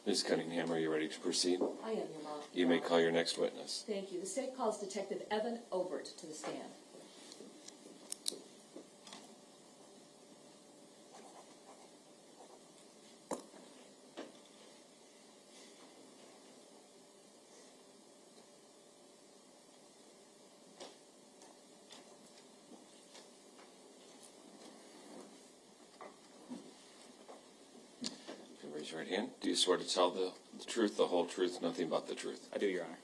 Ms. Cunningham, are you ready to proceed? I am, Your Honor. You may call your next witness. Thank you. The state calls Detective Evan Obert to the stand. Raise your right hand. Do you swear to tell the truth, the whole truth, nothing but the truth? I do, Your Honor.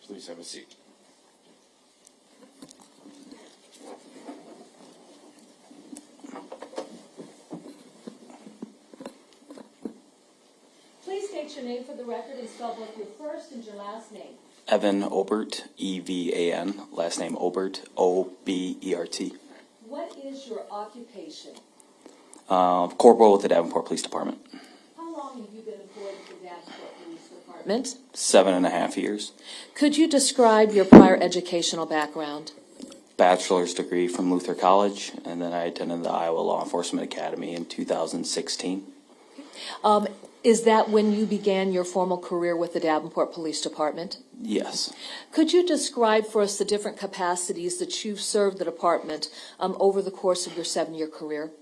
Please have a seat. Please state your name for the record and spell both your first and your last name. Evan Obert, E-V-A-N, last name Obert, O-B-E-R-T. What is your occupation? Corporal with the Davenport Police Department. How long have you been employed with the Davenport Police Department? 7.5 years. Could you describe your prior educational background? Bachelor's degree from Luther College, and then I attended the Iowa Law Enforcement Academy in 2016. Is that when you began your formal career with the Davenport Police Department? Yes. Could you describe for us the different capacities that you've served the department over the course of your 7-year career?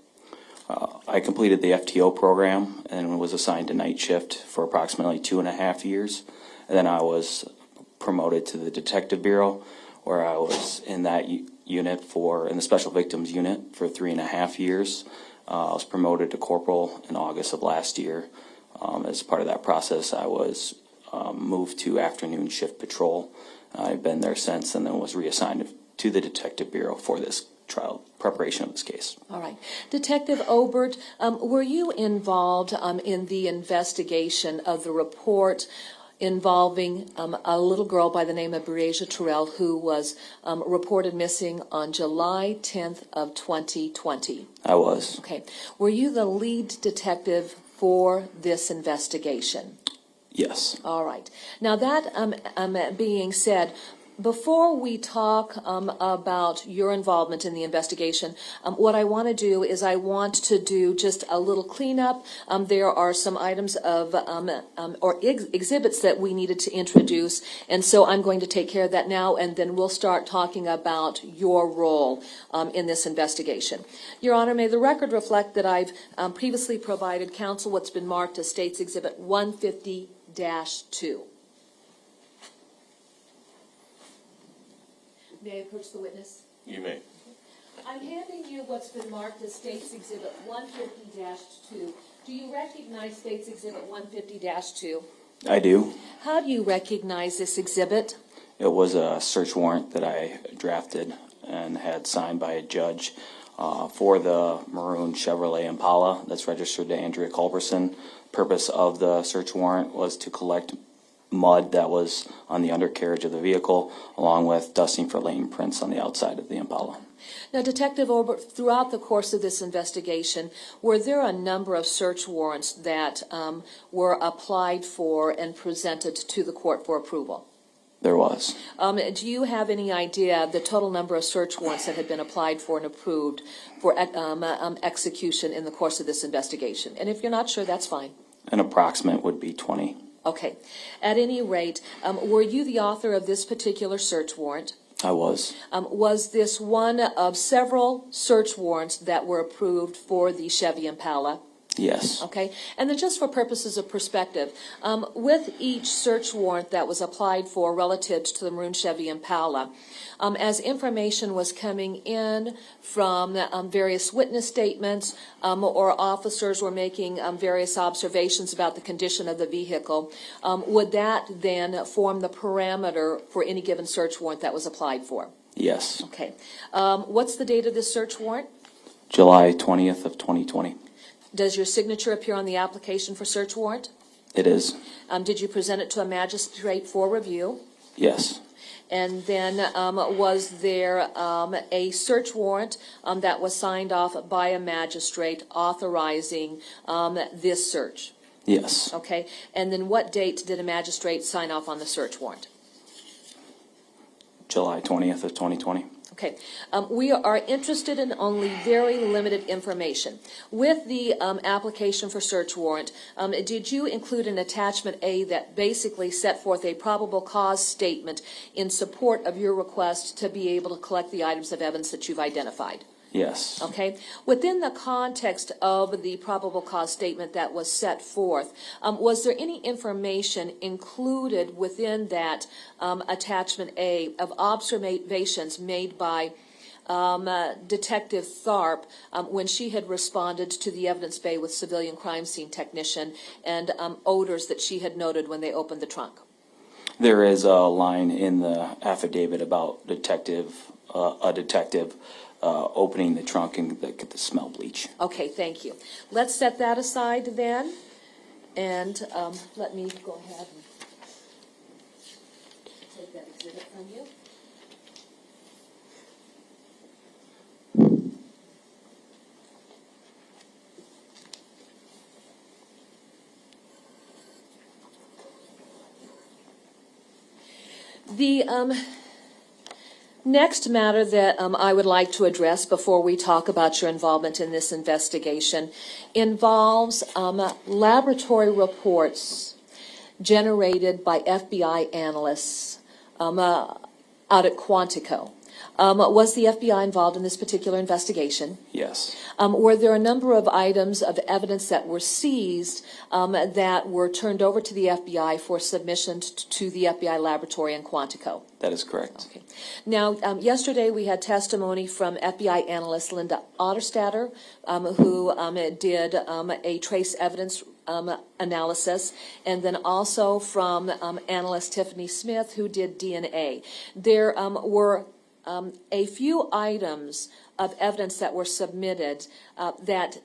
I completed the FTO program and was assigned to night shift for approximately 2.5 years. And then I was promoted to the Detective Bureau, where I was in that unit in the Special Victims Unit for 3.5 years. I was promoted to corporal in August of last year. As part of that process, I was moved to afternoon shift patrol. I've been there since, and then was reassigned to the Detective Bureau for this trial preparation of this case. All right. Detective Obert, were you involved in the investigation of the report involving a little girl by the name of Breasia Terrell who was reported missing on July 10th of 2020? I was. Okay. Were you the lead detective for this investigation? Yes. All right. Now that being said, before we talk about your involvement in the investigation, what I want to do is I want to do just a little cleanup. There are some items of or exhibits that we needed to introduce, and so I'm going to take care of that now, and then we'll start talking about your role in this investigation. Your Honor, may the record reflect that I've previously provided counsel what's been marked as State's Exhibit 150-2. May I approach the witness? You may. I'm handing you what's been marked as State's Exhibit 150-2. Do you recognize State's Exhibit 150-2? I do. How do you recognize this exhibit? It was a search warrant that I drafted and had signed by a judge for the maroon Chevrolet Impala that's registered to Andrea Culberson. Purpose of the search warrant was to collect mud that was on the undercarriage of the vehicle, along with dusting for lane prints on the outside of the Impala. Now, Detective Obert, throughout the course of this investigation, were there a number of search warrants that were applied for and presented to the court for approval? There was. Do you have any idea the total number of search warrants that had been applied for and approved for execution in the course of this investigation? And if you're not sure, that's fine. An approximate would be 20. Okay. At any rate, were you the author of this particular search warrant? I was. Was this one of several search warrants that were approved for the Chevy Impala? Yes. Okay. And then just for purposes of perspective, with each search warrant that was applied for relative to the maroon Chevy Impala, as information was coming in from various witness statements or officers were making various observations about the condition of the vehicle, would that then form the parameter for any given search warrant that was applied for? Yes. Okay. What's the date of this search warrant? July 20th of 2020. Does your signature appear on the application for search warrant? It is. Did you present it to a magistrate for review? Yes. And then was there a search warrant that was signed off by a magistrate authorizing this search? Yes. Okay. And then what date did a magistrate sign off on the search warrant? July 20th of 2020. Okay, we are interested in only very limited information. With the application for search warrant, did you include an attachment A that basically set forth a probable cause statement in support of your request to be able to collect the items of evidence that you've identified? Yes. Okay. Within the context of the probable cause statement that was set forth, was there any information included within that attachment A of observations made by Detective Tharp when she had responded to the evidence bay with civilian crime scene technician and odors that she had noted when they opened the trunk? There is a line in the affidavit about a detective opening the trunk and get the smell bleach. Okay, thank you. Let's set that aside then, and let me go ahead and take that exhibit from you. The next matter that I would like to address before we talk about your involvement in this investigation involves laboratory reports generated by FBI analysts out at Quantico. Was the FBI involved in this particular investigation? Yes. Were there a number of items of evidence that were seized that were turned over to the FBI for submission to the FBI laboratory in Quantico? That is correct. Okay. Now, yesterday we had testimony from FBI analyst Linda Otterstatter, who did a trace evidence analysis, and then also from analyst Tiffany Smith, who did DNA. There were a few items of evidence that were submitted that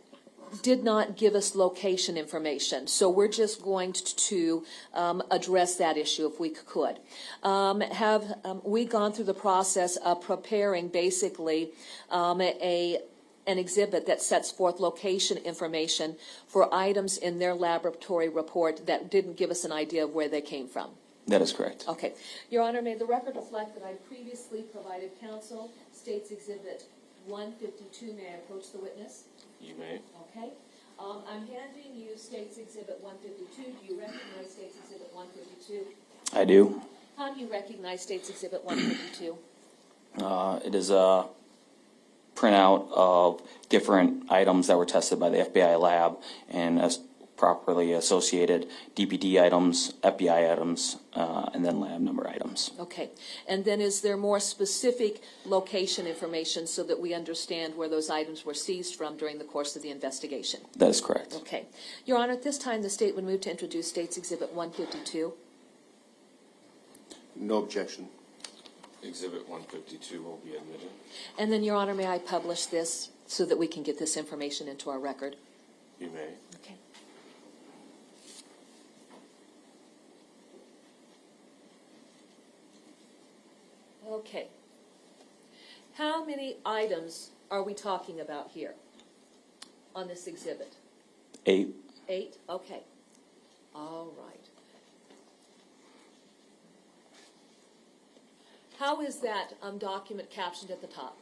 did not give us location information. So we're just going to address that issue if we could. Have we gone through the process of preparing basically an exhibit that sets forth location information for items in their laboratory report that didn't give us an idea of where they came from? That is correct. Okay. Your Honor, may the record reflect that I previously provided counsel States Exhibit 152. May I approach the witness? You may. Okay. I'm handing you States Exhibit 152. Do you recognize States Exhibit 152? I do. How do you recognize States Exhibit 152? It is a printout of different items that were tested by the FBI lab and as properly associated DPD items, FBI items, and then lab number items. Okay. And then is there more specific location information so that we understand where those items were seized from during the course of the investigation? That is correct. Okay. Your Honor, at this time, the state would move to introduce States Exhibit 152. No objection. Exhibit 152 will be admitted. And then, Your Honor, may I publish this so that we can get this information into our record? You may. Okay. Okay. How many items are we talking about here on this exhibit? 8. 8? Okay. All right. How is that document captioned at the top?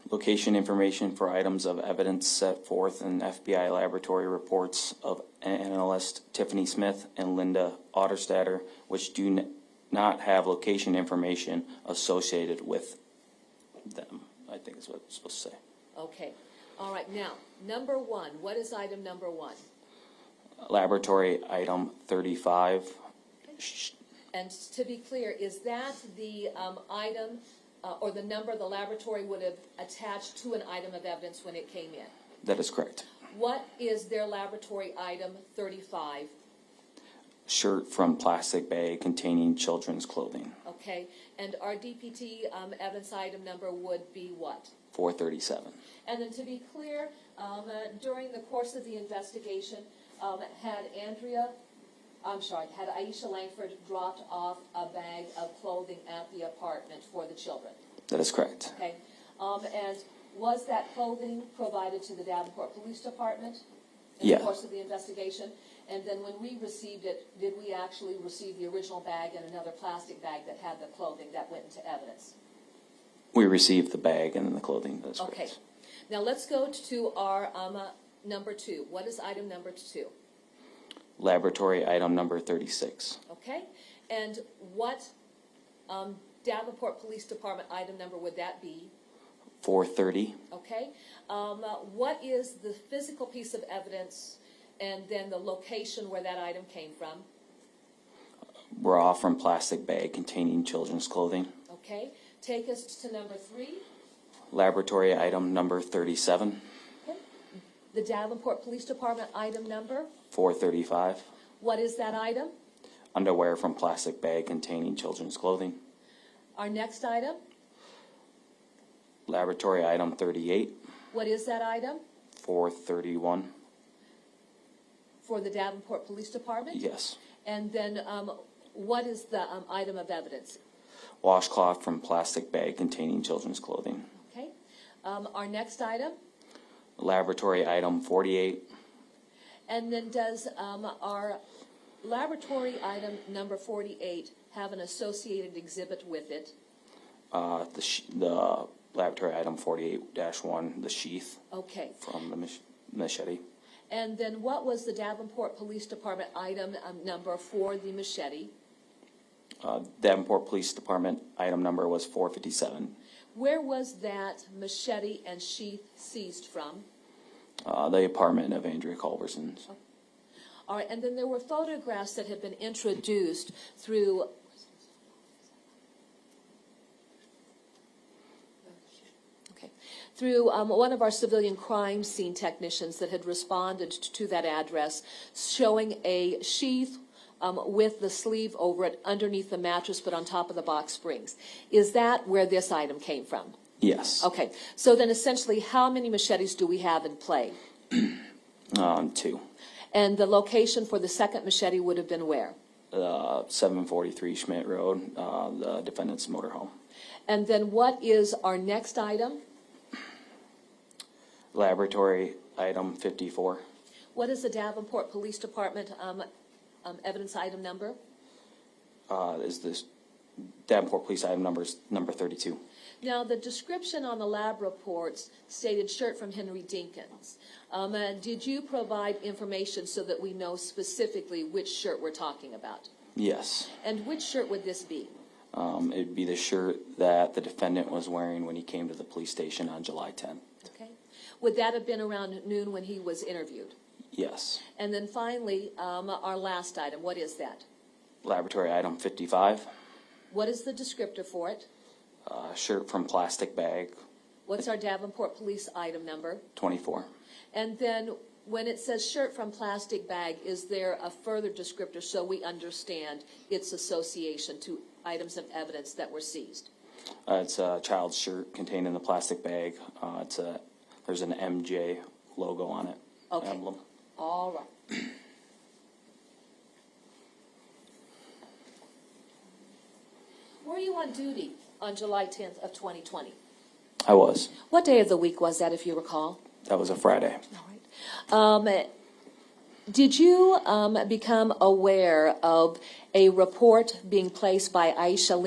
Location information for items of evidence set forth in FBI laboratory reports of analyst Tiffany Smith and Linda Otterstatter, which do not have location information associated with them, I think is what it's supposed to say. Okay. All right. Now, number 1. What is item number 1? Laboratory item 35. And to be clear, is that the item or the number the laboratory would have attached to an item of evidence when it came in? That is correct. What is their laboratory item 35? Shirt from plastic bag containing children's clothing. Okay. And our DPT evidence item number would be what? 437. And then to be clear, during the course of the investigation, had Aisha Langford dropped off a bag of clothing at the apartment for the children? That is correct. Okay. And was that clothing provided to the Davenport Police Department in the course of the investigation? And then when we received it, did we actually receive the original bag and another plastic bag that had the clothing that went into evidence? We received the bag and the clothing. That's Okay. correct. Now let's go to our number 2. What is item number 2? Laboratory item number 36. Okay. And what Davenport Police Department item number would that be? 430. Okay. What is the physical piece of evidence and then the location where that item came from? Raw from plastic bag containing children's clothing. Okay. Take us to number 3. Laboratory item number 37. Okay. The Davenport Police Department item number. 435. What is that item? Underwear from plastic bag containing children's clothing. Our next item. Laboratory item 38. What is that item? 431. For the Davenport Police Department? Yes. And then what is the item of evidence? Washcloth from plastic bag containing children's clothing. Okay. Our next item. Laboratory item 48. And then does our laboratory item number 48 have an associated exhibit with it? The laboratory item 48-1, the sheath Okay. from the machete. And then what was the Davenport Police Department item number for the machete? Davenport Police Department item number was 457. Where was that machete and sheath seized from? The apartment of Andrea Culverson's. All right, and then there were photographs that had been introduced through one of our civilian crime scene technicians that had responded to that address, showing a sheath with the sleeve over it underneath the mattress but on top of the box springs. Is that where this item came from? Yes. Okay, so then essentially how many machetes do we have in play? 2. And the location for the second machete would have been where? 743 Schmidt Road, the defendant's motorhome. And then what is our next item? Laboratory item 54. What is the Davenport Police Department evidence item number? Is this Davenport Police item number 32. Now, the description on the lab reports stated shirt from Henry Dinkins. Did you provide information so that we know specifically which shirt we're talking about? Yes. And which shirt would this be? It'd be the shirt that the defendant was wearing when he came to the police station on July 10th. Okay. Would that have been around noon when he was interviewed? Yes. And then finally, our last item, what is that? Laboratory item 55. What is the descriptor for it? Shirt from plastic bag What's our Davenport Police item number? 24. And then when it says shirt from plastic bag, is there a further descriptor so we understand its association to items of evidence that were seized? It's a child's shirt contained in the plastic bag. There's an MJ logo on it. Okay. Emblem. All right. Were you on duty on July 10th of 2020? I was. What day of the week was that, if you recall? That was a Friday. All right. Did you become aware of a report being placed by Aisha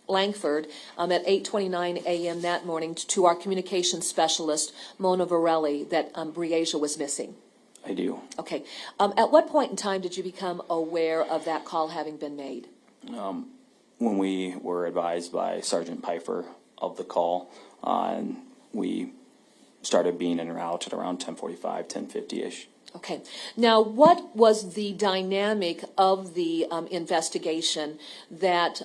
Langford at 8:29 a.m. that morning to our communications specialist, Mona Varelli, that Breasia was missing? I do. Okay. At what point in time did you become aware of that call having been made? When we were advised by Sergeant Pfeiffer of the call, and we started being en route at around 10:45, 10:50-ish. Okay. Now, what was the dynamic of the investigation that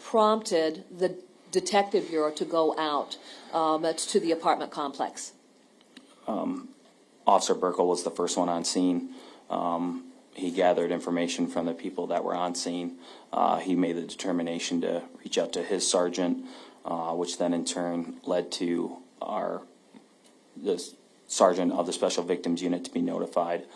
prompted the Detective Bureau to go out to the apartment complex? Officer Burkle was the first one on scene. He gathered information from the people that were on scene. He made the determination to reach out to his sergeant, which then in turn led to the sergeant of the Special Victims Unit to be notified.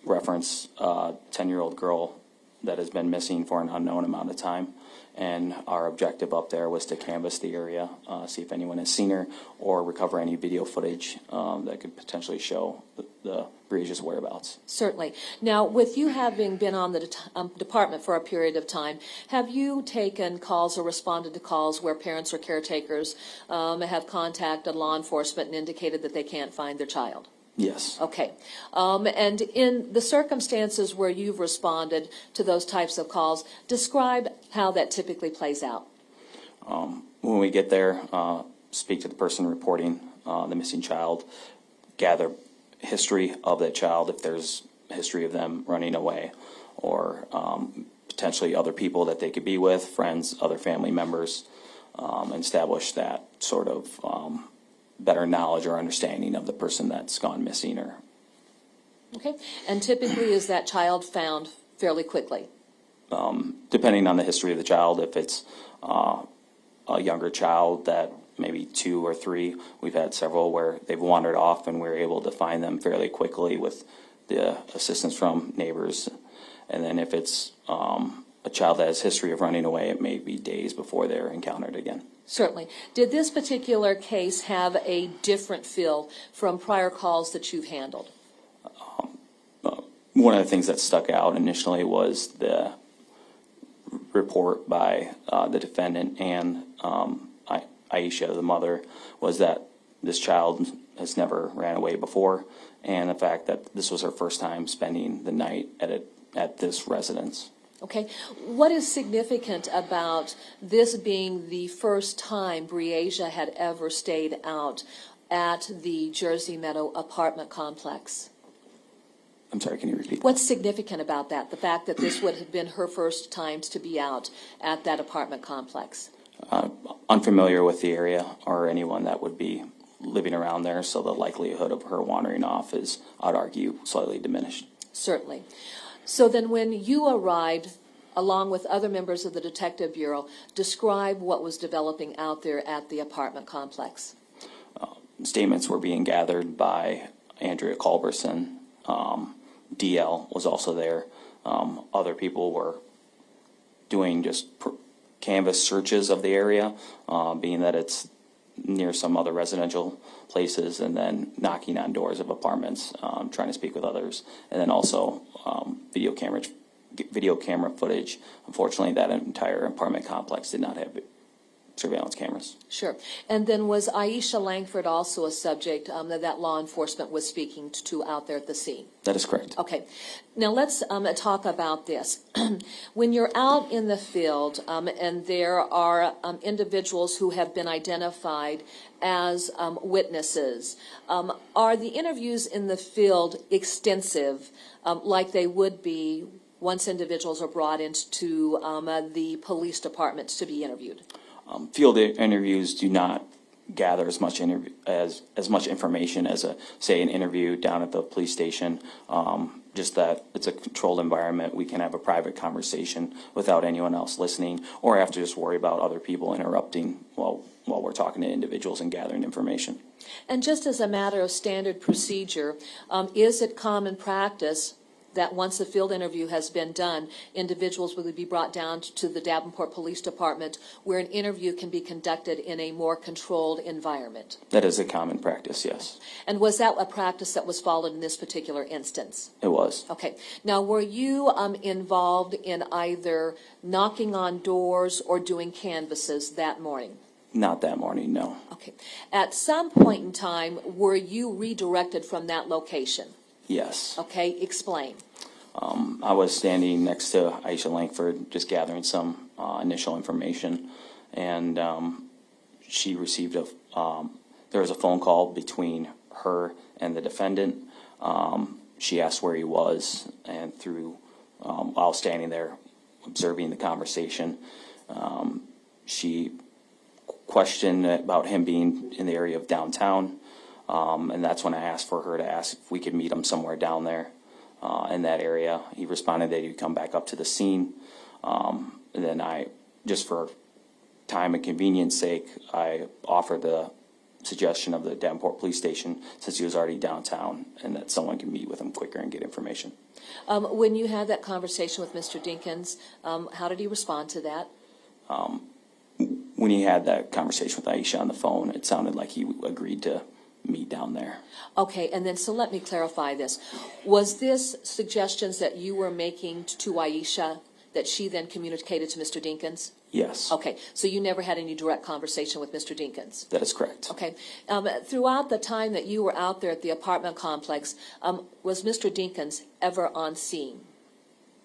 Reference 10-year-old girl that has been missing for an unknown amount of time. And our objective up there was to canvass the area, see if anyone has seen her, or recover any video footage that could potentially show the Breesia's whereabouts. Certainly. Now, with you having been on the department for a period of time, have you taken calls or responded to calls where parents or caretakers have contacted law enforcement and indicated that they can't find their child? Yes. Okay. And in the circumstances where you've responded to those types of calls, describe how that typically plays out. When we get there, speak to the person reporting the missing child, gather history of that child, if there's a history of them running away, or potentially other people that they could be with, friends, other family members, and establish that sort of better knowledge or understanding of the person that's gone missing. Or Okay. And typically is that child found fairly quickly? Depending on the history of the child, if it's a younger child that maybe 2 or 3, we've had several where they've wandered off and we're able to find them fairly quickly with the assistance from neighbors. And then if it's a child that has history of running away, it may be days before they're encountered again. Certainly. Did this particular case have a different feel from prior calls that you've handled? One of the things that stuck out initially was the report by the defendant and Aisha, the mother, was that this child has never ran away before, and the fact that this was her first time spending the night at this residence. Okay. What is significant about this being the first time Breesia had ever stayed out at the Jersey Meadow apartment complex? I'm sorry, can you repeat? What's significant about that, the fact that this would have been her first times to be out at that apartment complex? Unfamiliar with the area or anyone that would be living around there, so the likelihood of her wandering off is, I'd argue, slightly diminished. Certainly. So then when you arrived, along with other members of the Detective Bureau, describe what was developing out there at the apartment complex. Statements were being gathered by Andrea Culberson. DL was also there. Other people were doing just canvas searches of the area, being that it's near some other residential places, and then knocking on doors of apartments, trying to speak with others, and then also video camera footage. Unfortunately, that entire apartment complex did not have surveillance cameras. Sure. And then was Aisha Langford also a subject that law enforcement was speaking to out there at the scene? That is correct. Okay. Now let's talk about this. When you're out in the field and there are individuals who have been identified as witnesses, are the interviews in the field extensive like they would be once individuals are brought into the police departments to be interviewed? Field interviews do not gather as much information as say an interview down at the police station. Just that it's a controlled environment. We can have a private conversation without anyone else listening, or have to just worry about other people interrupting while we're talking to individuals and gathering information. And just as a matter of standard procedure, is it common practice that once a field interview has been done, individuals will be brought down to the Davenport Police Department where an interview can be conducted in a more controlled environment? That is a common practice, yes. And was that a practice that was followed in this particular instance? It was. Okay. Now, were you involved in either knocking on doors or doing canvasses that morning? Not that morning, no. Okay. At some point in time, were you redirected from that location? Yes. Okay, explain. I was standing next to Aisha Langford, just gathering some initial information, and she received there was a phone call between her and the defendant. She asked where he was, and while standing there observing the conversation, she questioned about him being in the area of downtown. And that's when I asked for her to ask if we could meet him somewhere down there in that area. He responded that he'd come back up to the scene. And then just for time and convenience sake, I offered the suggestion of the Davenport Police Station, since he was already downtown, and that someone can meet with him quicker and get information. When you had that conversation with Mr. Dinkins, how did he respond to that? When he had that conversation with Aisha on the phone, it sounded like he agreed to meet down there. Okay, and then so let me clarify this. Was this suggestions that you were making to Aisha that she then communicated to Mr. Dinkins? Yes. Okay, so you never had any direct conversation with Mr. Dinkins? That is correct. Okay. Throughout the time that you were out there at the apartment complex, was Mr. Dinkins ever on scene?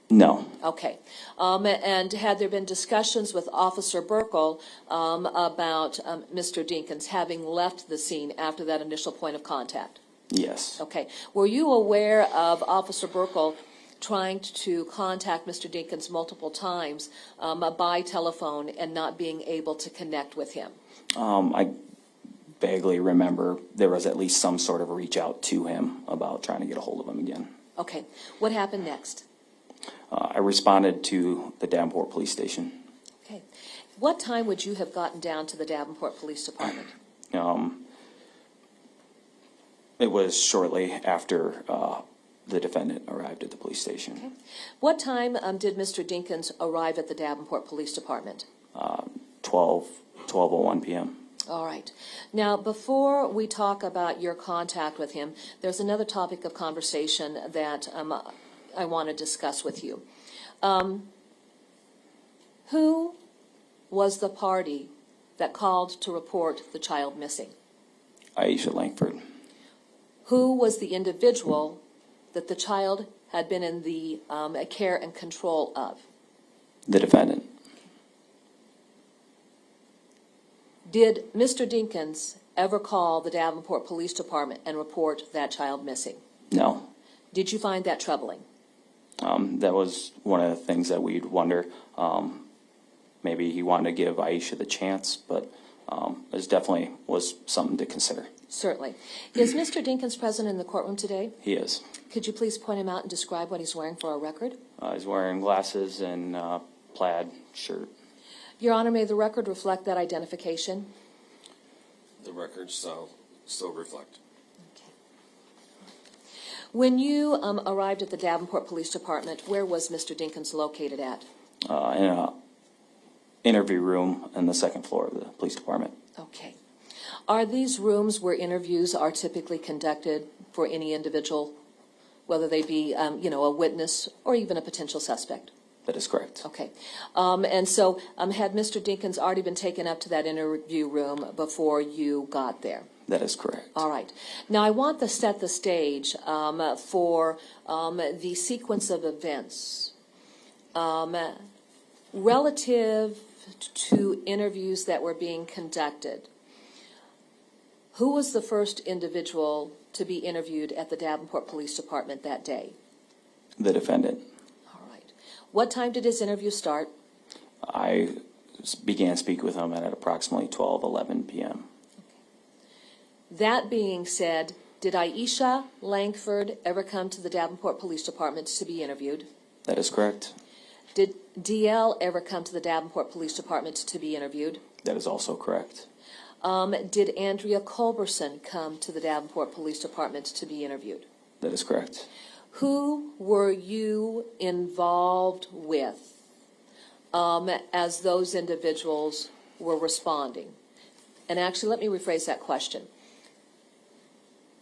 No. Okay. And had there been discussions with Officer Burkle about Mr. Dinkins having left the scene after that initial point of contact? Yes. Okay. Were you aware of Officer Burkle trying to contact Mr. Dinkins multiple times by telephone and not being able to connect with him? I vaguely remember there was at least some sort of reach out to him about trying to get a hold of him again. Okay. What happened next? I responded to the Davenport Police Station. Okay. What time would you have gotten down to the Davenport Police Department? It was shortly after the defendant arrived at the police station. Okay. What time did Mr. Dinkins arrive at the Davenport Police Department? 12:01 p.m. All right. Now, before we talk about your contact with him, there's another topic of conversation that I want to discuss with you. Who was the party that called to report the child missing? Aisha Langford. Who was the individual that the child had been in the care and control of? The defendant. Did Mr. Dinkins ever call the Davenport Police Department and report that child missing? No. Did you find that troubling? That was one of the things that we'd wonder. Maybe he wanted to give Aisha the chance, but it definitely was something to consider. Certainly. Is Mr. Dinkins present in the courtroom today? He is. Could you please point him out and describe what he's wearing for our record? He's wearing glasses and plaid shirt. Your Honor, may the record reflect that identification? The records still reflect. When you arrived at the Davenport Police Department, where was Mr. Dinkins located at? In an interview room on the second floor of the police department. Okay. Are these rooms where interviews are typically conducted for any individual, whether they be, a witness or even a potential suspect? That is correct. Okay. And so had Mr. Dinkins already been taken up to that interview room before you got there? That is correct. All right. Now, I want to set the stage for the sequence of events relative to interviews that were being conducted. Who was the first individual to be interviewed at the Davenport Police Department that day? The defendant. All right. What time did his interview start? I began speaking with him at approximately 12:11 p.m. That being said, did Aisha Langford ever come to the Davenport Police Department to be interviewed? That is correct. Did DL ever come to the Davenport Police Department to be interviewed? That is also correct. Did Andrea Culberson come to the Davenport Police Department to be interviewed? That is correct. Who were you involved with as those individuals were responding? And actually, let me rephrase that question.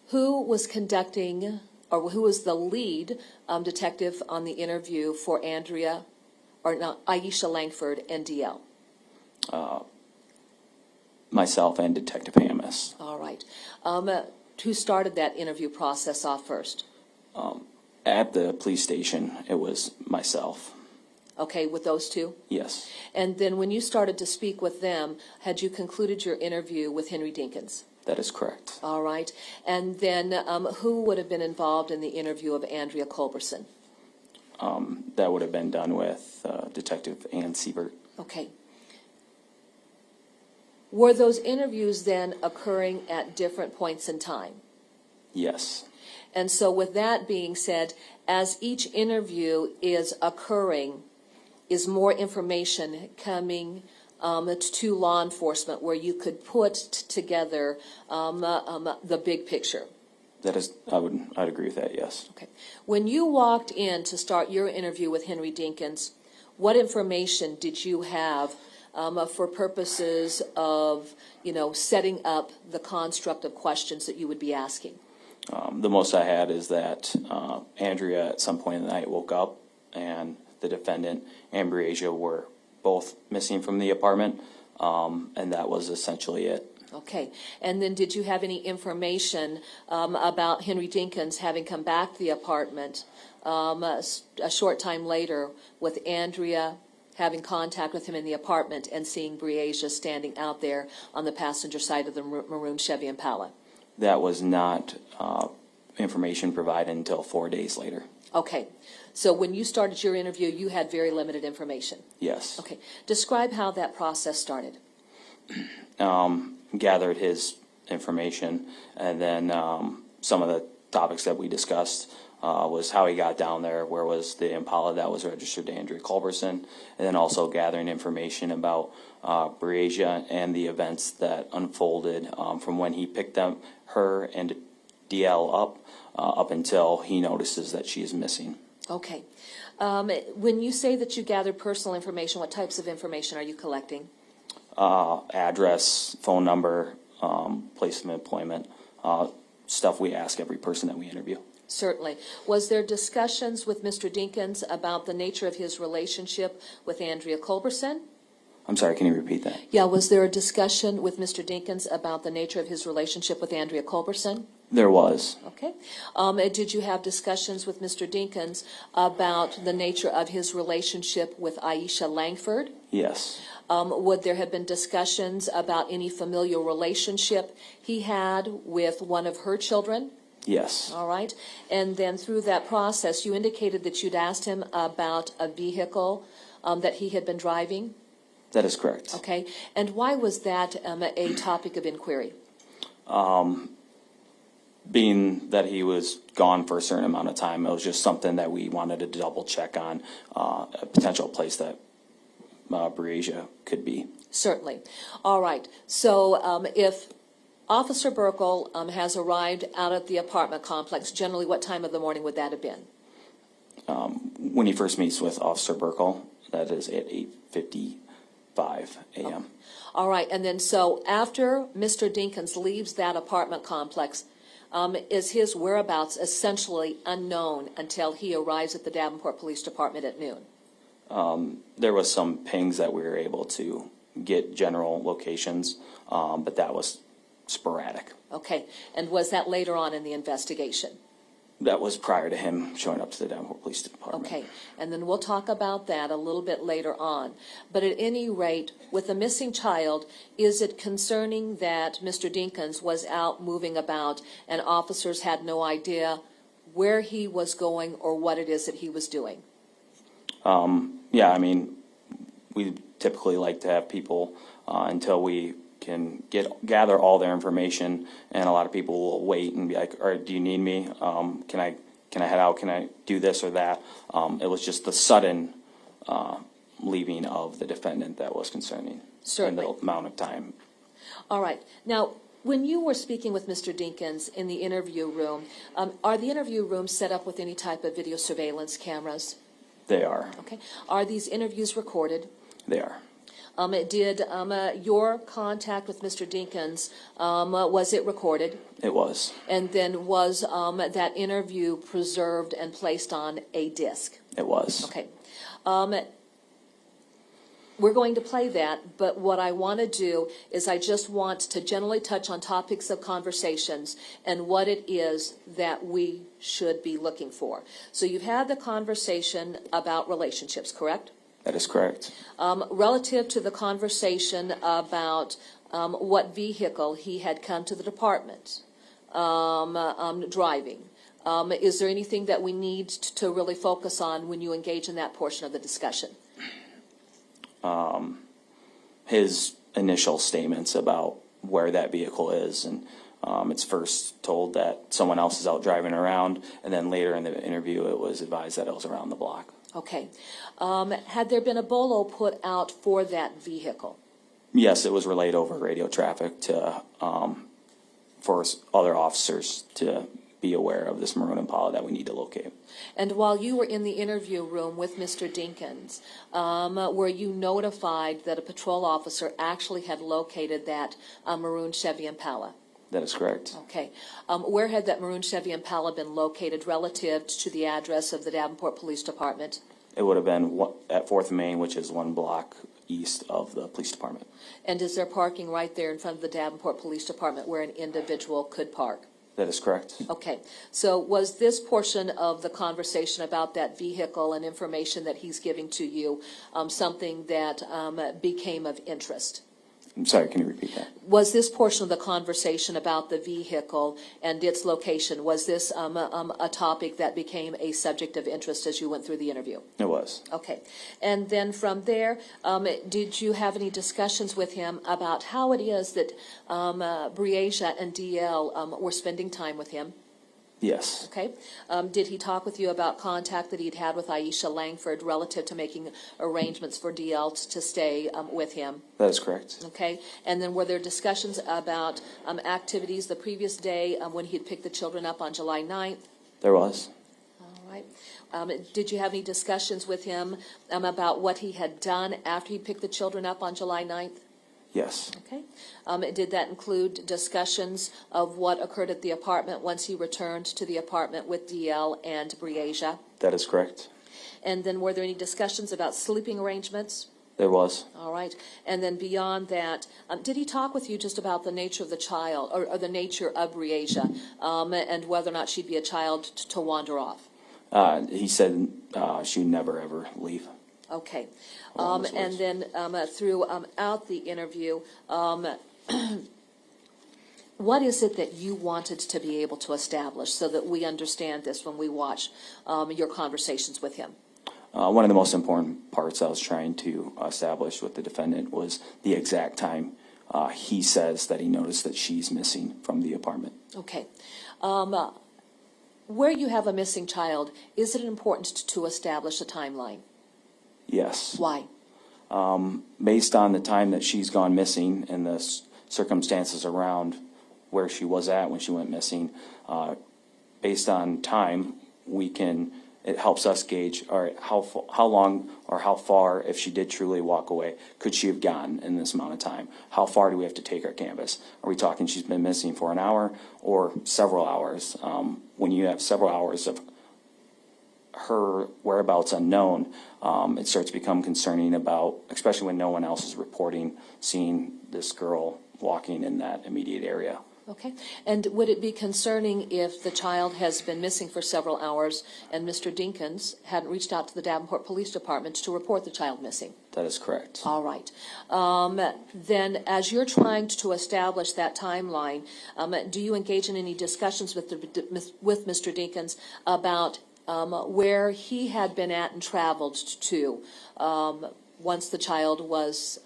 Who was conducting, or who was the lead detective on the interview for Aisha Langford and DL? Myself and Detective Hamas. All right. Who started that interview process off first? At the police station, it was myself. Okay, with those two? Yes. And then when you started to speak with them, had you concluded your interview with Henry Dinkins? That is correct. All right. And then who would have been involved in the interview of Andrea Culberson? That would have been done with Detective Ann Siebert. Okay. Were those interviews then occurring at different points in time? Yes. And so with that being said, as each interview is occurring, is more information coming to law enforcement where you could put together the big picture. That is, I'd agree with that, yes. Okay. When you walked in to start your interview with Henry Dinkins, what information did you have for purposes of, setting up the construct of questions that you would be asking? The most I had is that Andrea at some point in the night woke up and the defendant and Breasia were both missing from the apartment, and that was essentially it. Okay. And then did you have any information about Henry Dinkins having come back to the apartment a short time later with Andrea having contact with him in the apartment and seeing Breasia standing out there on the passenger side of the maroon Chevy Impala? That was not information provided until 4 days later. Okay. So when you started your interview, you had very limited information? Yes. Okay. Describe how that process started. Gathered his information, and then some of the topics that we discussed was how he got down there, where was the Impala that was registered to Andrea Culberson, and then also gathering information about Breasia and the events that unfolded from when he picked her and DL up until he notices that she is missing. Okay. When you say that you gathered personal information, what types of information are you collecting? Address, phone number, place of employment, stuff we ask every person that we interview. Certainly. Was there discussions with Mr. Dinkins about the nature of his relationship with Andrea Culberson? I'm sorry, can you repeat that? Yeah, was there a discussion with Mr. Dinkins about the nature of his relationship with Andrea Culberson? There was. Okay. Did you have discussions with Mr. Dinkins about the nature of his relationship with Aisha Langford? Yes. Would there have been discussions about any familial relationship he had with one of her children? Yes. All right. And then through that process, you indicated that you'd asked him about a vehicle that he had been driving? That is correct. Okay. And why was that a topic of inquiry? Being that he was gone for a certain amount of time, it was just something that we wanted to double check on, a potential place that Breasia could be. Certainly. All right. So if Officer Burkle has arrived out at the apartment complex, generally what time of the morning would that have been? When he first meets with Officer Burkle, that is at 8:55 a.m. All right. And then so after Mr. Dinkins leaves that apartment complex, is his whereabouts essentially unknown until he arrives at the Davenport Police Department at noon? There was some pings that we were able to get general locations, but that was sporadic. Okay. And was that later on in the investigation? That was prior to him showing up to the Davenport Police Department. Okay. And then we'll talk about that a little bit later on. But at any rate, with a missing child, is it concerning that Mr. Dinkins was out moving about and officers had no idea where he was going or what it is that he was doing? Yeah, I mean, we typically like to have people until we can gather all their information, and a lot of people will wait and be like, all right, do you need me? Can I head out? Can I do this or that? It was just the sudden leaving of the defendant that was concerning. Certainly. In the amount of time. All right. Now, when you were speaking with Mr. Dinkins in the interview room, are the interview rooms set up with any type of video surveillance cameras? They are. Okay. Are these interviews recorded? They are. Did your contact with Mr. Dinkins, was it recorded? It was. And then was that interview preserved and placed on a disc? It was. Okay. We're going to play that, but what I want to do is I just want to generally touch on topics of conversations and what it is that we should be looking for. So you've had the conversation about relationships, correct? That is correct. Relative to the conversation about what vehicle he had come to the department driving, is there anything that we need to really focus on when you engage in that portion of the discussion? His initial statements about where that vehicle is, and it's first told that someone else is out driving around, and then later in the interview it was advised that it was around the block. Okay. Had there been a bolo put out for that vehicle? Yes, it was relayed over radio traffic to for other officers to be aware of this maroon Impala that we need to locate. And while you were in the interview room with Mr. Dinkins, were you notified that a patrol officer actually had located that maroon Chevy Impala? That is correct. Okay. Where had that maroon Chevy Impala been located relative to the address of the Davenport Police Department? It would have been at 4th Main, which is 1 block east of the police department. And is there parking right there in front of the Davenport Police Department where an individual could park? That is correct. Okay. So was this portion of the conversation about that vehicle and information that he's giving to you something that became of interest? I'm sorry, can you repeat that? Was this portion of the conversation about the vehicle and its location, was this a topic that became a subject of interest as you went through the interview? It was. Okay. And then from there, did you have any discussions with him about how it is that Breasia and DL were spending time with him? Yes. Okay. Did he talk with you about contact that he'd had with Aisha Langford relative to making arrangements for DL to stay with him? That is correct. Okay. And then were there discussions about activities the previous day when he had picked the children up on July 9th? There was. All right. Did you have any discussions with him about what he had done after he picked the children up on July 9th? Yes. Okay. Did that include discussions of what occurred at the apartment once he returned to the apartment with DL and Breasia? That is correct. And then were there any discussions about sleeping arrangements? There was. All right. And then beyond that, did he talk with you just about the nature of the child or the nature of Breasia and whether or not she'd be a child to wander off? He said she'd never, ever leave. Okay. And then throughout the interview, what is it that you wanted to be able to establish so that we understand this when we watch your conversations with him? One of the most important parts I was trying to establish with the defendant was the exact time he says that he noticed that she's missing from the apartment. Okay. Where you have a missing child, is it important to establish a timeline? Yes. Why? Based on the time that she's gone missing and the circumstances around where she was at when she went missing, based on time, it helps us gauge, all right, how long or how far, if she did truly walk away, could she have gone in this amount of time? How far do we have to take our canvas? Are we talking she's been missing for an hour or several hours? When you have several hours of her whereabouts unknown, it starts to become concerning about, especially when no one else is reporting seeing this girl walking in that immediate area. Okay. And would it be concerning if the child has been missing for several hours and Mr. Dinkins hadn't reached out to the Davenport Police Department to report the child missing? That is correct. All right. Then as you're trying to establish that timeline, do you engage in any discussions with Mr. Dinkins about where he had been at and traveled to once the child was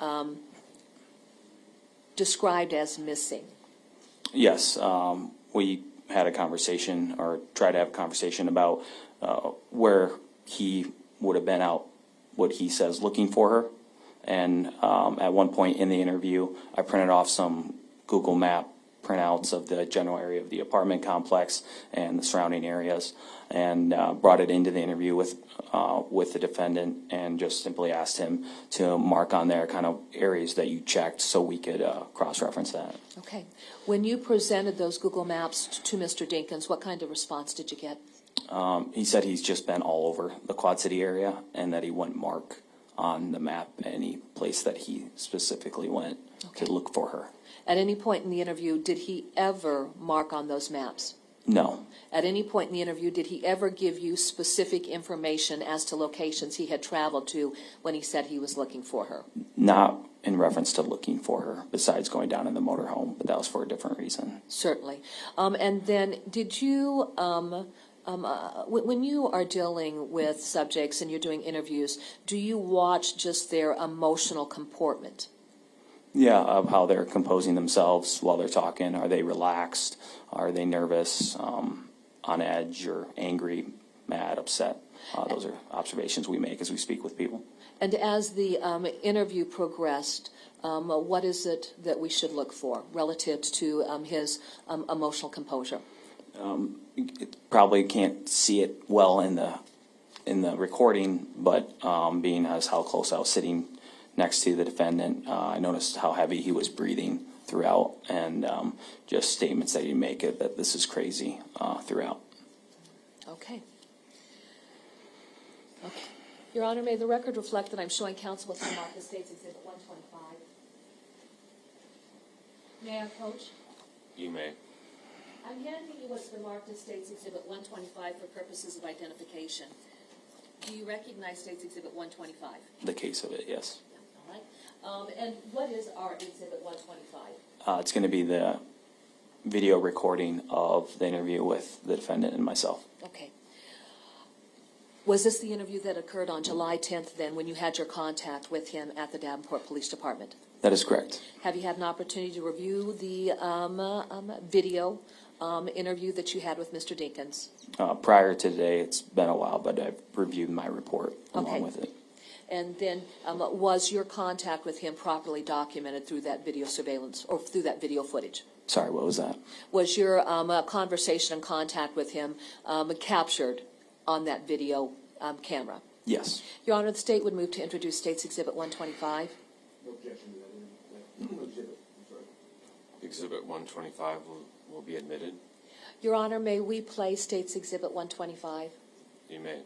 described as missing? Yes, we had a conversation, or tried to have a conversation about where he would have been out, what he says, looking for her. And at one point in the interview, I printed off some Google Map printouts of the general area of the apartment complex and the surrounding areas, and brought it into the interview with the defendant, and just simply asked him to mark on there kind of areas that you checked so we could cross-reference that. Okay. When you presented those Google Maps to Mr. Dinkins, what kind of response did you get? He said he's just been all over the Quad City area and that he wouldn't mark on the map any place that he specifically went to look for her. At any point in the interview, did he ever mark on those maps? No. At any point in the interview, did he ever give you specific information as to locations he had traveled to when he said he was looking for her? Not in reference to looking for her, besides going down in the motorhome, but that was for a different reason. Certainly. And then did you, when you are dealing with subjects and you're doing interviews, do you watch just their emotional comportment? Yeah, of how they're composing themselves while they're talking. Are they relaxed? Are they nervous, on edge, or angry, mad, upset? Those are observations we make as we speak with people. And as the interview progressed, what is it that we should look for relative to his emotional composure? It probably can't see it well in the recording, but being as how close I was sitting next to the defendant, I noticed how heavy he was breathing throughout, and just statements that he make that this is crazy throughout. Okay. Okay. Your Honor, may the record reflect that I'm showing counsel what's marked as State's Exhibit 125. May I, Coach? You may. I'm handing you what's been marked as State's Exhibit 125 for purposes of identification. Do you recognize State's Exhibit 125? The case of it, yes. All right. And what is our Exhibit 125? It's going to be the video recording of the interview with the defendant and myself. Okay. Was this the interview that occurred on July 10th then, when you had your contact with him at the Davenport Police Department? That is correct. Have you had an opportunity to review the video interview that you had with Mr. Dinkins? Prior to today, it's been a while, but I've reviewed my report along with it. And then was your contact with him properly documented through that video surveillance or through that video footage? Sorry, what was that? Was your conversation and contact with him captured on that video camera? Yes. Your Honor, the State would move to introduce State's Exhibit 125. No objection to that. Exhibit, I'm sorry. Exhibit 125 will be admitted. Your Honor, may we play State's Exhibit 125? You may.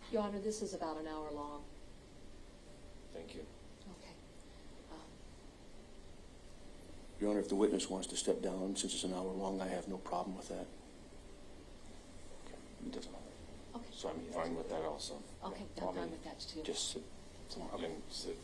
Your Honor, this is about an hour long. Thank you. Okay. Your Honor, if the witness wants to step down, since it's an hour long, I have no problem with that. It doesn't matter. Okay. So I'm fine with that also. Okay, I'm fine with that too. Just sit. You can sit.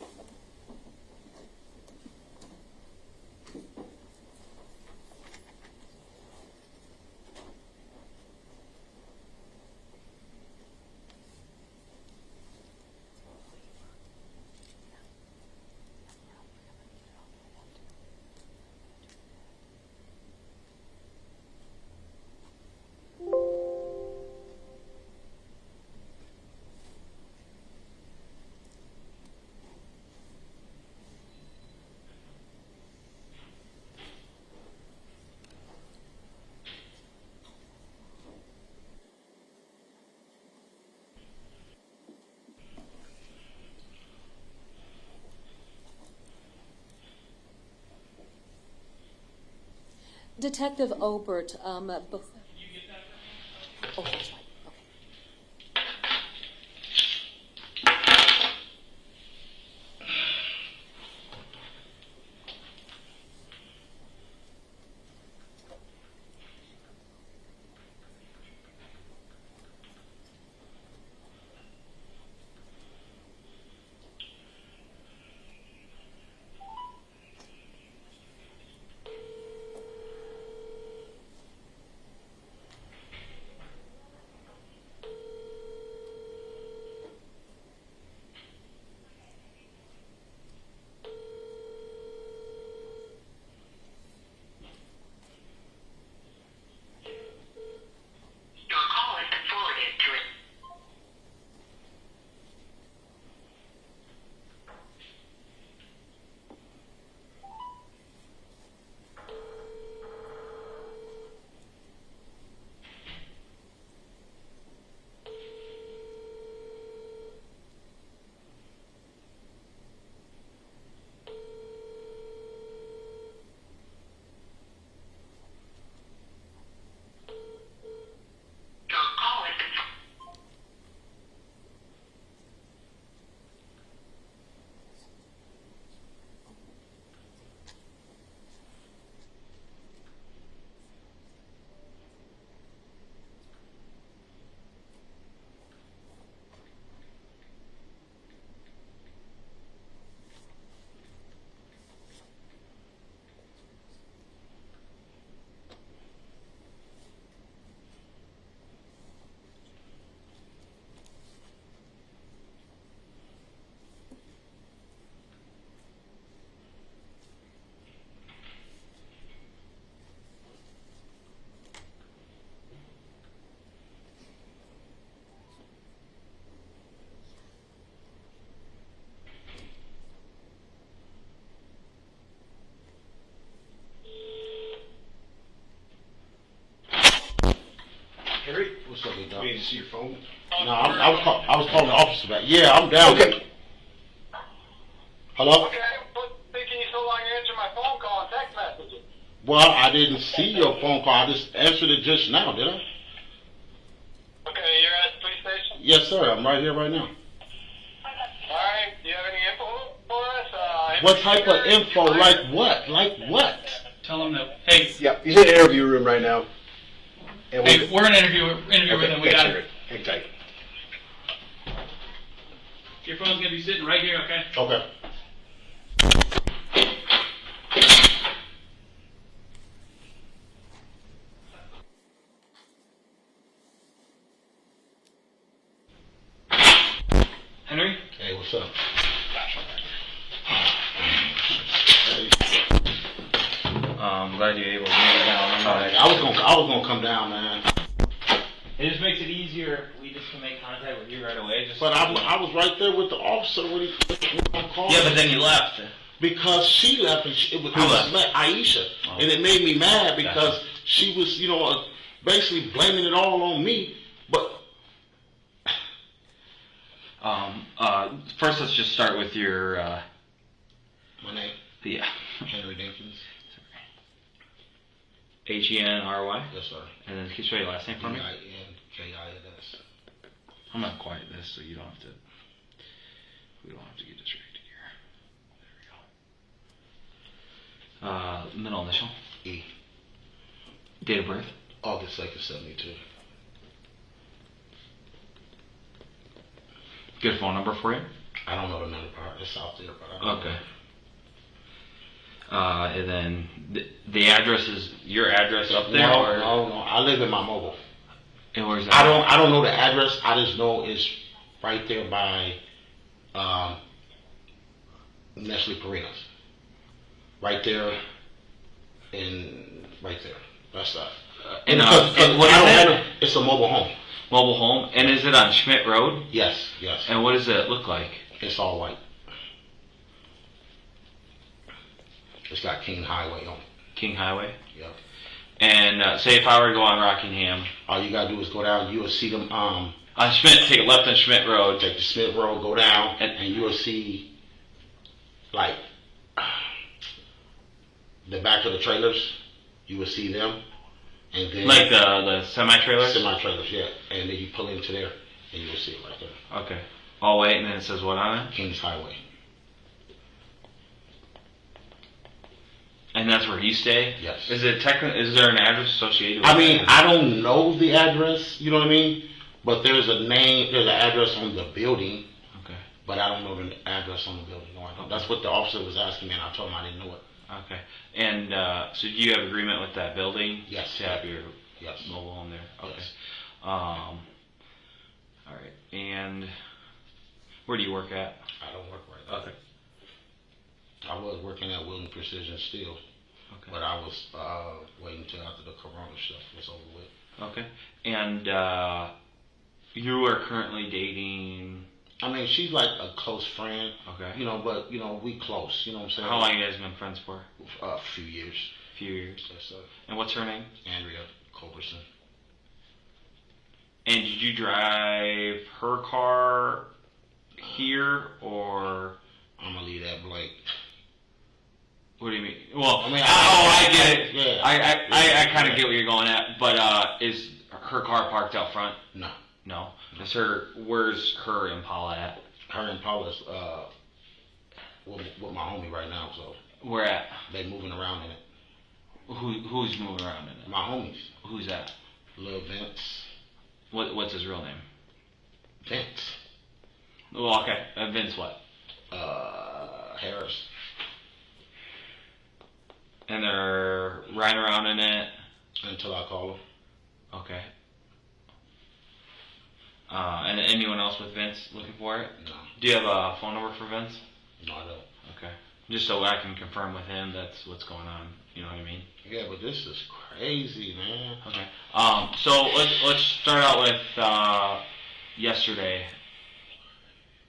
Detective Obert, oh, that's right. Okay. What's up, big dog? You need to see your phone? No, I was calling the officer back. Yeah, I'm down there. Hello? Okay, what's taking you so long to answer my phone call and text messages? Well, I didn't see your phone call. I just answered it just now, did I? Okay, you're at the police station? Yes, sir. I'm right here right now. Alright, do you have any info for us? What type of info? Like what? Like what? Tell them that, hey, Yeah, he's in the interview room right now. And hey, we're in interview with him. We got it. Hang tight. Your phone's gonna be sitting right here, okay? Okay. Henry? Hey, what's up? I'm glad you're able to get it down. I was gonna come down, man. It just makes it easier. We just can make contact with you right away. But I was right there with the officer when he called. Yeah, but then you left. Because she left and Who I was left? met Aisha, Oh. and it made me mad because she was, basically blaming it all on me. But First, let's just start with your. my name, Yeah. Henry Dinkins. Henry. Yes, sir. And then can you spell your last name for me? Dinkins. I'm gonna quiet this so you don't have to. We don't have to get distracted here. There we go. Middle initial. E. Date of birth. August 2nd, 72. Good phone number for you. I don't know the number part. It's out there, but I don't Okay. And then the address is your address up there, No, or no. I live in my mobile. and where's that? I don't know the address. I just know it's right there by Nestle Parinas. Right there, right there. That's that. And Because what I don't is have it? it. It's a mobile home. Mobile home, and is it on Schmidt Road? Yes. And what does it look like? It's all white. It's got King Highway on it. King Highway. Yep. And say if I were to go on Rockingham, All you gotta do is go down. You will see them. on Schmidt, take a left on Schmidt Road. Take the Smith Road, go down, And- and you will see like the back of the trailers. You will see them, and then Like the semi-trailers? semi-trailers, yeah. And then you pull into there, and you will see it right there. Okay. Oh, wait, and then it says what on it? Kings Highway. And that's where you stay? Yes. Is there an address associated with I mean, it? I don't know the address, you know what I mean? But there's an address on the building, Okay. but I don't know the address on the building. No, I don't. That's what the officer was asking me, and I told him I didn't know it. Okay. And so do you have agreement with that building? Yes. To have your Yes. mobile home there? Okay. Yes. All right. And where do you work at? I don't work right now. Okay. I was working at Wilton Precision Steel, Okay. but I was waiting until after the corona stuff was over with. Okay. And you are currently dating. I mean, she's like a close friend, Okay. but we close, you know what I'm saying? How long you guys been friends for? A few years. A few years. Yes, sir. And what's her name? Andrea Culberson. And did you drive her car here, or I'm gonna leave that blank. what do you mean? Well, I mean, I get it. Yeah. I kind of get what you're going at, but is her car parked out front? No. No. Where's her Impala at? Her and Paula's with my homie right now, so Where at? they moving around in it. Who's moving around in it? My homies, Who's that? Lil Vince. What's his real name? Vince. Well, okay. Vince what? Harris. And they're riding around in it. Until I call him. Okay. And anyone else with Vince looking for it? No. Do you have a phone number for Vince? No, I don't. Okay. Just so I can confirm with him that's what's going on. You know what I mean? Yeah, but this is crazy, man. Okay. So let's start out with yesterday.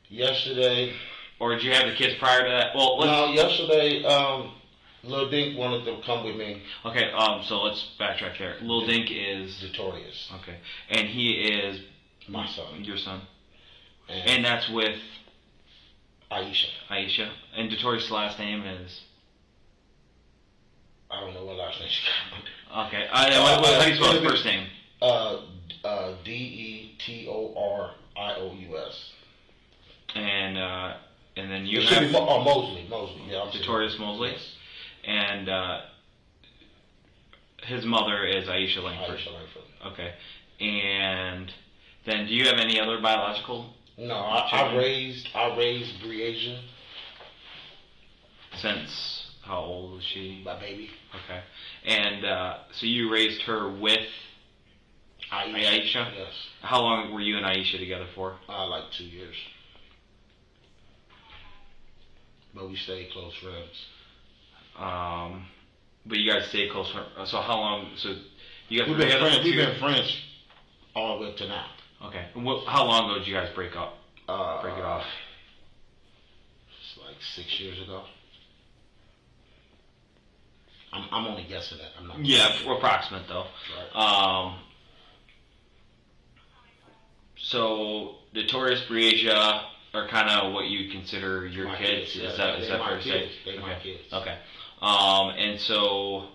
Yesterday. Or did you have the kids prior to that? Well, No, yesterday, Lil Dink wanted to come with me. Okay, so let's backtrack here. Lil Dink is Notorious. okay, and he is My son. your son, And, and that's with Aisha. Aisha. And Detorius' last name is I don't know what last name she got. okay. How do you spell his first name? Detorious. And then you It should have be Mosley. Yeah, I'm Detorius Mosley, Yes. and his mother is Aisha Langford. Aisha Langford. Okay, and then do you have any other biological No, I children? raised Breasia, Since how old was she? my baby. Okay, and so you raised her with Aisha? Yes. How long were you and Aisha together for? Like 2 years. But we stayed close friends. But you guys stayed close. So how long? So you guys We've were been together friends. for 2 We've years? been friends all the way up to now. Okay. And how long ago did you guys break up? Break it off. It's like 6 years ago. I'm only guessing that. I'm not. Yeah, approximate though. Right. So Notorious Breasia are kind of what you consider your My kids. kids, Is yeah. that They fair my to say? kids. They okay. my kids. Okay. And so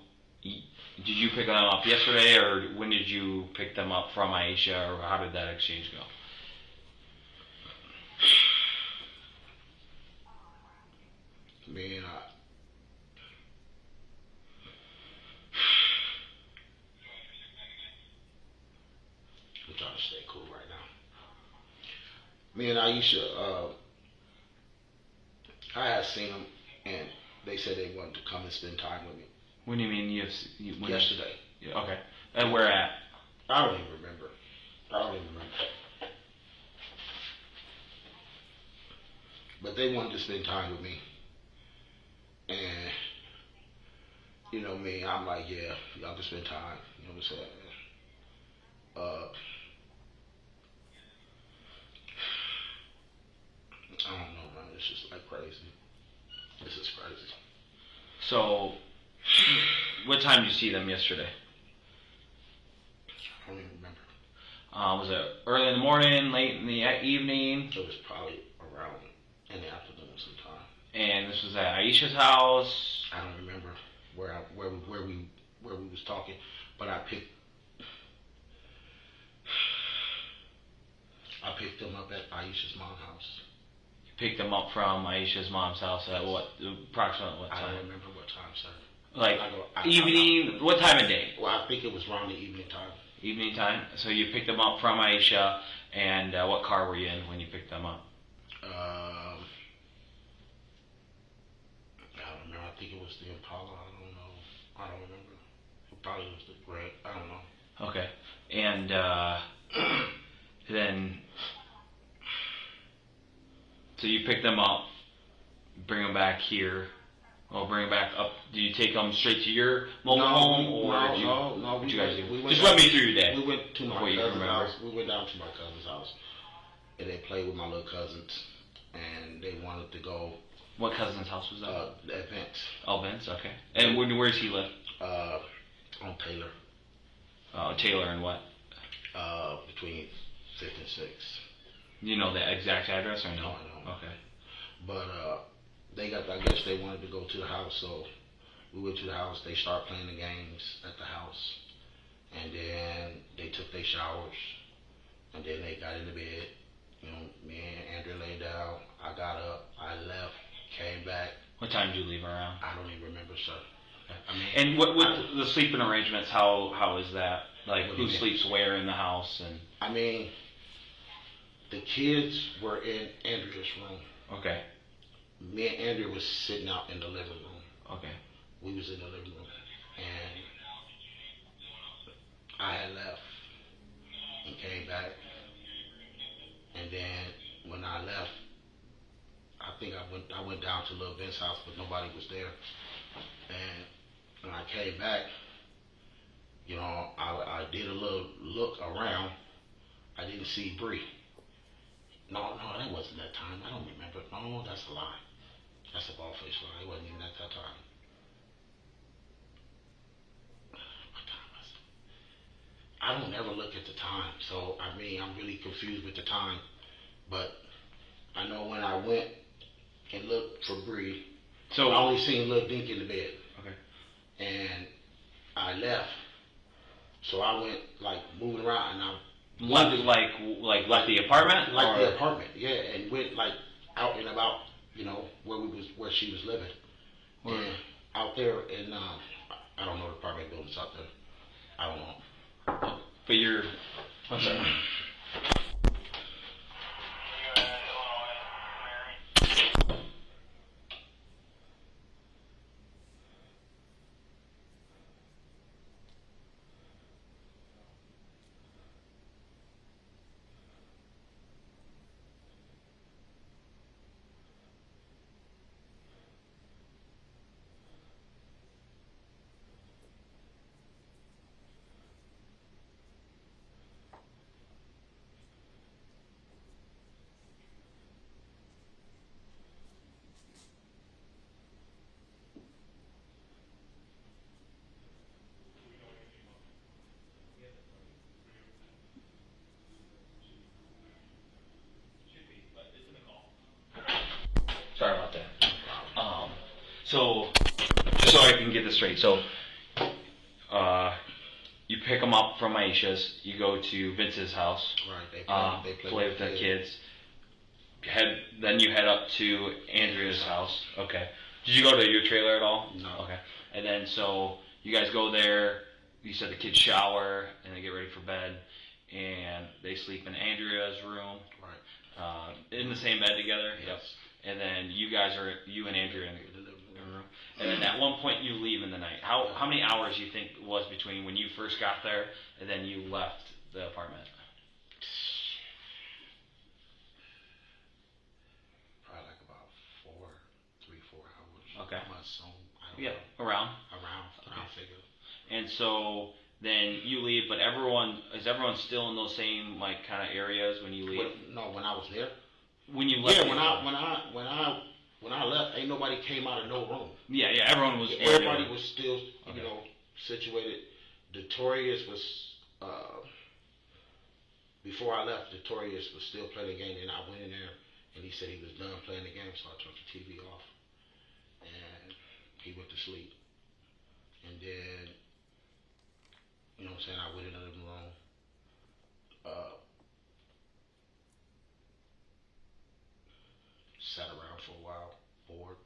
did you pick them up yesterday, or when did you pick them up from Aisha, or how did that exchange go? Me and I'm trying to stay cool right now. Me and Aisha, I had seen them, and they said they wanted to come and spend time with me When do you mean when yesterday. Yeah, okay. And where at? I don't even remember. But they wanted to spend time with me. And, you know me, I'm like, yeah, y'all can spend time. You know what I'm saying? I don't know, man. It's just like crazy. This is crazy. So, what time did you see them yesterday? I don't even remember. Was it early in the morning, late in the evening? It was probably around in the afternoon sometime. And this was at Aisha's house. I don't remember where we was talking, but I picked them up at Aisha's mom's house. You picked them up from Aisha's mom's house at approximately what I time? don't remember what time, sir. Like I evening? What time of day? Well, I think it was around the evening time. Evening time. So you picked them up from Aisha, and what car were you in when you picked them up? I don't remember. I think it was the Impala. I don't know. I don't remember. It probably was the Greg. I don't know. Okay. And then, so you pick them up, bring them back here, or bring them back up. Do you take them straight to your mobile home, or no. what you guys do? We went Just down- run me through your day. We went to my Before you can cousin's remember. house. We went down to my cousin's house, and they played with my little cousins, and they wanted to go What cousin's house was that? the event Oh, Vince. Okay. And where does he live? on Taylor, Taylor and what? between 5th and 6th. You know the exact address or no? No, I don't. Okay. But I guess they wanted to go to the house, so we went to the house. They started playing the games at the house, and then they took their showers, and then they got into bed. You know, me and Andrew laid down. I got up. I left. Came back. What time did you leave around? I don't even remember, sir. I mean, And what the sleeping arrangements? How is that? Like What do who you mean? sleeps where in the house and? I mean, the kids were in Andrea's room. Okay. Me and Andrea was sitting out in the living room. Okay. We was in the living room, and I had left and came back, and then when I left, I think I went down to Lil Ben's house, but nobody was there, and when I came back, you know, I did a little look around. I didn't see Bree. No, that wasn't that time. I don't remember. No, that's a lie. That's a bald-faced lie. It wasn't even at that time. I don't ever look at the time, so I mean, I'm really confused with the time. But I know when I went and looked for Bree, So I only seen Lil Dink in the bed, okay. and I left. So I went like moving around, and I Left the apartment? like or? the apartment, yeah, and went like out and about, you know, where she was living, and out there in I don't know the apartment buildings out there. I don't know. But you're. I'm sorry. Sorry about that. So, just so I can get this straight, so you pick them up from Aisha's, you go to Vince's house, Right, they play with the kids. Then you head up to Andrea's house. Okay. Did you go to your trailer at all? No. Okay. And then so you guys go there. You said the kids shower and they get ready for bed, and they sleep in Andrea's room. Right. In the same bed together. Yes. Yep. And then you and Andrea in the living room. And then at one point you leave in the night. How many hours do you think it was between when you first got there and then you left the apartment? Probably like about 4 hours. Okay. I assume. I don't Yeah, know. around. Around figure. And so then you leave, but is everyone still in those same like kind of areas when you leave? When I was there. When you left? Yeah, when I left, ain't nobody came out of no room. Yeah, everyone was. Everybody was still, Okay. you know, situated. Notorious was before I left. Notorious was still playing the game, and I went in there, and he said he was done playing the game, so I turned the TV off, and he went to sleep. And then, you know what I'm saying, I went in the living room. Sat around for a while, bored.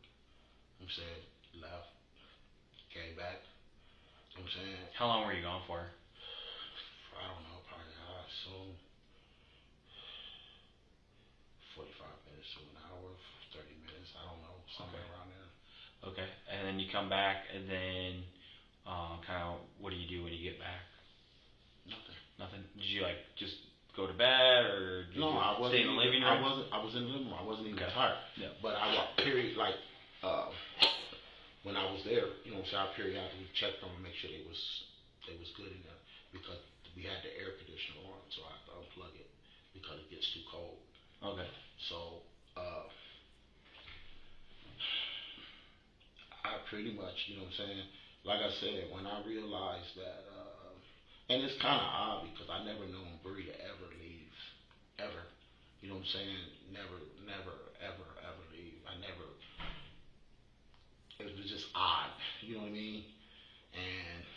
I'm saying, left, came back. I'm saying, How long were you gone for? I don't know, probably I assume 45 minutes to an hour, 30 minutes, I don't know, somewhere around there. Okay, and then you come back, and then kind of what do you do when you get back? Nothing. Nothing. Did you like just go to bed, or did No, you I wasn't stay in the living room? I was in the living room. I wasn't even Okay. tired. Yeah. But I walked period like when I was there, you know, so I periodically checked them and make sure they was good in there because we had the air conditioner on, so I have to unplug it because it gets too cold. Okay. So I pretty much, you know what I'm saying, like I said, when I realized that and it's kind of odd because I never known Bree to ever leave, ever. You know what I'm saying? Never, ever leave. It was just odd. You know what I mean? And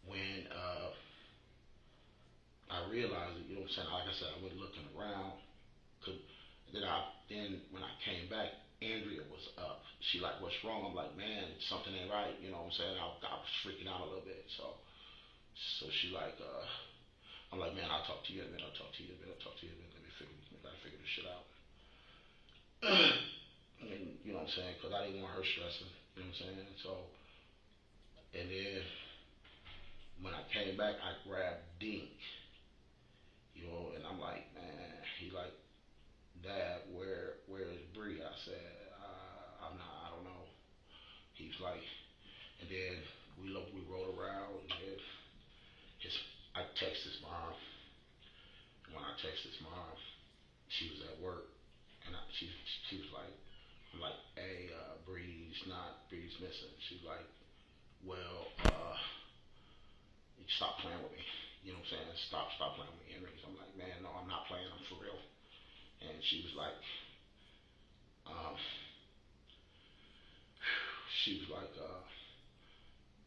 when I realized it, you know what I'm saying? Like I said, I went looking around. Then when I came back, Andrea was up. She like, what's wrong? I'm like, man, something ain't right. You know what I'm saying? I was freaking out a little bit. So she like, I'm like, man, I'll talk to you in a minute. We gotta figure this shit out. And you know what I'm saying? Because I didn't want her stressing. You know what I'm saying? So, and then when I came back, I grabbed Dink. You know, and I'm like, man, he like, Dad, where is Bree? I said, I don't know. He's like, and then we rolled around, and then I texted his mom. When I texted his mom, she was at work, and she was like, I'm like, hey, Bree's missing. She's like, well, stop playing with me. You know what I'm saying? Stop playing with me, Henry. So I'm like, man, no, I'm not playing. I'm for real. And she was like, um,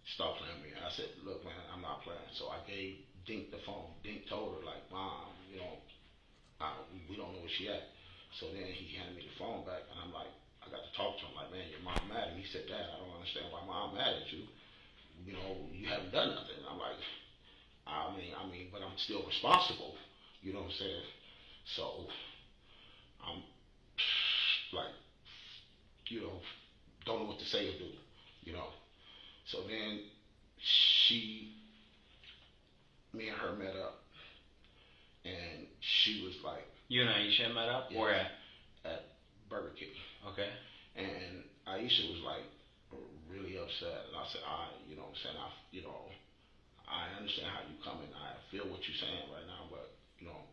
stop playing with me. I said, look, man, I'm not playing. So I gave Dink the phone. Dink told her, like, Mom, you know, we don't know where she at. So then he handed me the phone back, and I'm like, I got to talk to him, like, man, your mom mad at me. He said, Dad, I don't understand why mom mad at you. You know, you haven't done nothing. And I'm like, I mean, but I'm still responsible. You know what I'm saying? So I'm like, you know, don't know what to say or do. You know. So then me and her met up, and she was like, You and Aisha met up? Yeah. Where at Burger King. Okay. And Aisha was like really upset, and I said, you know what I'm saying, I understand how you coming. I feel what you're saying right now, but you know,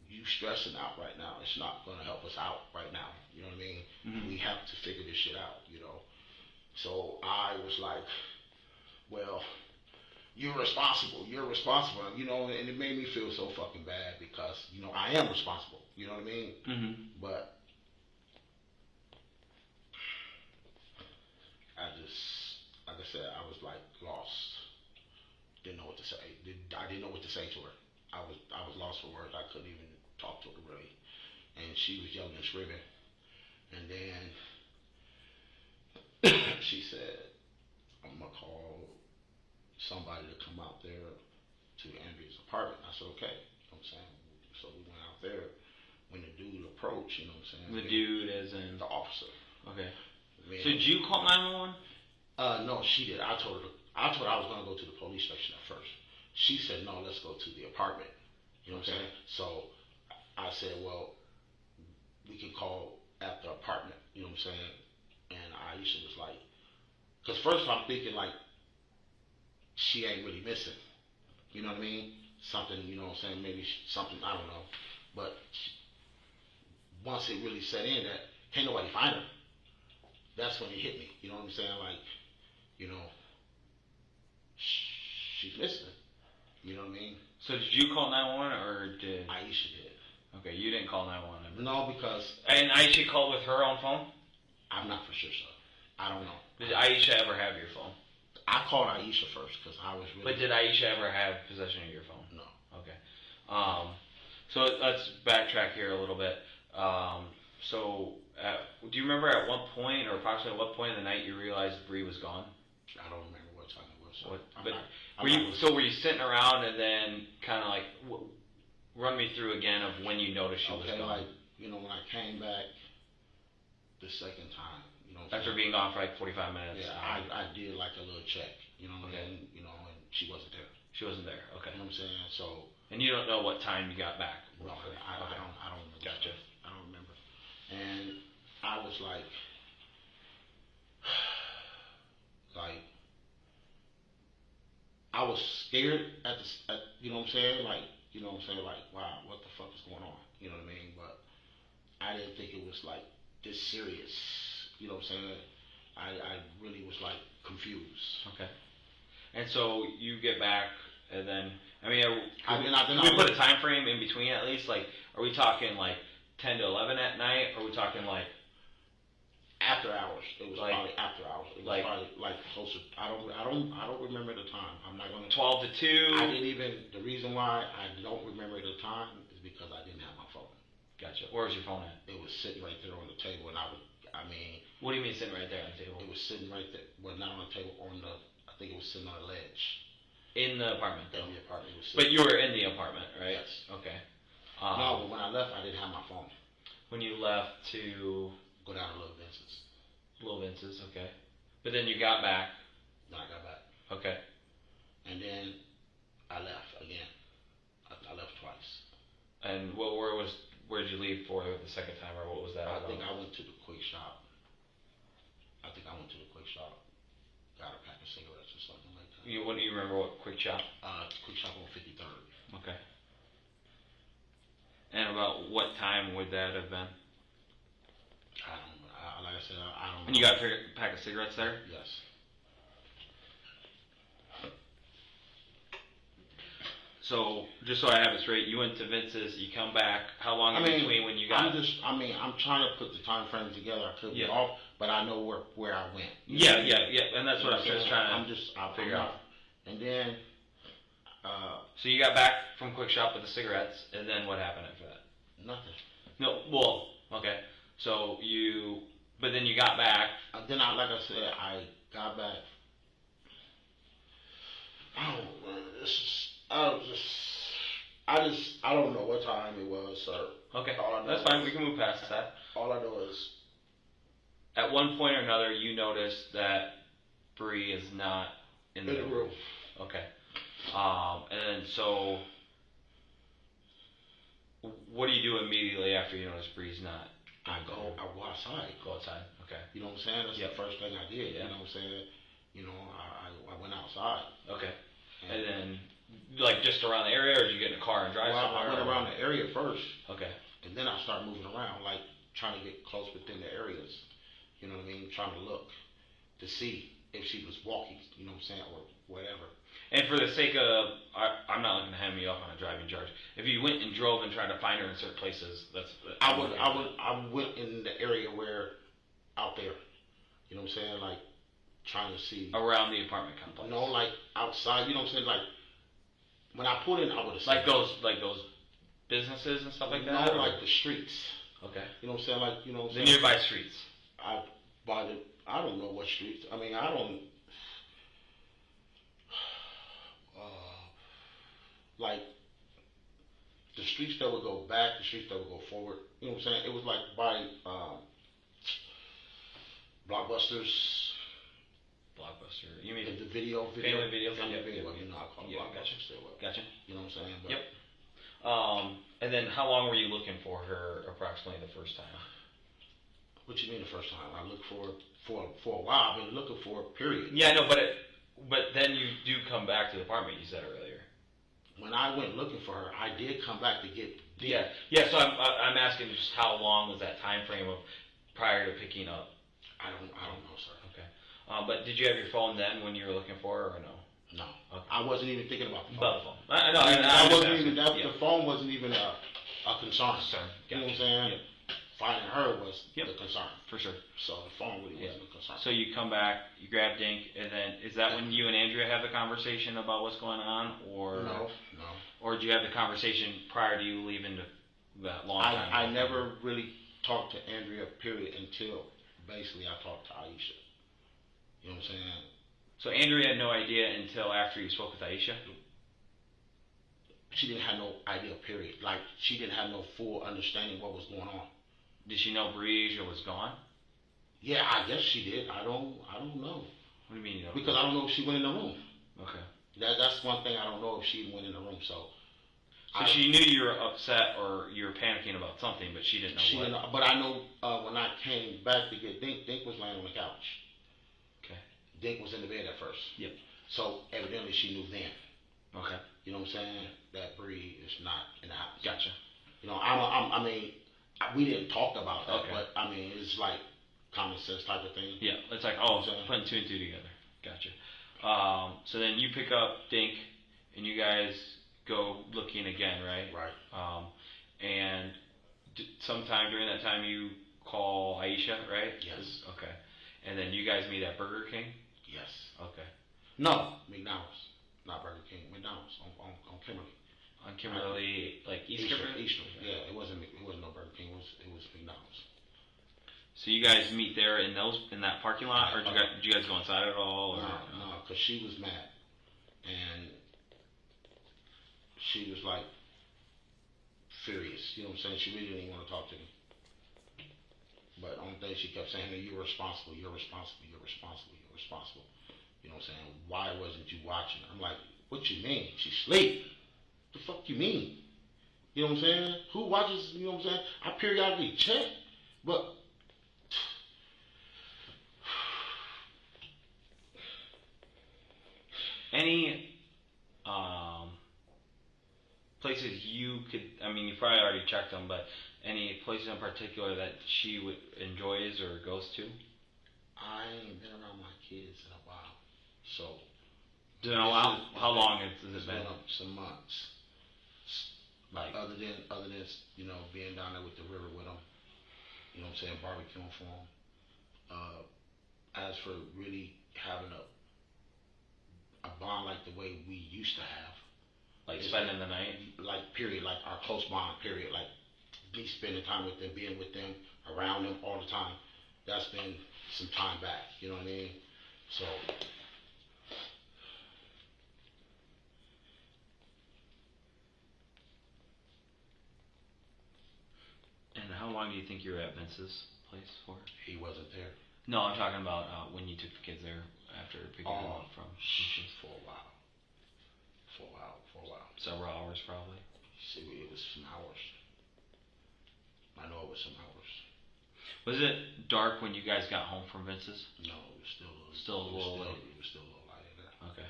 you stressing out right now. It's not going to help us out right now. You know what I mean? Mm-hmm. We have to figure this shit out. You know. So I was like, well, you're responsible. You know, and it made me feel so fucking bad because you know I am responsible. You know what I mean? Mm-hmm. But I just, like I said, I was like lost. Didn't know what to say. I didn't know what to say to her. I was lost for words. I couldn't even talk to her really. And she was yelling and screaming. And then she said, I'm gonna call somebody to come out there to Andrea's apartment. I said, okay. You know what I'm saying? So we went out there. When the dude approached, you know what I'm saying? The dude as in the officer. Okay. Man, So did you call 911? No, she did. I told her I was gonna go to the police station at first. She said, no, let's go to the apartment. You know what I'm saying? So I said, well, we can call at the apartment. You know what I'm saying? And Aisha was like, because first I'm thinking like, she ain't really missing. You know what I mean? Something, you know what I'm saying? Maybe something, I don't know. But once it really set in that can't nobody find her, that's when it hit me. You know what I'm saying? Like, you know, she's missing. You know what I mean? So did you call 911 or did Aisha did. Okay, you didn't call 911. No, because And Aisha called with her own phone? I'm not for sure, sir. I don't know. Did Aisha ever have your phone? I called Aisha first because I was really. But did Aisha ever have possession of your phone? No. Okay. So let's backtrack here a little bit. Do you remember at what point, or approximately what point of the night, you realized Bree was gone? I don't remember what time it was. So were you sitting around and then kind of like run me through again of when you noticed she was gone? Like, you know, when I came back the second time, you know. After being gone for like 45 minutes. Yeah, I did like a little check, you know what I mean? You know, and she wasn't there. She wasn't there. Okay. You know what I'm saying? So. And you don't know what time you got back? No, I don't remember. Gotcha. I don't remember. And I was like, I was scared you know what I'm saying? Like, you know what I'm saying? Like, wow, what the fuck is going on? You know what I mean? But I didn't think it was like this serious. You know what I'm saying? I really was like confused. Okay. And so you get back, and then can I we put a time frame in between at least? Like, are we talking like 10 to 11 at night? Or are we talking like after hours? It was like, probably after hours. It was like probably like closer. I don't remember the time. I'm not gonna. 12 to 2. I didn't even. The reason why I don't remember the time is because I didn't have my phone. Gotcha. Where was your phone at? It was sitting right there on the table, and What do you mean sitting right there on the table? It was sitting right there. Well, not on the table. I think it was sitting on a ledge. In the apartment, though. In the apartment. It was but you were in the apartment, right? Yes. Okay. No, but when I left, I didn't have my phone. When you left to go down to Little Vince's. Little Vince's, okay. But then you got back. Then I got back. Okay. And then I left again. I left twice. And where'd you leave for the second time, or what was that? I think I went to the quick shop. Got a pack of cigarettes or something like that. You remember what quick shop? Quick shop on 53rd. Okay. And about what time would that have been? I don't know. Like I said, I don't know. And you got a pack of cigarettes there? Yes. So just so I have it straight, you went to Vince's, you come back. How long in between when you got? I'm trying to put the time frames together. I could be Yeah. off, but I know where I went. Yeah, and that's what I'm just trying to I'm figure out. And then, So you got back from Quick Shop with the cigarettes, and then what happened after that? nothing. No, well, okay. So but then you got back. Then like I said, I got back. I don't know what time it was, sir. Okay, All I know that's fine. is- We can move past that. All I know is At one point or another, you noticed that Bree is not in in the room. Okay. And then so, what do you do immediately after you notice Bree's not? I go outside. Go outside. Okay. You know what I'm saying? That's Yep. the first thing I did. Yeah. You know what I'm saying? You know, I went outside. Okay. And then, like, just around the area, or did you get in a car and drive Well, somewhere? I went around the area first, Okay. and then I started moving around, like trying to get close within the areas. You know what I mean? Trying to look to see if she was walking. You know what I'm saying, or whatever. And for the sake of, I'm not looking to hand me off on a driving charge. If you went and drove and tried to find her in certain places, I went in the area where, out there. You know what I'm saying? Like trying to see. around the apartment complex. No, like outside. You know what I'm saying? Like when I pulled in, I would have Like those businesses and stuff like that. No, or- like the streets. Okay. You know what I'm saying? Like, you know what I'm The saying? nearby streets. I don't know what streets. I mean, I don't. Like the streets that would go back, the streets that would go forward. You know what I'm saying? It was like by Blockbusters. Blockbuster. You mean The video. Family video. Family Yep. video. You know, I call it Yeah, Blockbusters. gotcha. Still, Gotcha. You know what I'm saying? But Yep. And then how long were you looking for her approximately the first time? What you mean the first time? I looked for a while. I've been looking for a period. Yeah, I know, but then you do come back to the apartment. You said earlier. When I went looking for her, I did come back to get. Yeah. So I'm asking just how long was that time frame of prior to picking up? I don't know, sir. Okay. But did you have your phone then when you were looking for her or no? No, Okay. I wasn't even thinking about the phone. About the phone. I know. I I'm just wasn't even. asking. The phone wasn't even a concern. Concern. You know what I'm Gotcha. saying? Yep. Finding her was Yep. the concern. For sure. So the phone really wasn't a concern. So you come back, you grab Dink, and then is that when you and Andrea have the conversation about what's going on, or No. or did you have the conversation prior to you leaving that long time? I never really talked to Andrea, period, until basically I talked to Aisha. You know what I'm saying? So Andrea had no idea until after you spoke with Aisha? She didn't have no idea, period. Like, she didn't have no full understanding what was going on. Did she know Breesia was gone? Yeah, I guess she did. I don't know. What do you mean you don't Because I don't know if she went in the room. Okay. That's one thing I don't know if she went in the room. So She knew you were upset or you were panicking about something, but she didn't know she what. didn't know, but I know when I came back to get Dink was laying on the couch. Okay. Dink was in the bed at first. Yep. So evidently she knew then. Okay. You know what I'm saying? That Bree is not in the house. Gotcha. You know, I mean, we didn't talk about that, Okay. but I mean, it's like common sense type of thing. Yeah, it's like, putting two and two together. Gotcha. So then you pick up Dink, and you guys go looking again, right? Right. And sometime during that time you call Aisha, right? Yes. Okay. And then you guys meet at Burger King? Yes. Okay. No, McDonald's, not Burger King. McDonald's on Kimberly. On Kimberly, like East Kimberly? Eastern. Yeah, it wasn't no Burger King. It was McDonald's. So you guys meet there in that parking lot, or did you guys go inside at all? Or? No, because she was mad, and she was like furious. You know what I'm saying? She really didn't want to talk to me. But the only thing she kept saying, "You're responsible. You're responsible. You're responsible. You're responsible." You know what I'm saying? Why wasn't you watching? I'm like, what you mean? She sleep. The fuck you mean? You know what I'm saying? Who watches? You know what I'm saying? I periodically check, but. Any places you could, I mean, you probably already checked them, but any places in particular that she enjoys or goes to? I ain't been around my kids in a while, so. Do you know how long has it been? Up some months. Like, other than you know, being down there with the river with them, you know what I'm saying, barbecuing for them. As for really having a bond like the way we used to have, like spending the night. like period, like our close bond period, like me spending time with them, being with them, around them all the time. That's been some time back. You know what I mean? So. And how long do you think you were at Vince's place for? He wasn't there. No, I'm talking about when you took the kids there after picking them up from For a while. several hours, probably. See, it was some hours. I know it was some hours. Was it dark when you guys got home from Vince's? No, it was still a little. Still a little late. It was still a little light in there. Okay.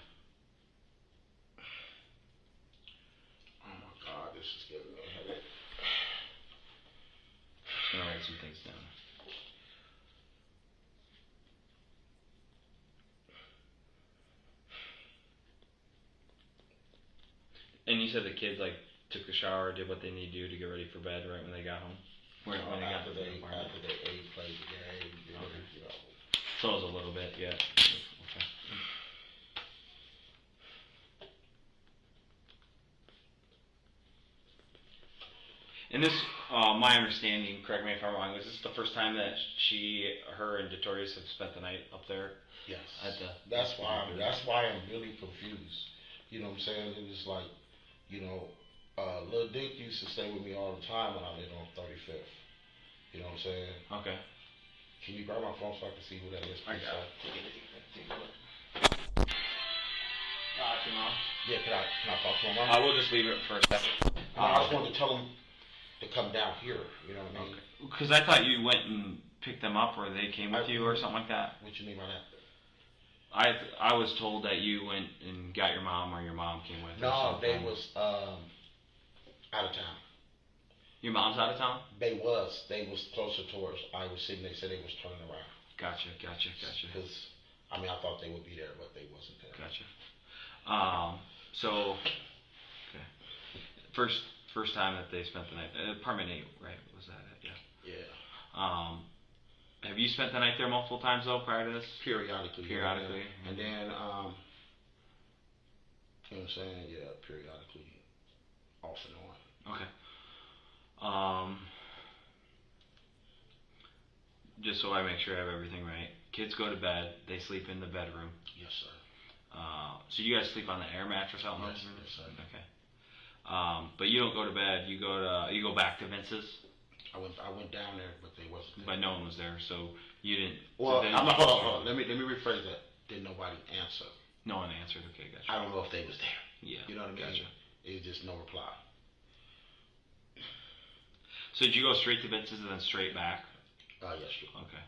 Oh my God, this is giving me a headache. Just gonna write some things down. And you said the kids like took a shower, did what they need to do to get ready for bed right when they got home. When they got to the apartment. After they ate, played the game, you know. So it was a little bit, yeah. Okay. And this, my understanding, correct me if I'm wrong, was this the first time that her and Detorius have spent the night up there? Yes. That's why I'm really confused. You know what I'm saying? It was like, you know, Lil Dick used to stay with me all the time when I lived on 35th. You know what I'm saying? Okay. Can you grab my phone so I can see who that is? I please, got sir? Yeah, can I talk to him? I will just leave it for a second. I just wanted to tell him to come down here. You know what I mean? Because I thought you went and picked them up, or they came with you, or something like that. What you mean by that? I was told that you went and got your mom, or your mom came with. No, they was out of town. Your mom's out of town? They was closer towards Iowa City. They said they was turning around. Gotcha. Because I mean, I thought they would be there, but they wasn't there. Gotcha. So, okay. First time that they spent the night, apartment 8, right? Was that it? Yeah. Yeah. Have you spent the night there multiple times though prior to this? Periodically. Periodically. Yeah. And then, you know what I'm saying? Yeah, periodically, off and on. Okay. Just so I make sure I have everything right. Kids go to bed. They sleep in the bedroom. Yes, sir. So you guys sleep on the air mattress out in Yes, the room? yes, sir. Okay. But you don't go to bed. You go back to Vince's. I went down there, but they wasn't there. But no one was there, so you didn't. Well, so I'm not, hold on. Let me rephrase that. Did nobody answer? No one answered. Okay, gotcha. I don't know if they was there. Yeah. You know what I mean? Gotcha. It was just no reply. So did you go straight to Vince's and then straight back? Yes, sir. Okay.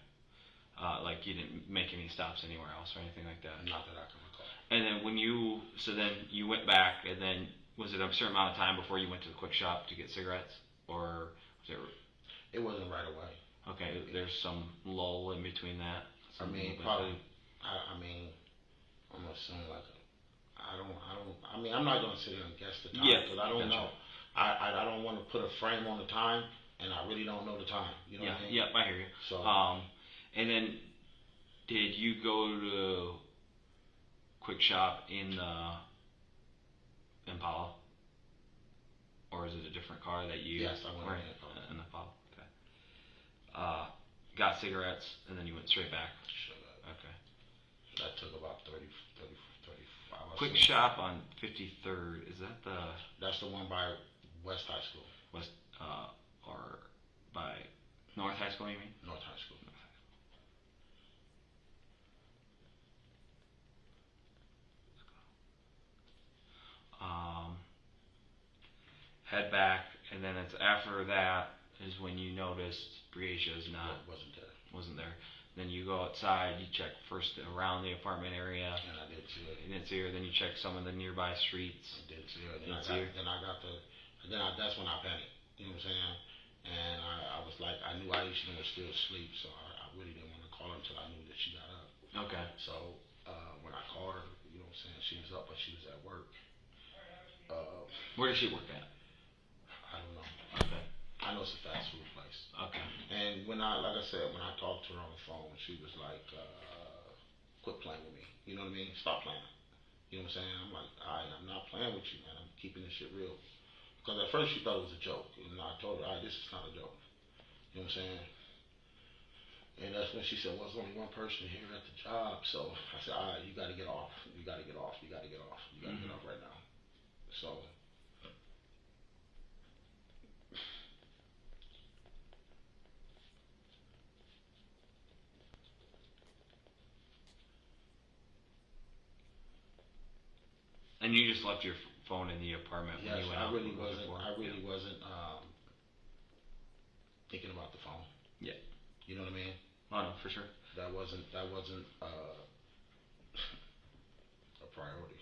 Like you didn't make any stops anywhere else or anything like that? Not that I can recall. And then then you went back, and then was it a certain amount of time before you went to the quick shop to get cigarettes, or was it? It wasn't right away. Okay, there's some lull in between that. I mean, probably. I mean, I'm assuming like. I mean, I'm not gonna sit here and guess the time because I don't know. I don't want to put a frame on the time, and I really don't know the time. You know what I mean? Yep, I hear you. So, and then did you go to Quick Shop in the Impala, or is it a different car that you? Yes, I went in the Impala. Okay. Got cigarettes, and then you went straight back. Okay. That took about 35. Quick Shop on 53rd. Is that the? That's the one by West High School. West, or by North High School, you mean? North High School. Head back, and then it's after that is when you noticed Briasia's wasn't there. Then you go outside, you check first around the apartment area. And I did see her. You didn't see her. Then you check some of the nearby streets. I did see her. That's when I panicked. You know what I'm saying? And I was like, I knew Aisha was still asleep, so I really didn't want to call her until I knew that she got up. Okay. So when I called her, you know what I'm saying, she was up, but she was at work. Where does she work at? I don't know. Okay. I know it's a fast food place. Okay. And when like I said, when I talked to her on the phone, she was like, quit playing with me. You know what I mean? Stop playing. You know what I'm saying? I'm like, I'm not playing with you, man. I'm keeping this shit real. Because at first she thought it was a joke. And I told her, this is not a joke. You know what I'm saying? And that's when she said, well, there's only one person here at the job. So I said, you got to get off. You got to get off. You got to get off. You got to get off right now. So. And you just left your phone in the apartment when Yes, you went I out really looking wasn't. for it? I really wasn't thinking about the phone. Yeah. You know what I mean? Oh no, for sure. That wasn't a priority.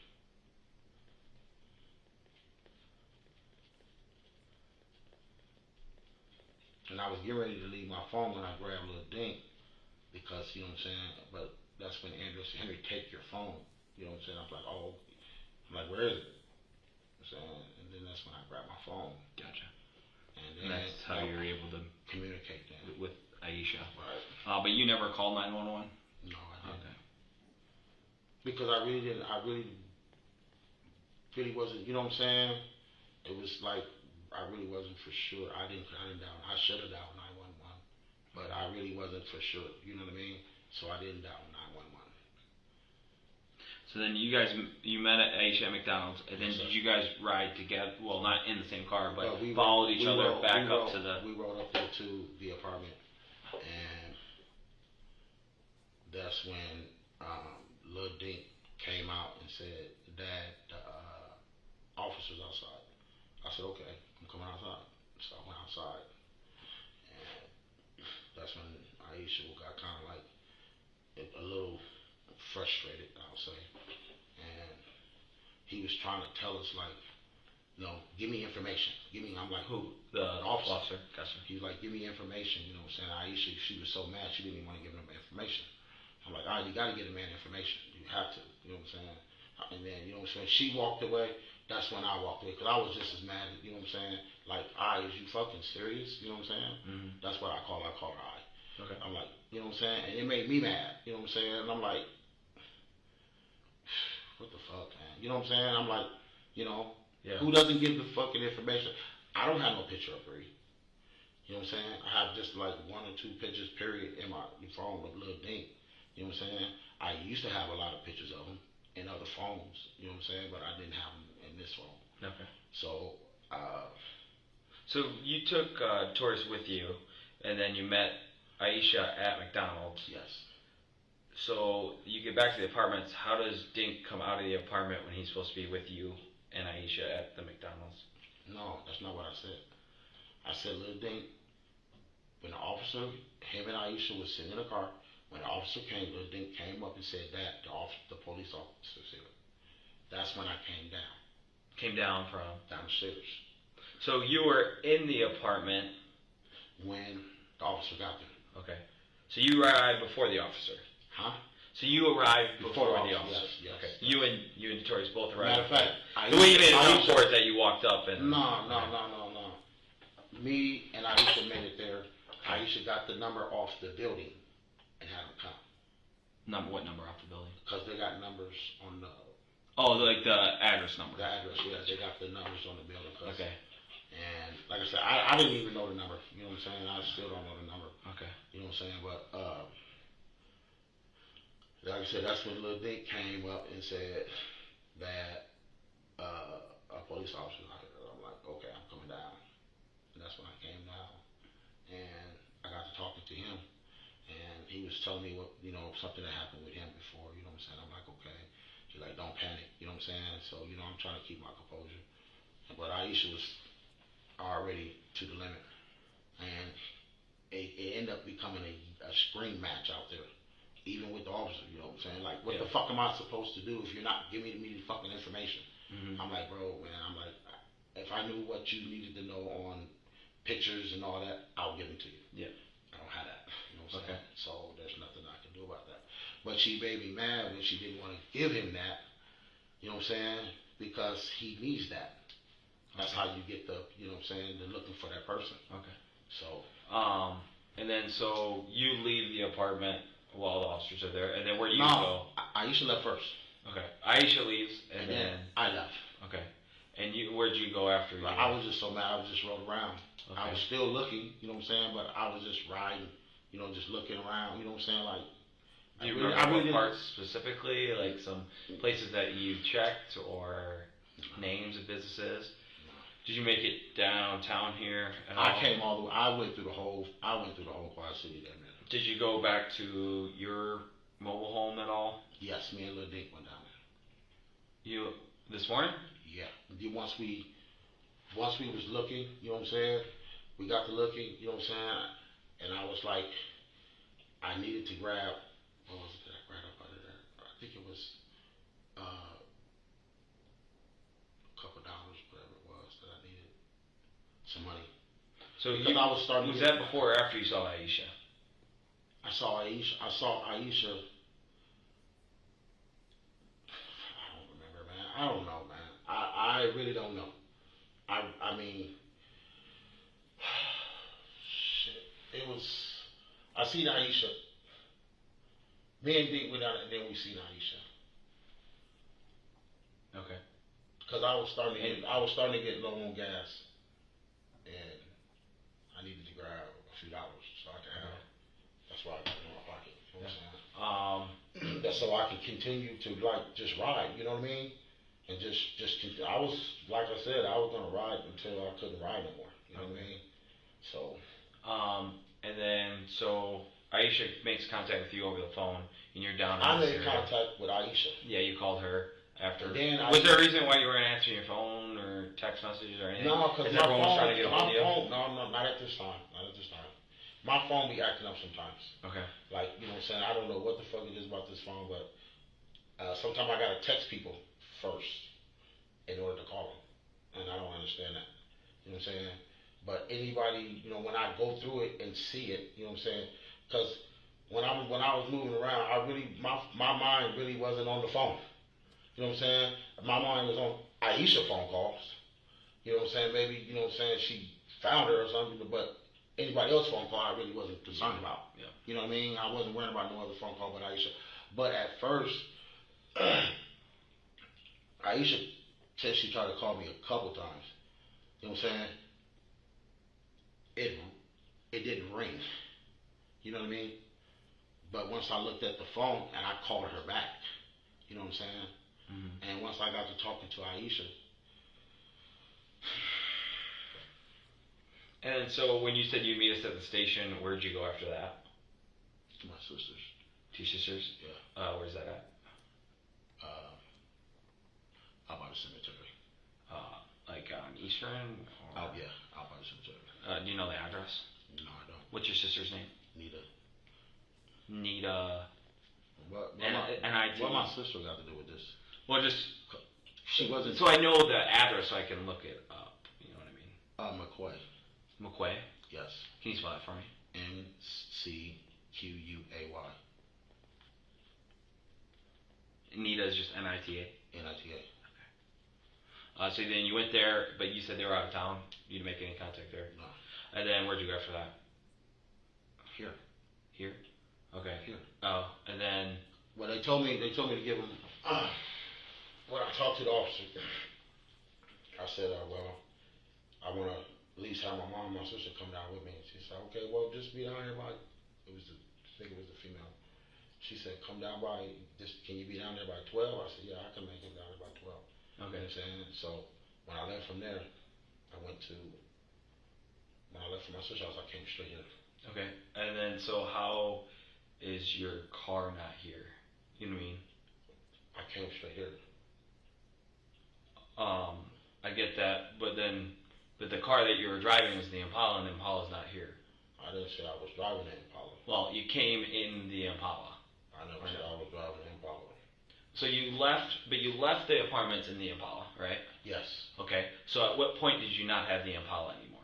And I was getting ready to leave my phone when I grabbed Lil Dink because, you know what I'm saying? But that's when Andrew said, Henry, take your phone. You know what I'm saying? I was like, oh. I'm like, where is it? You know what I'm saying? And then that's when I grabbed my phone. Gotcha. And And that's how you were able to communicate then. with Aisha. Right. But you never called 911? No, I didn't. Okay. Because I really didn't. I really wasn't. You know what I'm saying? It was like I really wasn't for sure. I didn't dial. I should have dialed 911, but I really wasn't for sure. You know what I mean? So I didn't dial 911. So then you met at Aisha at McDonald's, and then Yes, sir. did you guys ride together? Well, not in the same car, but we followed each other back up to the. We rode up there to the apartment, and that's when Lil Dink came out and said, Dad, the officer's outside. I said, okay, I'm coming outside. So I went outside, and that's when Aisha got kind of like a little frustrated, I'll say. And he was trying to tell us, like, give me information. I'm like, Who? The officer. Gotcha. He was like, give me information. You know what I'm saying? Aisha, she was so mad, she didn't even want to give him information. I'm like, all right, you got to get a man information. You have to. You know what I'm saying? And then, you know what I'm saying? She walked away. That's when I walked away because I was just as mad. You know what I'm saying? Like, is you fucking serious? You know what I'm saying? Mm-hmm. That's what I call her. Okay. I'm like, you know what I'm saying? And it made me mad. You know what I'm saying? And I'm like, what the fuck, man? You know what I'm saying? I'm like, Yeah. who doesn't give the fucking information? I don't have no picture of Bree. You know what I'm saying? I have just like 1 or 2 pictures, period, in my phone with Lil Dink. You know what I'm saying? I used to have a lot of pictures of him in other phones. You know what I'm saying? But I didn't have them in this phone. Okay. So, So you took Taurus with you, and then you met Aisha at McDonald's. yes. So you get back to the apartments. How does Dink come out of the apartment when he's supposed to be with you and Aisha at the McDonald's? No, that's not what I said. I said, Lil Dink, when the officer, him and Aisha was sitting in the car, when the officer came, Lil Dink came up and said that the police officer said it. That's when I came down. Came down from? Downstairs. So you were in the apartment when the officer got there. Okay. So you arrived before the officer? Huh? So you arrived before the officer? Yes. Okay. You and Taurus both arrived. Matter of fact, the way you made it sound for is that you walked up and. No. Me and Aisha made it there. Aisha got the number off the building and had them come. What number off the building? Because they got numbers on the. Oh, like the address number. The address, yeah. They got the numbers on the building. Okay. And like I said, I didn't even know the number. You know what I'm saying? I still don't know the number. Okay. You know what I'm saying? But like I said, that's when Lil Dink came up and said that a police officer. I'm like, okay, I'm coming down. And that's when I came down, and I got to talking to him, and he was telling me what something that happened with him before. You know what I'm saying? I'm like, okay. He's like, don't panic. You know what I'm saying? So I'm trying to keep my composure. But Aisha was already to the limit, and it ended up becoming a scream match out there, even with the officer. You know what I'm saying? Like, what the fuck am I supposed to do if you're not giving me the fucking information? Mm-hmm. I'm like, bro, man. I'm like, if I knew what you needed to know on pictures and all that, I'll give them to you. Yeah. I don't have that. You know what I'm saying? So there's nothing I can do about that. But she made me mad when she didn't want to give him that. You know what I'm saying? Because he needs that. That's how you get the, you know what I'm saying, the looking for that person. Okay. So, And then so you leave the apartment while the officers are there, and then where do you no, go? Aisha left first. Okay. Aisha leaves, and And then then I left. okay. And you, where'd you go after you? Like, I was just so mad, I was just rolling around. Okay. I was still looking, you know what I'm saying, but I was just riding, you know, just looking around, you know what I'm saying, like. Do you I really remember what didn't- parts specifically, like some places that you checked or names of businesses? Did you make it downtown here at all? I came all the way. I went through the whole Quad City there, man. Did you go back to your mobile home at all? Yes, me and Lil Dink went down You this morning? there. Yeah. Then once we was looking, you know what I'm saying? We got to looking, you know what I'm saying? And I was like, I needed to grab. What was it that I grabbed up out of there? I think it was a couple dollars, whatever it was that I needed. Some money. So Because I was starting. Was to that before or after you saw Aisha? I saw Aisha. I don't remember, man. I don't know, man. I really don't know. I mean, shit. It was. I seen Aisha. Me and Dink went out, and then we seen Aisha. Okay. Because I was starting to get low on gas, and I needed to grab a few dollars so I could have. That's why I got it in my pocket. You know what I'm saying? That's so I can continue to like just ride. You know what I mean? And I was like I said, I was gonna ride until I couldn't ride no more. You know what I mean? So. And then so Aisha makes contact with you over the phone, and you're down. I made contact with Aisha. Yeah, you called her after. And then was there a reason why you weren't answering your phone or text messages or anything? No, because everyone was trying to get a hold of you? No, not at this time. Not at this time. My phone be acting up sometimes. Okay. Like, you know what I'm saying? I don't know what the fuck it is about this phone, but sometimes I gotta text people first in order to call them. And I don't understand that. You know what I'm saying? But anybody, you know, when I go through it and see it, you know what I'm saying? Because when I was moving around, my mind really wasn't on the phone. You know what I'm saying? My mind was on Aisha phone calls. You know what I'm saying? Maybe, you know what I'm saying, she found her or something, but anybody else's phone call I really wasn't concerned about. Yeah. You know what I mean? I wasn't worrying about no other phone call but Aisha. But at first, Aisha said she tried to call me a couple times. You know what I'm saying? It didn't ring. You know what I mean? But once I looked at the phone and I called her back, you know what I'm saying? Mm-hmm. And once I got to talking to Aisha. And so when you said you'd meet us at the station, where'd you go after that? To my sisters. To your sisters? Yeah. Where's that at? Out by the cemetery. Like on Eastern? Or? Out by the cemetery. Do you know the address? No, I don't. What's your sister's name? Nita. What my sister got to do with this? Well, just she wasn't. So I know the address, so I can look it up. You know what I mean? McQuay. McQuay. Yes. Can you spell that for me? McQuay. Nita is just Nita. Nita. So then you went there, but you said they were out of town. You didn't make any contact there. No. And then where'd you go after that? Here. Here. Okay. Here. Oh, and then. Well, they told me to give them. When I talked to the officer, I said, well, I want to at least have my mom and my sister come down with me. And she said, okay, well, just be down here by. I think it was the female. She said, come down by. Can you be down there by 12? I said, yeah, I can make it down there by 12. Okay. You know what I'm saying? So when I left from there, when I left from my sister's house, I came straight here. Okay. And then, so how is your car not here? You know what I mean? I came straight here. I get that, but the car that you were driving was the Impala, and the Impala's not here. I didn't say I was driving the Impala. Well, you came in the Impala. I never said I was driving the Impala. So you left the apartments in the Impala, right? Yes. Okay. So at what point did you not have the Impala anymore?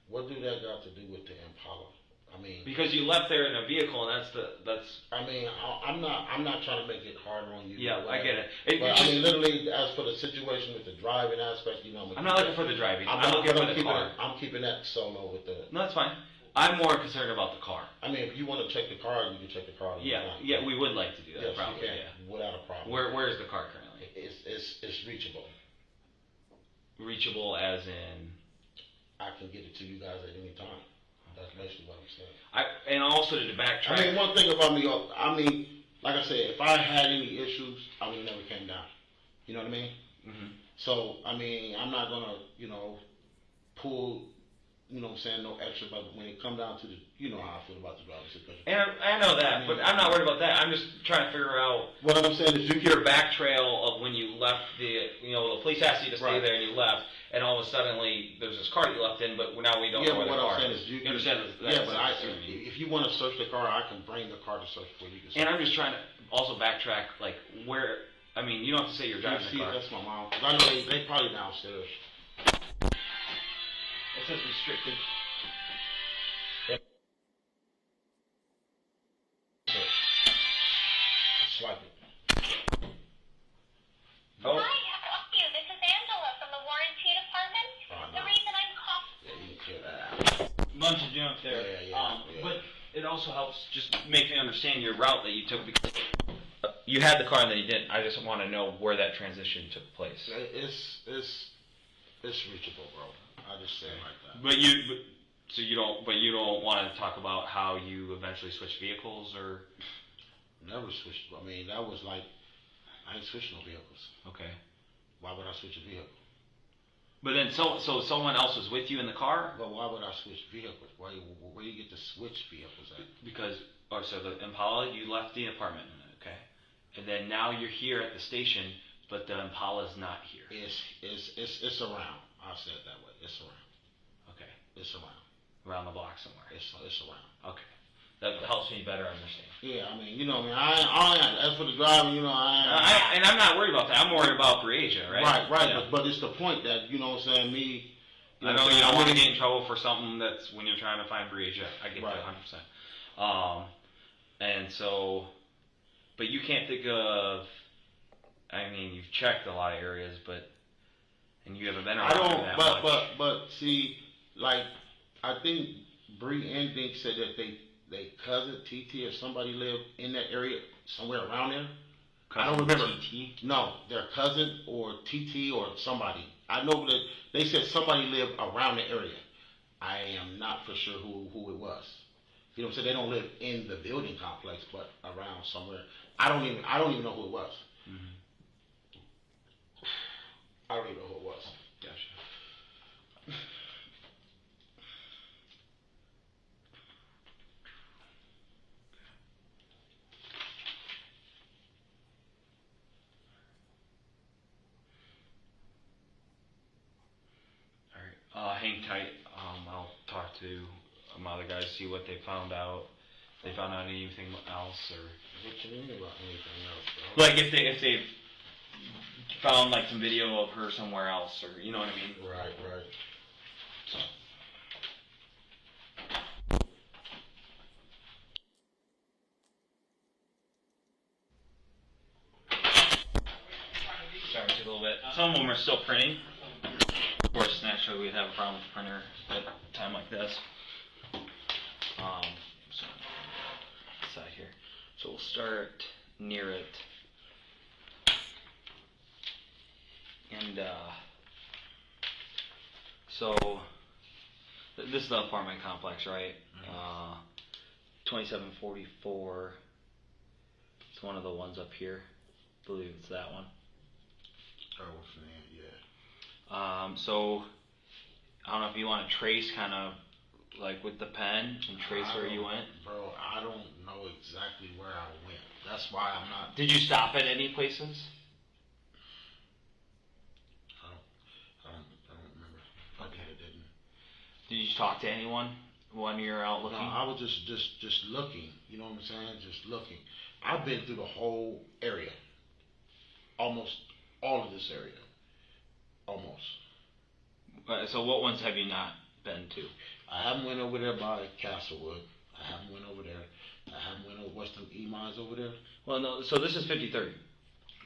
What do that got to do with the Impala? I mean, Because you left there in a vehicle, and that's. I mean, I'm not trying to make it harder on you. Yeah, I get it. But I mean, literally, as for the situation with the driving aspect, you know, I'm not looking for the driving. I'm looking for the car. I'm keeping that solo with the. No, that's fine. I'm more concerned about the car. I mean, if you want to check the car, you can check the car. Yeah, we would like to do that. Yes, probably, you can, yeah. without a problem. Where is the car currently? It's reachable. Reachable as in. I can get it to you guys at any time. That's basically what I'm saying. And also to backtrack. I mean, one thing about me, I mean, like I said, if I had any issues, I would have never came down. You know what I mean? Mm-hmm. So, I mean, I'm not gonna, you know, pull, you know what I'm saying, no extra, but when it come down to the, you know how I feel about the driver's situation. And I know that, but I'm not worried about that. I'm just trying to figure out What I'm saying is your back trail of when you left the police asked you to stay there and you left, and all of a suddenly there's this car that you left in, but now we don't know where the car is. You understand that? Yeah, but if you want to search the car, I can bring the car to search for you. And I'm just trying to also backtrack, like where. I mean, you don't have to say you're driving the car. That's my mom. 'Cause I know they probably downstairs. It says restricted. Swipe it. Oh. Hi, how are you? This is Angela from the warranty department. The reason I'm calling. Yeah, you can clear that out. Bunch of junk there. Yeah. But it also helps just make me understand your route that you took because you had the car and then you didn't. I just want to know where that transition took place. It's reachable, bro. I just say it like that. But you don't want to talk about how you eventually switched vehicles or. Never switched. I mean, that was like, I ain't switched no vehicles. Okay. Why would I switch a vehicle? But then, so someone else was with you in the car? But why would I switch vehicles? Where do you get to switch vehicles at? Because, so the Impala, you left the apartment in it, okay? And then now you're here at the station, but the Impala's not here. It's around. I'll say it that way. It's around. Okay. It's around. Around the block somewhere. It's around. Okay. That helps me better understand. Yeah, I mean, you know, as for the driving, you know, and I'm not worried about that. I'm worried about Breasia, right? Right. Yeah. But it's the point that, you know what I'm saying, me. I know you don't want to get in trouble for something that's when you're trying to find Breasia. I get Right. that 100%. And so, but you can't think of, I mean, you've checked a lot of areas, and you haven't been around that much. But see, like, I think Bree and Dink said that they cousin TT or somebody lived in that area somewhere around there. I don't remember. TT? No, their cousin or TT or somebody. I know that they said somebody lived around the area. I am not for sure who it was. You know what I'm saying? They don't live in the building complex, but around somewhere. I don't even know who it was. Mm-hmm. I don't even know who it was. Gotcha. Hang tight. I'll talk to my other guys, see what they found out. If they found out anything else, or What you mean about anything else, bro? like if they found like some video of her somewhere else, or you know what I mean? Right. So. Sorry, a little bit. Some of them are still printing. Of course, naturally, we'd have a problem with the printer at a time like this. So, side here. So we'll start near it. And, so, this is the apartment complex, right? 2744. It's one of the ones up here. I believe it's that one. Oh, what's the name? Yeah. So I don't know if you want to trace kind of like with the pen and trace where you went. Bro, I don't know exactly where I went. That's why I'm not. Did you stop at any places? I don't remember. I didn't. Did you talk to anyone when you were out looking? No, I was just looking. You know what I'm saying? Just looking. I've been through the whole area. Almost all of this area. Almost. So what ones have you not been to? I haven't went over there by Castlewood. I haven't went over there. I haven't went over Western E Mines over there. Well, no. So this is 53rd.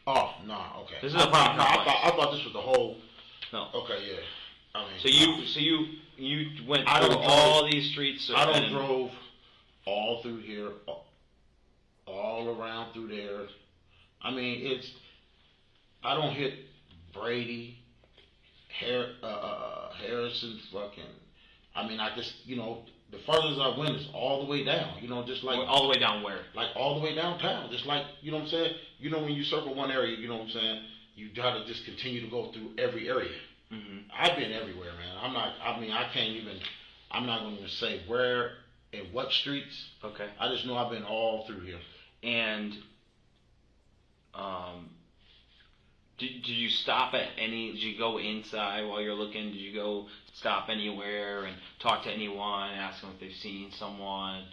Oh no, okay. This is a apartment complex. I thought this was the whole. No. Okay, yeah. I mean, So you went I through don't all drove- these streets. I don't drove all through here, all around through there. I mean, I don't hit Brady, Harrison, fucking. I mean, I just, the furthest I went is all the way down. Just like all the way down where? like all the way downtown. Just like, you know what I'm saying? When you circle one area, you know what I'm saying? You gotta just continue to go through every area. Mm-hmm. I've been everywhere, man. I'm not gonna even say where and what streets. Okay. I just know I've been all through here. And did you stop at any? Did you go inside while you're looking? Did you go stop anywhere and talk to anyone, ask them if they've seen someone?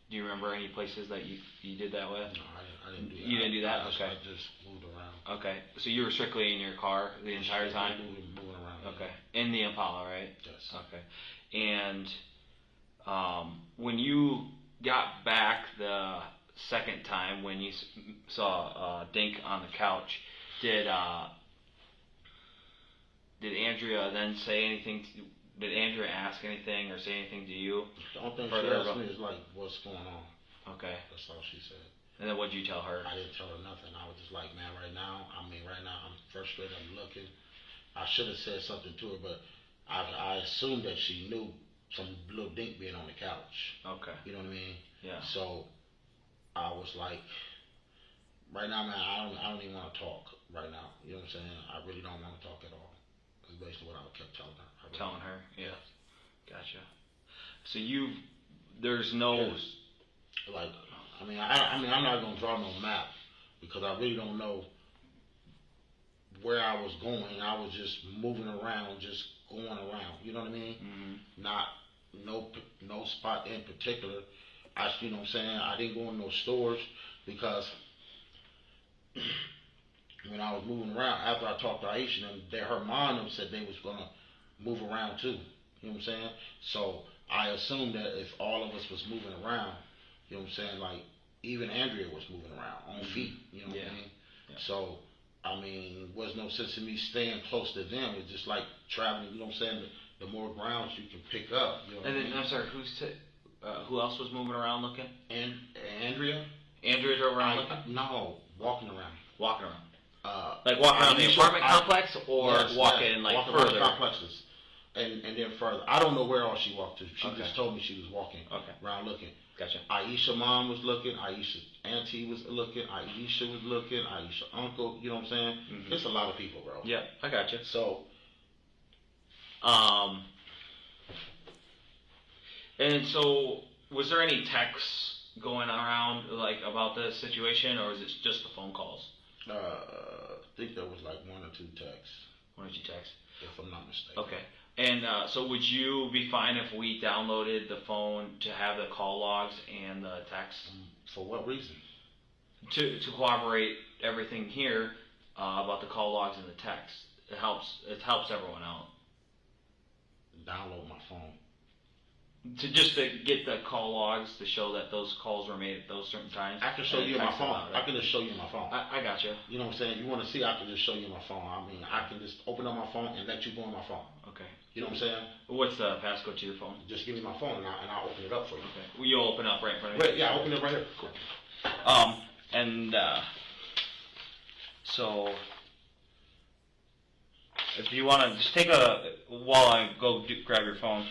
Do you remember any places that you did that with? No, I didn't do that. You didn't do that? Okay. I just moved around. Okay. So you were strictly in your car the entire time? Moving around. Okay. In the Impala, right? Yes. Okay. And when you got back the second time, when you saw Dink on the couch, did Andrea then say anything? Did Andrea ask anything or say anything to you? The only thing she Further asked about- me is like, what's going on? Okay. That's all she said. And then what did you tell her? I didn't tell her nothing. I was just like, man, right now I'm frustrated. I'm looking. I should have said something to her, but I assumed that she knew some little dink being on the couch. Okay. You know what I mean? Yeah. So I was like, right now, man, I don't even want to talk right now. You know what I'm saying? I really don't want to talk at all. That's basically what I kept telling her. Telling her, yeah. Gotcha. So there's no. Like, I'm not gonna draw no map because I really don't know where I was going. I was just moving around, just going around. You know what I mean? Mm-hmm. Not no spot in particular. You know what I'm saying? I didn't go in no stores because when I was moving around after I talked to Aisha and her mom said they was gonna move around too. You know what I'm saying? So I assumed that if all of us was moving around, you know what I'm saying, like even Andrea was moving around on feet, you know what I mean? Yeah. So I mean, was no sense in me staying close to them. It's just like traveling, you know what I'm saying? The more grounds you can pick up, you know what And I then mean? I'm sorry, who else was moving around looking? And Andrea? Andrea drove around looking? No, walking around. Walking around. Like walking around the apartment complex or walking walking further? around complexes. And then further. I don't know where all she walked to. She Okay. just told me she was walking around looking. Gotcha. Aisha mom was looking. Aisha auntie was looking. Aisha was looking. Aisha uncle. You know what I'm saying? Mm-hmm. It's a lot of people, bro. Yeah, I gotcha. So. And so was there any texts going around like about the situation, or was it just the phone calls? I think there was like one or two texts. One or two texts. If I'm not mistaken. Okay. And so would you be fine if we downloaded the phone to have the call logs and the text? For what reason? To corroborate everything here about the call logs and the text. It helps everyone out. Download my phone. To get the call logs to show that those calls were made at those certain times. I can show you my phone. I can just show you my phone. I gotcha. You know what I'm saying? You want to see? I can just show you my phone. I mean, I can just open up my phone and let you go on my phone. Okay. You know what I'm saying? What's the passcode to your phone? Just give me my phone and I'll open it up for you. Okay. Well, you'll open up right in front of you. Right, yeah, I'll open it right here. Cool. And so if you want to just take while I go grab your phone,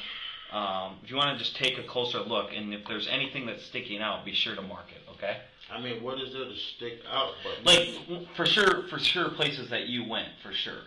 if you want to just take a closer look, and if there's anything that's sticking out, be sure to mark it, okay? I mean, what is there to stick out? But Like, for sure places that you went, for sure.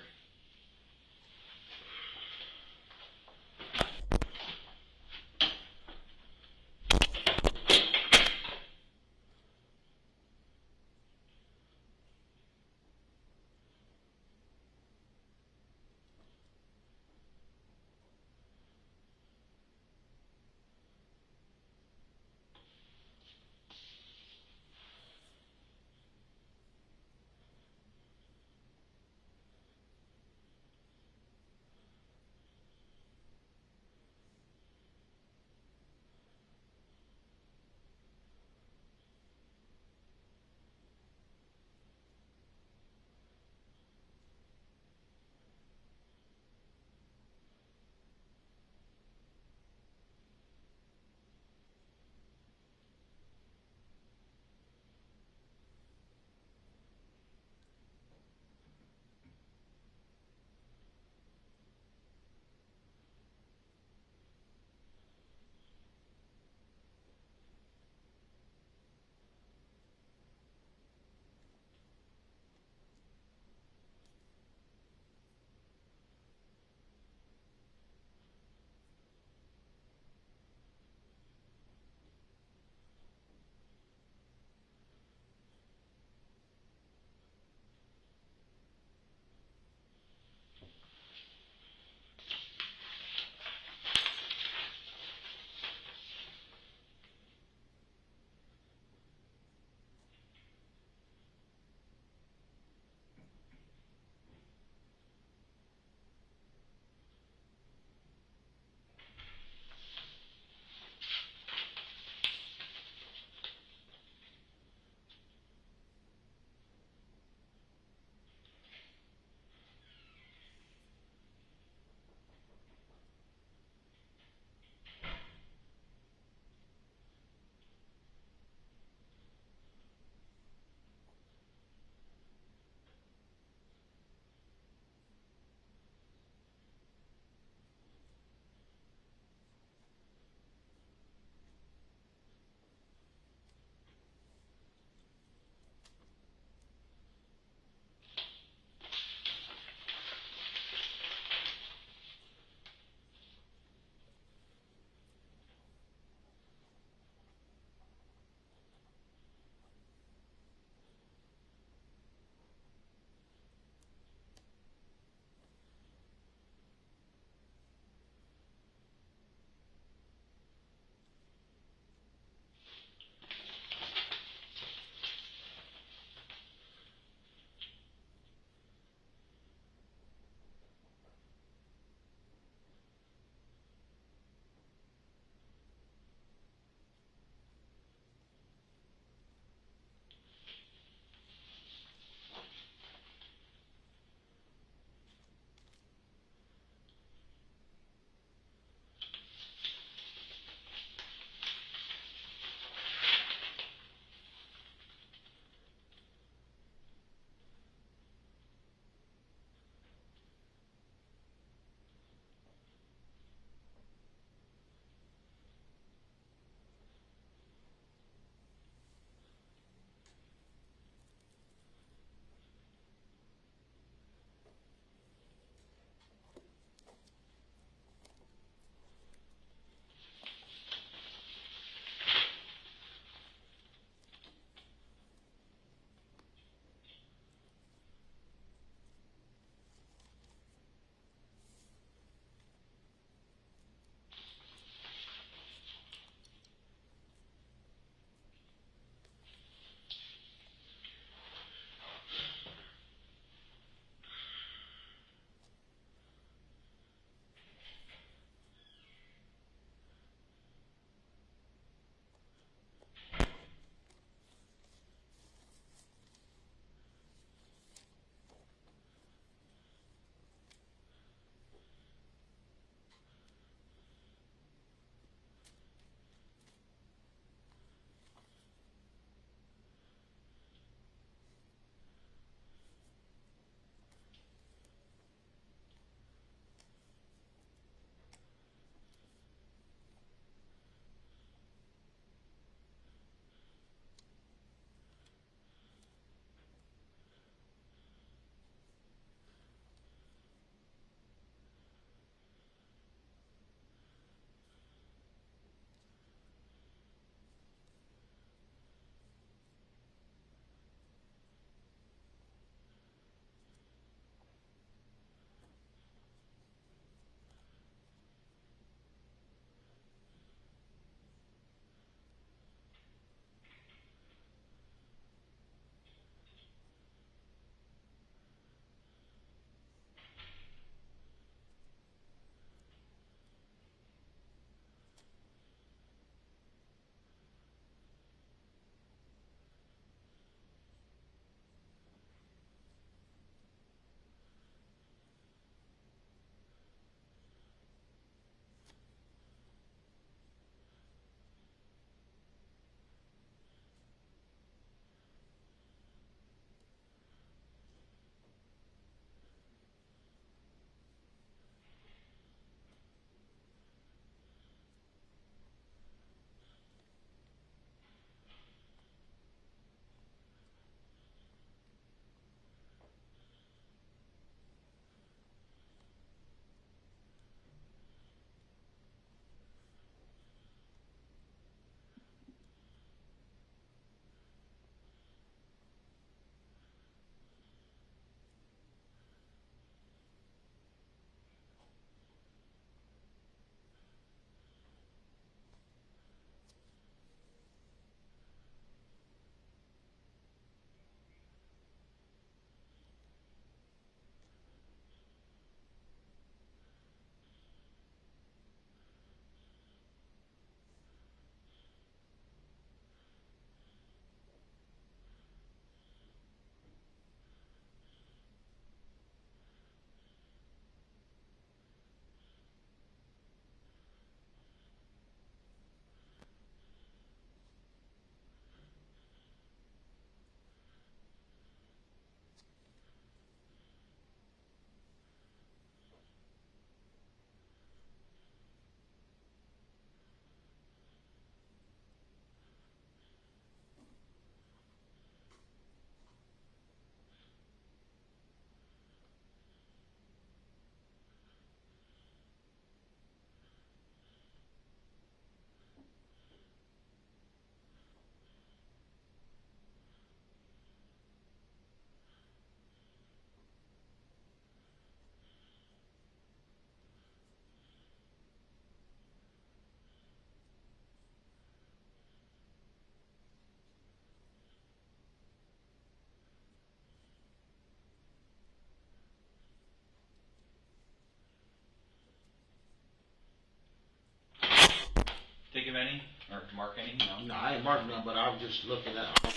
him any or mark any? No. No, I ain't marking them, but I'm just looking at the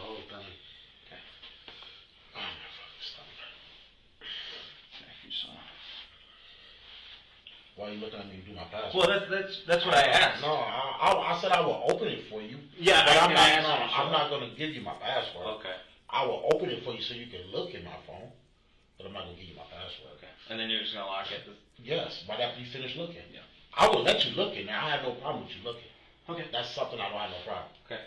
whole thing. Okay. Oh, my fucking stomach. Thank you, son. Why are you looking at me to do my password? Well, that's what I asked. No, I said I will open it for you. Yeah, but I'm not going to give you my password. Okay. I will open it for you so you can look in my phone, but I'm not going to give you my password. Okay. And then you're just gonna lock it. Yes, right after you finish looking. Yeah. I will let you look in there. I have no problem with you looking. Okay. That's something I don't have no problem. Okay.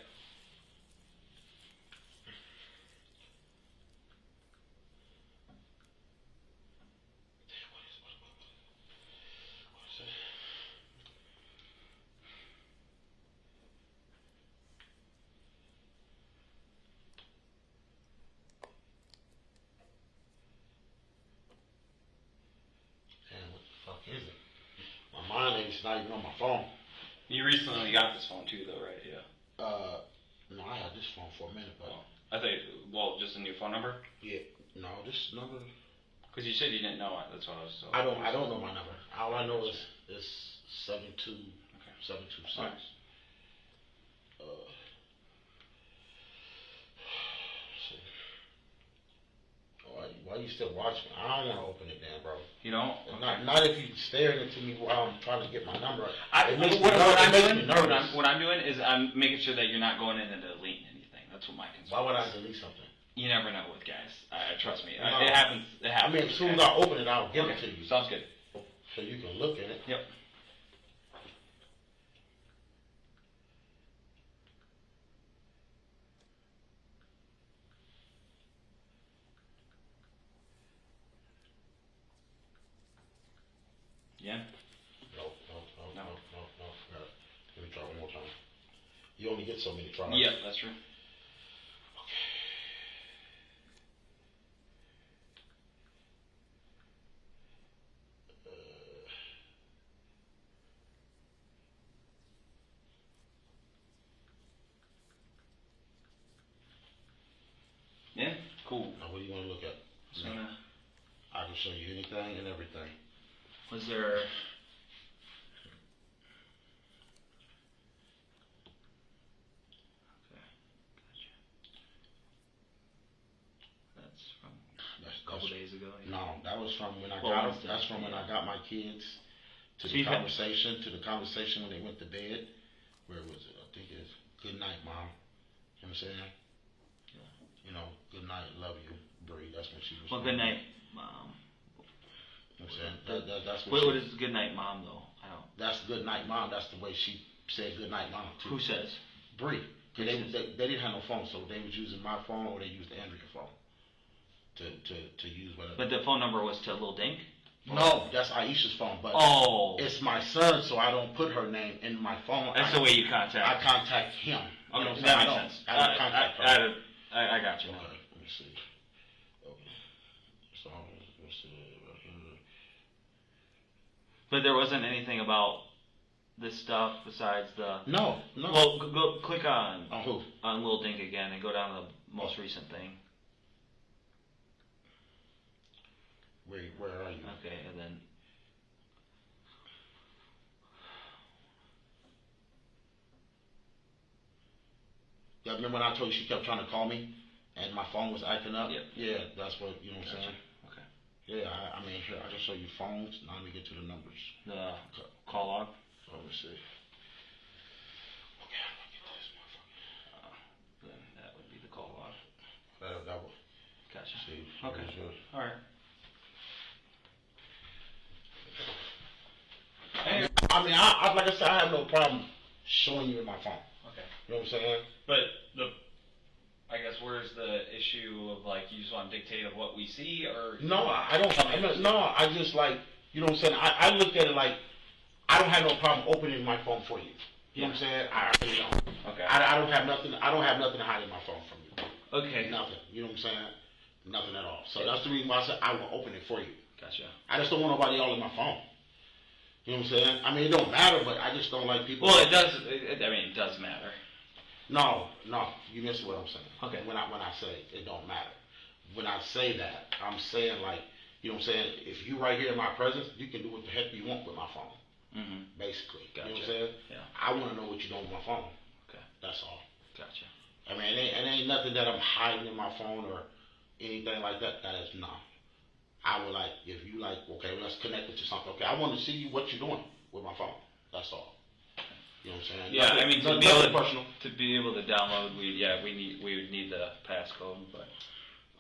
What is it? Damn, what the fuck is it? My mind ain't not even on my phone. You recently got this phone too, though, right? Yeah. No, I had this phone for a minute, but I thought, well, just a new phone number. yeah, no, this number. Because you said you didn't know it. That's what I was. So I don't know my number. All I know is 72726. Alright. See. Why you still watching? I don't want to open it, then, bro. You know. Not if you staring into me while I'm trying to get my number. What I'm doing is I'm making sure that you're not going in and deleting anything. That's what my concern. Why would I delete something? You never know with guys. Trust me. No. It happens. It I happens. mean, as soon as I open it, I'll give it to you. Sounds good. So you can look at it. Yep. Yeah. No. Let me try one more time. You only get so many tries. Yep, that's true. Yeah, cool. Now, what do you want to look at? So, I can show you anything and everything. was there? Okay, gotcha. That's from a couple days ago. Yeah. No, that was from when I Well, got. Wednesday, That's from when I yeah. got my kids to So the you've had- conversation when they went to bed. Where was it? I think it's good night, mom. You know what I'm saying? Yeah. You know, good night, love you, Bree. That's when she was. Well, good night, mom. You know what I'm saying? That's Wait, what is good night, mom? Though I don't. That's good night, mom. That's the way she said good night, mom. Too. Who says? Bree. Who They says? didn't have no phone, so they was using my phone or they used the Android phone to use whatever. But the phone number was to Lil Dink. No, that's Aisha's phone, but Oh, it's my son, so I don't put her name in my phone. that's the way you contact. I contact him. You know what I'm that saying? makes sense. I don't contact her. I got you. Okay, let me see. Okay. So, let's see. Right here. But there wasn't anything about this stuff besides the. No. Well, go click on who? on Lil Dink again and go down to the most recent thing. Where are you? Okay, and then. Yeah, remember when I told you she kept trying to call me and my phone was acting up? Yep. Yeah, that's what, you know what I'm saying? Okay. Yeah, I mean, here, I just show you phones. Now let me get to the numbers. The call log. So let me see. Okay, how do I get to this motherfucker? Then that would be the call log. That would. Gotcha. See. Okay. here's yours. All right. I mean, I like I said, I have no problem showing you in my phone. Okay. You know what I'm saying? But I guess where's the issue of like you just want to dictate of what we see or? No, I don't. No, I just like, you know what I'm saying? I looked at it like, I don't have no problem opening my phone for you. You know what I'm saying? I really don't. Okay. I don't have nothing. I don't have nothing to hide in my phone from you. Okay. Nothing. You know what I'm saying? Nothing at all. So that's the reason why I said I will open it for you. Gotcha. I just don't want nobody all in my phone. You know what I'm saying? I mean, it don't matter, but I just don't like people. Well, it does. I mean, it does matter. No, you miss what I'm saying. Okay. When I say it don't matter. When I say that, I'm saying like, you know what I'm saying? If you right here in my presence, you can do what the heck you want with my phone. basically. You know what I'm Gotcha. saying? Yeah. I want to know what you're doing with my phone. Okay. That's all. Gotcha. I mean, it ain't nothing that I'm hiding in my phone or anything like that. That is no. I would like, if you like, okay, let's connect it to something. Okay, I want to see what you're doing with my phone. That's all. You know what I'm saying? Yeah, Nothing, I mean, nothing personal. to be able to download, we would need the passcode, but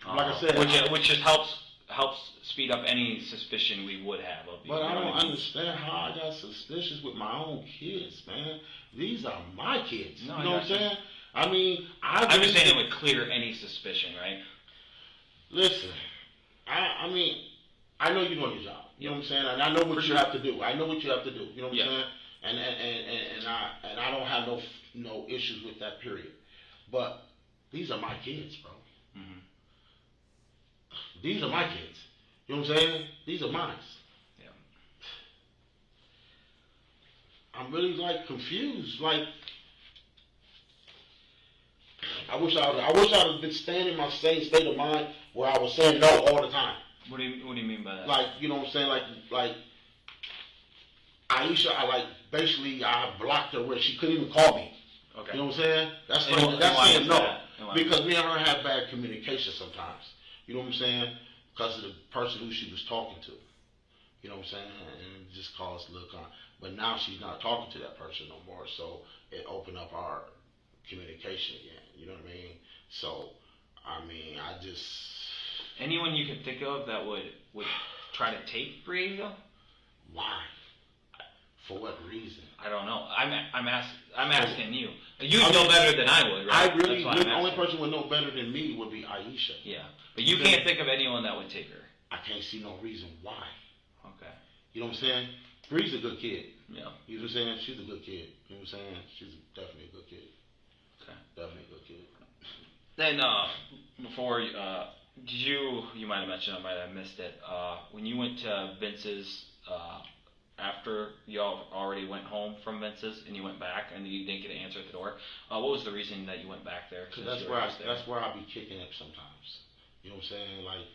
Like I said, which just helps speed up any suspicion we would have of you. But I know don't what mean? understand how I got suspicious with my own kids, man. These are my kids. No, you know what I'm I saying? I mean, I'm just saying it would clear any suspicion, right? Listen, I mean, I know you're doing your job. You know what I'm saying? And I know what you have to do. I know what you have to do. You know what I'm saying? And I don't have no issues with that, period. But these are my kids, bro. Mm-hmm. These are my kids. You know what I'm saying? These are mine. Yeah. I'm really like confused. Like, I wish I would have been staying in my same state of mind where I was saying no all the time. What do you mean by that? Like, you know what I'm saying? Like Aisha, basically I blocked her where she couldn't even call me. Okay. You know what I'm saying? That's saying no. Because me and her have bad communication sometimes. You know what I'm saying? Because of the person who she was talking to. You know what I'm saying? And it just caused a little but now she's not talking to that person no more, so it opened up our communication again. You know what I mean? So, I mean, I just... Anyone you can think of that would try to take Breeza? Why? For what reason? I don't know. I'm asking you. You know better than I would, right? The only person who would know better than me would be Aisha. Yeah, but you can't think of anyone that would take her. I can't see no reason why. Okay. You know what I'm saying? Bree's a good kid. Yeah. You know what I'm saying? She's a good kid. You know what I'm saying? She's definitely a good kid. Okay. Definitely a good kid. Then, before, you might have mentioned, I might have missed it, when you went to Vince's, after y'all already went home from Vince's and you went back and you didn't get an answer at the door, what was the reason that you went back there? Cause that's where I be kicking it sometimes. You know what I'm saying? Like,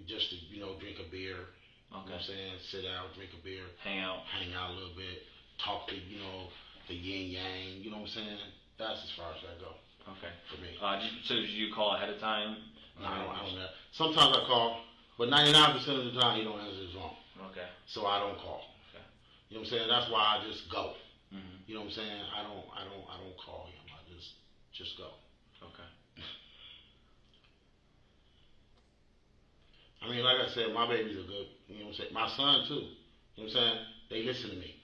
just to, drink a beer. Okay. You know what I'm saying? Sit down, drink a beer. Hang out a little bit. Talk to, the yin yang. You know what I'm saying? That's as far as I go. Okay. For me. So did you call ahead of time? No, I don't know. Sometimes I call, but 99% of the time he don't answer his phone. Okay. So I don't call. Okay. You know what I'm saying? That's why I just go. Mm-hmm. You know what I'm saying? I don't call him. I just go. Okay. I mean, like I said, my babies are good. You know what I'm saying? My son too. You know what I'm saying? They listen to me.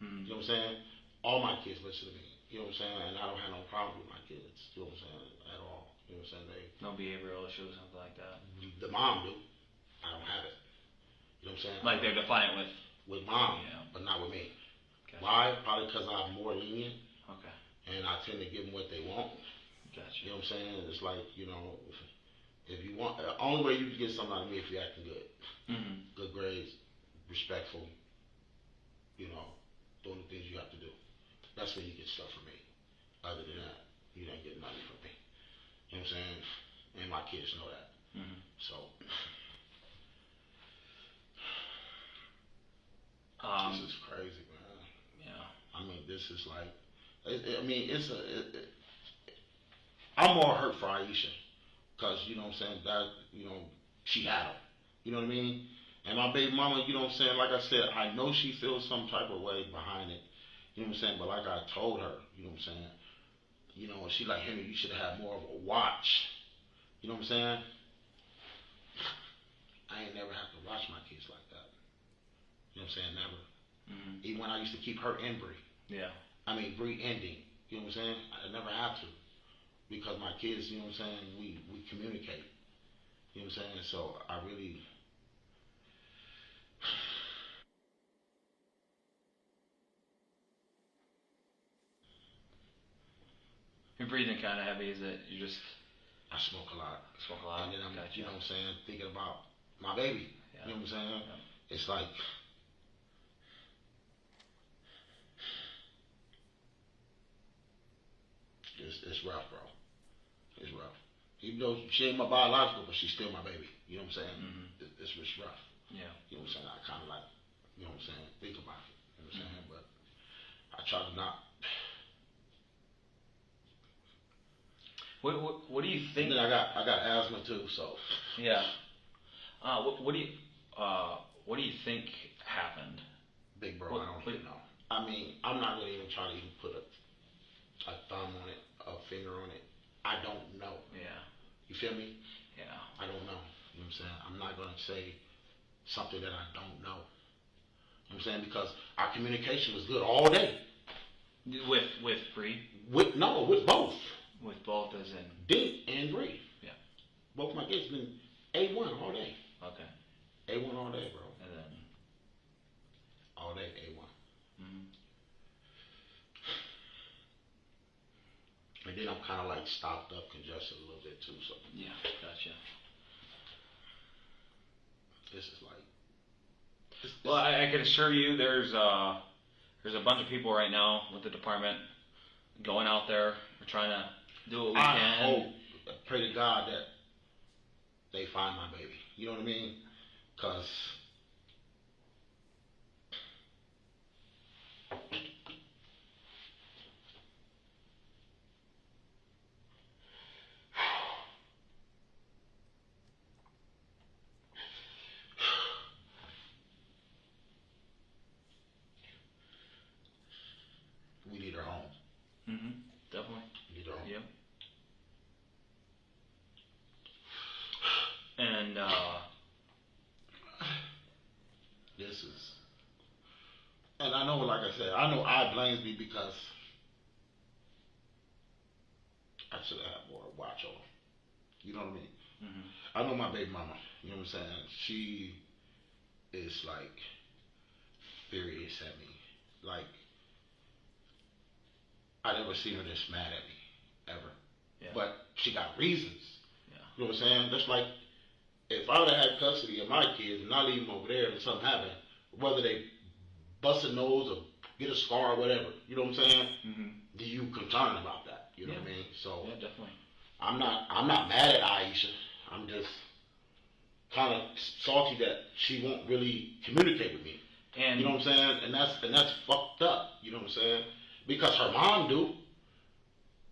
Mm-hmm. You know what I'm saying? All my kids listen to me. You know what I'm saying? And I don't have no problem with my kids. You know what I'm saying? At all. You know what I'm saying? No behavioral issues, something like that. The mom do. I don't have it. You know what I'm saying? Like they're defiant with mom, yeah, but not with me. Gotcha. Why? Probably because I'm more lenient. Okay. And I tend to give them what they want. Gotcha. You know what I'm saying? It's like, if you want, the only way you can get something out of me if you're acting good. Mm-hmm. Good grades, respectful, doing the things you have to do. That's when you get stuff from me. Other than that, you don't get nothing from me. You know what I'm saying? And my kids know that. Mm-hmm. So, this is crazy, man. Yeah. I mean, this is like, I'm more hurt for Aisha. Because, you know what I'm saying, that, she had him. You know what I mean? And my baby mama, you know what I'm saying, like I said, I know she feels some type of way behind it. You know what I'm saying? But like I told her, you know what I'm saying, she like, Henry, you should have had more of a watch. You know what I'm saying? I ain't never have to watch my kids like that. You know what I'm saying? Never. Mm-hmm. Even when I used to keep her in Bree. Yeah. I mean, Bree ending. You know what I'm saying? I never have to. Because my kids, you know what I'm saying, we communicate. You know what I'm saying? So I really... Your breathing kind of heavy, is it? You just... I smoke a lot. Smoke a lot? And then I'm, Gotcha. you know what I'm saying, thinking about my baby. Yeah. You know what I'm saying? Yeah. It's like... It's rough, bro. It's rough. Even though she ain't my biological, but she's still my baby. You know what I'm saying? Mm-hmm. It's rough. Yeah. You know what I'm saying? I kind of like, you know what I'm saying, think about it. know what I'm saying? But I try to not. What do you think? And then I got asthma too, so. Yeah. What do you think happened? Big bro, I don't even know. I mean, I'm not gonna even try to even put a thumb on it, a finger on it. I don't know. Yeah. You feel me? Yeah. I don't know. You know what I'm saying? I'm not gonna say something that I don't know. You know what I'm saying? Because our communication was good all day. With Bree? With both. With both as in Dink and Bree. Yeah. Both my kids been A1 all day. Okay. A1 all day, bro. And then all day A1. Mm-hmm. And then I'm kind of like stopped up, congested a little bit too. So yeah, gotcha. This is like. Well, I can assure you, there's a bunch of people right now with the department going out there. We're trying to do what we can. I hope, pray to God that they find my baby. You know what I mean? Because we need her home. Mm-hmm. Definitely. We need her home. Yep. And this is, and I know, like I said, I know I blames me because I should have had more watch on her. You know what I mean? mm-hmm. I know my baby mama. You know what I'm saying? She is like furious at me. Like I never seen her this mad at me ever. Yeah. But she got reasons. Yeah. You know what I'm saying? That's like if I would have had custody of my kids and I leave them over there and something happened, whether they bust a nose or get a scar or whatever, you know what I'm saying? Mm-hmm. Do you concerned about that? You know what I mean? So yeah, definitely. I'm not mad at Aisha. I'm just kind of salty that she won't really communicate with me. And you know what I'm saying? And that's fucked up. You know what I'm saying? Because her mom do.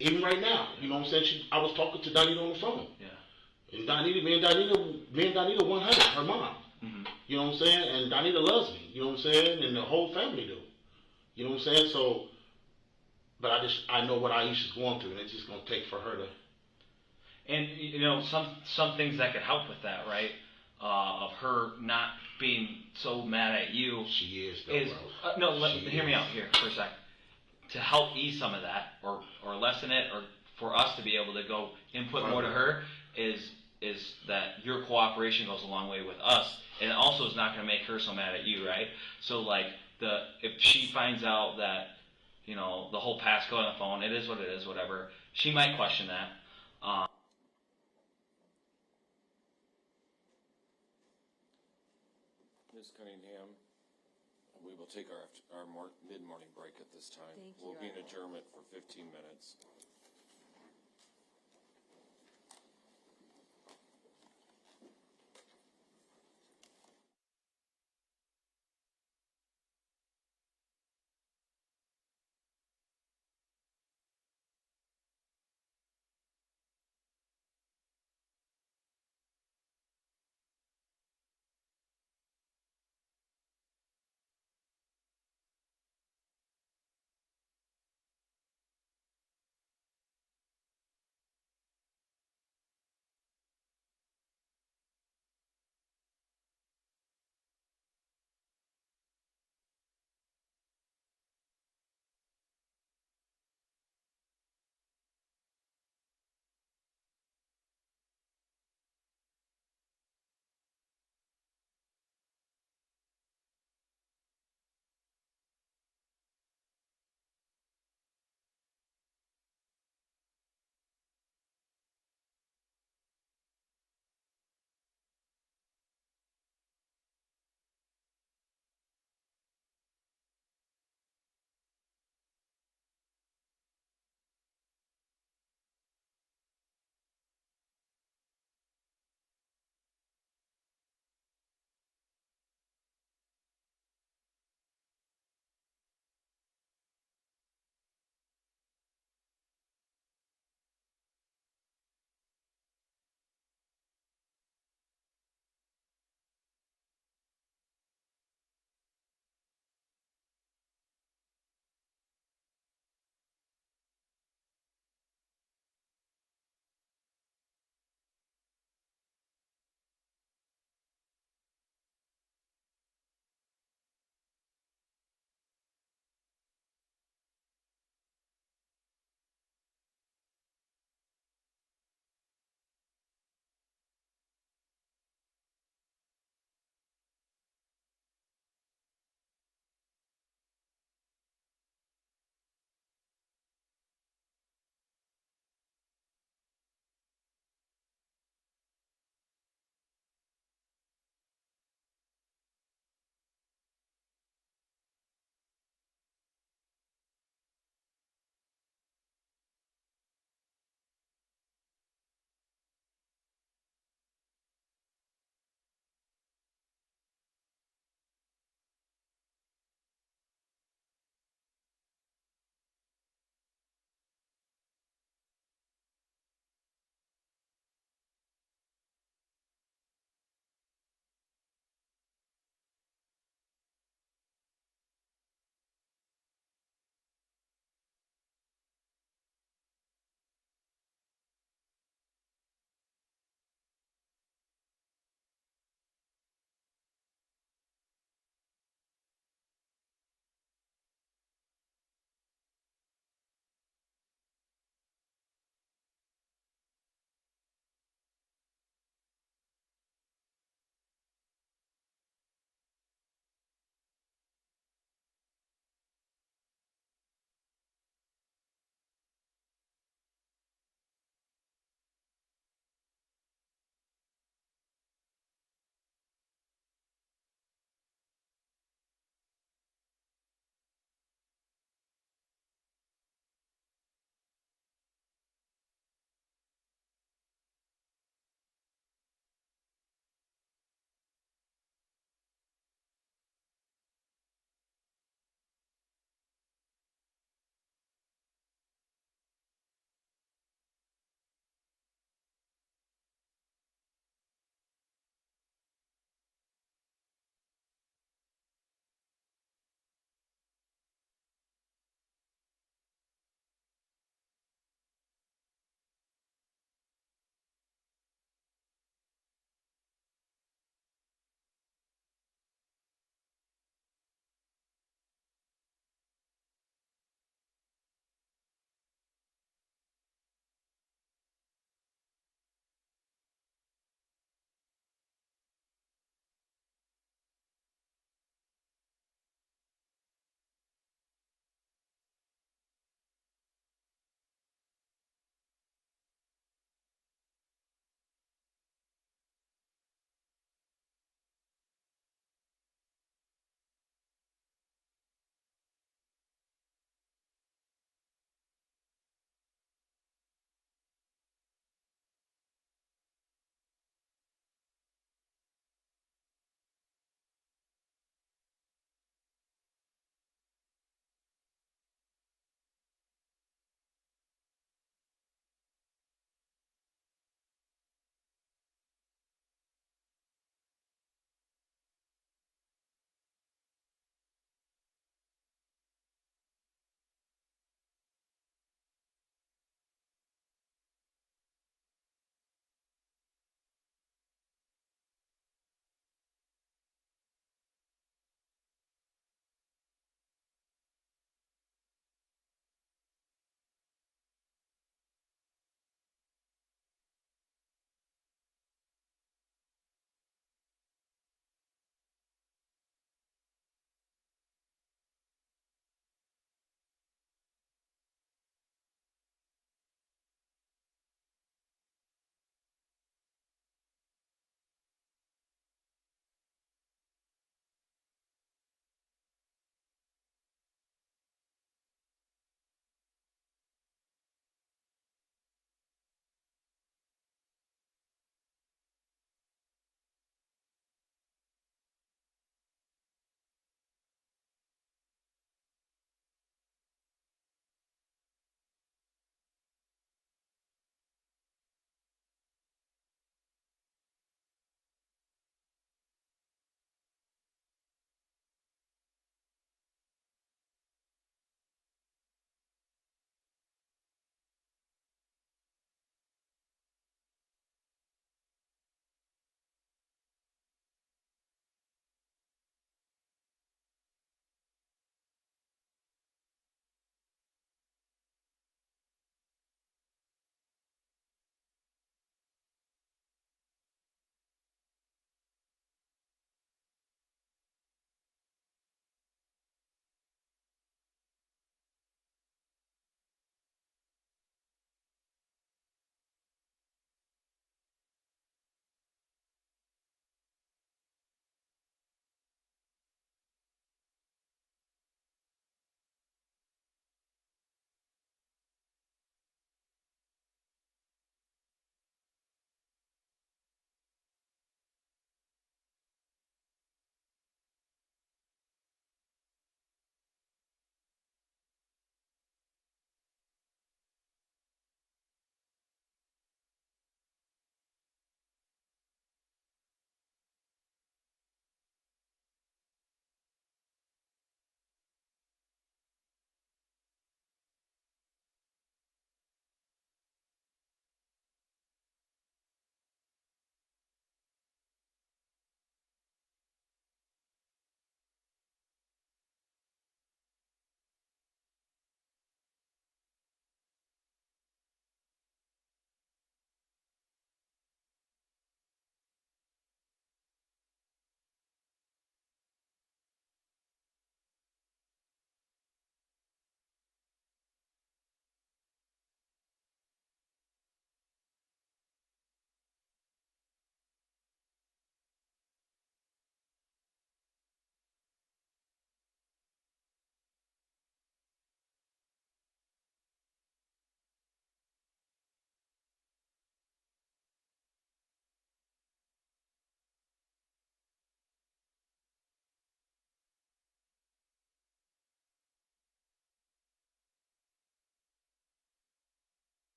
Even right now, you know what I'm saying? I was talking to Donita on the phone. Yeah. And me and Donita 100, her mom. Mm-hmm. You know what I'm saying? And Donita loves me. You know what I'm saying? And the whole family do. You know what I'm saying? So, but I know what Aisha's going through, and it's just gonna take for her to. And some things that could help with that, right? Of her not being so mad at you. She is, though, bro. Hear me out here for a second. To help ease some of that, or lessen it, or for us to be able to go input more to her, is that your cooperation goes a long way with us, and it also is not going to make her so mad at you, right? So like if she finds out that the whole passcode on the phone, it is what it is, whatever, she might question that. Ms. Cunningham, we will take our mid-morning break at this time. Thank you. We'll be in adjournment for 15 minutes.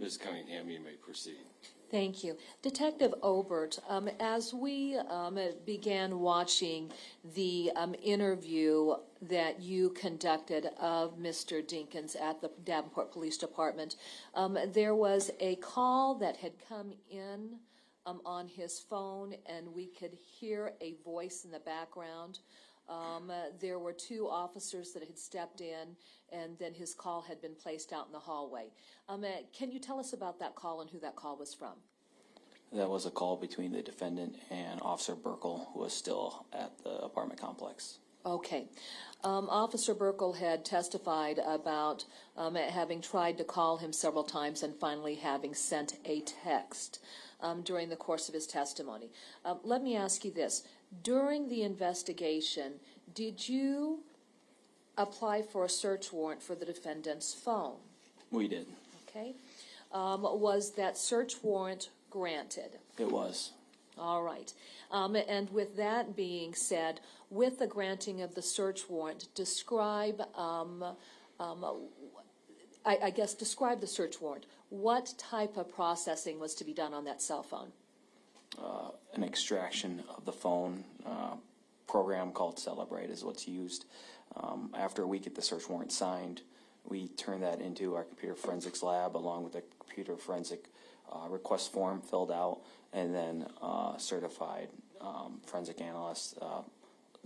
Ms. Cunningham, you may proceed. Thank you. Detective Obert, as we began watching the interview that you conducted of Mr. Dinkins at the Davenport Police Department, there was a call that had come in on his phone, and we could hear a voice in the background. There were two officers that had stepped in, and then his call had been placed out in the hallway. Can you tell us about that call and who that call was from? That was a call between the defendant and Officer Burkle, who was still at the apartment complex. Okay. Officer Burkle had testified about having tried to call him several times and finally having sent a text during the course of his testimony. Let me ask you this. During the investigation, did you apply for a search warrant for the defendant's phone? We did. Okay. Was that search warrant granted? It was. All right. And with that being said, with the granting of the search warrant, describe, I guess, describe the search warrant. What type of processing was to be done on that cell phone? An extraction of the phone program called Celebrate is what's used. After we get the search warrant signed, we turn that into our computer forensics lab along with a computer forensic request form filled out, and then certified forensic analyst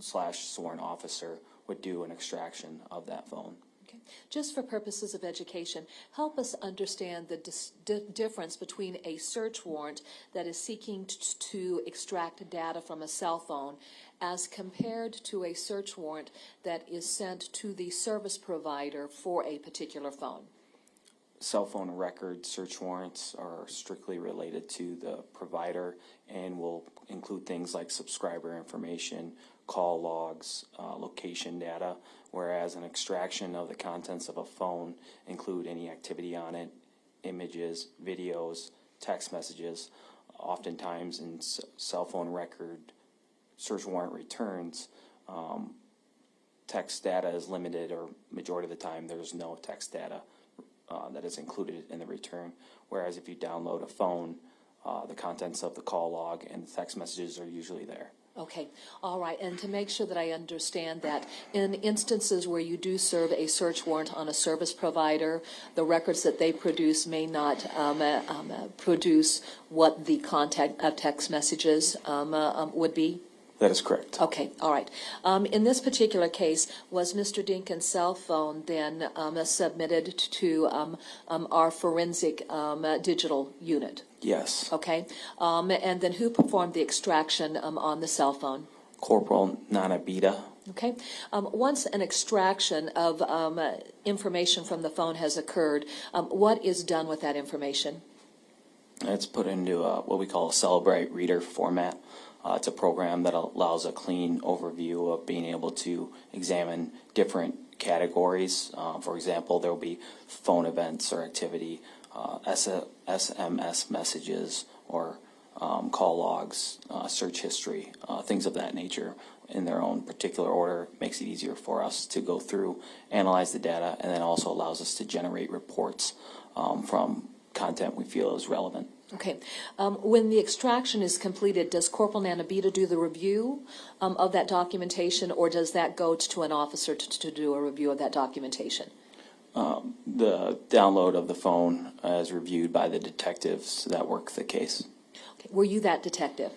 / sworn officer would do an extraction of that phone. Okay. Just for purposes of education, help us understand the difference between a search warrant that is seeking to extract data from a cell phone as compared to a search warrant that is sent to the service provider for a particular phone. Cell phone record search warrants are strictly related to the provider and will include things like subscriber information, call logs, location data, whereas an extraction of the contents of a phone include any activity on it, images, videos, text messages. Oftentimes in cell phone record search warrant returns, text data is limited, or majority of the time there's no text data that is included in the return. Whereas if you download a phone, the contents of the call log and the text messages are usually there. Okay, all right, and to make sure that I understand that, in instances where you do serve a search warrant on a service provider, the records that they produce may not produce what the content of text messages would be? That is correct. Okay, all right. In this particular case, was Mr. Dinkins' cell phone then submitted to our forensic digital unit? Yes. Okay. And then who performed the extraction on the cell phone? Corporal Nanabita. Okay. Once an extraction of information from the phone has occurred, what is done with that information? It's put into what we call a Celebrate reader format. It's a program that allows a clean overview of being able to examine different categories. For example, there will be phone events or activity, SMS messages, or call logs, search history, things of that nature in their own particular order. Makes it easier for us to go through, analyze the data, and then also allows us to generate reports from content we feel is relevant. Okay. When the extraction is completed, does Corporal Nanabita do the review of that documentation, or does that go to an officer to do a review of that documentation? The download of the phone is reviewed by the detectives that work the case. Okay. Were you that detective?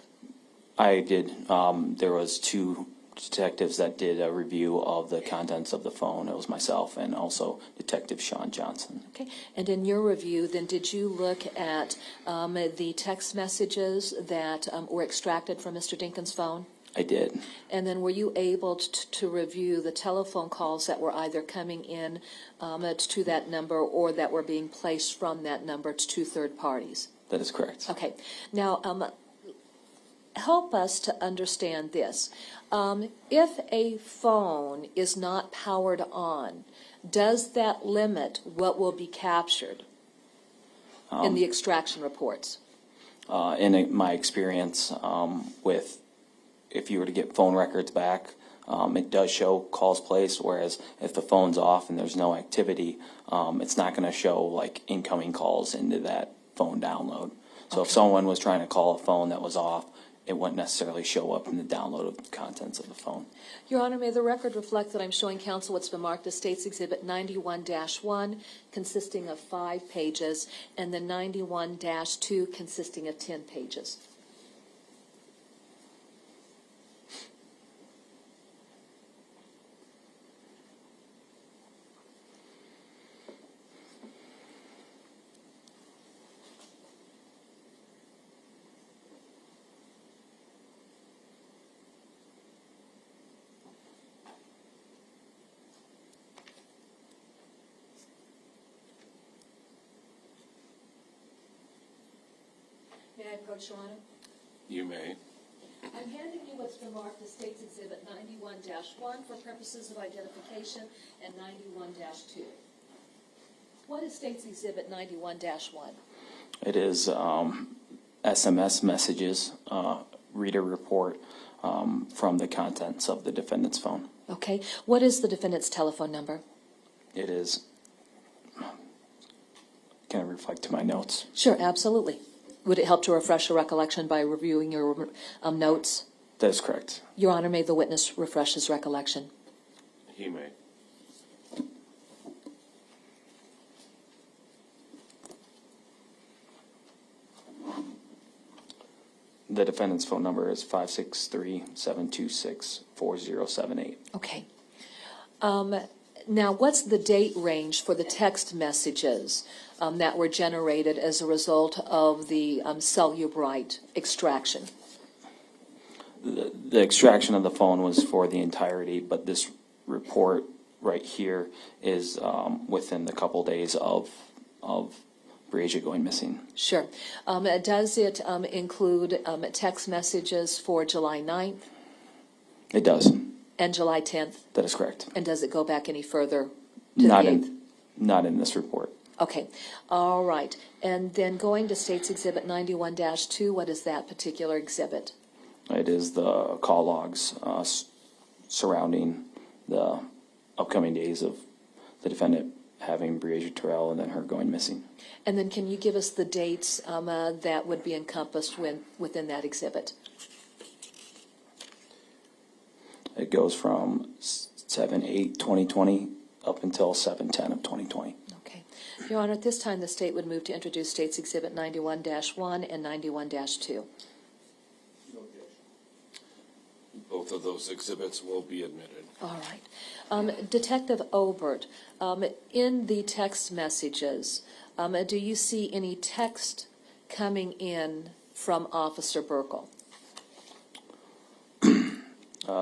I did. There was two detectives that did a review of the contents of the phone. It was myself and also Detective Sean Johnson. Okay. And in your review, then, did you look at the text messages that were extracted from Mr. Dinkins' phone? I did. And then were you able to review the telephone calls that were either coming in to that number or that were being placed from that number to third parties? That is correct. Okay. Now, help us to understand this. If a phone is not powered on, does that limit what will be captured in the extraction reports? In my experience with, if you were to get phone records back, it does show calls placed, whereas if the phone's off and there's no activity, it's not going to show like incoming calls into that phone download. So if someone was trying to call a phone that was off, it wouldn't necessarily show up in the download of the contents of the phone. Your Honor, may the record reflect that I'm showing counsel what's been marked as State's Exhibit 91-1, consisting of 5 pages, and the 91-2, consisting of 10 pages. May I approach, Your Honor? You may. I'm handing you what's been marked as State's Exhibit 91-1 for purposes of identification and 91-2. What is State's Exhibit 91-1? It is SMS messages, reader report from the contents of the defendant's phone. Okay. What is the defendant's telephone number? It is, can I reflect to my notes? Sure, absolutely. Would it help to refresh your recollection by reviewing your notes? That is correct. Your Honor, may the witness refresh his recollection. He may. The defendant's phone number is 563-726-4078. Okay. Now, what's the date range for the text messages that were generated as a result of the Cellubrite extraction? The extraction of the phone was for the entirety, but this report right here is within the couple days of Breasia going missing. Sure. Does it include text messages for July 9th It does. and July 10th? That is correct. And does it go back any further to Not the 8th? not in this report. Okay. All right. And then going to State's Exhibit 91-2, what is that particular exhibit? It is the call logs surrounding the upcoming days of the defendant having Breasia Terrell and then her going missing. And then can you give us the dates that would be encompassed within that exhibit? It goes from 7/8/2020 up until 7/10 of 2020. Okay. Your Honor, at this time, the State would move to introduce State's Exhibit 91-1 and 91-2. Both of those exhibits will be admitted. All right. Detective Obert, in the text messages, do you see any text coming in from Officer Burkle?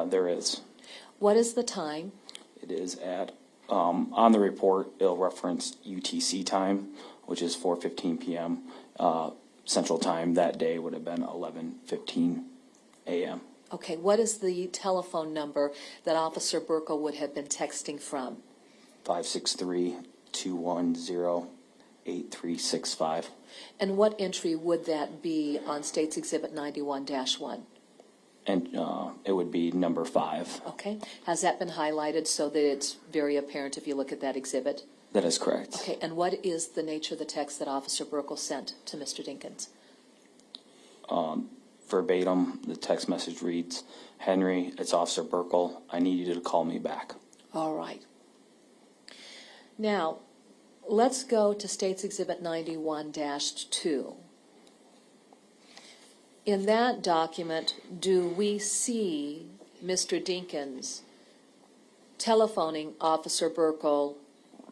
There is. What is the time? It is at, on the report, it'll reference UTC time, which is 4:15 p.m. Central Time. That day would have been 11:15 a.m. Okay, what is the telephone number that Officer Burkle would have been texting from? 563-210-8365. And what entry would that be on State's Exhibit 91-1? And it would be number 5. Okay, has that been highlighted so that it's very apparent if you look at that exhibit? That is correct. Okay, and what is the nature of the text that Officer Burkle sent to Mr. Dinkins? Verbatim, the text message reads, "Henry, it's Officer Burkle. I need you to call me back." All right. Now, let's go to State's Exhibit 91-2. In that document, do we see Mr. Dinkins telephoning Officer Burkle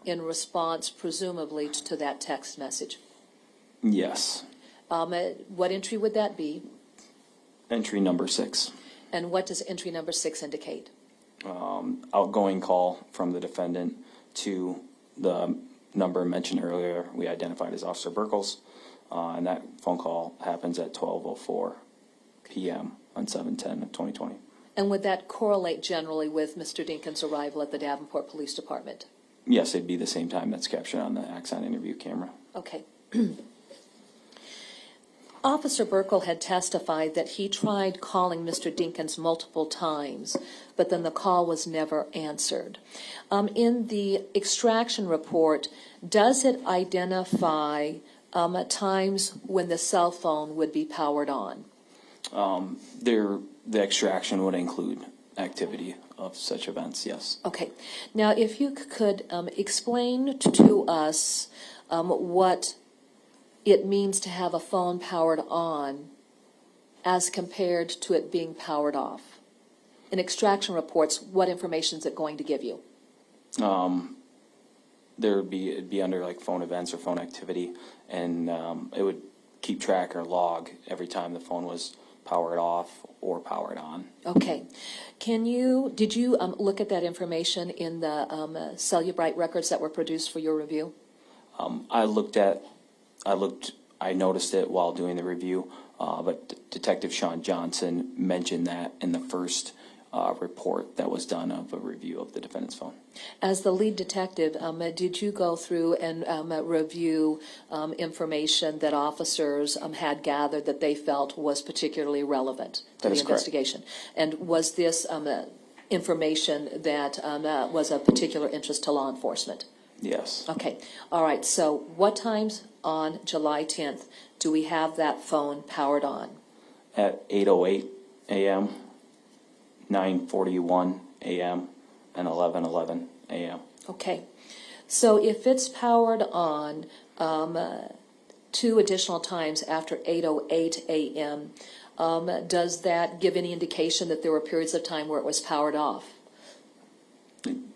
in response, presumably, to that text message? Yes. What entry would that be? Entry number 6. And what does entry number 6 indicate? Outgoing call from the defendant to the number mentioned earlier, we identified as Officer Burkle's, and that phone call happens at 12:04 p.m. on 7/10 of 2020. And would that correlate generally with Mr. Dinkins' arrival at the Davenport Police Department? Yes, it'd be the same time that's captured on the Axon interview camera. Okay. Officer Burkle had testified that he tried calling Mr. Dinkins multiple times, but then the call was never answered. In the extraction report, does it identify times when the cell phone would be powered on? The extraction would include activity of such events, yes. Okay. Now, if you could explain to us what it means to have a phone powered on as compared to it being powered off. In extraction reports, what information is it going to give you? It'd be under like phone events or phone activity, and it would keep track or log every time the phone was powered off or powered on. Okay. Did you look at that information in the Cellubrite records that were produced for your review? I noticed it while doing the review, but Detective Sean Johnson mentioned that in the first report that was done of a review of the defendant's phone. As the lead detective, did you go through and review information that officers had gathered that they felt was particularly relevant to the investigation? And was this information that was of particular interest to law enforcement? Yes. Okay. All right. So what times on July 10th do we have that phone powered on? At 8:08 a.m., 9:41 a.m., and 11:11 a.m. Okay. So if it's powered on 2 additional times after 8:08 a.m., does that give any indication that there were periods of time where it was powered off?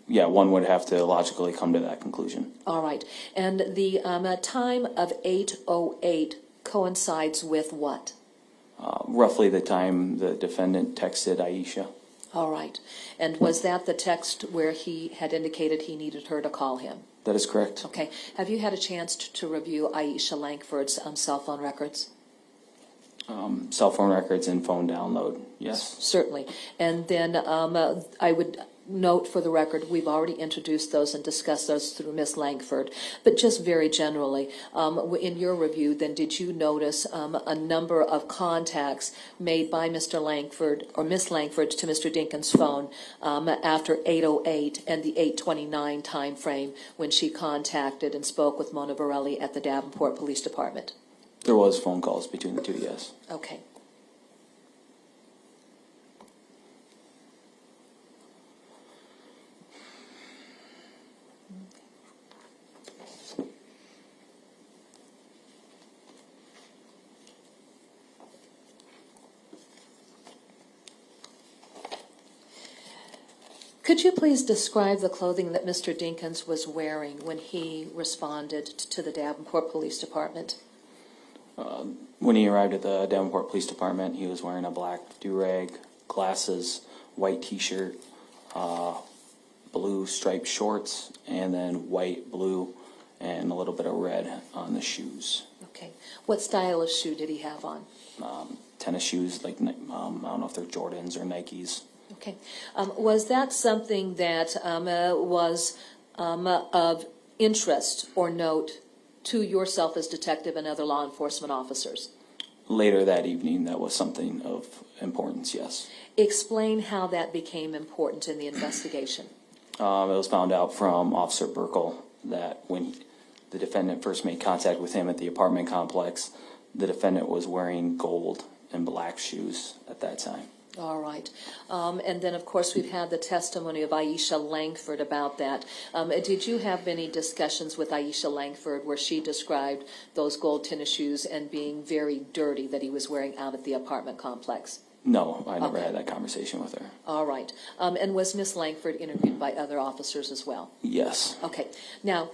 Yeah, one would have to logically come to that conclusion. All right. And the time of 8:08 coincides with what? Roughly the time the defendant texted Aisha. All right. And was that the text where he had indicated he needed her to call him? That is correct. Okay. Have you had a chance to review Aisha Langford's cell phone records? Cell phone records and phone download, yes. Certainly. And then I would note for the record, we've already introduced those and discussed those through Ms. Langford. But just very generally, in your review, then did you notice a number of contacts made by Mr. Langford or Ms. Langford to Mr. Dinkins' phone after 8:08 and the 8:29 time frame when she contacted and spoke with Mona Borelli at the Davenport Police Department? There was phone calls between the two, yes. Okay. Could you please describe the clothing that Mr. Dinkins was wearing when he responded to the Davenport Police Department? When he arrived at the Davenport Police Department, he was wearing a black do-rag, glasses, white T-shirt, blue striped shorts, and then white, blue, and a little bit of red on the shoes. Okay. What style of shoe did he have on? Tennis shoes, like I don't know if they're Jordans or Nikes. Okay. Was that something that was of interest or note to yourself as detective and other law enforcement officers? Later that evening, that was something of importance, yes. Explain how that became important in the investigation. It was found out from Officer Burkle that when the defendant first made contact with him at the apartment complex, the defendant was wearing gold and black shoes at that time. All right. And then, of course, we've had the testimony of Aisha Langford about that. Did you have any discussions with Aisha Langford where she described those gold tennis shoes and being very dirty that he was wearing out at the apartment complex? No, I never had that conversation with her. All right. And was Miss Langford interviewed by other officers as well? Yes. Okay. Now,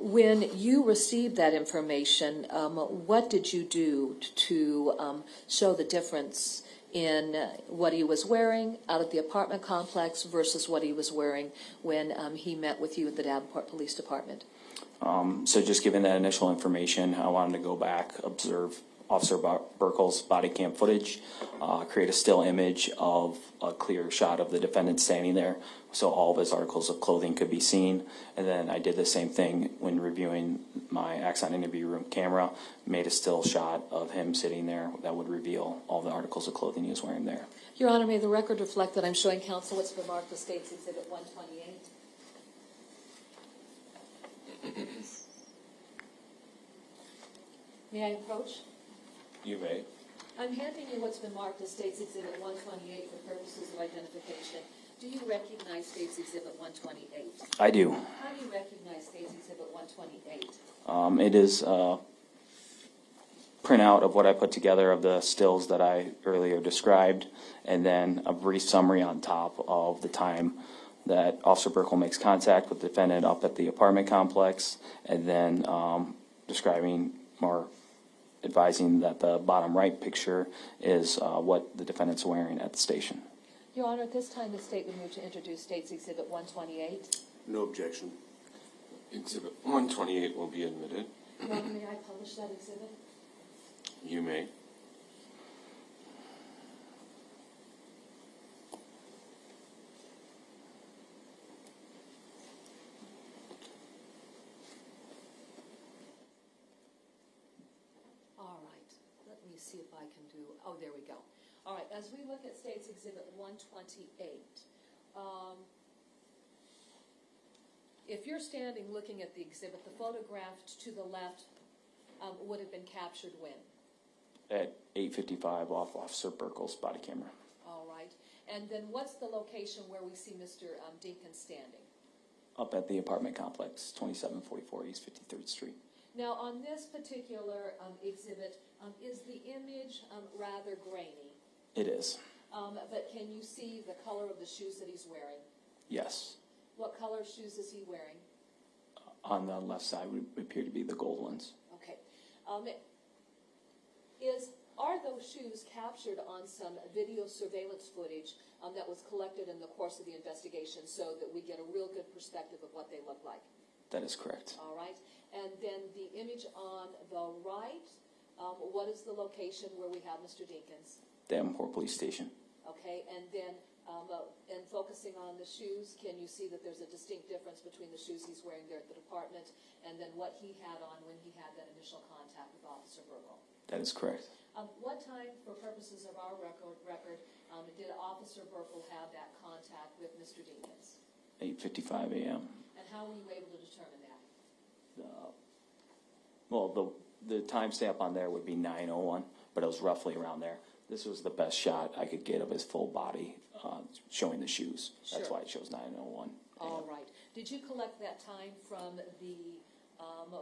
when you received that information, what did you do to show the difference in what he was wearing out at the apartment complex versus what he was wearing when he met with you at the Davenport Police Department? So just given that initial information, I wanted to go back, observe Officer Burkle's body cam footage, create a still image of a clear shot of the defendant standing there, so all of his articles of clothing could be seen. And then I did the same thing when reviewing my Axon interview room camera, made a still shot of him sitting there that would reveal all the articles of clothing he was wearing there. Your Honor, may the record reflect that I'm showing counsel what's been marked as State's Exhibit 128. May I approach? You may. I'm handing you what's been marked as State's Exhibit 128 for purposes of identification. Do you recognize State's Exhibit 128? I do. How do you recognize State's Exhibit 128? It is a printout of what I put together of the stills that I earlier described, and then a brief summary on top of the time that Officer Burkle makes contact with the defendant up at the apartment complex, and then describing or advising that the bottom right picture is what the defendant's wearing at the station. Your Honor, at this time, the State would move to introduce State's Exhibit 128. No objection. Exhibit 128 will be admitted. Your Honor, may I publish that exhibit? You may. All right. Let me see if I can do, oh, there we go. All right, as we look at State's Exhibit 128, if you're standing looking at the exhibit, the photograph to the left would have been captured when? At 8:55 off Officer Burkle's body camera. All right. And then what's the location where we see Mr. Dinkins standing? Up at the apartment complex, 2744 East 53rd Street. Now, on this particular exhibit, is the image rather grainy? It is. But can you see the color of the shoes that he's wearing? Yes. What color shoes is he wearing? On the left side would appear to be the gold ones. Okay. Are those shoes captured on some video surveillance footage that was collected in the course of the investigation so that we get a real good perspective of what they look like? That is correct. All right. And then the image on the right, what is the location where we have Mr. Dinkins? Davenport Police Station. Okay. And then and focusing on the shoes, can you see that there's a distinct difference between the shoes he's wearing there at the department and then what he had on when he had that initial contact with Officer Burkle? That is correct. What time, for purposes of our record, did Officer Burkle have that contact with Mr. Dinkins? 8:55 a.m. And how were you able to determine that? Well, the timestamp on there would be 9:01, but it was roughly around there. This was the best shot I could get of his full body, showing the shoes. Sure. That's why it shows 9:01. All right. Did you collect that time from the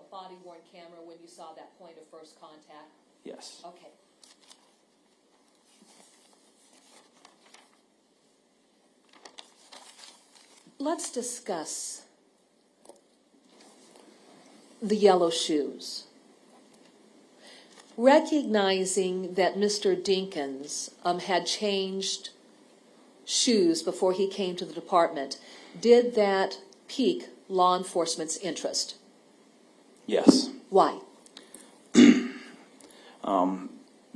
body-worn camera when you saw that point of first contact? Yes. Okay. Let's discuss the yellow shoes. Recognizing that Mr. Dinkins had changed shoes before he came to the department, did that pique law enforcement's interest? Yes. Why?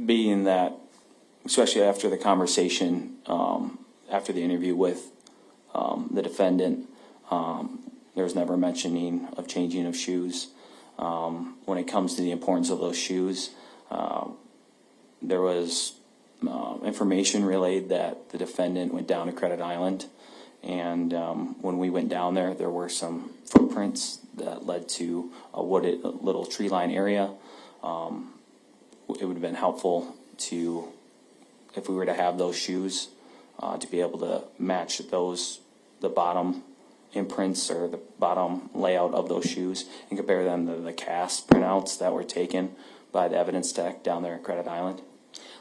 Being that, especially after the conversation, after the interview with the defendant, there was never mentioning of changing of shoes. When it comes to the importance of those shoes, there was information relayed that the defendant went down to Credit Island, and when we went down there, there were some footprints that led to a wooded little tree line area. It would have been helpful to, if we were to have those shoes, to be able to match the bottom imprints or the bottom layout of those shoes and compare them to the cast printouts that were taken by the evidence tech down there at Credit Island.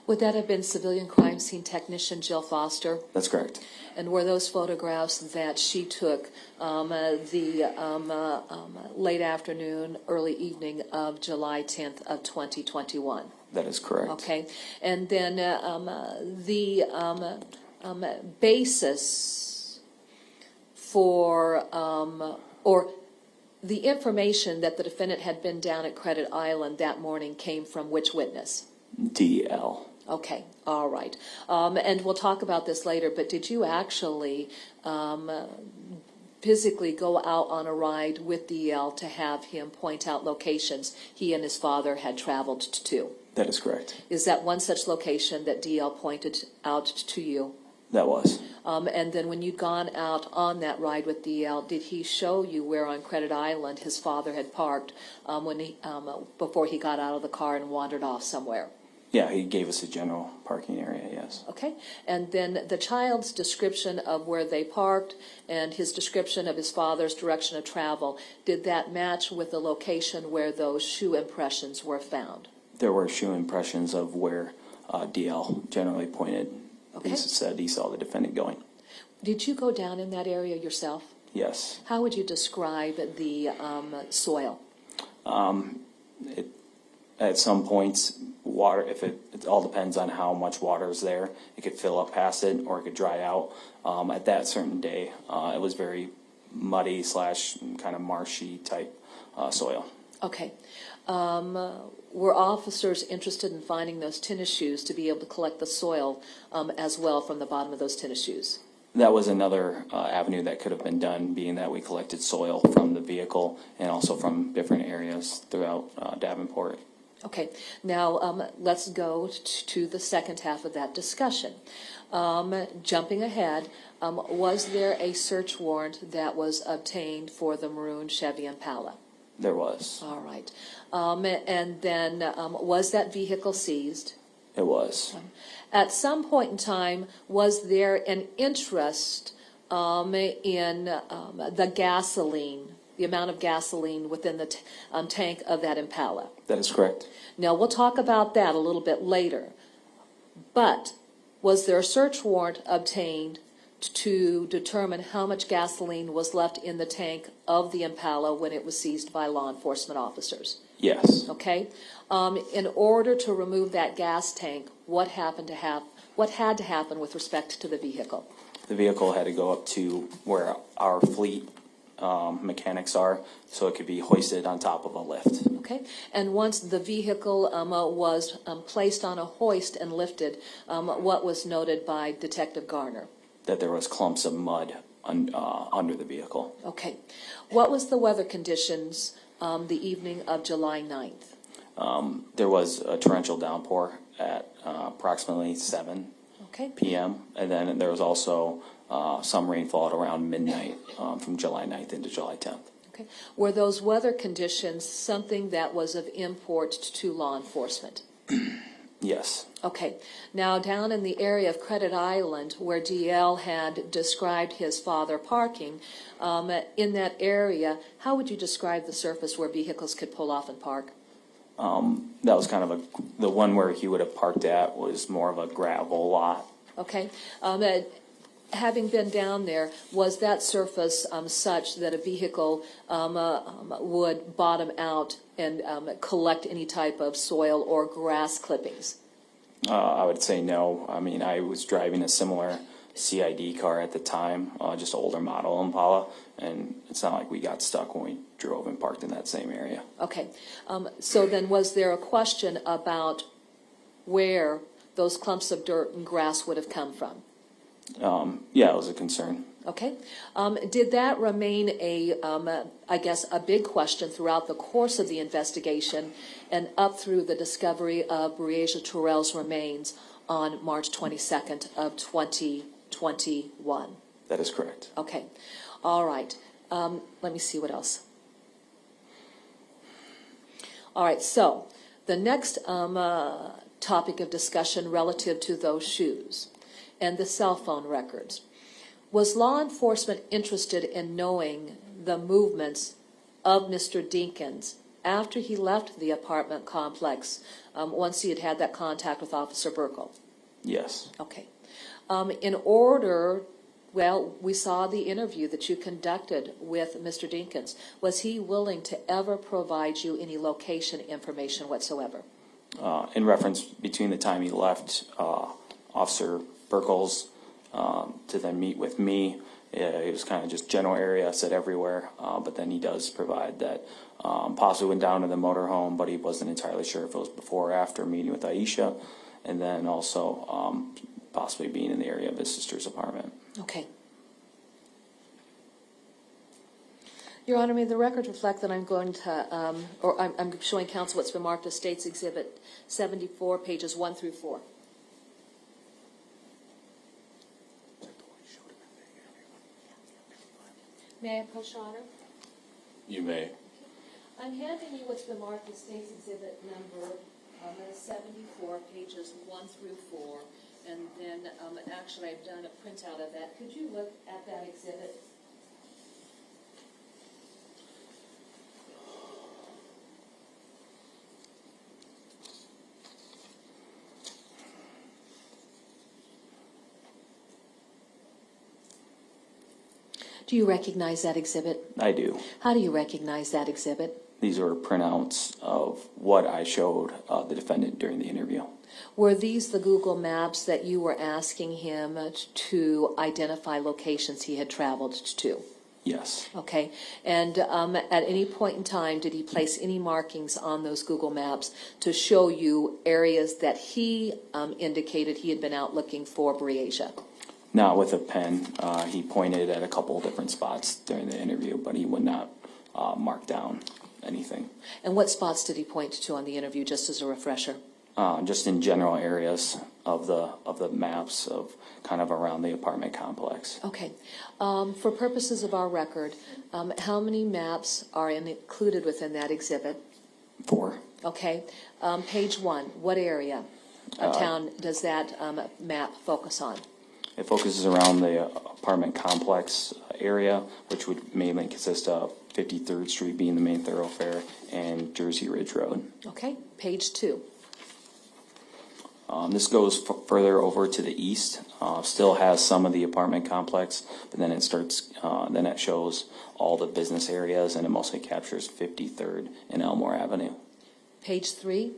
Would that have been civilian crime scene technician Jill Foster? That's correct. And were those photographs that she took the late afternoon, early evening of July 10th of 2021? That is correct. Okay. And then the basis for, or the information that the defendant had been down at Credit Island that morning came from which witness? DL. Okay, all right. And we'll talk about this later, but did you actually physically go out on a ride with DL to have him point out locations he and his father had traveled to? That is correct. Is that one such location that DL pointed out to you? That was. And then when you'd gone out on that ride with DL, did he show you where on Credit Island his father had parked before he got out of the car and wandered off somewhere? Yeah, he gave us a general parking area, yes. Okay, and then the child's description of where they parked and his description of his father's direction of travel, did that match with the location where those shoe impressions were found? There were shoe impressions of where DL generally pointed. Okay. He said he saw the defendant going. Did you go down in that area yourself? Yes. How would you describe the soil? At some points, water, if it all depends on how much water is there, it could fill up past it or it could dry out. At that certain day, it was very muddy / kind of marshy type soil. Okay. Were officers interested in finding those tennis shoes to be able to collect the soil as well from the bottom of those tennis shoes? That was another avenue that could have been done, being that we collected soil from the vehicle and also from different areas throughout Davenport. Okay, now let's go to the second half of that discussion. Jumping ahead, was there a search warrant that was obtained for the maroon Chevy Impala? There was. All right. And then was that vehicle seized? It was. At some point in time, was there an interest in the gasoline, the amount of gasoline within the tank of that Impala? That is correct. Now, we'll talk about that a little bit later. But was there a search warrant obtained to determine how much gasoline was left in the tank of the Impala when it was seized by law enforcement officers? Yes. Okay. In order to remove that gas tank, what had to happen with respect to the vehicle? The vehicle had to go up to where our fleet mechanics are, so it could be hoisted on top of a lift. Okay. And once the vehicle was placed on a hoist and lifted, what was noted by Detective Garner? That there was clumps of mud under the vehicle. Okay. What was the weather conditions the evening of July 9th? There was a torrential downpour at approximately 7 p.m. And then there was also some rainfall at around midnight from July 9th into July 10th. Okay. Were those weather conditions something that was of import to law enforcement? Yes. Okay. Now, down in the area of Credit Island, where DL had described his father parking, in that area, how would you describe the surface where vehicles could pull off and park? That was kind of the one where he would have parked at was more of a gravel lot. Okay. Having been down there, was that surface such that a vehicle would bottom out and collect any type of soil or grass clippings? I would say no. I mean, I was driving a similar CID car at the time, just an older model Impala, and it's not like we got stuck when we drove and parked in that same area. Okay. So then was there a question about where those clumps of dirt and grass would have come from? Yeah, it was a concern. Okay. Did that remain I guess, a big question throughout the course of the investigation and up through the discovery of Breasia Terrell's remains on March 22nd of 2021? That is correct. Okay. All right. Let me see what else. All right. So the next topic of discussion relative to those shoes and the cell phone records. Was law enforcement interested in knowing the movements of Mr. Dinkins after he left the apartment complex once he had had that contact with Officer Burkle? Yes. Okay. In order, well, we saw the interview that you conducted with Mr. Dinkins. Was he willing to ever provide you any location information whatsoever? In reference between the time he left Officer Burkle's to then meet with me It was kind of just general area, said everywhere, but then he does provide that possibly went down to the motorhome, but he wasn't entirely sure if it was before or after meeting with Aisha, and then also possibly being in the area of his sister's apartment. Okay. Your Honor, may the record reflect that I'm going to, I'm showing counsel what's been marked as State's Exhibit 74, pages 1 through 4. May I approach, Your Honor? You may. I'm handing you what's been marked as State's Exhibit number 74, pages 1 through 4, and then actually I've done a printout of that. Could you look at that exhibit? Do you recognize that exhibit? I do. How do you recognize that exhibit? These are printouts of what I showed the defendant during the interview. Were these the Google Maps that you were asking him to identify locations he had traveled to? Yes. Okay. And at any point in time, did he place any markings on those Google Maps to show you areas that he indicated he had been out looking for Breasia? Not with a pen. He pointed at a couple of different spots during the interview, but he would not mark down anything. And what spots did he point to on the interview, just as a refresher? Just in general areas of the maps of kind of around the apartment complex. Okay. For purposes of our record, how many maps are included within that exhibit? 4. Okay. Page 1, what area of town does that map focus on? It focuses around the apartment complex area, which would mainly consist of 53rd Street being the main thoroughfare and Jersey Ridge Road. Okay. Page 2. This goes further over to the east, still has some of the apartment complex, but then it starts, then it shows all the business areas, and it mostly captures 53rd and Elmore Avenue. Page 3.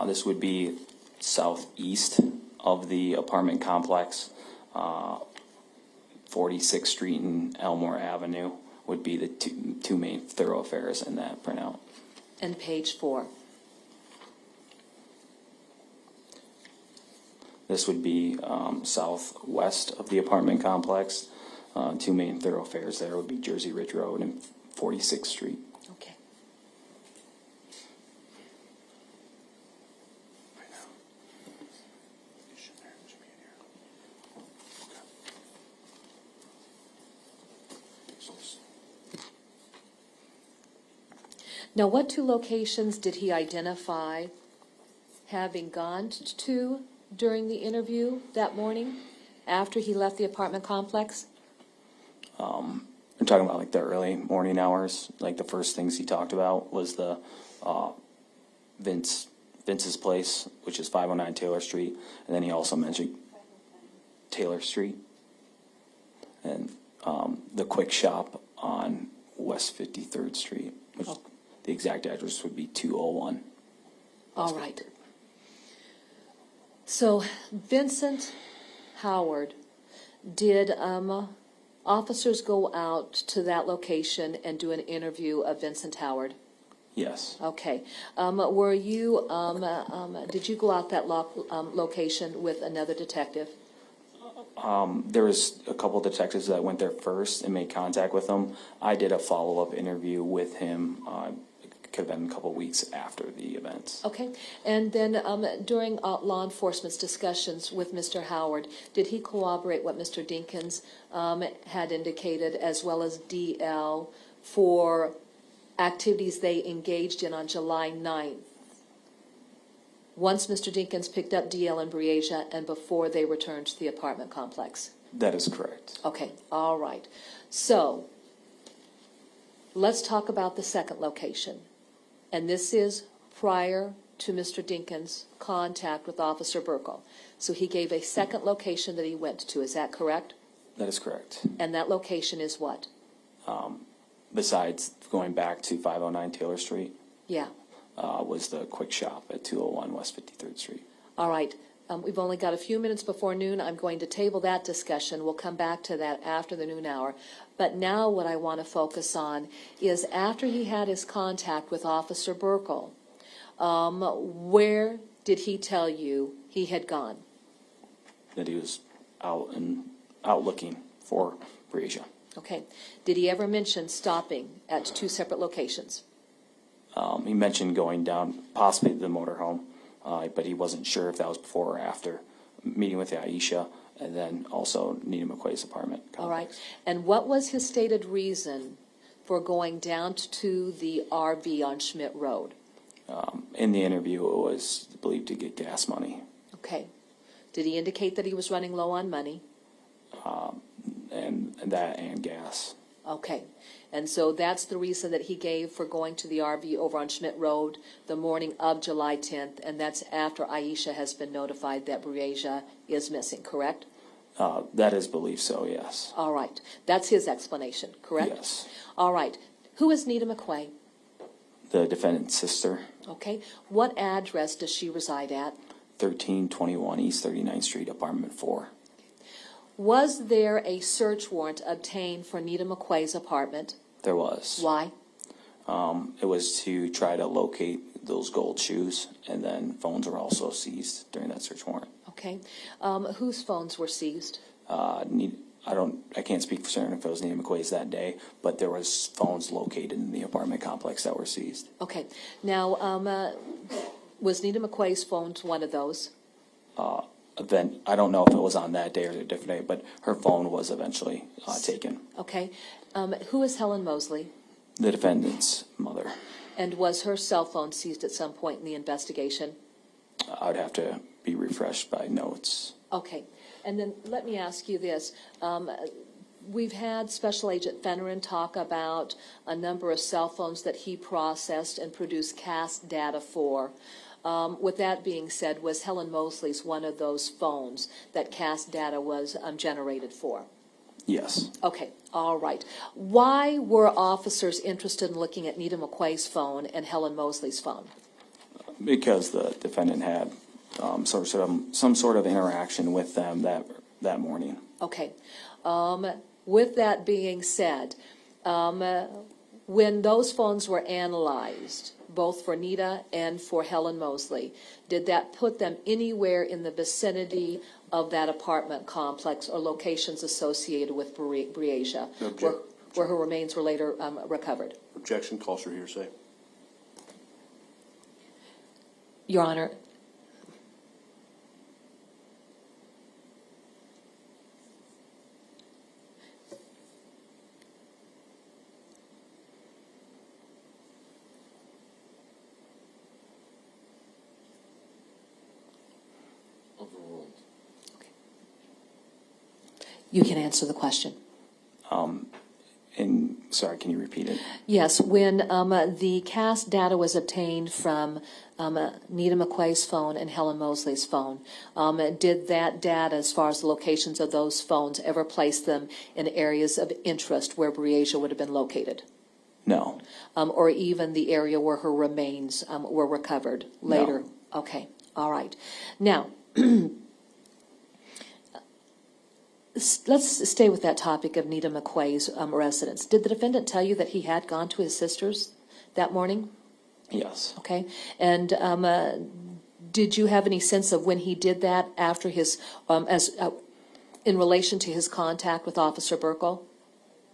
This would be southeast of the apartment complex. 46th Street and Elmore Avenue would be the two main thoroughfares in that printout. And page 4. This would be southwest of the apartment complex. 2 main thoroughfares there would be Jersey Ridge Road and 46th Street. Okay. Now, what 2 locations did he identify having gone to during the interview that morning after he left the apartment complex? I'm talking about like the early morning hours. Like the first things he talked about was the Vince's place, which is 509 Taylor Street, and then he also mentioned Taylor Street and the Quick Shop on West 53rd Street, which the exact address would be 201. All right. So, Vincent Howard, did officers go out to that location and do an interview of Vincent Howard? Yes. Okay. Were you, did you go out that location with another detective? There was a couple of detectives that went there first and made contact with him. I did a follow-up interview with him. It could have been a couple of weeks after the events. Okay. And then during law enforcement's discussions with Mr. Howard, did he corroborate what Mr. Dinkins had indicated, as well as DL, for activities they engaged in on July 9th? Once Mr. Dinkins picked up DL and Breasia and before they returned to the apartment complex? That is correct. Okay, all right. So, let's talk about the second location. And this is prior to Mr. Dinkins' contact with Officer Burkle. So he gave a second location that he went to, is that correct? That is correct. And that location is what? Besides going back to 509 Taylor Street, Yeah. was the Quick Shop at 201 West 53rd Street. All right. We've only got a few minutes before noon. I'm going to table that discussion. We'll come back to that after the noon hour. But now what I want to focus on is after he had his contact with Officer Burkle, where did he tell you he had gone? That he was out looking for Breasia. Okay. Did he ever mention stopping at two separate locations? He mentioned going down possibly to the motorhome, but he wasn't sure if that was before or after meeting with Aisha, and then also Nita McQuay's apartment complex. All right. And what was his stated reason for going down to the RV on Schmidt Road? In the interview, it was believed to get gas money. Okay. Did he indicate that he was running low on money? And gas. Okay. And so that's the reason that he gave for going to the RV over on Schmidt Road the morning of July 10th, and that's after Aisha has been notified that Breasia is missing, correct? That is believed so, yes. All right. That's his explanation, correct? Yes. All right. Who is Nita McQuay? The defendant's sister. Okay. What address does she reside at? 1321 East 39th Street, apartment 4. Was there a search warrant obtained for Nita McQuay's apartment? There was. Why? It was to try to locate those gold shoes, and then phones were also seized during that search warrant. Okay. Whose phones were seized? I can't speak for certain if it was Nita McQuay's that day, but there was phones located in the apartment complex that were seized. Okay. Now, was Nita McQuay's phones one of those? Then I don't know if it was on that day or a different day, but her phone was eventually taken. Okay. Who is Helen Mosley? The defendant's mother. And was her cell phone seized at some point in the investigation? I would have to be refreshed by notes. Okay. And then let me ask you this. We've had Special Agent Fennerin talk about a number of cell phones that he processed and produced CAS data for. With that being said, was Helen Mosley's one of those phones that CAS data was generated for? Yes. Okay, all right. Why were officers interested in looking at Nita McQuay's phone and Helen Mosley's phone? Because the defendant had some sort of interaction with them that morning. Okay. With that being said, when those phones were analyzed, both for Nita and for Helen Mosley, did that put them anywhere in the vicinity of that apartment complex or locations associated with Breasia, where her remains were later recovered? Objection, calls for hearsay. Your Honor, Overruled. you can answer the question. And sorry, can you repeat it? Yes, when the CAS data was obtained from Nita McQuay's phone and Helen Mosley's phone, did that data, as far as the locations of those phones, ever place them in areas of interest where Breasia would have been located? No. Or even the area where her remains were recovered later? No. Okay, all right. Now, let's stay with that topic of Nita McQuay's residence. Did the defendant tell you that he had gone to his sister's that morning? Yes. Okay. And did you have any sense of when he did that after his, in relation to his contact with Officer Burkle?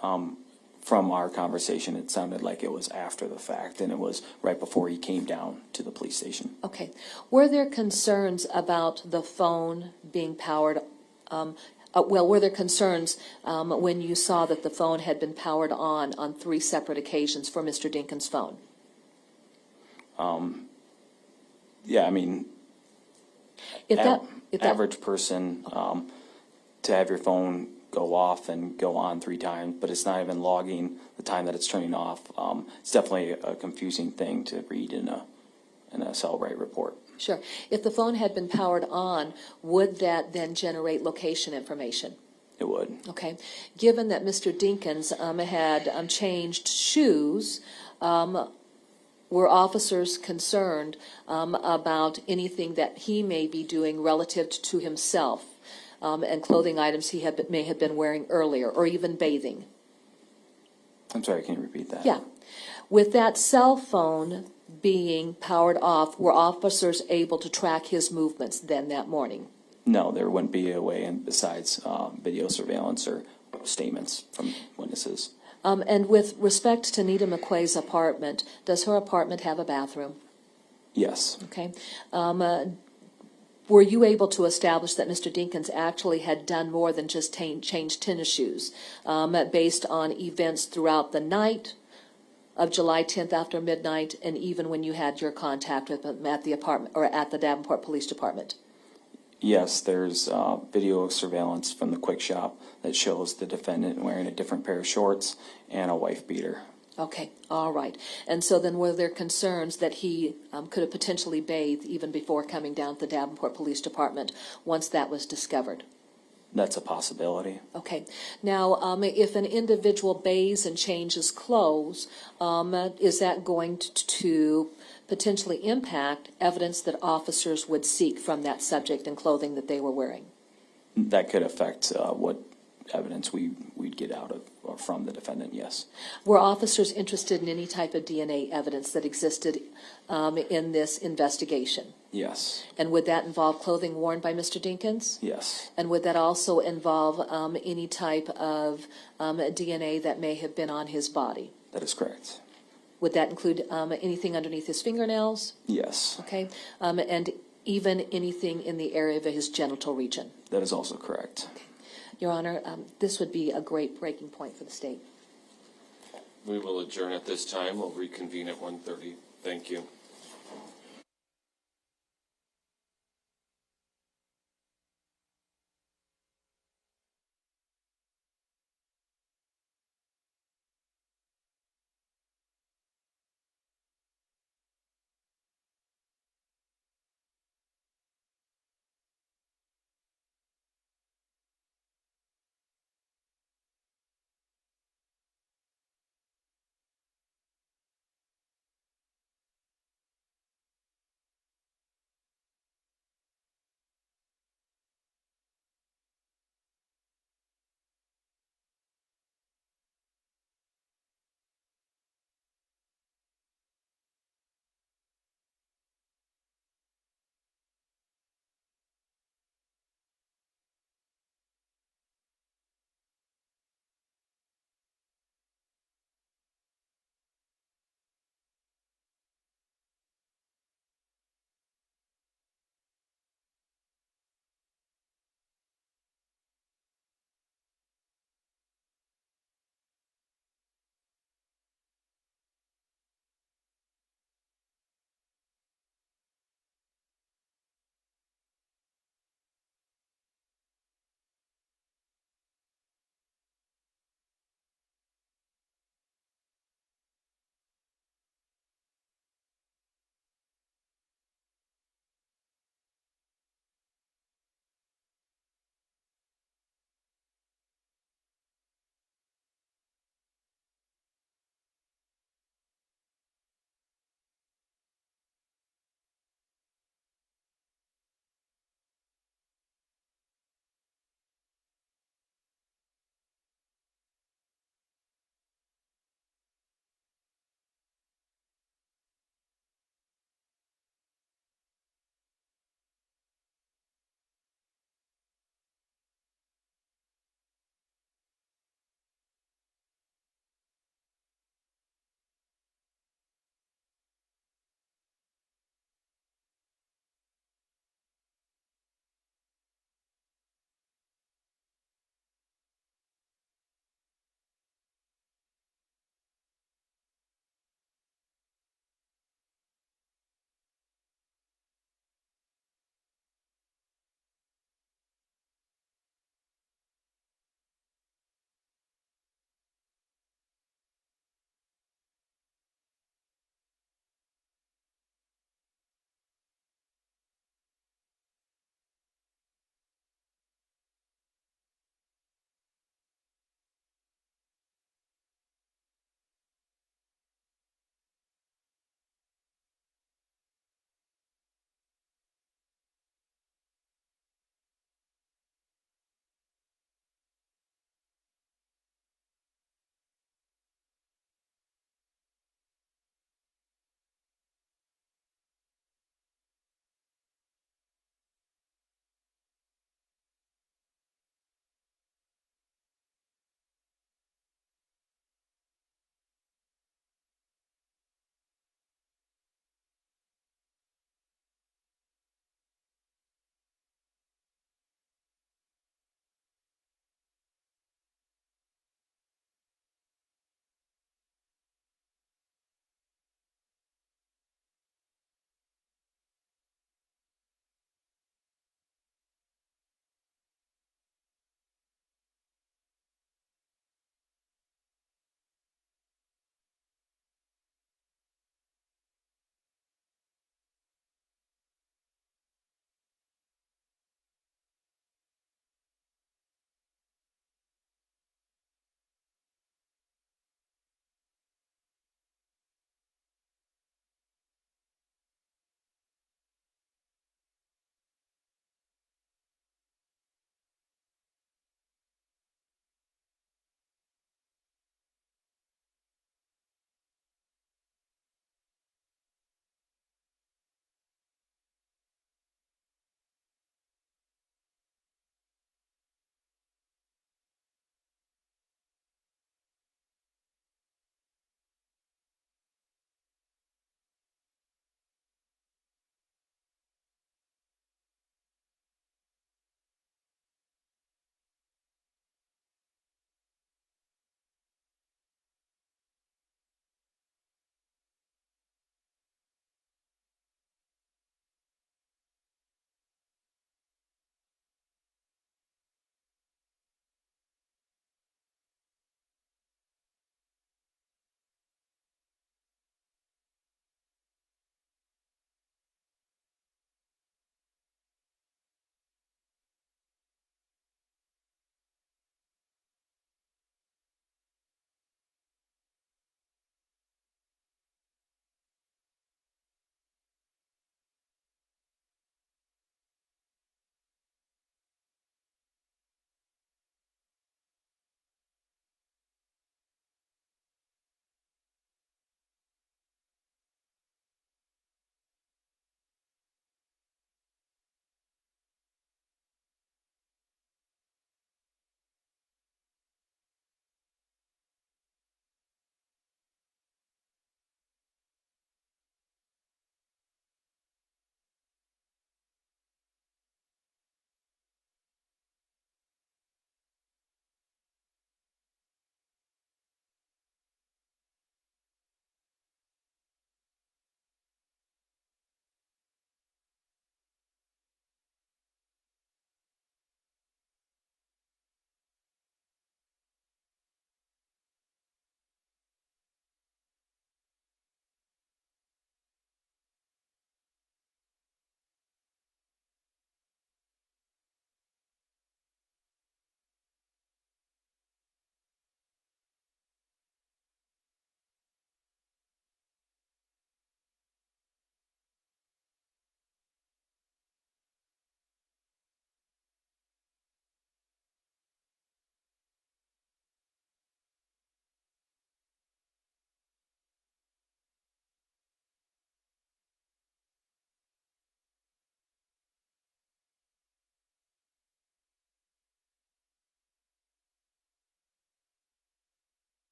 From our conversation, it sounded like it was after the fact, and it was right before he came down to the police station. Okay. Were there concerns about the phone being powered? Were there concerns when you saw that the phone had been powered on 3 separate occasions for Mr. Dinkins' phone? Yeah, I mean, average person, to have your phone go off and go on 3 times, but it's not even logging the time that it's turning off. It's definitely a confusing thing to read in a Celebrate report. Sure. If the phone had been powered on, would that then generate location information? It would. Okay. Given that Mr. Dinkins had changed shoes, were officers concerned about anything that he may be doing relative to himself and clothing items he may have been wearing earlier, or even bathing? I'm sorry, can you repeat that? Yeah. With that cell phone being powered off, were officers able to track his movements then that morning? No, there wouldn't be a way in besides video surveillance or statements from witnesses. And with respect to Nita McQuay's apartment, does her apartment have a bathroom? Yes. Okay. Were you able to establish that Mr. Dinkins actually had done more than just change tennis shoes, based on events throughout the night of July 10th after midnight, and even when you had your contact with him at the apartment or at the Davenport Police Department? Yes, there's video surveillance from the Quick Shop that shows the defendant wearing a different pair of shorts and a wife beater. Okay, all right. And so then were there concerns that he could have potentially bathed even before coming down to the Davenport Police Department once that was discovered? That's a possibility. Okay. Now, if an individual bathes and changes clothes, is that going to potentially impact evidence that officers would seek from that subject and clothing that they were wearing? That could affect what evidence we'd get out of or from the defendant, yes. Were officers interested in any type of DNA evidence that existed in this investigation? Yes. And would that involve clothing worn by Mr. Dinkins? Yes. And would that also involve any type of DNA that may have been on his body? That is correct. Would that include anything underneath his fingernails? Yes. Okay. And even anything in the area of his genital region? That is also correct. Okay. Your Honor, this would be a great breaking point for the state. We will adjourn at this time. We'll reconvene at 1:30. Thank you.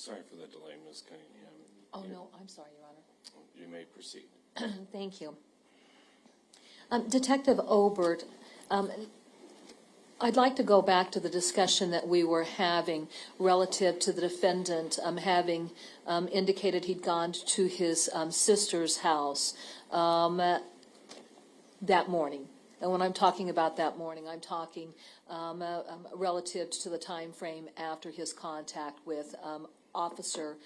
Sorry for the delay, Ms. Cunningham. Oh, no, I'm sorry, Your Honor. You may proceed. Thank you. Detective Obert, I'd like to go back to the discussion that we were having relative to the defendant having indicated he'd gone to his sister's house that morning. And when I'm talking about that morning, I'm talking relative to the time frame after his contact with Officer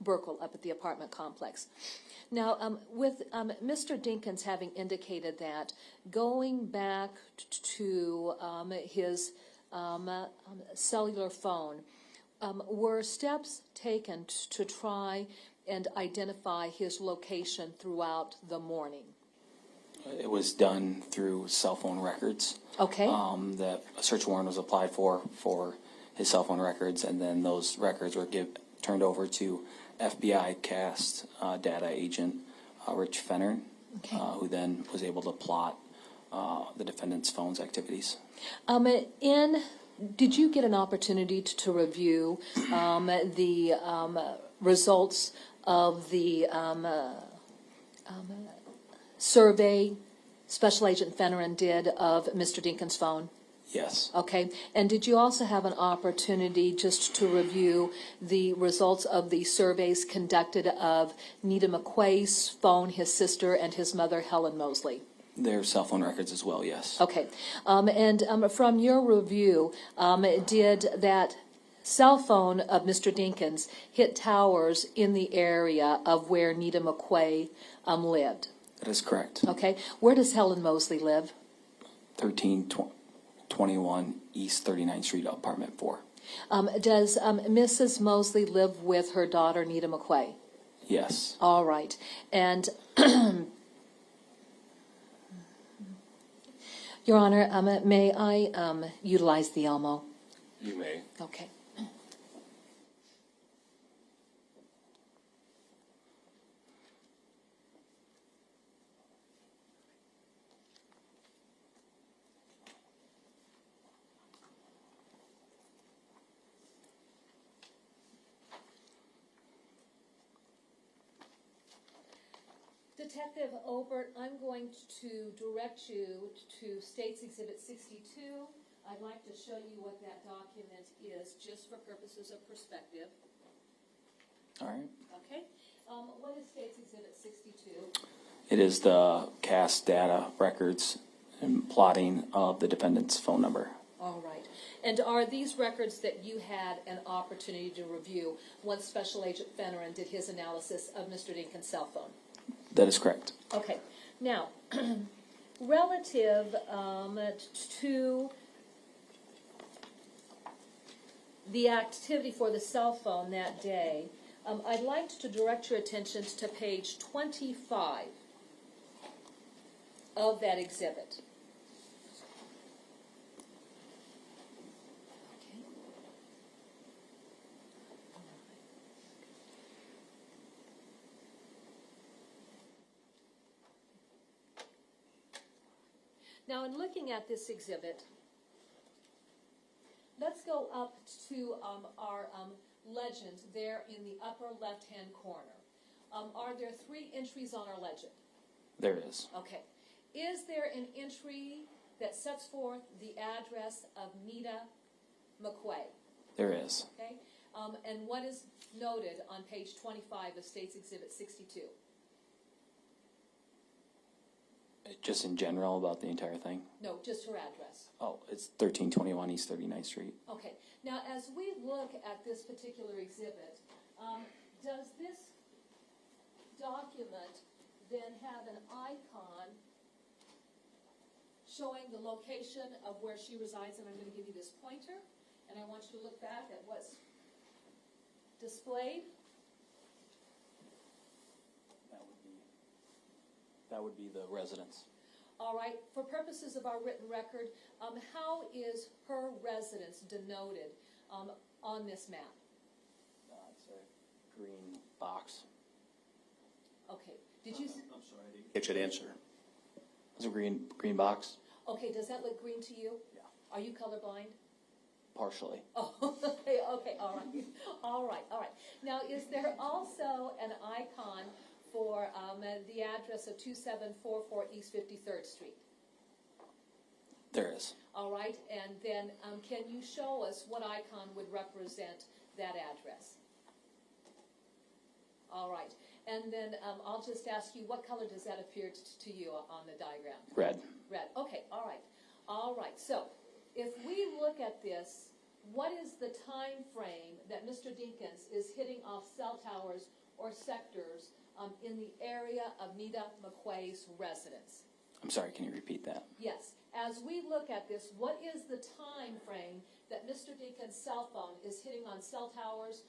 Burkle up at the apartment complex. Now, with Mr. Dinkins having indicated that, going back to his cellular phone, were steps taken to try and identify his location throughout the morning? It was done through cell phone records. Okay. A search warrant was applied for his cell phone records, and then those records were turned over to FBI CAST data agent Rich Fenner, Okay. Who then was able to plot the defendant's phone's activities. Did you get an opportunity to review the results of the survey Special Agent Fenner did of Mr. Dinkins' phone? Yes. Okay. And did you also have an opportunity just to review the results of the surveys conducted of Nita McQuay's phone, his sister, and his mother, Helen Mosley? Their cell phone records as well, yes. Okay. And from your review, did that cell phone of Mr. Dinkins hit towers in the area of where Nita McQuay lived? That is correct. Okay. Where does Helen Mosley live? 1321 East 39th Street, apartment 4. Does Mrs. Mosley live with her daughter, Nita McQuay? Yes. All right. And, Your Honor, may I utilize the Elmo? You may. Okay. Detective Obert, I'm going to direct you to State's Exhibit 62. I'd like to show you what that document is, just for purposes of perspective. All right. Okay. What is State's Exhibit 62? It is the CAST data records and plotting of the defendant's phone number. All right. And are these records that you had an opportunity to review once Special Agent Fenner did his analysis of Mr. Dinkins' cell phone? That is correct. Okay. Now, relative to the activity for the cell phone that day, I'd like to direct your attention to page 25 of that exhibit. Okay. Now, in looking at this exhibit, let's go up to our legend there in the upper left-hand corner. Are there 3 entries on our legend? There is. Okay. Is there an entry that sets forth the address of Nita McQuay? There is. Okay. And what is noted on page 25 of State's Exhibit 62? Just in general about the entire thing? No, just her address. Oh, it's 1321 East 39th Street. Okay. Now, as we look at this particular exhibit, does this document then have an icon showing the location of where she resides? And I'm going to give you this pointer, and I want you to look back at what's displayed. That would be the residence. All right. For purposes of our written record, how is her residence denoted on this map? It's a green box. Okay. Did you? I'm sorry, I didn't catch that answer. It's a green box. Okay. Does that look green to you? Yeah. Are you colorblind? Partially. Oh, okay, all right. Now, is there also an icon for the address of 2744 East 53rd Street? There is. All right, and then can you show us what icon would represent that address? All right, and then I'll just ask you, what color does that appear to you on the diagram? Red. Red, okay, all right. So if we look at this, what is the time frame that Mr. Dinkins is hitting off cell towers or sectors in the area of Nita McQuay's residence? I'm sorry, can you repeat that? Yes. As we look at this, what is the time frame that Mr. Dinkins' cell phone is hitting on cell towers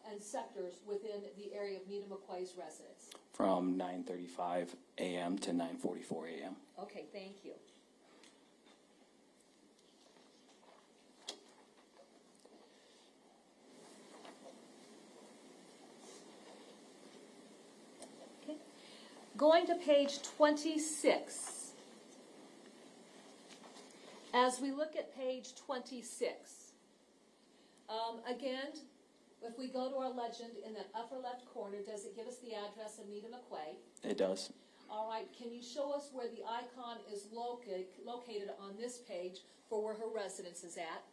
and sectors within the area of Nita McQuay's residence? From 9:35 a.m. to 9:44 a.m. Okay, thank you. Okay. Going to page 26. As we look at page 26, again, if we go to our legend in that upper left corner, does it give us the address of Nita McQuay? It does. All right, can you show us where the icon is located on this page for where her residence is at?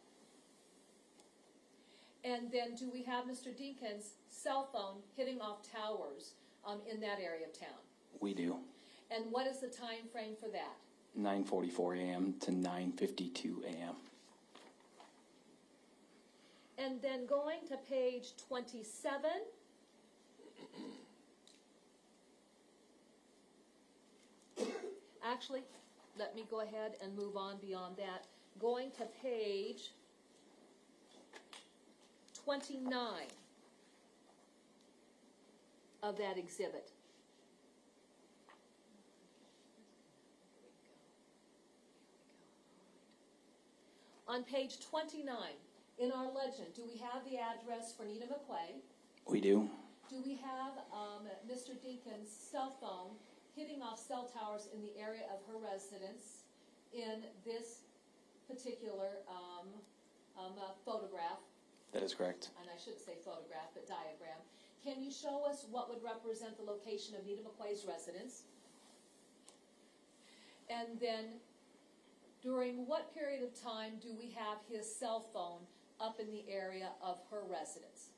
And then do we have Mr. Dinkins' cell phone hitting off towers in that area of town? We do. And what is the time frame for that? 9:44 a.m. to 9:52 a.m. And then going to page 27. Actually, let me go ahead and move on beyond that. Going to page 29 of that exhibit. On page 29, in our legend, do we have the address for Nita McQuay? We do. Do we have Mr. Dinkins' cell phone hitting off cell towers in the area of her residence in this particular photograph? That is correct. And I shouldn't say photograph, but diagram. Can you show us what would represent the location of Nita McQuay's residence? And then, during what period of time do we have his cell phone up in the area of her residence?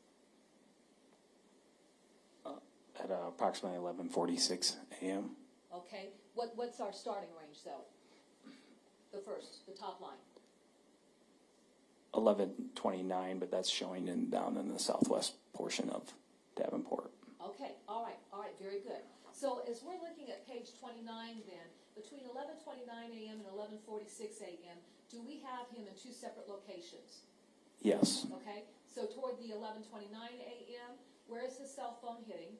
At approximately 11:46 a.m. Okay, what's our starting range though? The top line. 11:29, but that's showing down in the southwest portion of Davenport. Okay, all right, very good. So as we're looking at page 29 then, between 11:29 a.m. and 11:46 a.m., do we have him in two separate locations? Yes. Okay, so toward the 11:29 a.m., where is his cell phone hitting?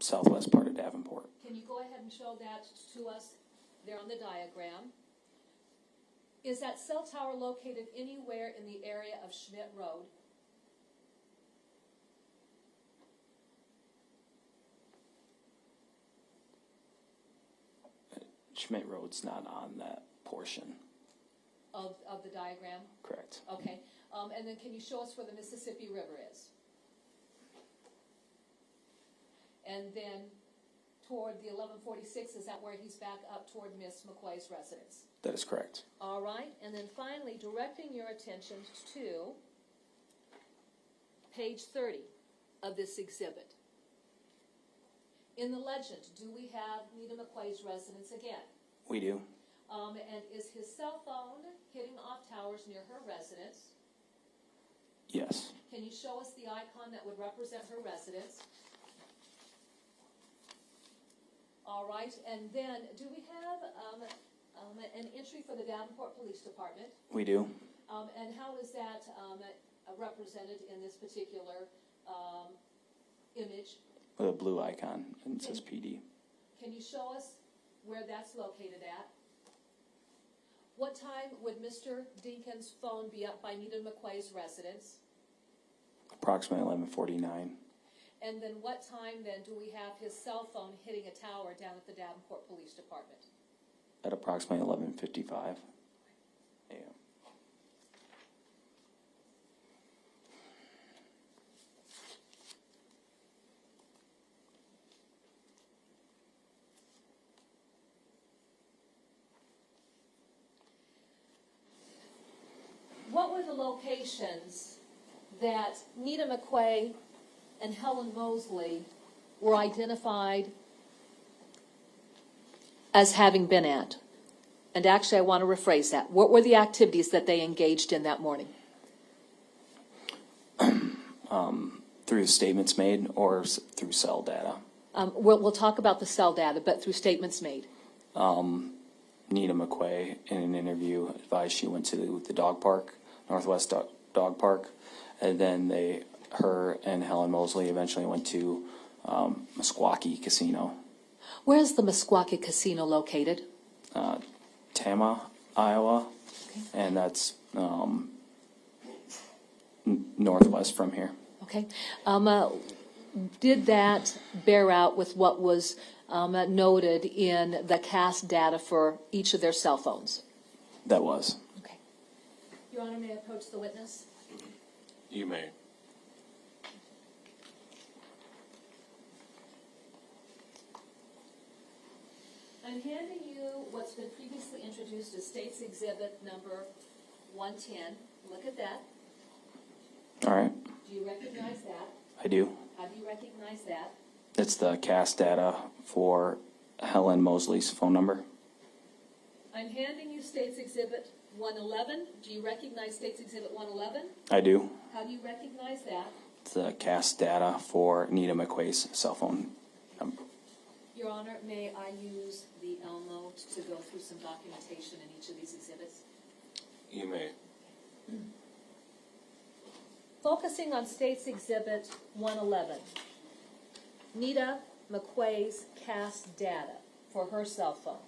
Southwest part of Davenport. Can you go ahead and show that to us there on the diagram? Is that cell tower located anywhere in the area of Schmidt Road? Schmidt Road's not on that portion. Of the diagram? Correct. Okay, and then can you show us where the Mississippi River is? And then toward the 11:46, is that where he's back up toward Miss McQuay's residence? That is correct. All right, and then finally, directing your attention to page 30 of this exhibit. In the legend, do we have Nita McQuay's residence again? We do. And is his cell phone hitting off towers near her residence? Yes. Can you show us the icon that would represent her residence? All right, and then do we have an entry for the Davenport Police Department? We do. And how is that represented in this particular image? With a blue icon, and it says PD. Can you show us where that's located at? What time would Mr. Dinkins' phone be up by Nita McQuay's residence? Approximately 11:49. And then what time then do we have his cell phone hitting a tower down at the Davenport Police Department? At approximately 11:55 a.m. what were the locations that Nita McQuay and Helen Mosley were identified as having been at? And actually, I want to rephrase that. What were the activities that they engaged in that morning? Through statements made or through cell data. We'll talk about the cell data, but through statements made. Nita McQuay, in an interview, advised she went to the dog park, Northwest Dog Park, and then her and Helen Mosley eventually went to Meskwaki Casino. Where is the Meskwaki Casino located? Tama, Iowa, Okay. and that's northwest from here. Okay. Did that bear out with what was noted in the cast data for each of their cell phones? That was. Okay. Your Honor, may I approach the witness? You may. I'm handing you what's been previously introduced as State's Exhibit number 110. Look at that. All right. Do you recognize that? I do. How do you recognize that? It's the cast data for Helen Mosley's phone number. I'm handing you State's Exhibit 111. Do you recognize State's Exhibit 111? I do. How do you recognize that? It's the cast data for Nita McQuay's cell phone number. Your Honor, may I use the Elmo to go through some documentation in each of these exhibits? You may. Focusing on State's Exhibit 111, Nita McQuay's cast data for her cell phone.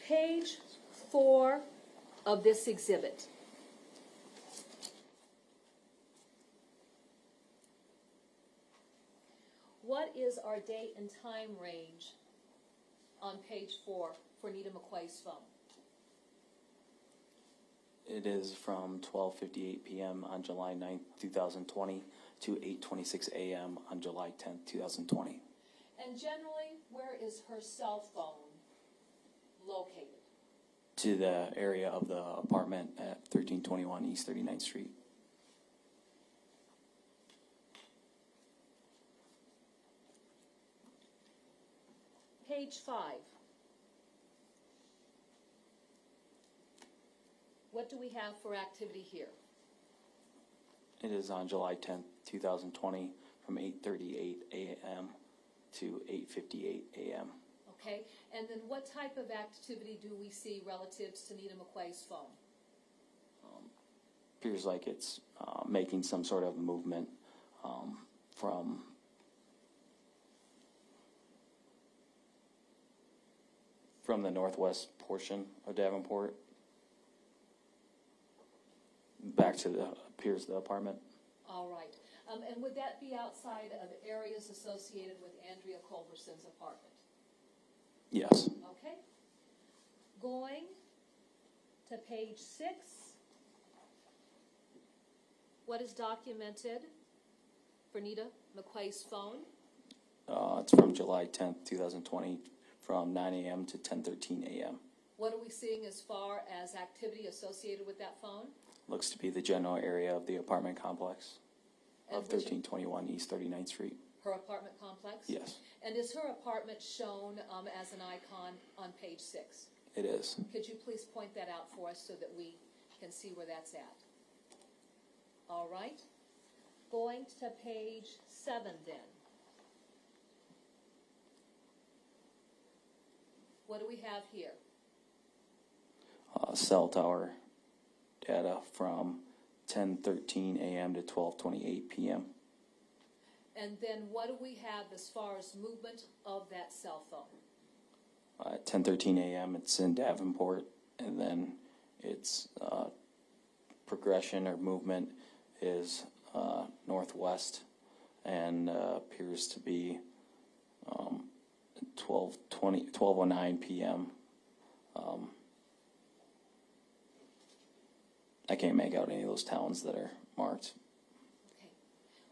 Page 4 of this exhibit. What is our date and time range on page 4 for Nita McQuay's phone? It is from 12:58 p.m. on July 9th, 2020 to 8:26 a.m. on July 10th, 2020. And generally, where is her cell phone located? To the area of the apartment at 1321 East 39th Street. Page 5. What do we have for activity here? It is on July 10th, 2020 from 8:38 a.m. to 8:58 a.m. Okay, and then what type of activity do we see relative to Nita McQuay's phone? Appears like it's making some sort of movement from the northwest portion of Davenport back to the apartment. All right, and would that be outside of areas associated with Andrea Culverson's apartment? Yes. Okay. Going to page 6. What is documented for Nita McQuay's phone? It's from July 10th, 2020 from 9 a.m. to 10:13 a.m. What are we seeing as far as activity associated with that phone? Looks to be the general area of the apartment complex And of 1321 East 39th Street. Her apartment complex? Yes, And is her apartment shown as an icon on page 6? it is. Could you please point that out for us so that we can see where that's at? All right. Going to page 7 then. What do we have here? Cell tower data from 10:13 a.m. to 12:28 p.m. And then what do we have as far as movement of that cell phone? At 10:13 a.m. it's in Davenport, and then its progression or movement is northwest, and appears to be 12:09 p.m. I can't make out any of those towns that are marked. Okay.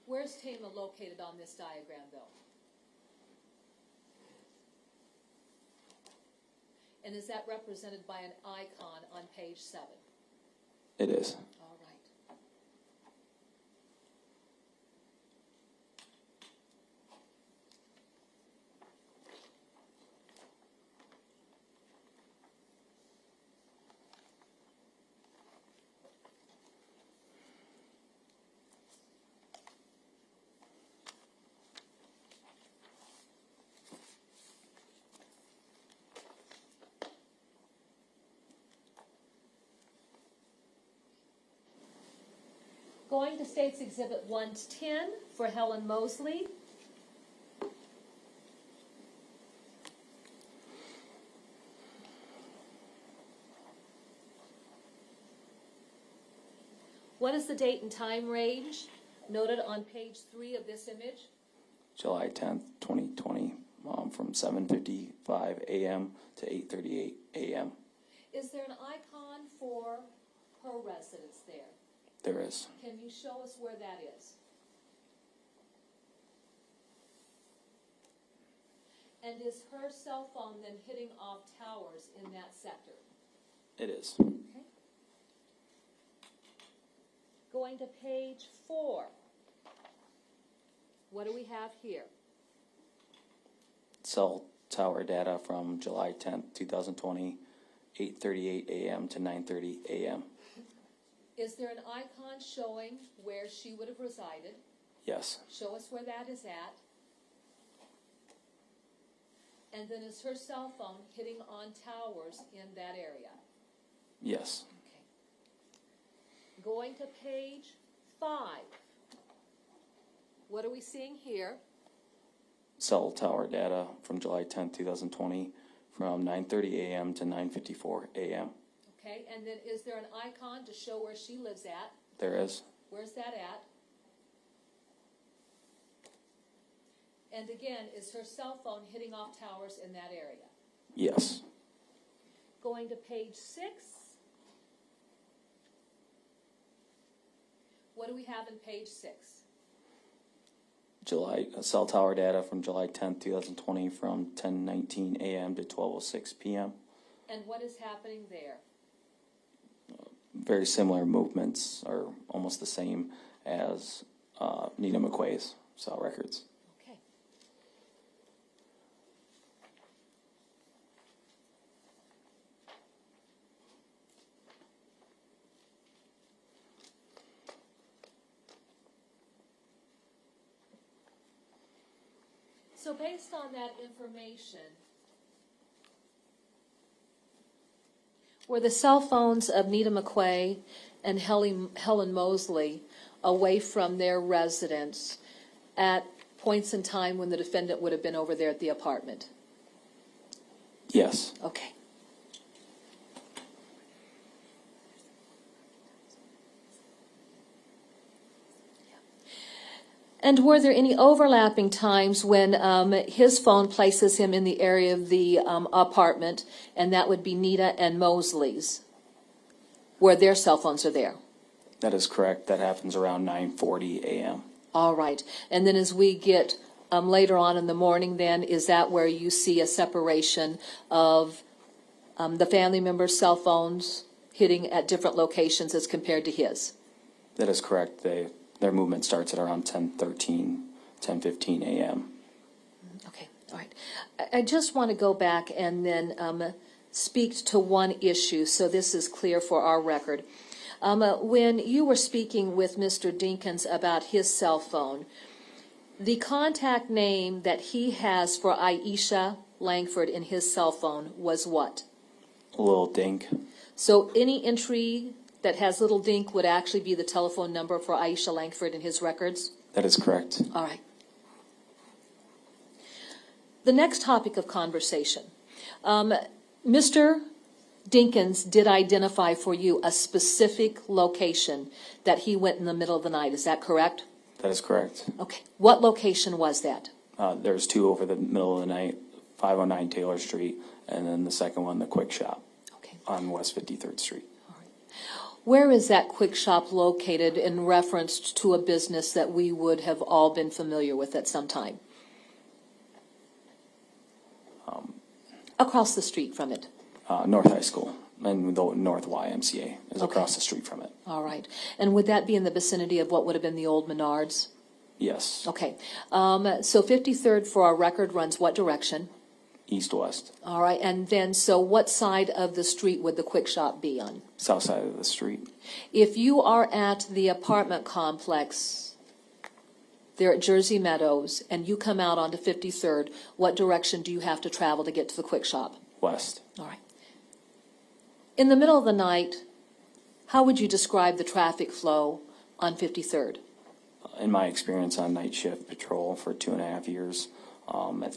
Where's Tama located on this diagram, though? And is that represented by an icon on page 7? It is. All right. Going to State's Exhibit 110 for Helen Mosley. What is the date and time range noted on page 3 of this image? July 10th, 2020, from 7:55 a.m. to 8:38 a.m. Is there an icon for her residence there? There is. Can you show us where that is? And is her cell phone then hitting off towers in that sector? It is. Okay. Going to page 4. What do we have here? Cell tower data from July 10th, 2020, 8:38 a.m. to 9:30 a.m. Is there an icon showing where she would have resided? Yes. Show us where that is at. And then is her cell phone hitting on towers in that area? Yes. Okay. Going to page 5. What are we seeing here? Cell tower data from July 10th, 2020, from 9:30 a.m. to 9:54 a.m. Okay, and then is there an icon to show where she lives at? There is. Where's that at? And again, is her cell phone hitting off towers in that area? Yes. Going to page 6. What do we have in page 6? Cell tower data from July 10th, 2020, from 10:19 a.m. to 12:06 p.m. And what is happening there? Very similar movements, are almost the same as Nina McQuay's cell records. Okay. So based on that information, were the cell phones of Nita McQuay and Helen Mosley away from their residence at points in time when the defendant would have been over there at the apartment? Yes. Okay. And were there any overlapping times when his phone places him in the area of the apartment, and that would be Nita and Mosley's, where their cell phones are there? That is correct. That happens around 9:40 a.m. All right. And then as we get later on in the morning, then, is that where you see a separation of the family members' cell phones hitting at different locations as compared to his? That is correct. Their movement starts at around 10:13, 10:15 a.m. Okay, all right. I just want to go back and then speak to one issue, so this is clear for our record. When you were speaking with Mr. Dinkins about his cell phone, the contact name that he has for Aisha Langford in his cell phone was what? Little Dink. So any entry that has Little Dink would actually be the telephone number for Aisha Langford in his records? That is correct. All right. The next topic of conversation. Mr. Dinkins did identify for you a specific location that he went in the middle of the night. Is that correct? That is correct. Okay. What location was that? There's two over the middle of the night, 509 Taylor Street, and then the second one, the Quick Shop, Okay. on West 53rd Street. Where is that Quick Shop located in reference to a business that we would have all been familiar with at some time? Across the street from it. North High School, and the North YMCA is Okay. across the street from it. All right. And would that be in the vicinity of what would have been the old Menards? Yes, Okay. So 53rd for our record runs what direction? east-west, All right. And then, so what side of the street would the quick shop be on? south side of the street. If you are at the apartment complex there at Jersey Meadows and you come out onto 53rd, what direction do you have to travel to get to the quick shop? West. All right. In the middle of the night, how would you describe the traffic flow on 53rd? In my experience on night shift patrol for 2.5 years, at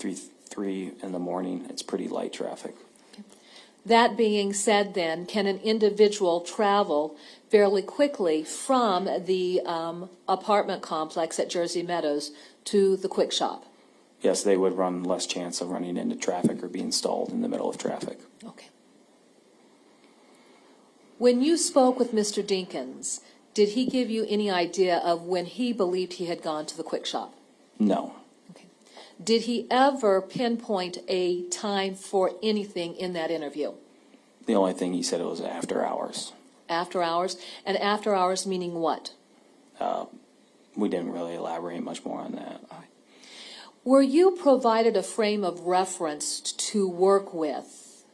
3 in the morning, it's pretty light traffic. That being said then, can an individual travel fairly quickly from the apartment complex at Jersey Meadows to the quick shop? Yes, they would run less chance of running into traffic or being stalled in the middle of traffic. Okay. When you spoke with Mr. Dinkins, did he give you any idea of when he believed he had gone to the quick shop? No. Okay. Did he ever pinpoint a time for anything in that interview? The only thing he said it was after hours. After hours? And after hours meaning what? We didn't really elaborate much more on that. Were you provided a frame of reference to work with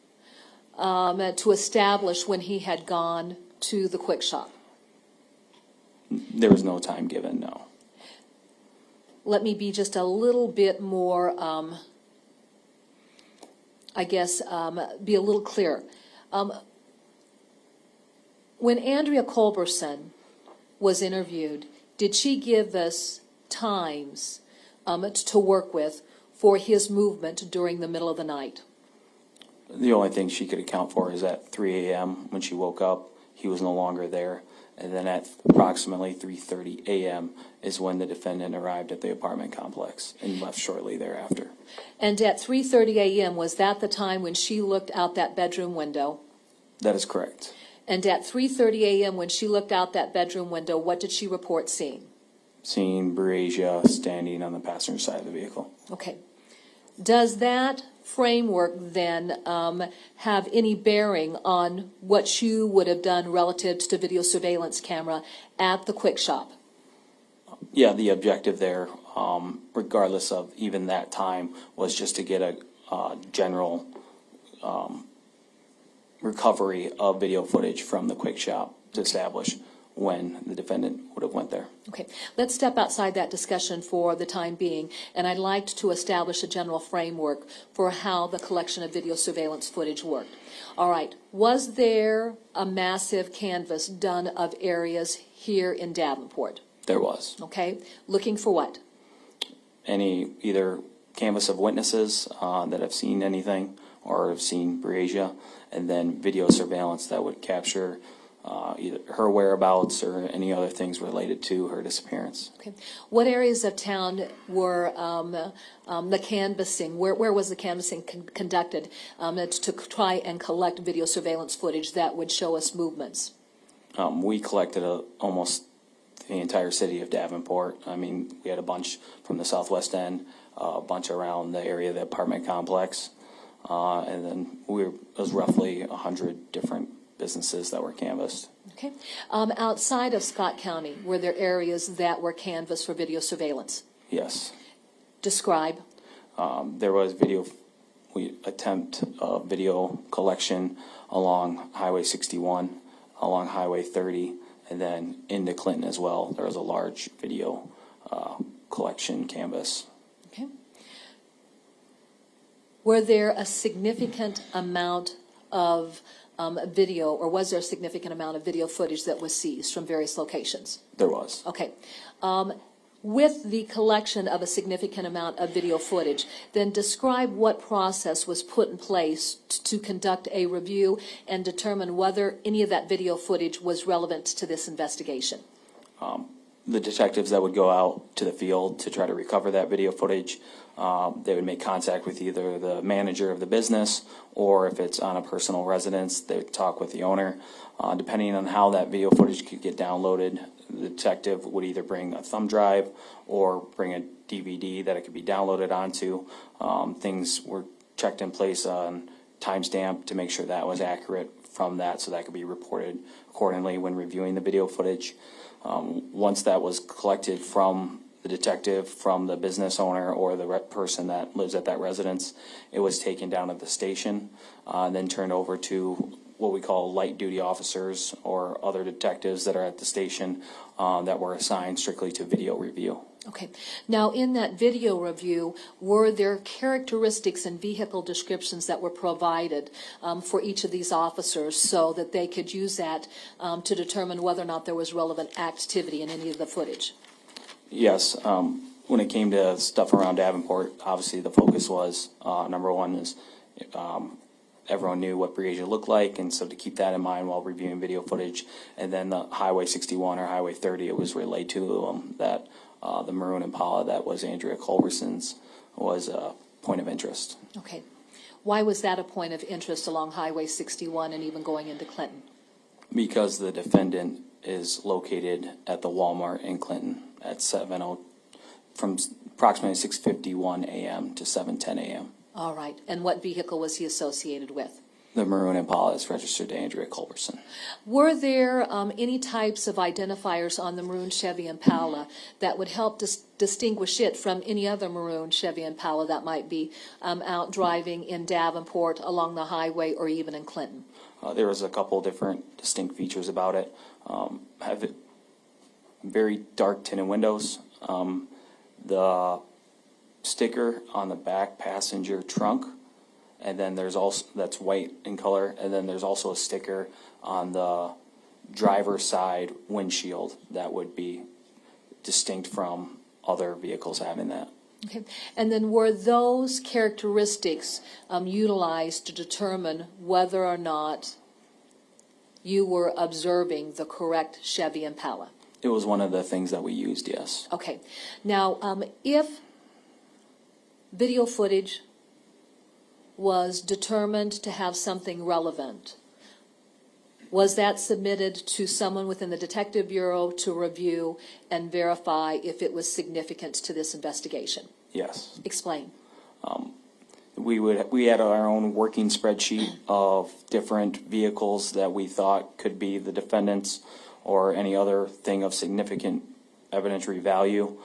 to establish when he had gone to the quick shop? There was no time given, no. Let me be just a little bit more, be a little clearer. When Andrea Culberson was interviewed, did she give us times to work with for his movement during the middle of the night? The only thing she could account for is at 3 a.m. when she woke up, he was no longer there. And then at approximately 3:30 a.m. is when the defendant arrived at the apartment complex and left shortly thereafter. And at 3:30 a.m., was that the time when she looked out that bedroom window? That is correct. And at 3:30 a.m., when she looked out that bedroom window, what did she report seeing? Seeing Berasia standing on the passenger side of the vehicle. Okay. Does that framework then have any bearing on what you would have done relative to video surveillance camera at the quick shop? Yeah, the objective there, regardless of even that time, was just to get a general recovery of video footage from the quick shop to establish when the defendant would have went there. Okay, let's step outside that discussion for the time being, and I'd like to establish a general framework for how the collection of video surveillance footage worked. All right, was there a massive canvass done of areas here in Davenport? There was. Okay, looking for what? Either canvas of witnesses that have seen anything or have seen Berasia, and then video surveillance that would capture either her whereabouts or any other things related to her disappearance. Okay. What areas of town were the canvassing, where was the canvassing conducted to try and collect video surveillance footage that would show us movements? We collected almost the entire city of Davenport. I mean, we had a bunch from the southwest end, a bunch around the area of the apartment complex, and then it was roughly 100 different businesses that were canvassed. Okay. Outside of Scott County, were there areas that were canvassed for video surveillance? Yes. Describe. There was video collection along Highway 61, along Highway 30, and then into Clinton as well. There was a large video collection canvas. Okay. Were there a significant amount of video, or was there a significant amount of video footage that was seized from various locations? There was. Okay. With the collection of a significant amount of video footage, then describe what process was put in place to conduct a review and determine whether any of that video footage was relevant to this investigation. The detectives that would go out to the field to try to recover that video footage, they would make contact with either the manager of the business, or if it's on a personal residence, they would talk with the owner. Depending on how that video footage could get downloaded, the detective would either bring a thumb drive or bring a DVD that it could be downloaded onto. Things were checked in place on timestamp to make sure that was accurate from that, so that could be reported accordingly when reviewing the video footage. Once that was collected from the detective, from the business owner, or the person that lives at that residence, it was taken down at the station, and then turned over to what we call light duty officers or other detectives that are at the station that were assigned strictly to video review. Okay. Now, in that video review, were there characteristics and vehicle descriptions that were provided for each of these officers so that they could use that to determine whether or not there was relevant activity in any of the footage? Yes. When it came to stuff around Davenport, obviously the focus was, number one is everyone knew what Briasia looked like, and so to keep that in mind while reviewing video footage. And then the Highway 61 or Highway 30, it was relayed to them that the maroon Impala that was Andrea Culberson's was a point of interest. Okay. Why was that a point of interest along Highway 61 and even going into Clinton? Because the defendant is located at the Walmart in Clinton at from approximately 6:51 a.m. to 7:10 a.m. All right. And what vehicle was he associated with? The maroon Impala is registered to Andrea Culberson. Were there any types of identifiers on the maroon Chevy Impala that would help distinguish it from any other maroon Chevy Impala that might be out driving in Davenport, along the highway, or even in Clinton? There was a couple different distinct features about it. Have it very dark tinted windows. The sticker on the back passenger trunk, and then there's also, that's white in color, and then there's also a sticker on the driver's side windshield that would be distinct from other vehicles having that. Okay. And then were those characteristics utilized to determine whether or not you were observing the correct Chevy Impala? It was one of the things that we used, yes. Okay. Now, if video footage was determined to have something relevant, was that submitted to someone within the Detective Bureau to review and verify if it was significant to this investigation? Yes. Explain. We had our own working spreadsheet of different vehicles that we thought could be the defendants or any other thing of significant evidentiary value.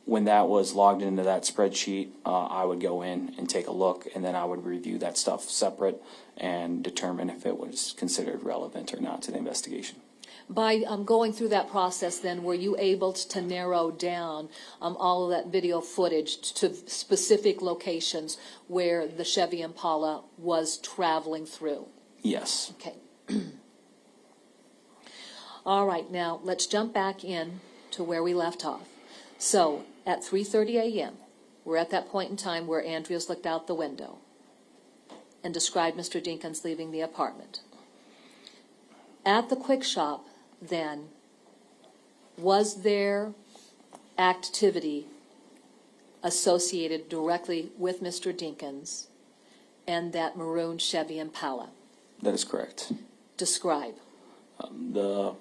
When that was logged into that spreadsheet, I would go in and take a look, and then I would review that stuff separate and determine if it was considered relevant or not to the investigation. By going through that process, then, were you able to narrow down all of that video footage to specific locations where the Chevy Impala was traveling through? Yes. Okay. All right, now let's jump back in to where we left off. So, at 3:30 a.m., we're at that point in time where Andrea's looked out the window and described Mr. Dinkins leaving the apartment. At the quick shop, then, was there activity associated directly with Mr. Dinkins and that maroon Chevy Impala? That is correct. Describe. The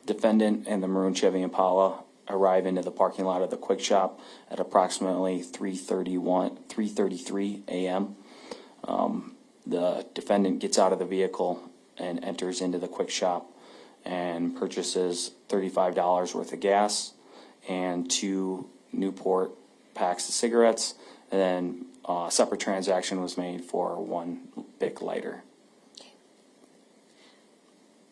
defendant and the maroon Chevy Impala arrive into the parking lot of the quick shop at approximately 3:33 a.m. The defendant gets out of the vehicle and enters into the quick shop and purchases $35 worth of gas and 2 Newport packs of cigarettes, and then a separate transaction was made for 1 Bic lighter.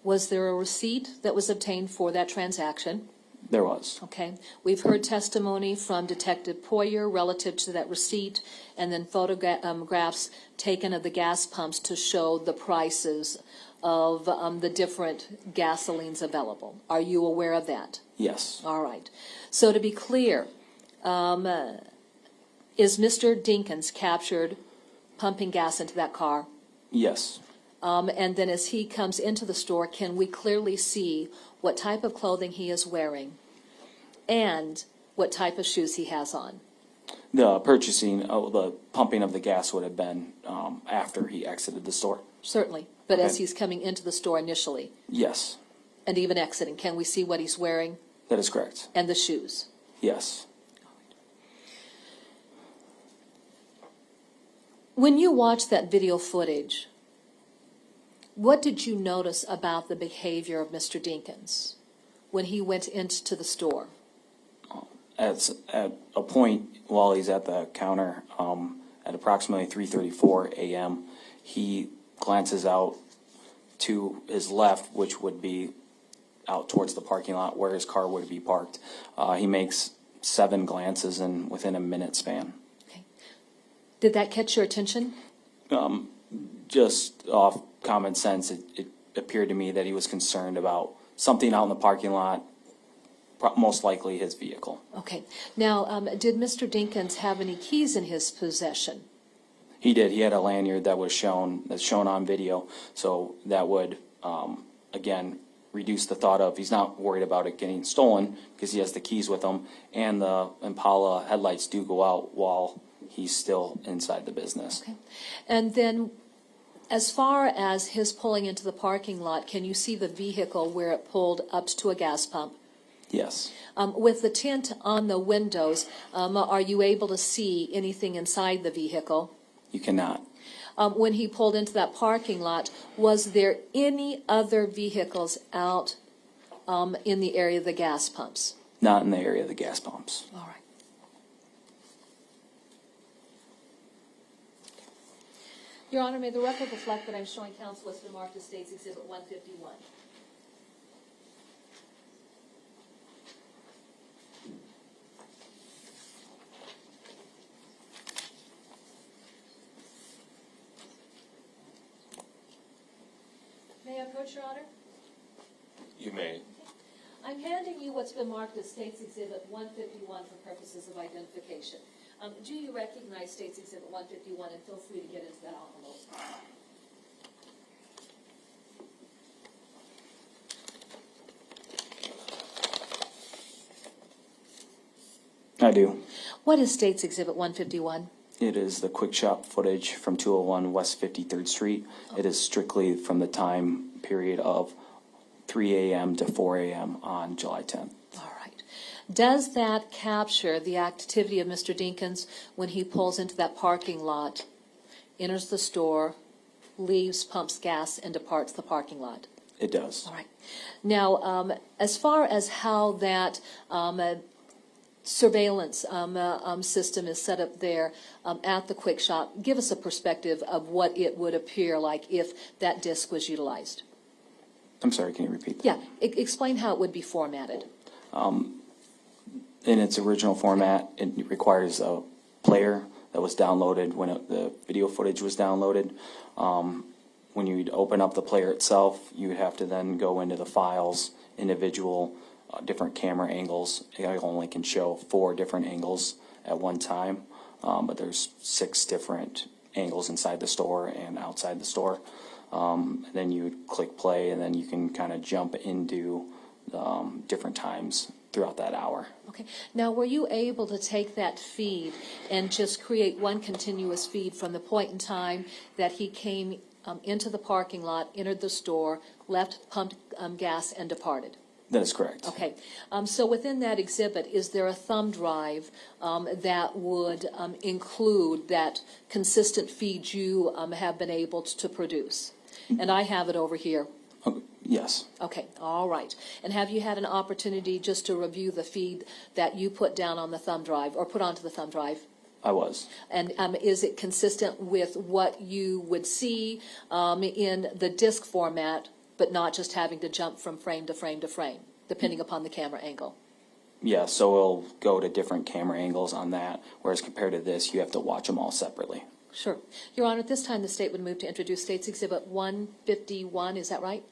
Was there a receipt that was obtained for that transaction? There was. Okay. We've heard testimony from Detective Poyer relative to that receipt, and then photographs taken of the gas pumps to show the prices of the different gasolines available. Are you aware of that? Yes. All right. So to be clear, is Mr. Dinkins captured pumping gas into that car? Yes. And then as he comes into the store, can we clearly see what type of clothing he is wearing and what type of shoes he has on? The the pumping of the gas would have been after he exited the store. Certainly. But Okay. as he's coming into the store initially Yes. and even exiting, can we see what he's wearing That is correct. and the shoes? When you watched that video footage, what did you notice about the behavior of Mr. Dinkins when he went into the store? At a point while he's at the counter, at approximately 3:34 a.m., he glances out to his left, which would be out towards the parking lot where his car would be parked. He makes 7 glances within a minute span. Okay. Did that catch your attention? Just off common sense, it appeared to me that he was concerned about something out in the parking lot, most likely his vehicle. Okay. Now, did Mr. Dinkins have any keys in his possession? He did. He had a lanyard that's shown on video, so that would, again, reduce the thought of he's not worried about it getting stolen because he has the keys with him, and the Impala headlights do go out while he's still inside the business. Okay. And then, as far as his pulling into the parking lot, can you see the vehicle where it pulled up to a gas pump? Yes. With the tint on the windows, are you able to see anything inside the vehicle? You cannot. When he pulled into that parking lot, was there any other vehicles out in the area of the gas pumps? Not in the area of the gas pumps. All right. Your Honor, may the record reflect that I'm showing counsel what's been marked as State's Exhibit 151. May I approach, Your Honor? You may. I'm handing you what's been marked as State's Exhibit 151 for purposes of identification. Do you recognize State's Exhibit 151, and feel free to get into that envelope. I do. What is State's Exhibit 151? It is the quick shop footage from 201 West 53rd Street. It is strictly from the time period of 3 a.m. to 4 a.m. on July 10th. All right. Does that capture the activity of Mr. Dinkins when he pulls into that parking lot, enters the store, leaves, pumps gas, and departs the parking lot? It does. All right. Now, as far as how that surveillance system is set up there at the quick shop, give us a perspective of what it would appear like if that disc was utilized. I'm sorry, can you repeat that? Yeah, explain how it would be formatted. In its original format, it requires a player that was downloaded when the video footage was downloaded. When you'd open up the player itself, you would have to then go into the files, individual different camera angles. It only can show 4 different angles at one time, but there's 6 different angles inside the store and outside the store. And then you would click play, and then you can kind of jump into different times throughout that hour. Okay. Now, were you able to take that feed and just create one continuous feed from the point in time that he came into the parking lot, entered the store, left, pumped gas, and departed? That is correct. Okay. So within that exhibit, is there a thumb drive that would include that consistent feed you have been able to produce? And I have it over here. Yes. Okay, all right. And have you had an opportunity just to review the feed that you put down on the thumb drive, or put onto the thumb drive? I was. And is it consistent with what you would see in the disc format, but not just having to jump from frame to frame to frame, depending upon the camera angle? Yeah, so we'll go to different camera angles on that, whereas compared to this, you have to watch them all separately. Sure. Your Honor, at this time, the State would move to introduce State's Exhibit 151. Is that right?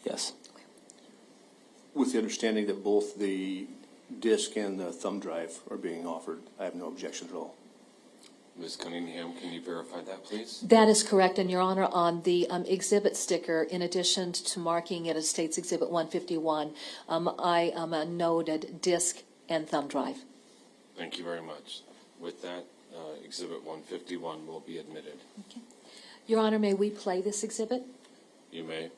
Yes. With the understanding that both the disc and the thumb drive are being offered, I have no objection at all. Ms. Cunningham, can you verify that, please? That is correct, and Your Honor, on the exhibit sticker, in addition to marking it as State's Exhibit 151, I noted disc and thumb drive. Thank you very much. With that, Exhibit 151 will be admitted. Okay. Your Honor, may we play this exhibit? You may.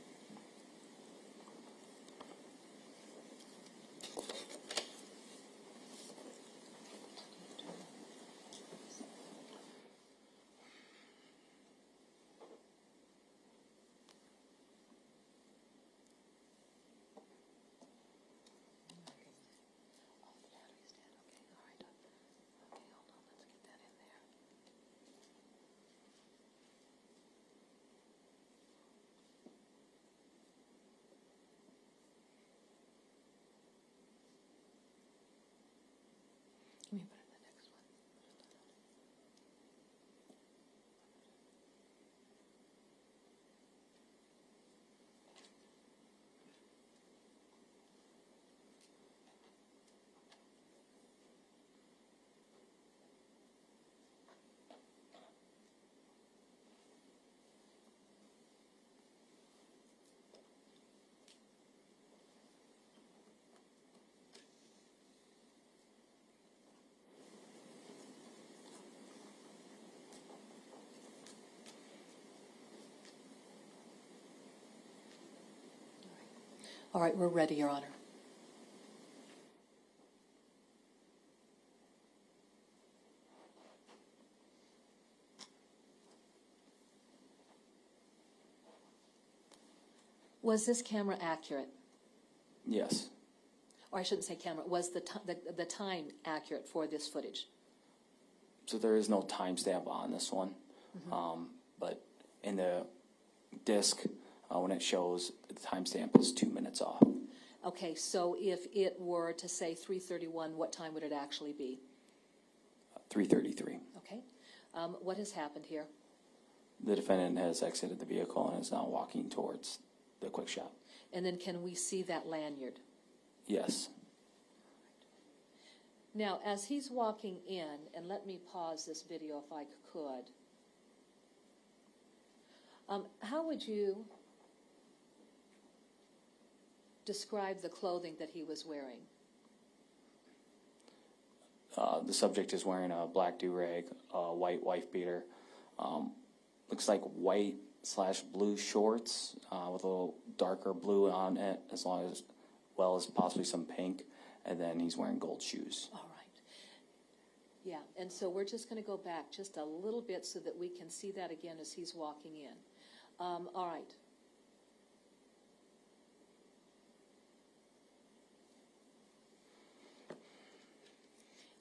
All right, we're ready, Your Honor. Was this camera accurate? Yes. Or I shouldn't say camera, was the time accurate for this footage? So there is no timestamp on this one, but in the disc, when it shows, the timestamp is 2 minutes off. Okay, so if it were to say 3:31, what time would it actually be? 3:33. Okay. What has happened here? The defendant has exited the vehicle and is now walking towards the quick shop. And then can we see that lanyard? Yes. Now, as he's walking in, and let me pause this video if I could, how would you describe the clothing that he was wearing? The subject is wearing a black do-rag, a white wife beater, looks like white/blue shorts with a little darker blue on it, as well as possibly some pink, and then he's wearing gold shoes. All right. Yeah, and so we're just going to go back just a little bit so that we can see that again as he's walking in. All right.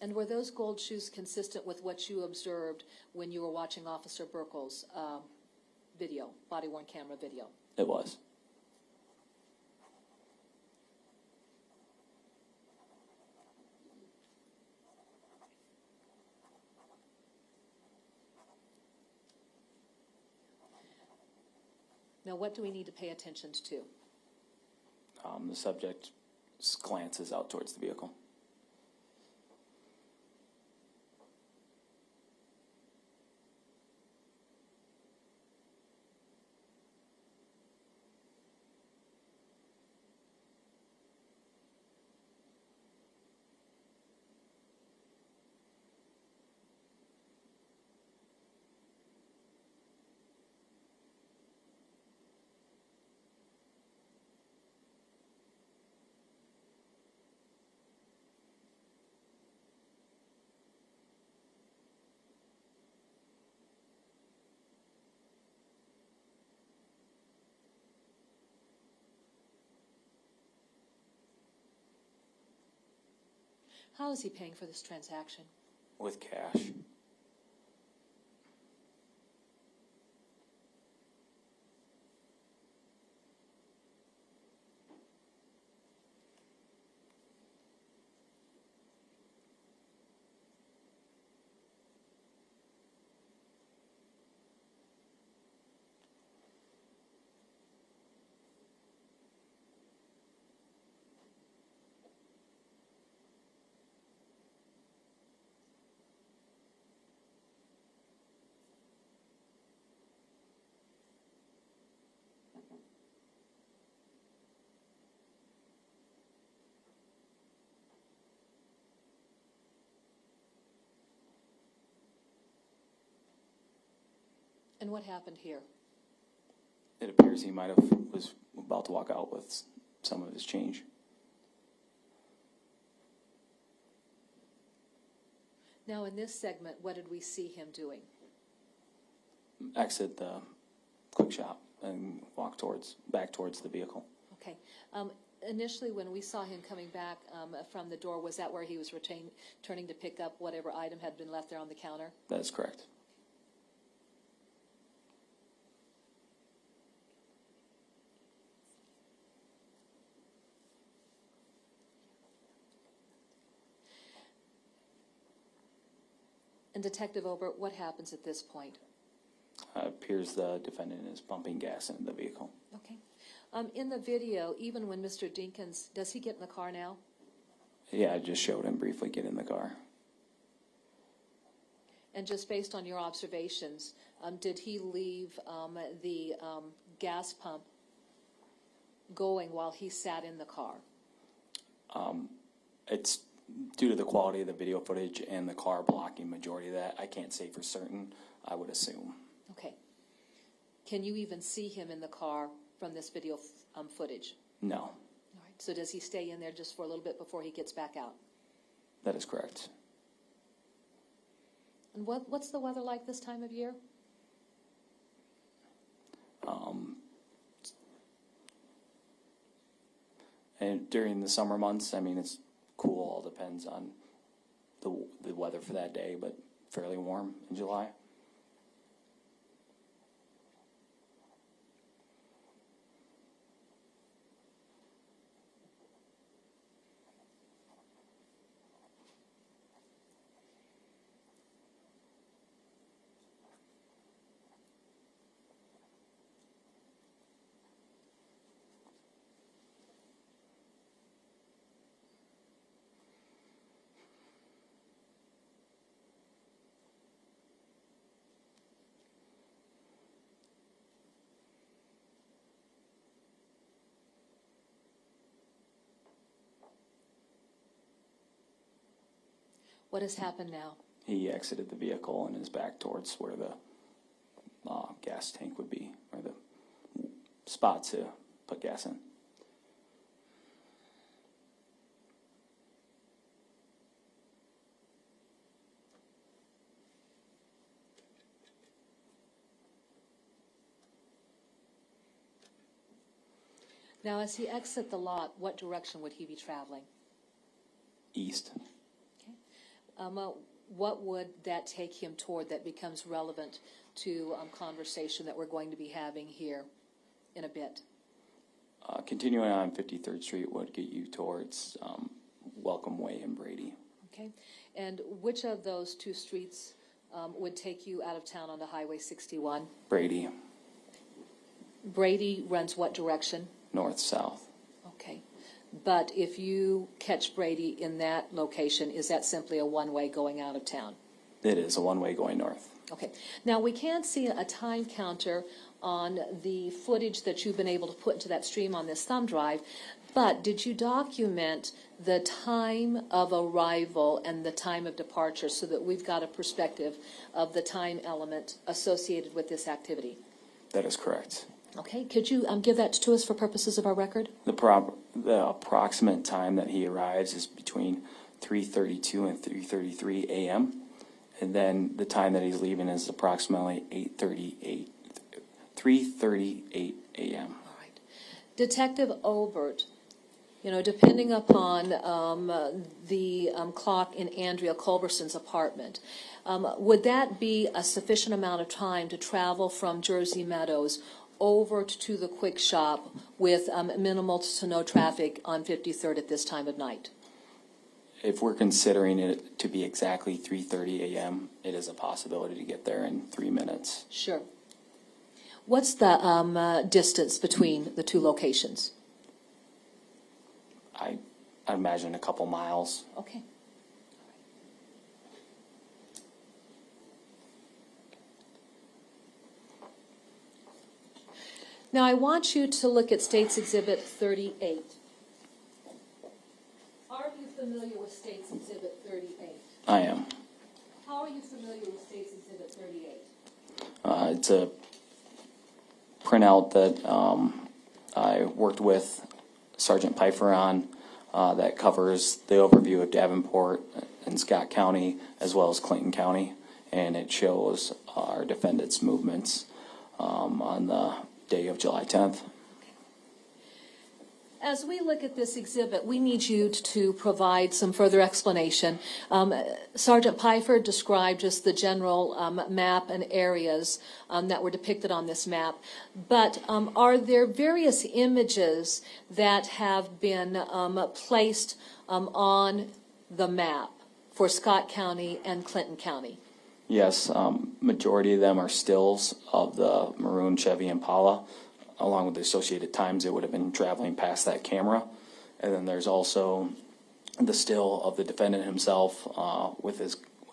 And were those gold shoes consistent with what you observed when you were watching Officer Burkle's video, body-worn camera video? It was. Now, what do we need to pay attention to? The subject glances out towards the vehicle. How is he paying for this transaction? With cash. And what happened here? It appears he might have was about to walk out with some of his change. Now, in this segment, what did we see him doing? Exit the quick shop and walk back towards the vehicle. Okay. Initially, when we saw him coming back from the door, was that where he was turning to pick up whatever item had been left there on the counter? That is correct. And Detective Ober, what happens at this point? It appears the defendant is pumping gas into the vehicle. Okay. In the video, even when Mr. Dinkins, does he get in the car now? Yeah, I just showed him briefly get in the car. And just based on your observations, did he leave the gas pump going while he sat in the car? It's due to the quality of the video footage and the car blocking majority of that. I can't say for certain. I would assume. Okay. Can you even see him in the car from this video footage? No. So does he stay in there just for a little bit before he gets back out? That is correct. And what's the weather like this time of year? And during the summer months, I mean, it's cool. All depends on the weather for that day, but fairly warm in July. What has happened now? He exited the vehicle and is back towards where the gas tank would be, or the spot to put gas in. Now, as he exits the lot, what direction would he be traveling? East. What would that take him toward that becomes relevant to conversation that we're going to be having here in a bit? Continuing on 53rd Street would get you towards Welcome Way and Brady. Okay. And which of those two streets would take you out of town onto Highway 61? Brady, Brady runs what direction? north-south. Okay. But if you catch Brady in that location, is that simply a one-way going out of town? It is a one-way going north. Okay. Now, we can't see a time counter on the footage that you've been able to put into that stream on this thumb drive, but did you document the time of arrival and the time of departure so that we've got a perspective of the time element associated with this activity? That is correct. Okay. Could you give that to us for purposes of our record? The approximate time that he arrives is between 3:32 and 3:33 a.m. And then the time that he's leaving is approximately 3:38 a.m. All right. Detective Obert, depending upon the clock in Andrea Culberson's apartment, would that be a sufficient amount of time to travel from Jersey Meadows over to the quick shop with minimal to no traffic on 53rd at this time of night? If we're considering it to be exactly 3:30 a.m., it is a possibility to get there in 3 minutes. Sure. What's the distance between the two locations? I imagine a couple miles. Okay. Now, I want you to look at State's Exhibit 38. Are you familiar with State's Exhibit 38? I am. How are you familiar with State's Exhibit 38? It's a printout that I worked with Sergeant Pfeiffer on that covers the overview of Davenport and Scott County as well as Clinton County, and it shows our defendants' movements on the day of July 10th. As we look at this exhibit, we need you to provide some further explanation. Sergeant Pfeiffer described just the general map and areas that were depicted on this map, but are there various images that have been placed on the map for Scott County and Clinton County? Yes, majority of them are stills of the maroon Chevy Impala, along with the associated times it would have been traveling past that camera. And then there's also the still of the defendant himself with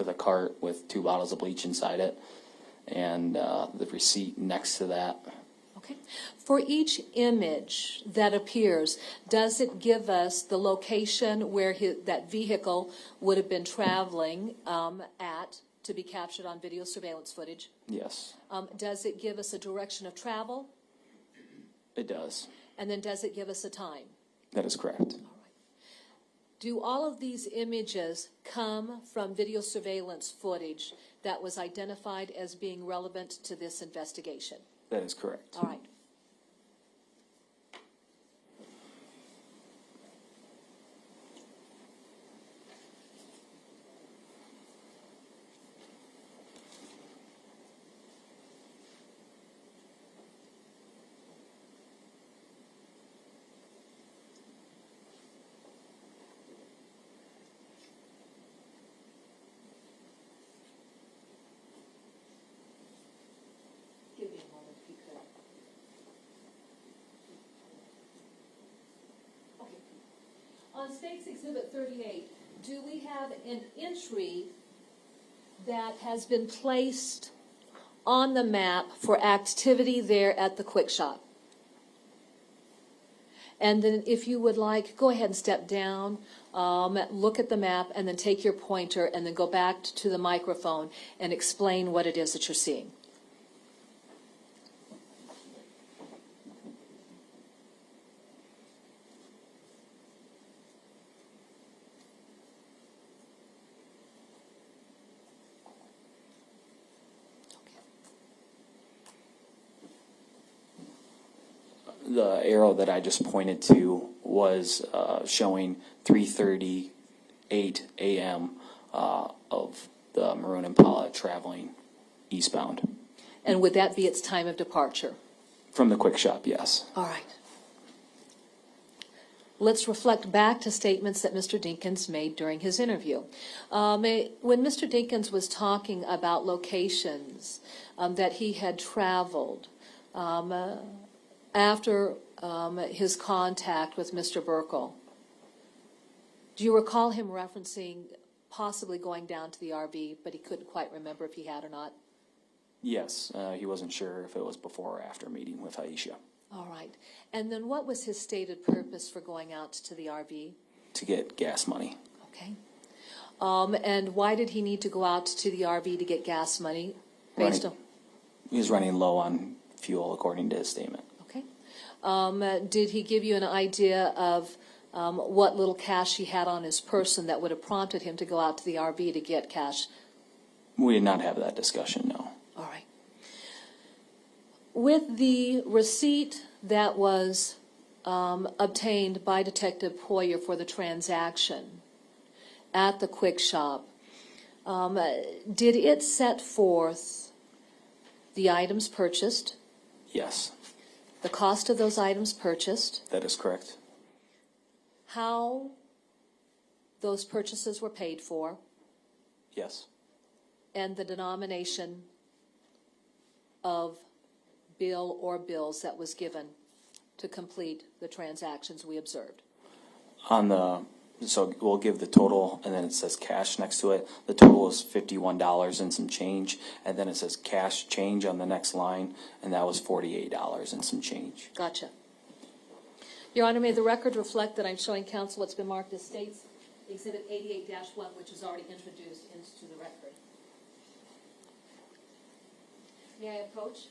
a cart with 2 bottles of bleach inside it, and the receipt next to that. Okay. For each image that appears, does it give us the location where that vehicle would have been traveling at to be captured on video surveillance footage? Yes, Does it give us a direction of travel? it does. And then does it give us a time? That is correct. Do all of these images come from video surveillance footage that was identified as being relevant to this investigation? That is correct. All right. Give me a moment if you could. Okay. On State's Exhibit 38, do we have an entry that has been placed on the map for activity there at the Quick Shop? And then if you would like, go ahead and step down, look at the map, and then take your pointer and then go back to the microphone and explain what it is that you're seeing. The arrow that I just pointed to was showing 3:38 a.m. Of the Maroon Impala traveling eastbound. And would that be its time of departure? From the Quick Shop, yes. All right. Let's reflect back to statements that Mr. Dinkins made during his interview. When Mr. Dinkins was talking about locations that he had traveled after his contact with Mr. Burkle, do you recall him referencing possibly going down to the RV, but he couldn't quite remember if he had or not? Yes, he wasn't sure if it was before or after meeting with Aisha. All right. And then what was his stated purpose for going out to the RV? To get gas money. Okay. And why did he need to go out to the RV to get gas money? He was running low on fuel, according to his statement. Okay. Did he give you an idea of what little cash he had on his person that would have prompted him to go out to the RV to get cash? We did not have that discussion, no. All right. With the receipt that was obtained by Detective Poyer for the transaction at the Quick Shop, did it set forth the items purchased, Yes, the cost of those items purchased, that is correct. how those purchases were paid for, Yes, and the denomination of bill or bills that was given to complete the transactions we observed? So we'll give the total, and then it says cash next to it. The total is $51 and some change, and then it says cash change on the next line, and that was $48 and some change. Gotcha. Your Honor, may the record reflect that I'm showing counsel what's been marked as State's Exhibit 88-1, which is already introduced into the record. May I approach?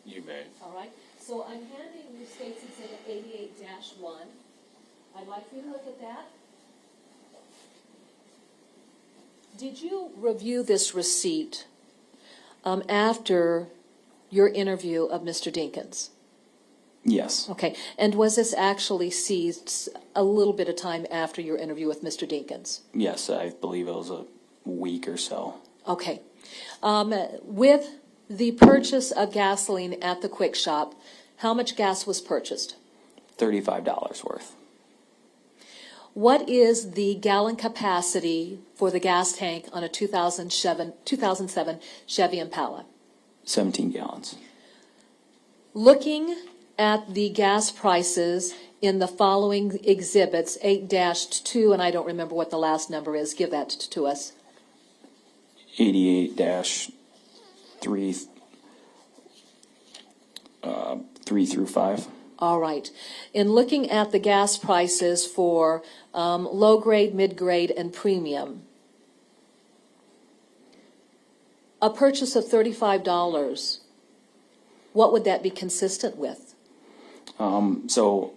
You may. All right. So I'm handing you State's Exhibit 88-1. I'd like for you to look at that. Did you review this receipt after your interview of Mr. Dinkins? Yes, Okay. And was this actually seized a little bit of time after your interview with Mr. Dinkins? yes, I believe it was a week or so. Okay. With the purchase of gasoline at the Quick Shop, how much gas was purchased? $35 worth. What is the gallon capacity for the gas tank on a 2007 Chevy Impala? 17 gallons. Looking at the gas prices in the following exhibits, 8-2, and I don't remember what the last number is. Give that to us. 88-3 through 5. All right. In looking at the gas prices for low grade, mid grade, and premium, a purchase of $35, what would that be consistent with? So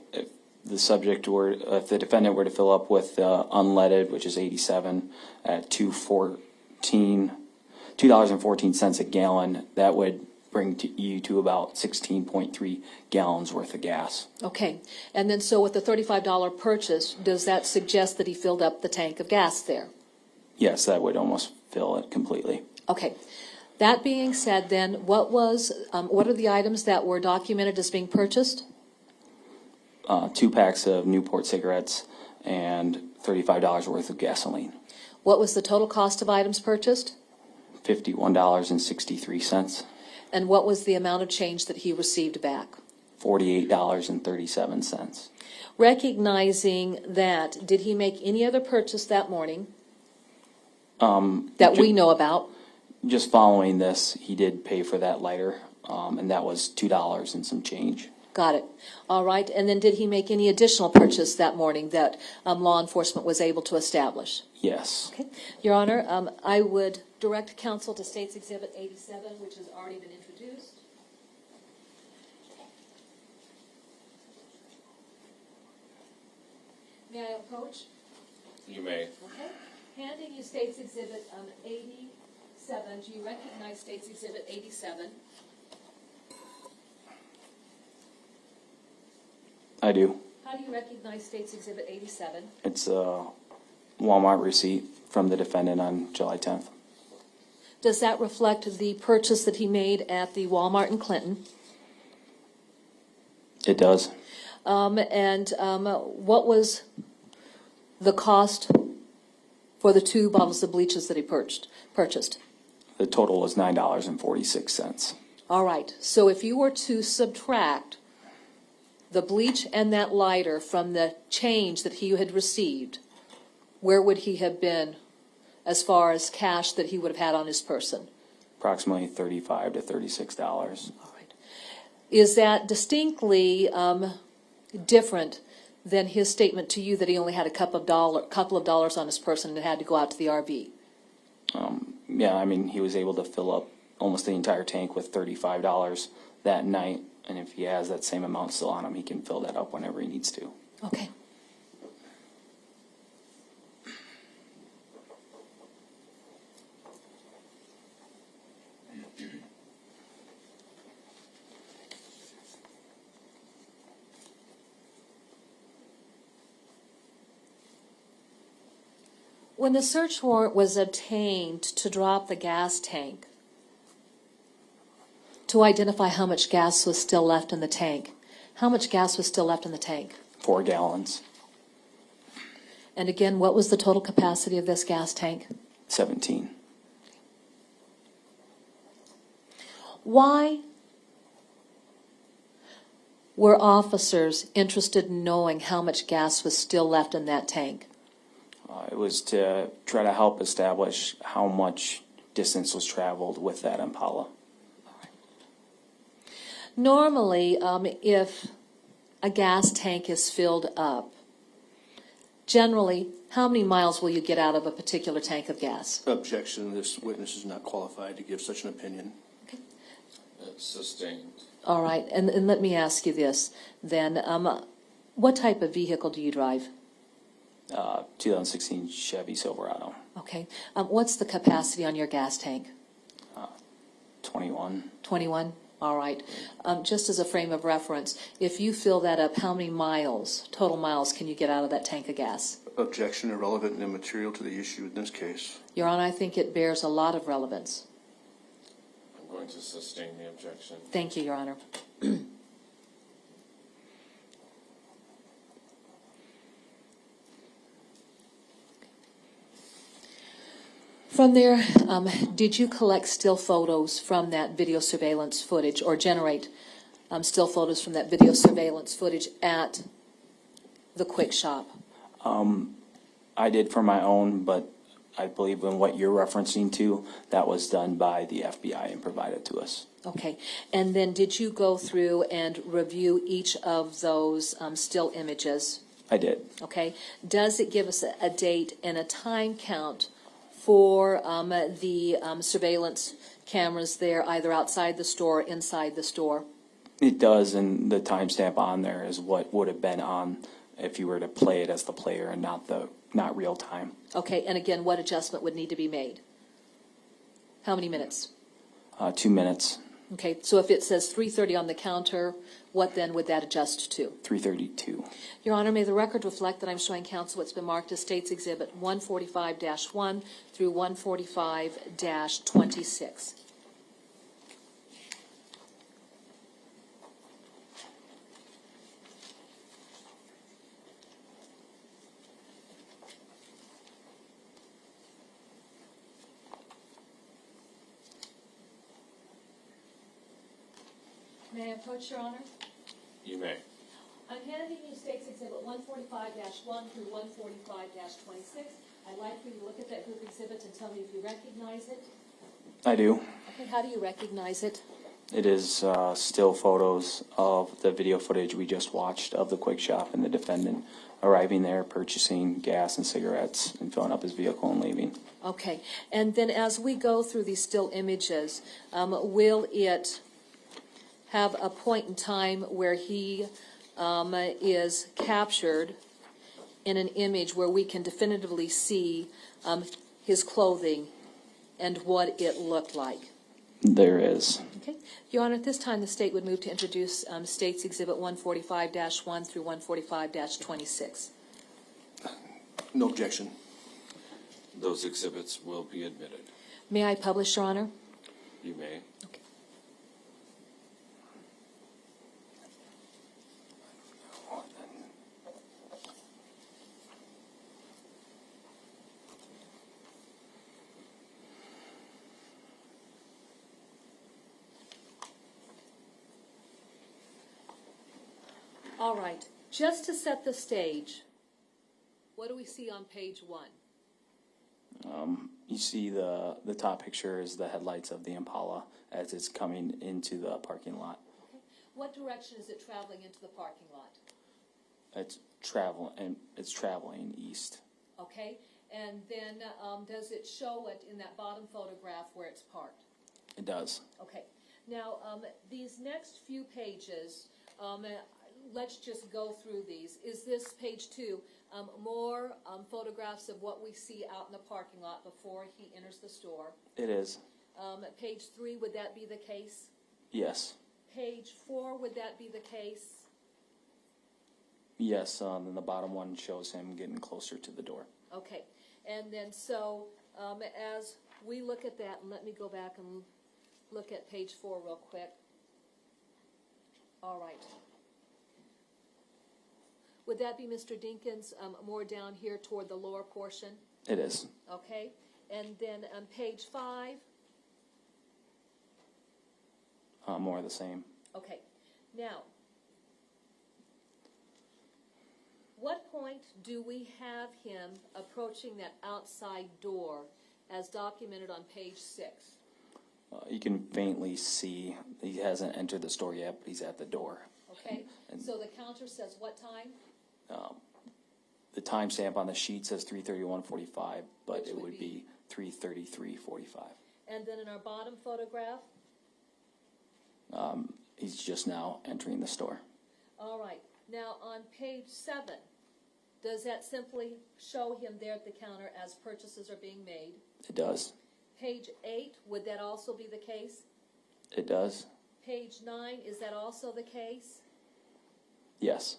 the subject were, if the defendant were to fill up with unleaded, which is 87 at $2.14 a gallon, that would bring you to about 16.3 gallons worth of gas. Okay, and then so with the $35 purchase, does that suggest that he filled up the tank of gas there? Yes, that would almost fill it completely. Okay. That being said, then, what are the items that were documented as being purchased? 2 packs of Newport cigarettes and $35 worth of gasoline. What was the total cost of items purchased? $51.63. And what was the amount of change that he received back? $48.37. Recognizing that, did he make any other purchase that morning that we know about? Just following this, he did pay for that lighter, and that was $2 and some change. Got it. All right. And then did he make any additional purchase that morning that law enforcement was able to establish? Yes. Okay. Your Honor, I would direct counsel to State's Exhibit 87, which has already been introduced. May I approach? You may. Okay. Handing you State's Exhibit 87. Do you recognize State's Exhibit 87? I do. How do you recognize State's Exhibit 87? It's a Walmart receipt from the defendant on July 10th. Does that reflect the purchase that he made at the Walmart in Clinton? It does. What was the cost for the 2 bottles of bleaches that he purchased? The total was $9.46. All right. So if you were to subtract the bleach and that lighter from the change that he had received, where would he have been as far as cash that he would have had on his person? Approximately $35 to $36. All right. Is that distinctly different than his statement to you that he only had a couple of dollars on his person and had to go out to the RV? Yeah, I mean, he was able to fill up almost the entire tank with $35 that night, and if he has that same amount still on him, he can fill that up whenever he needs to. Okay. When the search warrant was obtained to drop the gas tank, to identify how much gas was still left in the tank, how much gas was still left in the tank? 4 gallons. And again, what was the total capacity of this gas tank? 17. Why were officers interested in knowing how much gas was still left in that tank? It was to try to help establish how much distance was traveled with that Impala. Normally, if a gas tank is filled up, generally, how many miles will you get out of a particular tank of gas? Objection. This witness is not qualified to give such an opinion. That's sustained. All right, and let me ask you this then. What type of vehicle do you drive? 2016 Chevy Silverado. Okay. What's the capacity on your gas tank? 21. 21? All right. Just as a frame of reference, if you fill that up, how many miles, total miles, can you get out of that tank of gas? Objection. Irrelevant and immaterial to the issue in this case. Your Honor, I think it bears a lot of relevance. I'm going to sustain the objection. Thank you, Your Honor. From there, did you collect still photos from that video surveillance footage or generate still photos from that video surveillance footage at the Quick Shop? I did for my own, but I believe in what you're referencing to, that was done by the FBI and provided to us. Okay. And then did you go through and review each of those still images? I did. Okay. Does it give us a date and a time count for the surveillance cameras there, either outside the store or inside the store? It does, and the timestamp on there is what would have been on if you were to play it as the player and not real time. Okay, and again, what adjustment would need to be made? How many minutes? 2 minutes, Okay, so if it says 3:30 on the counter, what then would that adjust to? 3:32. Your Honor, may the record reflect that I'm showing counsel what's been marked as States Exhibit 145-1 through 145-26. May I approach, Your Honor? You may. I'm handing you States Exhibit 145-1 through 145-26. I'd like for you to look at that group exhibit and tell me if you recognize it. I do. Okay, how do you recognize it? It is still photos of the video footage we just watched of the Quick Shop and the defendant arriving there, purchasing gas and cigarettes, and filling up his vehicle and leaving. Okay, and then as we go through these still images, will it have a point in time where he is captured in an image where we can definitively see his clothing and what it looked like? There is. Okay. Your Honor, at this time, the state would move to introduce States Exhibit 145-1 through 145-26. No objection. Those exhibits will be admitted. May I publish, Your Honor? You may. Okay. All right. Just to set the stage, what do we see on page 1? You see the top picture is the headlights of the Impala as it's coming into the parking lot. Okay. What direction is it traveling into the parking lot? It's traveling east. Okay. And then does it show it in that bottom photograph where it's parked? It does. Okay. Now, these next few pages, let's just go through these. Is this page 2 more photographs of what we see out in the parking lot before he enters the store? It is. Page 3, would that be the case? Yes. Page 4, would that be the case? Yes, and the bottom one shows him getting closer to the door. Okay. And then so as we look at that, and let me go back and look at page 4 real quick. All right. Would that be Mr. Dinkins more down here toward the lower portion? It is. Okay. And then on page 5? More of the same. Okay. Now, what point do we have him approaching that outside door as documented on page 6? You can faintly see he hasn't entered the store yet, but he's at the door. Okay. So the counter says what time? The timestamp on the sheet says 3:31:45, but Which it would would be 3:33:45. And then in our bottom photograph? He's just now entering the store. All right. Now on page 7, does that simply show him there at the counter as purchases are being made? It does. Page 8, would that also be the case? It does. Page 9, is that also the case? Yes,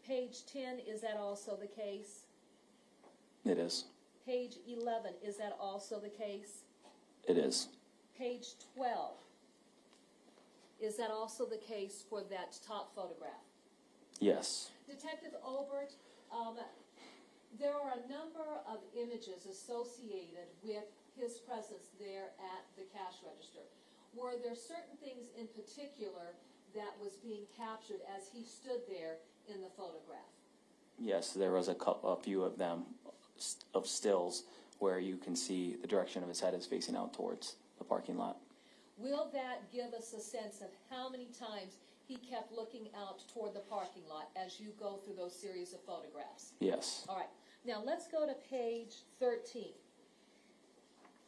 Page 10, is that also the case? it is. Page 11, is that also the case? It is. Page 12, is that also the case for that top photograph? Yes. Detective Obert, there are a number of images associated with his presence there at the cash register. Were there certain things in particular that was being captured as he stood there in the photograph? Yes, there was a few of them, of stills, where you can see the direction of his head is facing out towards the parking lot. Will that give us a sense of how many times he kept looking out toward the parking lot as you go through those series of photographs? Yes. All right. Now let's go to page 13.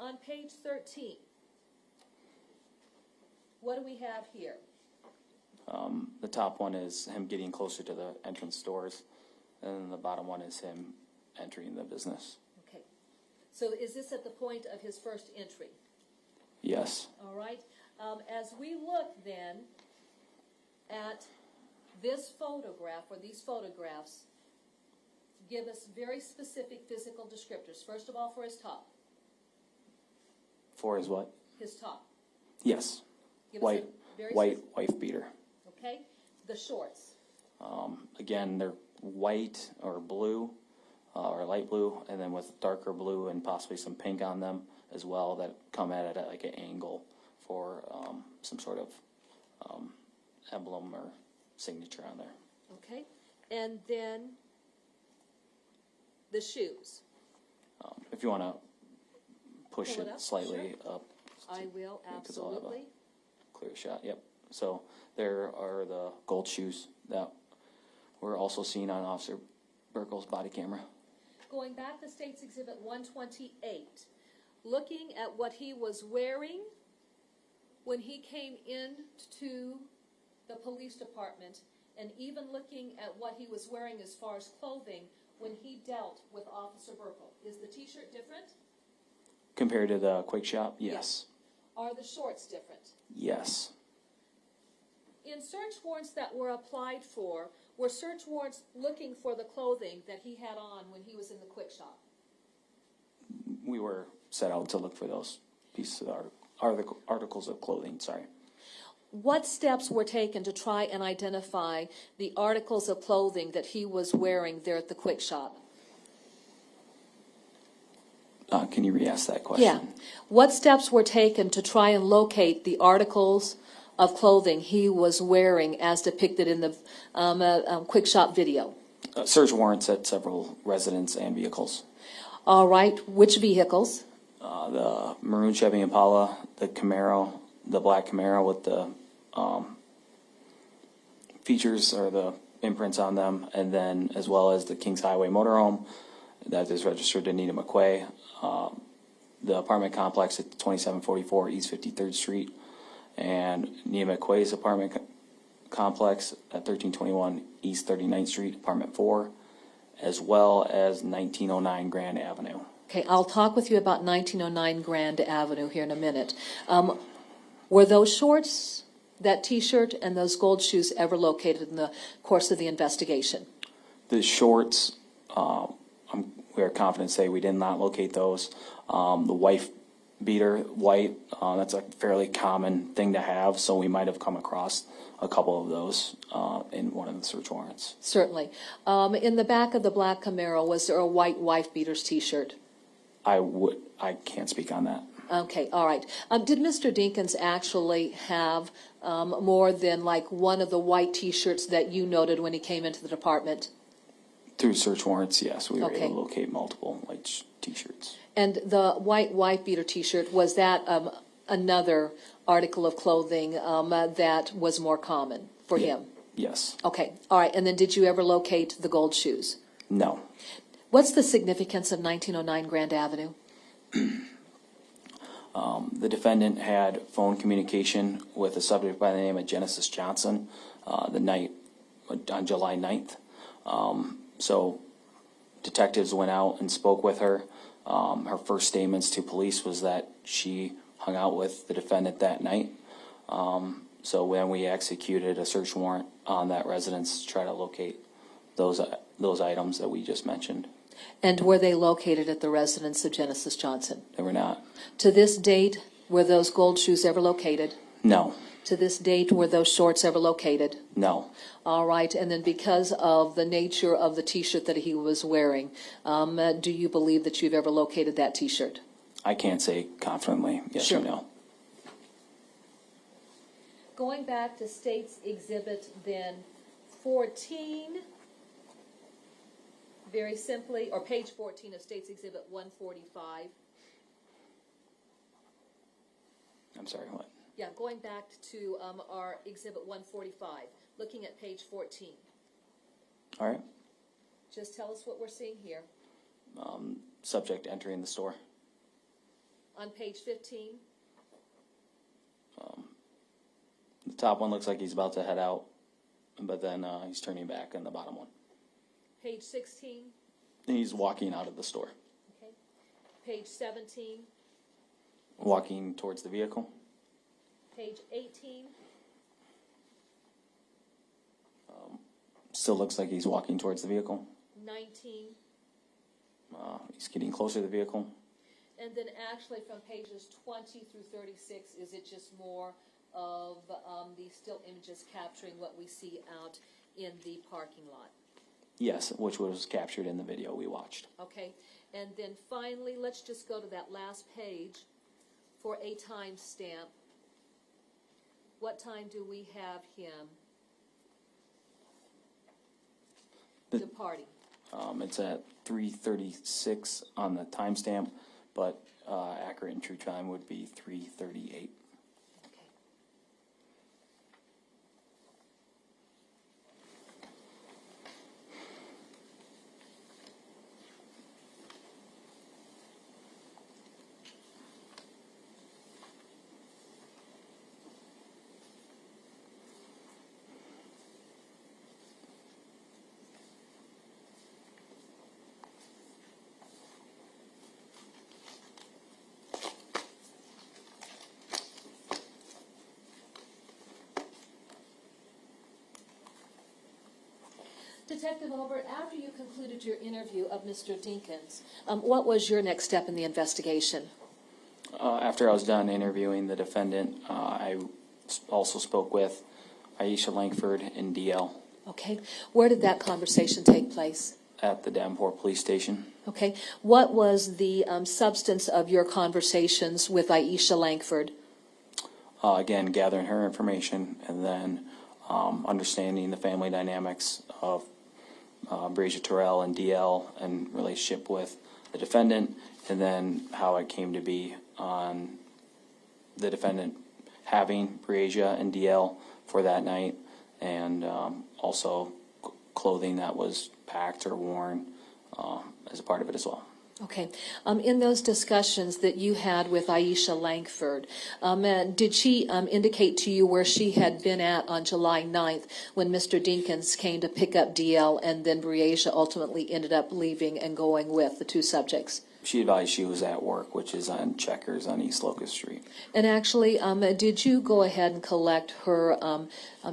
On page 13, what do we have here? The top one is him getting closer to the entrance doors, and then the bottom one is him entering the business. Okay. So is this at the point of his first entry? Yes. All right. As we look then at this photograph, or these photographs, give us very specific physical descriptors. First of all, for his top. For his what? His top. Yes. Give us White, a very white, wife beater. Okay. The shorts. Again, they're white or blue, or light blue, and then with darker blue and possibly some pink on them as well that come at it at like an angle for some sort of emblem or signature on there. Okay. And then the shoes. If you want to push Pull it it up, slightly up. I will, because I'll have a absolutely. clear shot, yep. So there are the gold shoes that were also seen on Officer Burkle's body camera. Going back to State's Exhibit 128, looking at what he was wearing when he came into the police department, and even looking at what he was wearing as far as clothing when he dealt with Officer Burkle. Is the t-shirt different? Compared to the Quick Shop, yes. Are the shorts different? Yes. In search warrants that were applied for, were search warrants looking for the clothing that he had on when he was in the Quick Shop? We were set out to look for those pieces of articles of clothing, sorry. What steps were taken to try and identify the articles of clothing that he was wearing there at the Quick Shop? Can you re-ask that question? Yeah. What steps were taken to try and locate the articles of clothing he was wearing as depicted in the Quick Shop video? Search warrants at several residents and vehicles. All right. Which vehicles? The maroon Chevy Impala, the Camaro, the black Camaro with the features or the imprints on them, and then as well as the Kings Highway motorhome that is registered to Nita McQuay, the apartment complex at 2744 East 53rd Street, and Nita McQuay's apartment complex at 1321 East 39th Street, apartment 4, as well as 1909 Grand Avenue. Okay, I'll talk with you about 1909 Grand Avenue here in a minute. Were those shorts, that T-shirt, and those gold shoes ever located in the course of the investigation? The shorts, we are confident to say we did not locate those. The wife beater, white, that's a fairly common thing to have, so we might have come across a couple of those in one of the search warrants. Certainly. In the back of the black Camaro, was there a white wife beater's T-shirt? I can't speak on that. Okay, all right. Did Mr. Dinkins actually have more than like one of the white T-shirts that you noted when he came into the department? Through search warrants, yes, we were Okay. able to locate multiple white T-shirts. And the white wife beater T-shirt, was that another article of clothing that was more common for him? Yes. Okay, all right. And then did you ever locate the gold shoes? No. What's the significance of 1909 Grand Avenue? The defendant had phone communication with a subject by the name of Genesis Johnson the night on July 9th. So detectives went out and spoke with her. Her first statements to police was that she hung out with the defendant that night. So when we executed a search warrant on that residence to try to locate those items that we just mentioned. And were they located at the residence of Genesis Johnson? They were not. To this date, were those gold shoes ever located? No. To this date, were those shorts ever located? No. All right, and then because of the nature of the T-shirt that he was wearing, do you believe that you've ever located that T-shirt? I can't say confidently yes Sure. or no. Going back to State's Exhibit then 14, very simply, or page 14 of State's Exhibit 145. I'm sorry, what? Yeah, going back to our Exhibit 145, looking at page 14. All right. Just tell us what we're seeing here. Subject entering the store. On page 15, The Top one looks like he's about to head out, but then he's turning back in the bottom one. Page 16, He's walking out of the store, okay. Page 17, walking towards the vehicle. page 18, Still looks like he's walking towards the vehicle. 19, He's getting closer to the vehicle. and then actually from pages 20 through 36, is it just more of the still images capturing what we see out in the parking lot? Yes, which was captured in the video we watched. Okay, and then finally, let's just go to that last page for a time stamp. What time do we have him departing? It's at 3:36 on the timestamp, but accurate and true time would be 3:38. Okay. Detective Albert, after you concluded your interview of Mr. Dinkins, what was your next step in the investigation? After I was done interviewing the defendant, I also spoke with Aisha Langford and DL Okay, where did that conversation take place? at the Davenport Police Station. Okay, what was the substance of your conversations with Aisha Langford? Again, gathering her information and then understanding the family dynamics of Brazier Terrell and DL and relationship with the defendant, and then how it came to be on the defendant having Brazier and DL for that night, and also clothing that was packed or worn as a part of it as well. Okay, in those discussions that you had with Aisha Langford, did she indicate to you where she had been at on July 9th when Mr. Dinkins came to pick up DL and then Brazier ultimately ended up leaving and going with the two subjects? She advised she was at work, which is on Checkers on East Locust Street. And actually, did you go ahead and collect her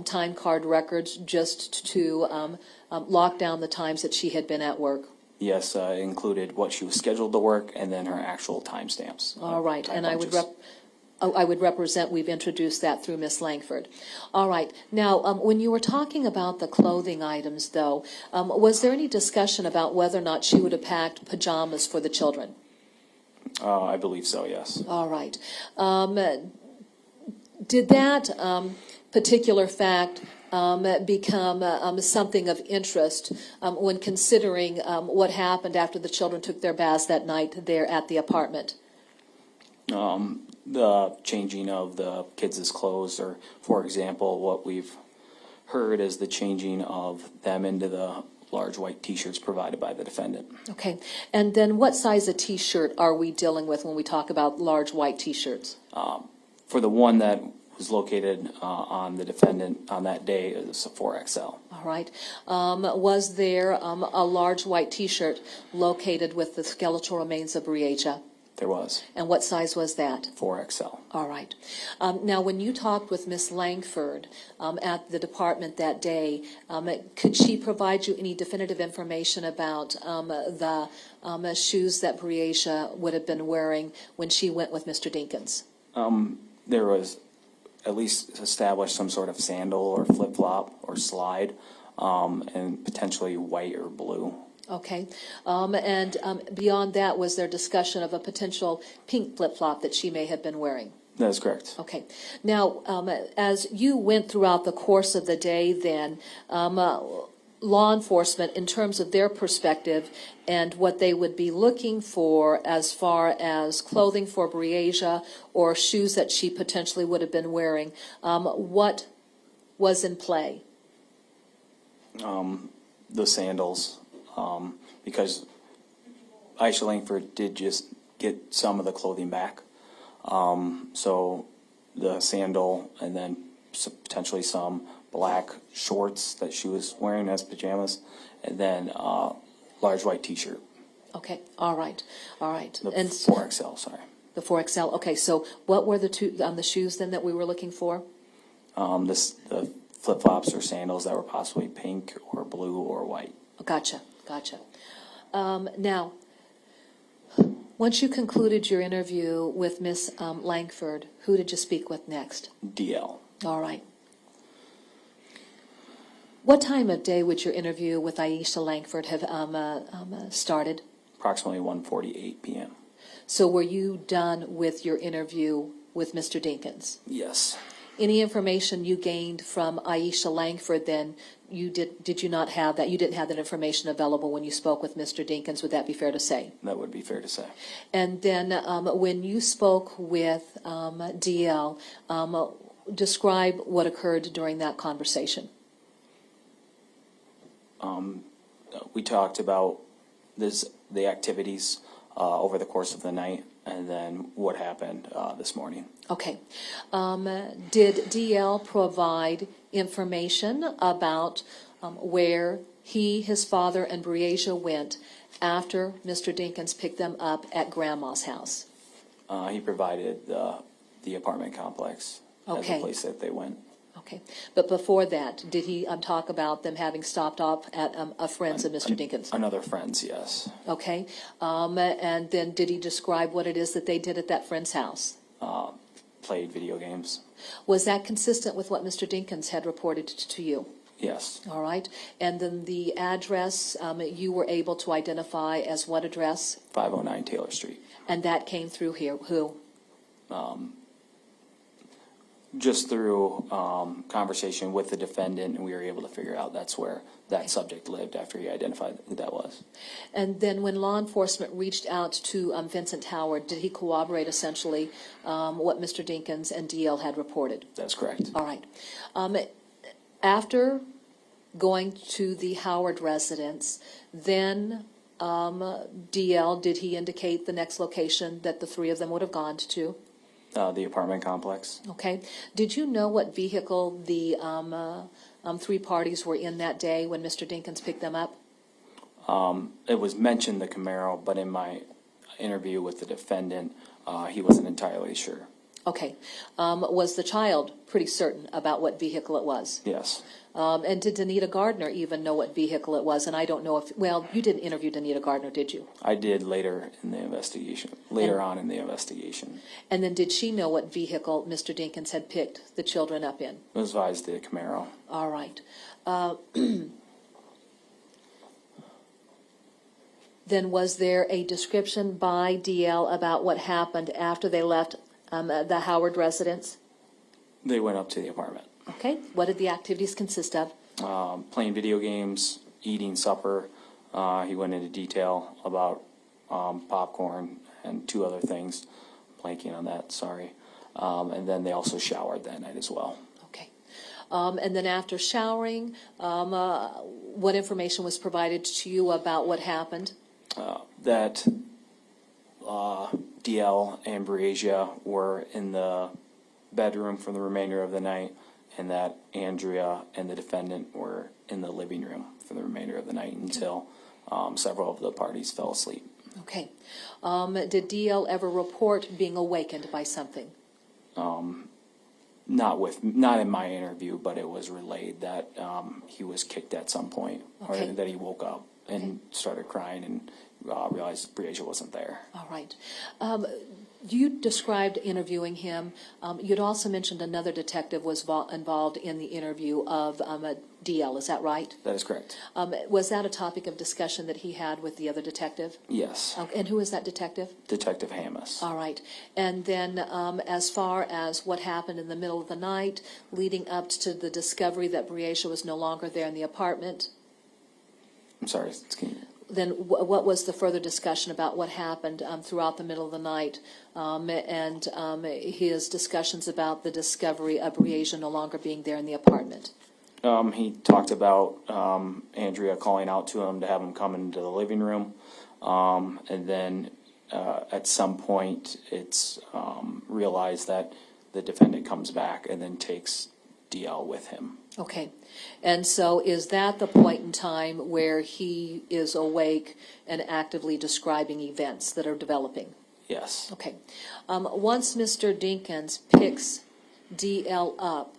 time card records just to lock down the times that she had been at work? Yes, it included what she was scheduled to work and then her actual timestamps. All right, time and I would punches. I would represent, we've introduced that through Miss Langford. All right, now, when you were talking about the clothing items, though, was there any discussion about whether or not she would have packed pajamas for the children? I believe so, yes. All right. Did that particular fact become something of interest when considering what happened after the children took their baths that night there at the apartment? The changing of the kids' clothes, or, for example, what we've heard is the changing of them into the large white T-shirts provided by the defendant. Okay, and then what size of T-shirt are we dealing with when we talk about large white T-shirts? For the one that was located on the defendant on that day, it was a 4XL. All right. Was there a large white T-shirt located with the skeletal remains of Brazier? There was. And what size was that? 4XL. All right. Now, when you talked with Miss Langford at the department that day, could she provide you any definitive information about the shoes that Brazier would have been wearing when she went with Mr. Dinkins? There was at least established some sort of sandal or flip-flop or slide, and potentially white or blue. Okay. And beyond that, was there discussion of a potential pink flip-flop that she may have been wearing? That is correct. Okay. Now, as you went throughout the course of the day then, law enforcement, in terms of their perspective and what they would be looking for as far as clothing for Brazier or shoes that she potentially would have been wearing, what was in play? The sandals, because Aisha Langford did just get some of the clothing back. So the sandal and then potentially some black shorts that she was wearing as pajamas, and then large white T-shirt. Okay, all right. The And 4XL, sorry. the 4XL, okay, so what were the shoes then that we were looking for? The flip-flops or sandals that were possibly pink or blue or white. Gotcha. Now, once you concluded your interview with Miss Langford, who did you speak with next? DL. All right. What time of day would your interview with Aisha Langford have started? Approximately 1:48 p.m. So were you done with your interview with Mr. Dinkins? Yes, Any information you gained from Aisha Langford then, did you not have that? You didn't have that information available when you spoke with Mr. Dinkins, would that be fair to say? that would be fair to say. And then when you spoke with DL, describe what occurred during that conversation. We talked about the activities over the course of the night, and then what happened this morning. Okay. Did DL provide information about where he, his father, and Breasia went after Mr. Dinkins picked them up at Grandma's house? He provided the apartment complex as Okay. the place that they went. Okay. But before that, did he talk about them having stopped off at a friend's of Mr. Dinkins? Another friend's, yes. Okay. And then did he describe what it is that they did at that friend's house? Played video games. Was that consistent with what Mr. Dinkins had reported to you? Yes. All right. And then the address you were able to identify as what address? 509 Taylor Street. And that came through here, who? Just through conversation with the defendant, and we were able to figure out that's where that subject lived after he identified who that was. And then when law enforcement reached out to Vincent Howard, did he corroborate essentially what Mr. Dinkins and DL had reported? That's correct. All right. After going to the Howard residence, then DL, did he indicate the next location that the three of them would have gone to? The apartment complex. Okay. Did you know what vehicle the three parties were in that day when Mr. Dinkins picked them up? It was mentioned the Camaro, but in my interview with the defendant, he wasn't entirely sure. Okay. Was the child pretty certain about what vehicle it was? Yes. And did Danita Gardner even know what vehicle it was? And I don't know if, well, you didn't interview Danita Gardner, did you? I did later in the investigation, on in the investigation. And then did she know what vehicle Mr. Dinkins had picked the children up in? It was advised the Camaro. All right. Then was there a description by DL about what happened after they left the Howard residence? They went up to the apartment. Okay. What did the activities consist of? Playing video games, eating supper. He went into detail about popcorn and two other things. Blanking on that, sorry. And then they also showered that night as well. Okay. And then after showering, what information was provided to you about what happened? That DL and Breasia were in the bedroom for the remainder of the night, and that Andrea and the defendant were in the living room for the remainder of the night until several of the parties fell asleep. Okay. Did DL ever report being awakened by something? Not in my interview, but it was relayed that he was kicked at some point, Okay. or that he woke up and started crying and realized Breasia wasn't there. All right. You described interviewing him. You'd also mentioned another detective was involved in the interview of DL. Is that right? That is correct. Was that a topic of discussion that he had with the other detective? Yes. And who is that detective? Detective Hamas. All right. And then as far as what happened in the middle of the night leading up to the discovery that Breasia was no longer there in the apartment, I'm sorry, can you... then what was the further discussion about what happened throughout the middle of the night and his discussions about the discovery of Breasia no longer being there in the apartment? He talked about Andrea calling out to him to have him come into the living room, and then at some point it's realized that the defendant comes back and then takes DL with him. Okay. And so is that the point in time where he is awake and actively describing events that are developing? Yes. Okay. Once Mr. Dinkins picks DL up,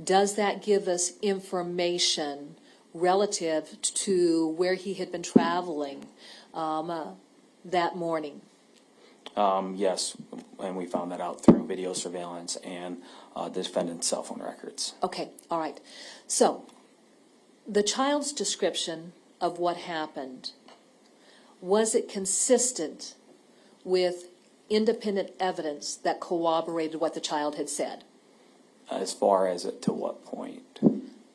does that give us information relative to where he had been traveling that morning? Yes, and we found that out through video surveillance and the defendant's cell phone records. Okay, all right. So, the child's description of what happened, was it consistent with independent evidence that corroborated what the child had said? As far as to what point?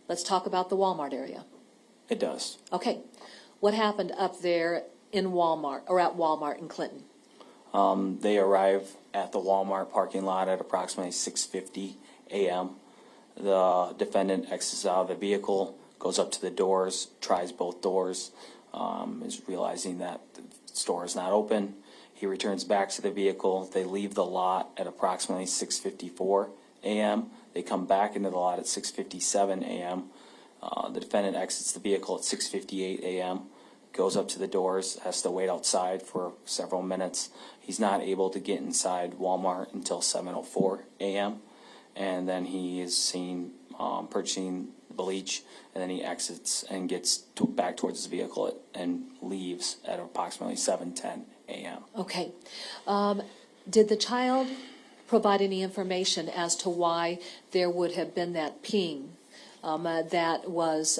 Let's talk about the Walmart area. It does. Okay. What happened up there in Walmart, or at Walmart in Clinton? They arrive at the Walmart parking lot at approximately 6:50 a.m. The defendant exits out of the vehicle, goes up to the doors, tries both doors, is realizing that the store is not open. He returns back to the vehicle. They leave the lot at approximately 6:54 a.m. They come back into the lot at 6:57 a.m. The defendant exits the vehicle at 6:58 a.m., goes up to the doors, has to wait outside for several minutes. He's not able to get inside Walmart until 7:04 a.m., and then he is seen purchasing bleach, and then he exits and gets back towards his vehicle and leaves at approximately 7:10 a.m. Okay. Did the child provide any information as to why there would have been that ping that was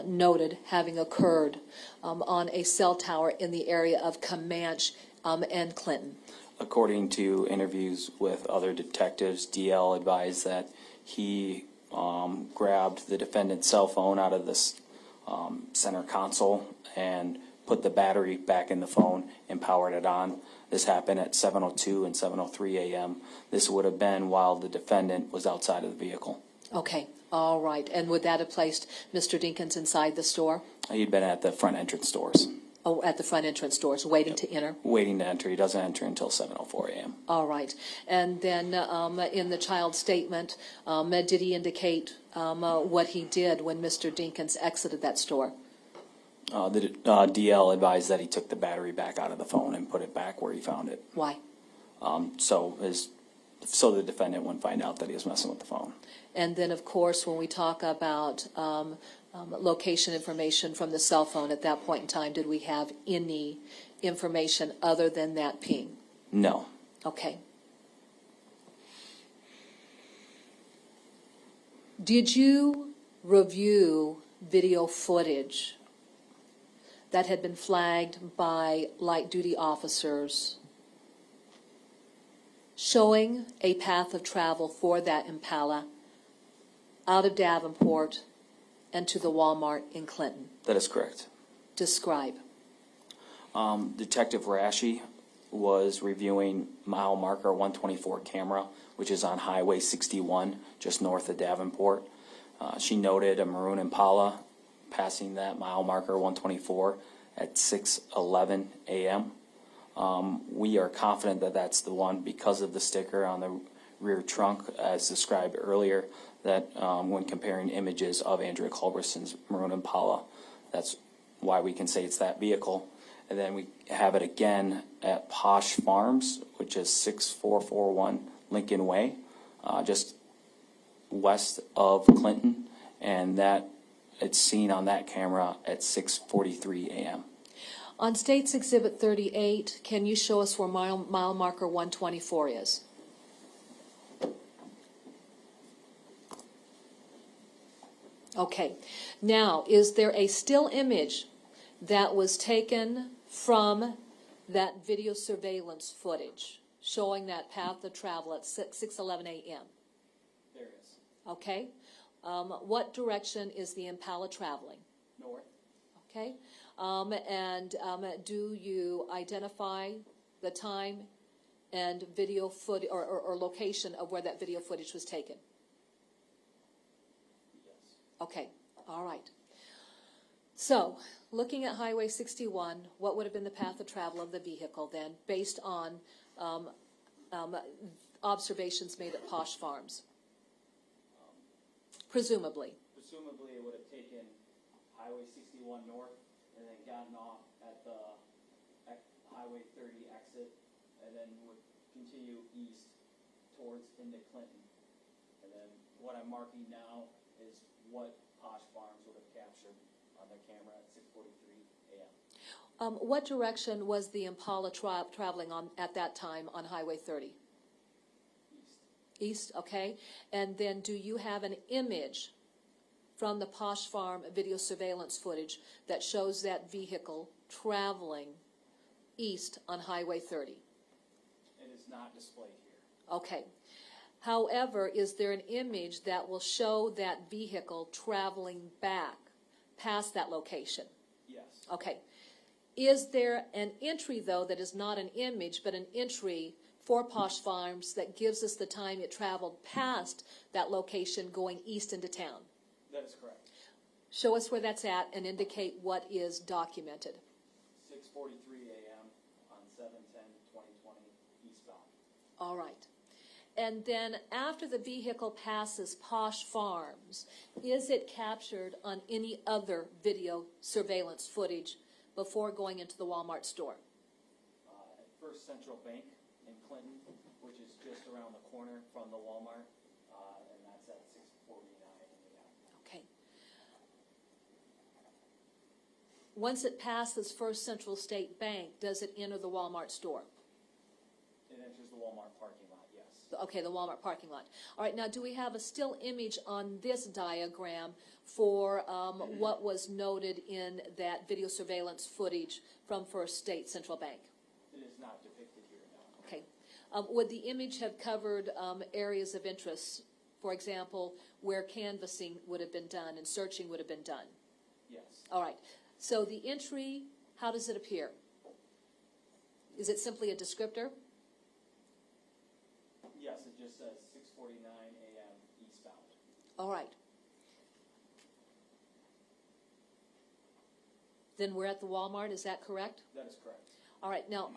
noted having occurred on a cell tower in the area of Comanche and Clinton? According to interviews with other detectives, DL advised that he grabbed the defendant's cell phone out of this center console and put the battery back in the phone and powered it on. This happened at 7:02 and 7:03 a.m. This would have been while the defendant was outside of the vehicle. Okay, all right. And would that have placed Mr. Dinkins inside the store? He'd been at the front entrance doors. Oh, at the front entrance doors, waiting to enter? Waiting to enter. He doesn't enter until 7:04 a.m. All right. And then in the child's statement, did he indicate what he did when Mr. Dinkins exited that store? The DL advised that he took the battery back out of the phone and put it back where he found it. Why? So the defendant wouldn't find out that he was messing with the phone. And then, of course, when we talk about location information from the cell phone, at that point in time, did we have any information other than that ping? No. Okay. Did you review video footage that had been flagged by light-duty officers showing a path of travel for that Impala out of Davenport and to the Walmart in Clinton? That is correct. Describe. Detective Rashi was reviewing mile marker 124 camera, which is on Highway 61, just north of Davenport. She noted a maroon Impala passing that mile marker 124 at 6:11 a.m. We are confident that that's the one because of the sticker on the rear trunk, as described earlier, that when comparing images of Andrea Culberson's maroon Impala, that's why we can say it's that vehicle. And then we have it again at Posh Farms, which is 6441 Lincoln Way, just west of Clinton, and that it's seen on that camera at 6:43 a.m. On State's Exhibit 38, can you show us where mile marker 124 is? Okay. Now, is there a still image that was taken from that video surveillance footage showing that path of travel at 6:11 a.m.? There is. Okay. What direction is the Impala traveling? North. Okay. Do you identify the time and video footage or location of where that video footage was taken? Yes. Okay. All right. So, looking at Highway 61, what would have been the path of travel of the vehicle then, based on observations made at Posh Farms? Presumably. Presumably, it would have taken Highway 61 north and then gotten off at the Highway 30 exit, and then would continue east towards into Clinton. And then what I'm marking now is what Posh Farms would have captured on their camera at 6:43 a.m. What direction was the Impala traveling on at that time on Highway 30? East. East, okay. And then do you have an image from the Posh Farm video surveillance footage that shows that vehicle traveling east on Highway 30? It is not displayed here. Okay. However, is there an image that will show that vehicle traveling back past that location? Yes. Okay. Is there an entry, though, that is not an image, but an entry for Posh Farms that gives us the time it traveled past that location going east into town? That is correct. Show us where that's at and indicate what is documented. 6:43 a.m. on 7/10/2020 eastbound. All right. And then after the vehicle passes Posh Farms, is it captured on any other video surveillance footage before going into the Walmart store? At First Central Bank in Clinton, which is just around the corner from the Walmart, and that's at 6:49 a.m. Okay. Once it passes First Central State Bank, does it enter the Walmart store? It enters the Walmart parking lot, yes. Okay, the Walmart parking lot. All right, now do we have a still image on this diagram for what was noted in that video surveillance footage from First State Central Bank? It is not depicted here now. Okay. Would the image have covered areas of interest, for example, where canvassing would have been done and searching would have been done? Yes. All right. So the entry, how does it appear? Is it simply a descriptor? Yes, it just says 6:49 a.m. eastbound. All right. Then we're at the Walmart, is that correct? That is correct. All right, now,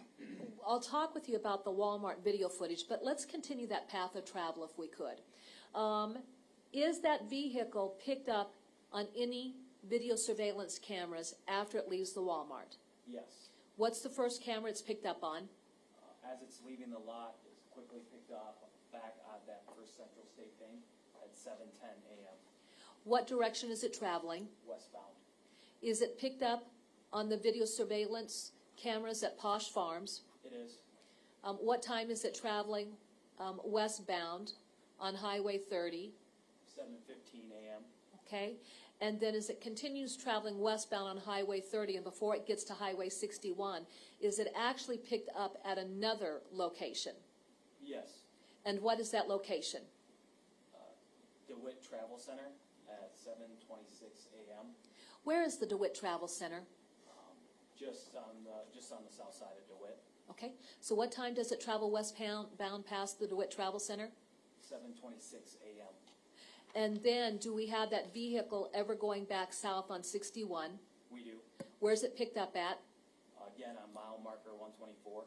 I'll talk with you about the Walmart video footage, but let's continue that path of travel if we could. Is that vehicle picked up on any video surveillance cameras after it leaves the Walmart? Yes. What's the first camera it's picked up on? As it's leaving the lot, it's quickly picked up back at that First Central State Bank at 7:10 a.m. What direction is it traveling? westbound. Is it picked up on the video surveillance cameras at Posh Farms? It is. What time is it traveling westbound on Highway 30? 7:15 a.m. Okay, and then as it continues traveling westbound on Highway 30 and before it gets to Highway 61, is it actually picked up at another location? Yes. And what is that location? DeWitt Travel Center at 7:26 a.m. Where is the DeWitt Travel Center? Just on the south side of DeWitt. Okay, so what time does it travel westbound past the DeWitt Travel Center? 7:26 a.m. And then do we have that vehicle ever going back south on 61? We do. Where's it picked up at? Again, on mile marker 124.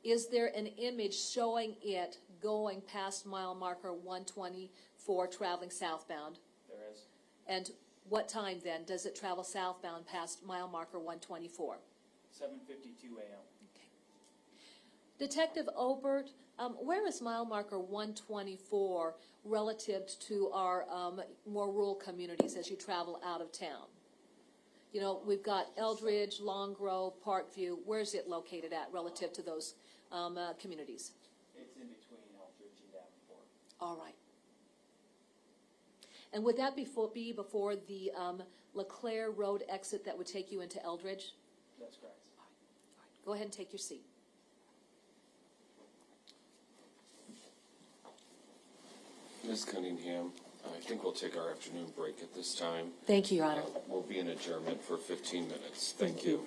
Is there an image showing it going past mile marker 124 traveling southbound? There is. And what time then does it travel southbound past mile marker 124? 7:52 a.m. Okay. Detective Obert, where is mile marker 124 relative to our more rural communities as you travel out of town? You know, we've got Eldridge, Long Grove, Parkview. Where's it located at relative to those communities? It's in between Eldridge and Davenport. All right. And would that be before the LeClaire Road exit that would take you into Eldridge? That's correct. All right. Go ahead and take your seat. Ms. Cunningham, I think we'll take our afternoon break at this time. Thank you, Your Honor. We'll be in adjournment for 15 minutes. Thank you.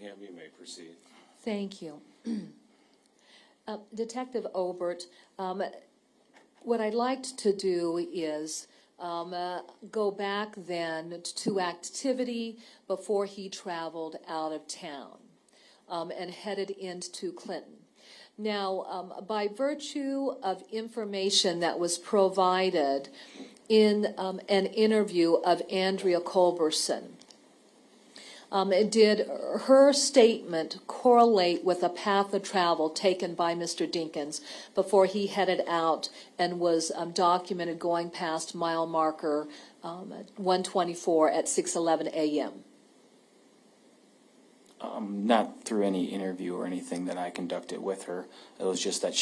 Cunningham, you may proceed. Thank you. Detective Obert, what I'd like to do is go back then to activity before he traveled out of town and headed into Clinton. Now, by virtue of information that was provided in an interview of Andrea Culberson, did her statement correlate with a path of travel taken by Mr. Dinkins before he headed out and was documented going past mile marker 124 at 6:11 a.m.? Not through any interview or anything that I conducted with her. It was just that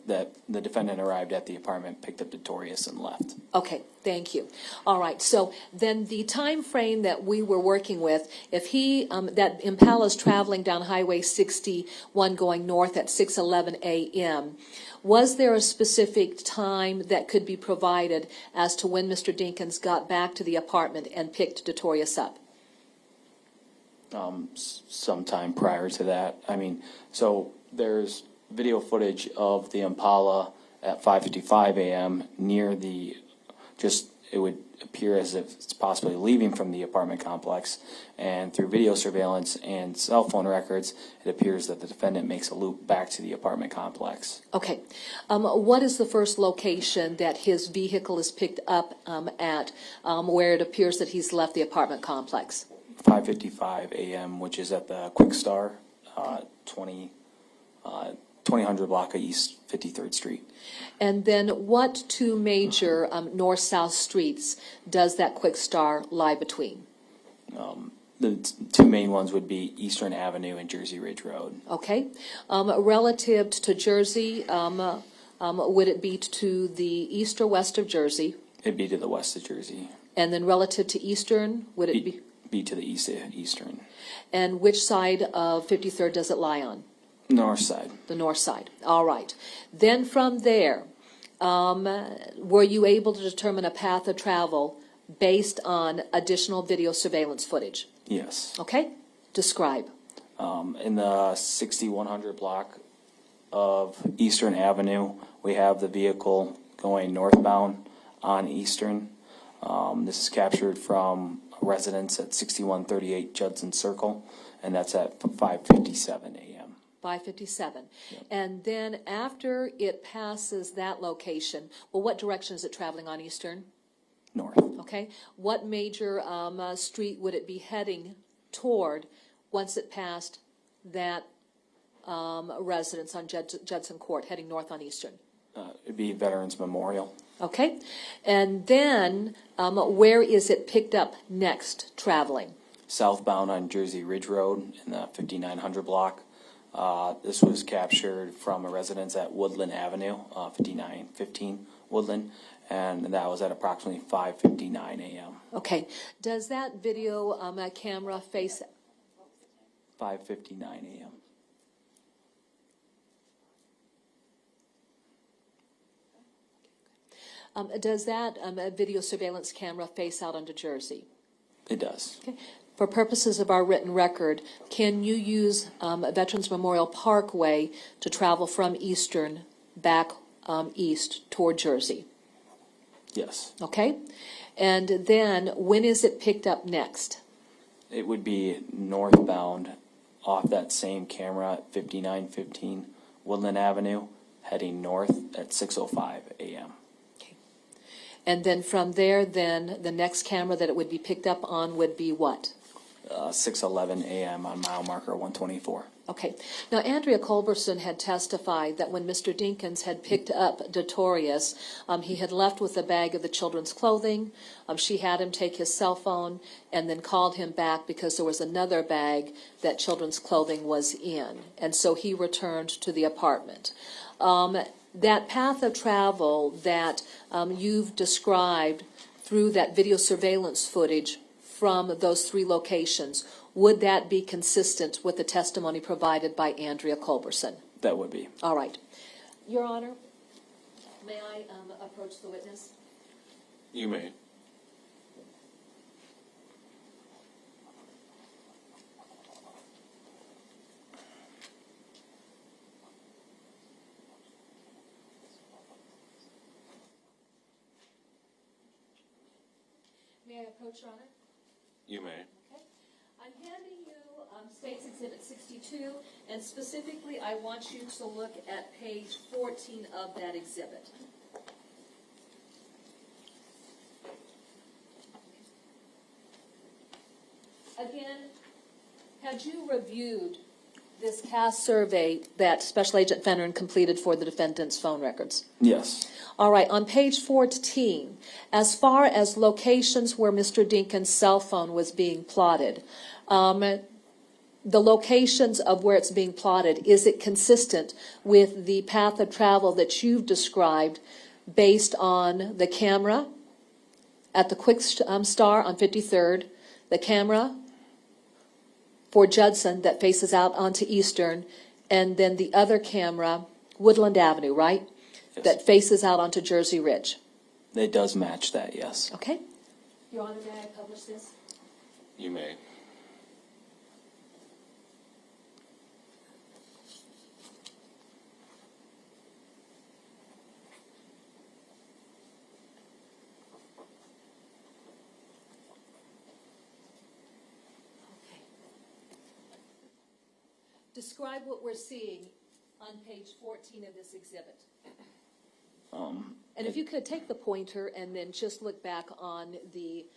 that the defendant arrived at the apartment, picked up Detorius, and left. Okay, thank you. All right, so then the time frame that we were working with, if he, that Impala's traveling down Highway 61 going north at 6:11 a.m., was there a specific time that could be provided as to when Mr. Dinkins got back to the apartment and picked Detorius up? Sometime prior to that. I mean, so there's video footage of the Impala at 5:55 a.m. near the, it would appear as if it's possibly leaving from the apartment complex, and through video surveillance and cell phone records, it appears that the defendant makes a loop back to the apartment complex. Okay. What is the first location that his vehicle is picked up at where it appears that he's left the apartment complex? 5:55 a.m., which is at the Quick Star, 2000 block of East 53rd Street. And then what two major north-south streets does that Quick Star lie between? The two main ones would be Eastern Avenue and Jersey Ridge Road. Okay. Relative to Jersey, would it be to the east or west of Jersey? It'd be to the west of Jersey. And then relative to Eastern, would it be? Be to the eastern. And which side of 53rd does it lie on? North side. The north side. All right. Then from there, were you able to determine a path of travel based on additional video surveillance footage? Yes. Okay. Describe. In the 6100 block of Eastern Avenue, we have the vehicle going northbound on Eastern. This is captured from a residence at 6138 Judson Circle, and that's at 5:57 a.m. 5:57. Yep. And then after it passes that location, well, what direction is it traveling on Eastern? North. Okay. What major street would it be heading toward once it passed that residence on Judson Court, heading north on Eastern? It'd be Veterans Memorial. Okay. And then where is it picked up next traveling? Southbound on Jersey Ridge Road in the 5900 block. This was captured from a residence at Woodland Avenue, 5915 Woodland, and that was at approximately 5:59 a.m. Okay. Does that video camera face 5:59 a.m. Does that video surveillance camera face out onto Jersey? It does. Okay. For purposes of our written record, can you use Veterans Memorial Parkway to travel from Eastern back east toward Jersey? Yes. Okay. And then when is it picked up next? It would be northbound off that same camera at 5915 Woodland Avenue, heading north at 6:05 a.m. And then from there, then the next camera that it would be picked up on would be what? 6:11 a.m. on mile marker 124. Okay. Now, Andrea Culberson had testified that when Mr. Dinkins had picked up Detorius, he had left with a bag of the children's clothing. She had him take his cell phone and then called him back because there was another bag that children's clothing was in. And so he returned to the apartment. That path of travel that you've described through that video surveillance footage from those three locations, would that be consistent with the testimony provided by Andrea Culberson? That would be. All right. Your Honor, may I approach the witness? You may. May I approach, Your Honor? You may. Okay. I'm handing you State's Exhibit 62, and specifically I want you to look at page 14 of that exhibit. Again, had you reviewed this CAS survey that Special Agent Fennerin completed for the defendant's phone records? Yes. All right, on page 14, as far as locations where Mr. Dinkins' cell phone was being plotted, the locations of where it's being plotted, is it consistent with the path of travel that you've described based on the camera at the Quick Star on 53rd, the camera for Judson that faces out onto Eastern, and then the other camera, Woodland Avenue, right? Yes. That faces out onto Jersey Ridge. It does match that, yes. Okay. Your Honor, may I publish this? You may. Describe what we're seeing on page 14 of this exhibit. And if you could take the pointer and then just look back on the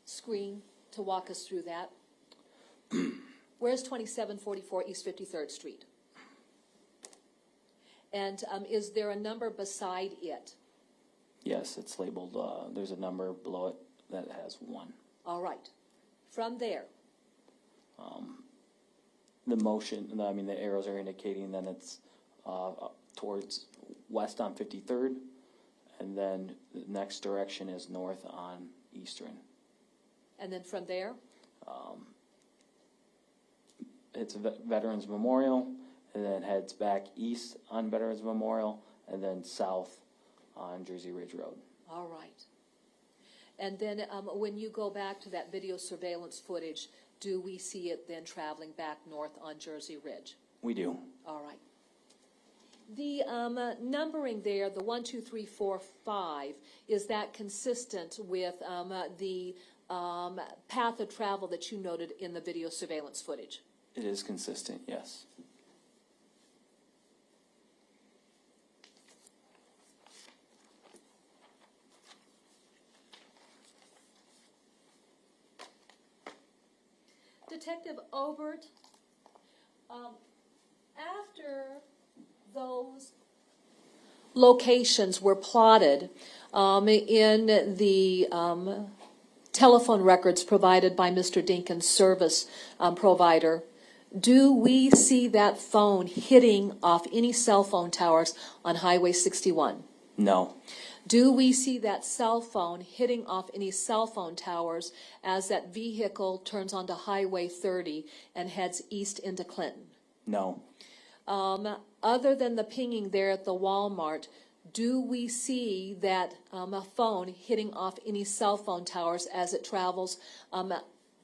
screen to walk us through that. Where's 2744 East 53rd Street? And is there a number beside it? Yes, it's labeled, there's a number below it that has 1. All right. From there. The motion, I mean, the arrows are indicating that it's towards west on 53rd, and then the next direction is north on Eastern. And then from there? It's Veterans Memorial, and then heads back east on Veterans Memorial, and then south on Jersey Ridge Road. All right. And then when you go back to that video surveillance footage, do we see it then traveling back north on Jersey Ridge? We do. All right. The numbering there, the 1, 2, 3, 4, 5, is that consistent with the path of travel that you noted in the video surveillance footage? It is consistent, yes. Detective Obert, after those locations were plotted in the telephone records provided by Mr. Dinkins' service provider, do we see that phone hitting off any cell phone towers on Highway 61? No. Do we see that cell phone hitting off any cell phone towers as that vehicle turns onto Highway 30 and heads east into Clinton? No. Other than the pinging there at the Walmart, do we see that a phone hitting off any cell phone towers as it travels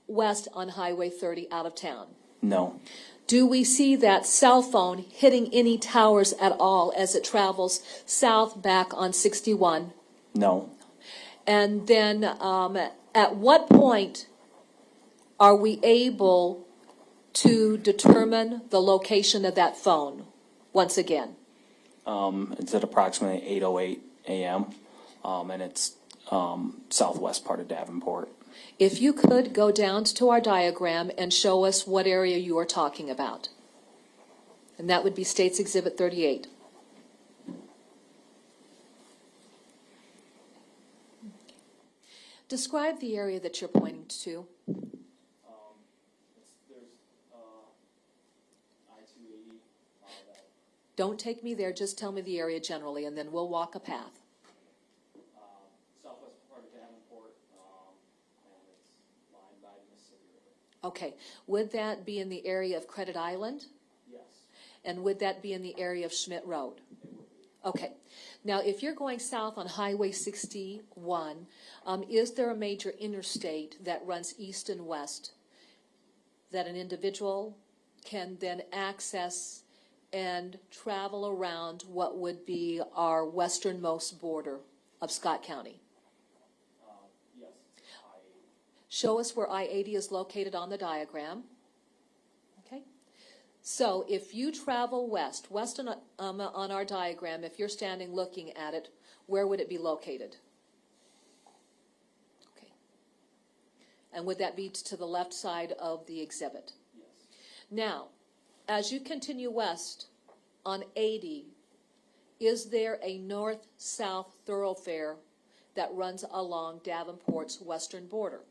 west on Highway 30 out of town? No. Do we see that cell phone hitting any towers at all as it travels south back on 61? No. And then at what point are we able to determine the location of that phone once again? It's at approximately 8:08 a.m., and it's southwest part of Davenport. If you could go down to our diagram and show us what area you are talking about. And that would be State's Exhibit 38. Describe the area that you're pointing to. There's I-280. Don't take me there, just tell me the area generally, and then we'll walk a path. Southwest part of Davenport, and it's lined by the Mississippi River. Okay, would that be in the area of Credit Island? Yes, And would that be in the area of Schmidt Road? it would be. Okay. Now, if you're going south on Highway 61, is there a major interstate that runs east and west that an individual can then access and travel around what would be our westernmost border of Scott County? Show us where I-80 is located on the diagram. Okay. So if you travel west on our diagram, if you're standing looking at it, where would it be located? Okay. And would that be to the left side of the exhibit? Yes. Now, as you continue west on 80, is there a north-south thoroughfare that runs along Davenport's western border?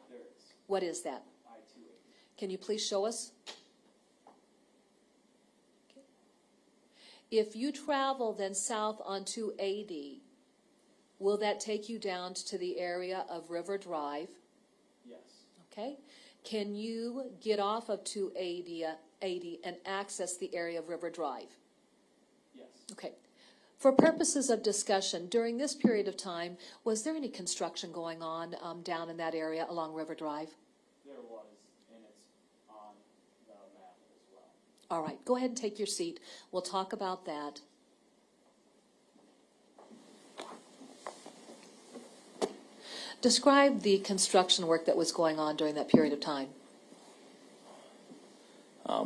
There is. What is that? I-280. Can you please show us? Okay. If you travel then south on 280, will that take you down to the area of River Drive? Yes. Okay. Can you get off of 280 and access the area of River Drive? Yes. Okay. For purposes of discussion, during this period of time, was there any construction going on down in that area along River Drive? There was, and it's on the map as well. All right, go ahead and take your seat. We'll talk about that. Describe the construction work that was going on during that period of time.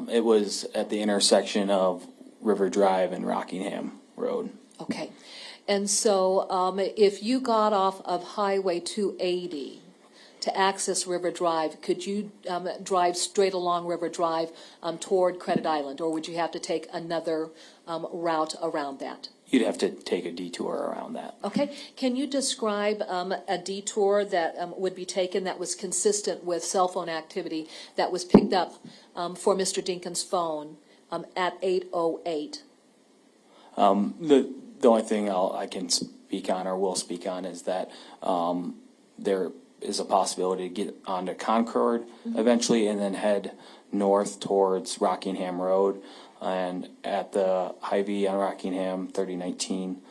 It was at the intersection of River Drive and Rockingham Road. Okay. And so if you got off of Highway 280 to access River Drive, could you drive straight along River Drive toward Credit Island, or would you have to take another route around that? You'd have to take a detour around that. Okay. Can you describe a detour that would be taken that was consistent with cell phone activity that was picked up for Mr. Dinkins' phone at 8:08? The only thing I can speak on or will speak on is that there is a possibility to get onto Concord eventually and then head north towards Rockingham Road. And at the Hy-Vee on Rockingham, 3019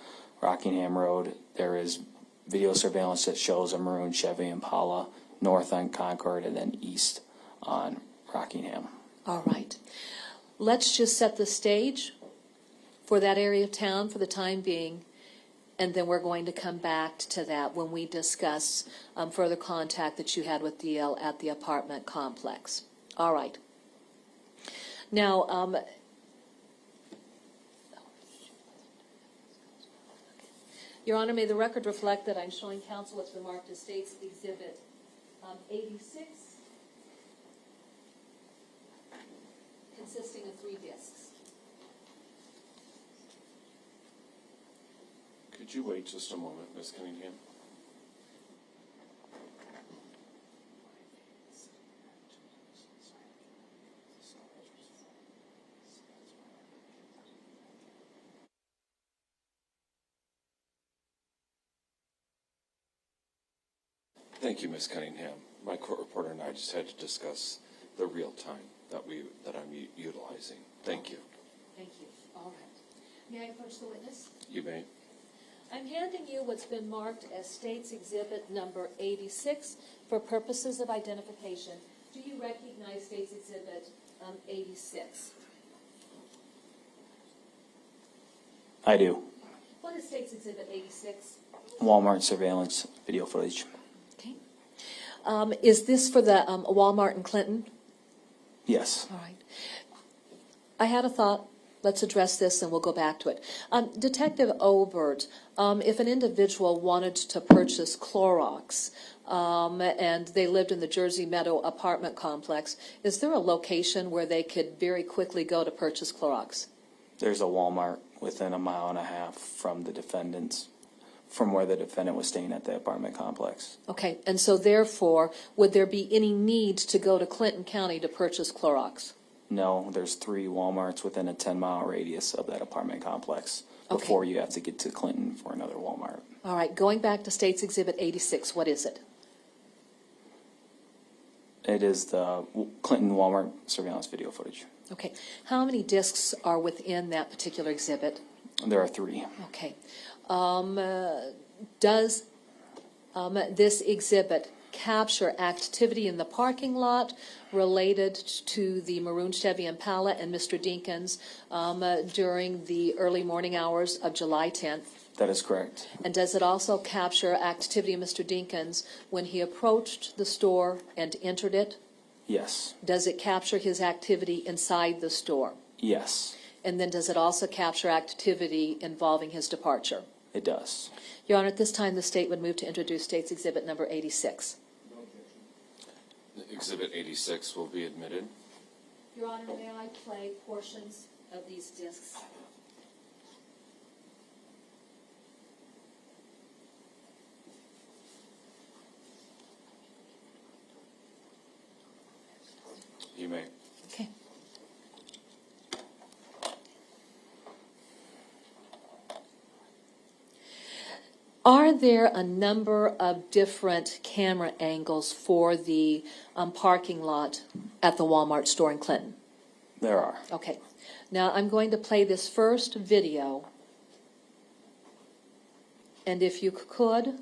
Rockingham Road, there is video surveillance that shows a maroon Chevy Impala north on Concord and then east on Rockingham. All right. Let's just set the stage for that area of town for the time being, and then we're going to come back to that when we discuss further contact that you had with DL at the apartment complex. All right. Now, Your Honor, may the record reflect that I'm showing counsel what's been marked as State's Exhibit 86, consisting of 3 discs. Could you wait just a moment, Ms. Cunningham? Thank you, Ms. Cunningham. My court reporter and I just had to discuss the real time that I'm utilizing. Thank you. Thank you. All right. May I approach the witness? You may. I'm handing you what's been marked as State's Exhibit number 86 for purposes of identification. Do you recognize State's Exhibit 86? I do. What is State's Exhibit 86? Walmart surveillance video footage. Okay. Is this for the Walmart in Clinton? Yes. All right. I had a thought. Let's address this and we'll go back to it. Detective Obert, if an individual wanted to purchase Clorox and they lived in the Jersey Meadow apartment complex, is there a location where they could very quickly go to purchase Clorox? There's a Walmart within 1.5 miles from the defendant's, from where the defendant was staying at the apartment complex. Okay, and so therefore, would there be any need to go to Clinton County to purchase Clorox? No, there's 3 Walmarts within a 10-mile radius of that apartment complex before you have to get to Clinton for another Walmart. All right, going back to State's Exhibit 86, what is it? It is the Clinton Walmart surveillance video footage. Okay, how many discs are within that particular exhibit? There are 3. Okay. Does this exhibit capture activity in the parking lot related to the maroon Chevy Impala and Mr. Dinkins during the early morning hours of July 10th? That is correct. And does it also capture activity of Mr. Dinkins when he approached the store and entered it? Yes. Does it capture his activity inside the store? Yes, And then does it also capture activity involving his departure? it does. Your Honor, at this time, the state would move to introduce State's Exhibit Number 86. Exhibit 86 will be admitted. Your Honor, may I play portions of these discs? You may. Okay. Are there a number of different camera angles for the parking lot at the Walmart store in Clinton? There are. Okay. Now I'm going to play this first video. And if you could.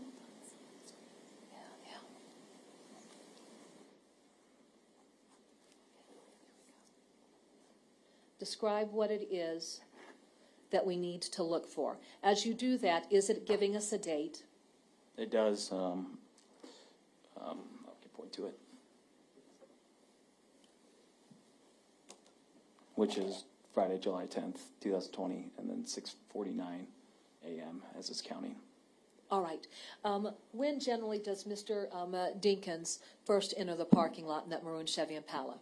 Describe what it is that we need to look for. As you do that, is it giving us a date? It does. I can point to it. Which is Friday, July 10th, 2020, and then 6:49 a.m. as it's counting. All right. When generally does Mr. Dinkins first enter the parking lot in that maroon Chevy Impala?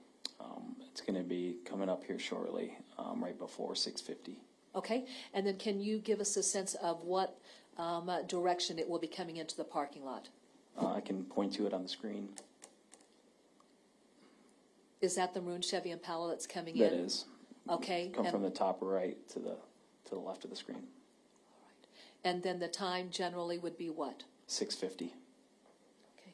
It's going to be coming up here shortly, right before 6:50. Okay. And then can you give us a sense of what direction it will be coming into the parking lot? I can point to it on the screen. Is that the maroon Chevy Impala that's coming That in? is. Okay. Come from the top right to the left of the screen. And then the time generally would be what? 6:50. Okay.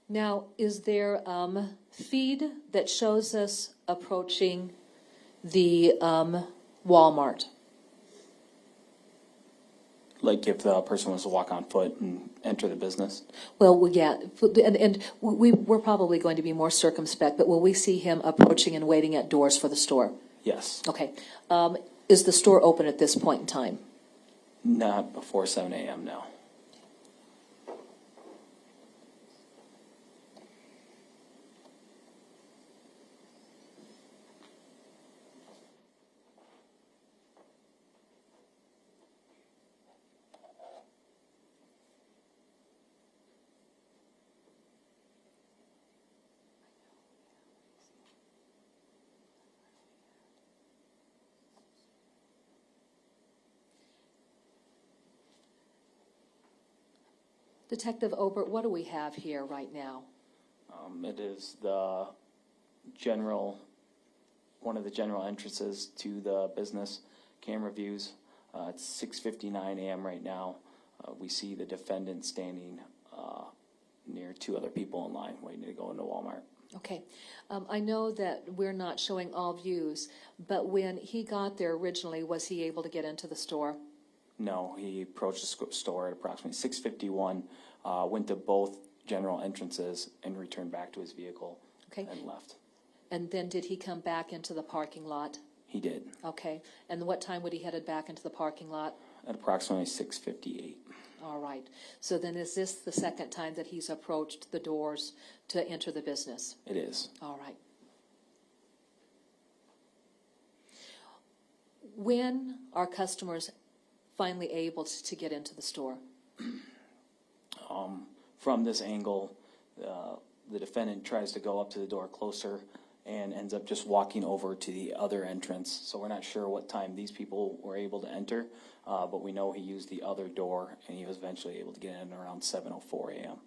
Now, is there feed that shows us approaching the Walmart? Like if the person was to walk on foot and enter the business? Well, yeah, and we're probably going to be more circumspect, but will we see him approaching and waiting at doors for the store? Yes. Okay. Is the store open at this point in time? Not before 7 a.m. now. Detective Obert, what do we have here right now? It is the general, one of the general entrances to the business. Camera views. It's 6:59 a.m. right now. We see the defendant standing near two other people in line waiting to go into Walmart. Okay. I know that we're not showing all views, but when he got there originally, was he able to get into the store? No, he approached the store at approximately 6:51, went to both general entrances, and returned back to his vehicle Okay. and left. And then did he come back into the parking lot? He did. Okay. And what time would he headed back into the parking lot? At approximately 6:58. All right. So then is this the second time that he's approached the doors to enter the business? It is. All right. When are customers finally able to get into the store? From this angle, the defendant tries to go up to the door closer and ends up just walking over to the other entrance. So we're not sure what time these people were able to enter, but we know he used the other door, and he was eventually able to get in around 7:04 a.m.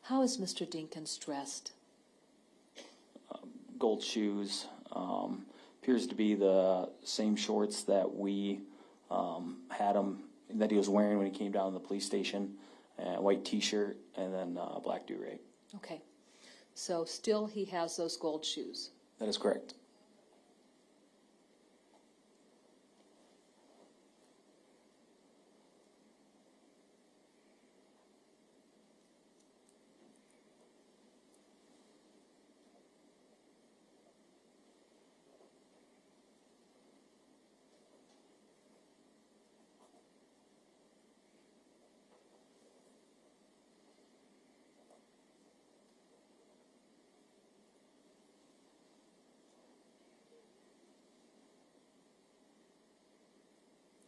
How is Mr. Dinkins dressed? Gold shoes, appears to be the same shorts that we had him, that he was wearing when he came down to the police station, white t-shirt, and then a black do-rag. Okay. So still he has those gold shoes. That is correct.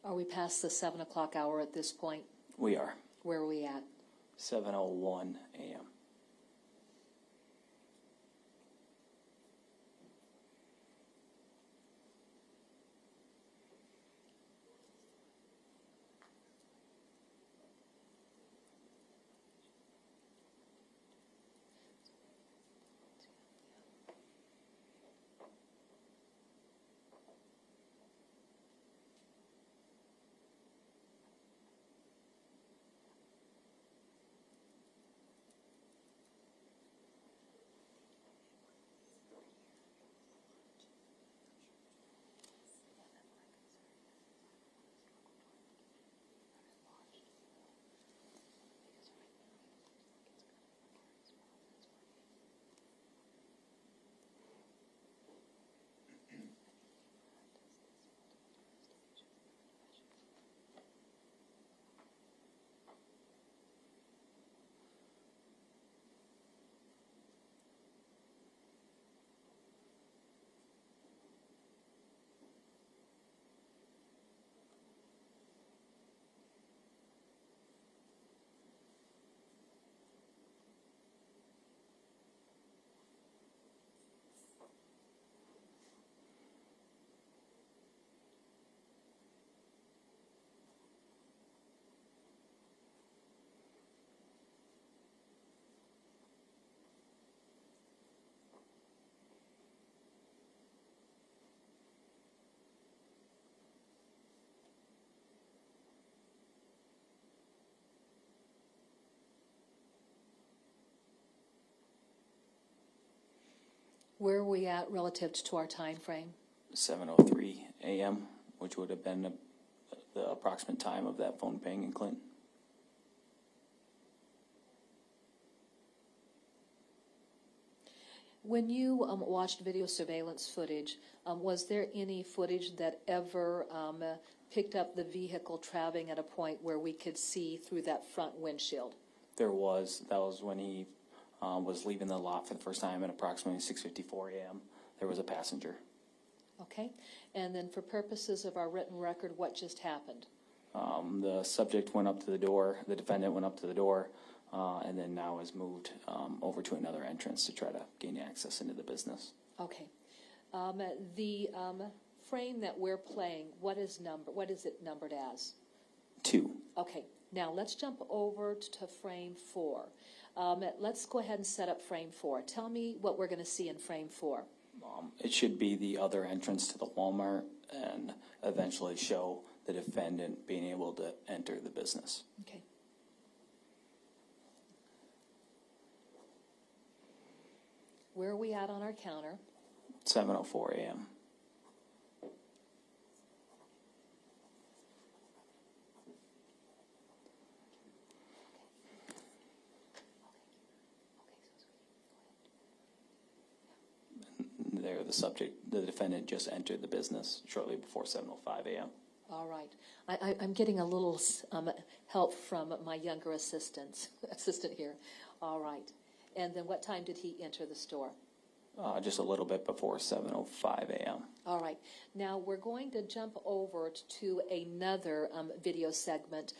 Are we past the 7 o'clock hour at this point? We are. Where are we at? 7:01 a.m. Where are we at relative to our time frame? 7:03 a.m., which would have been the approximate time of that phone ping in Clinton. When you watched video surveillance footage, was there any footage that ever picked up the vehicle traveling at a point where we could see through that front windshield? There was. That was when he was leaving the lot for the first time at approximately 6:54 a.m. There was a passenger. Okay. And then for purposes of our written record, what just happened? The subject went up to the door, the defendant went up to the door, and then now has moved over to another entrance to try to gain access into the business. Okay. The frame that we're playing, what is it numbered as? 2. Okay. Now let's jump over to frame 4. Let's go ahead and set up frame 4. Tell me what we're going to see in frame 4. It should be the other entrance to the Walmart and eventually show the defendant being able to enter the business. Okay. Where are we at on our counter? 7:04 a.m. There, the defendant just entered the business shortly before 7:05 a.m. All right. I'm getting a little help from my younger assistant here. All right. And then what time did he enter the store? Just a little bit before 7:05 a.m. All right. Now we're going to jump over to another video segment.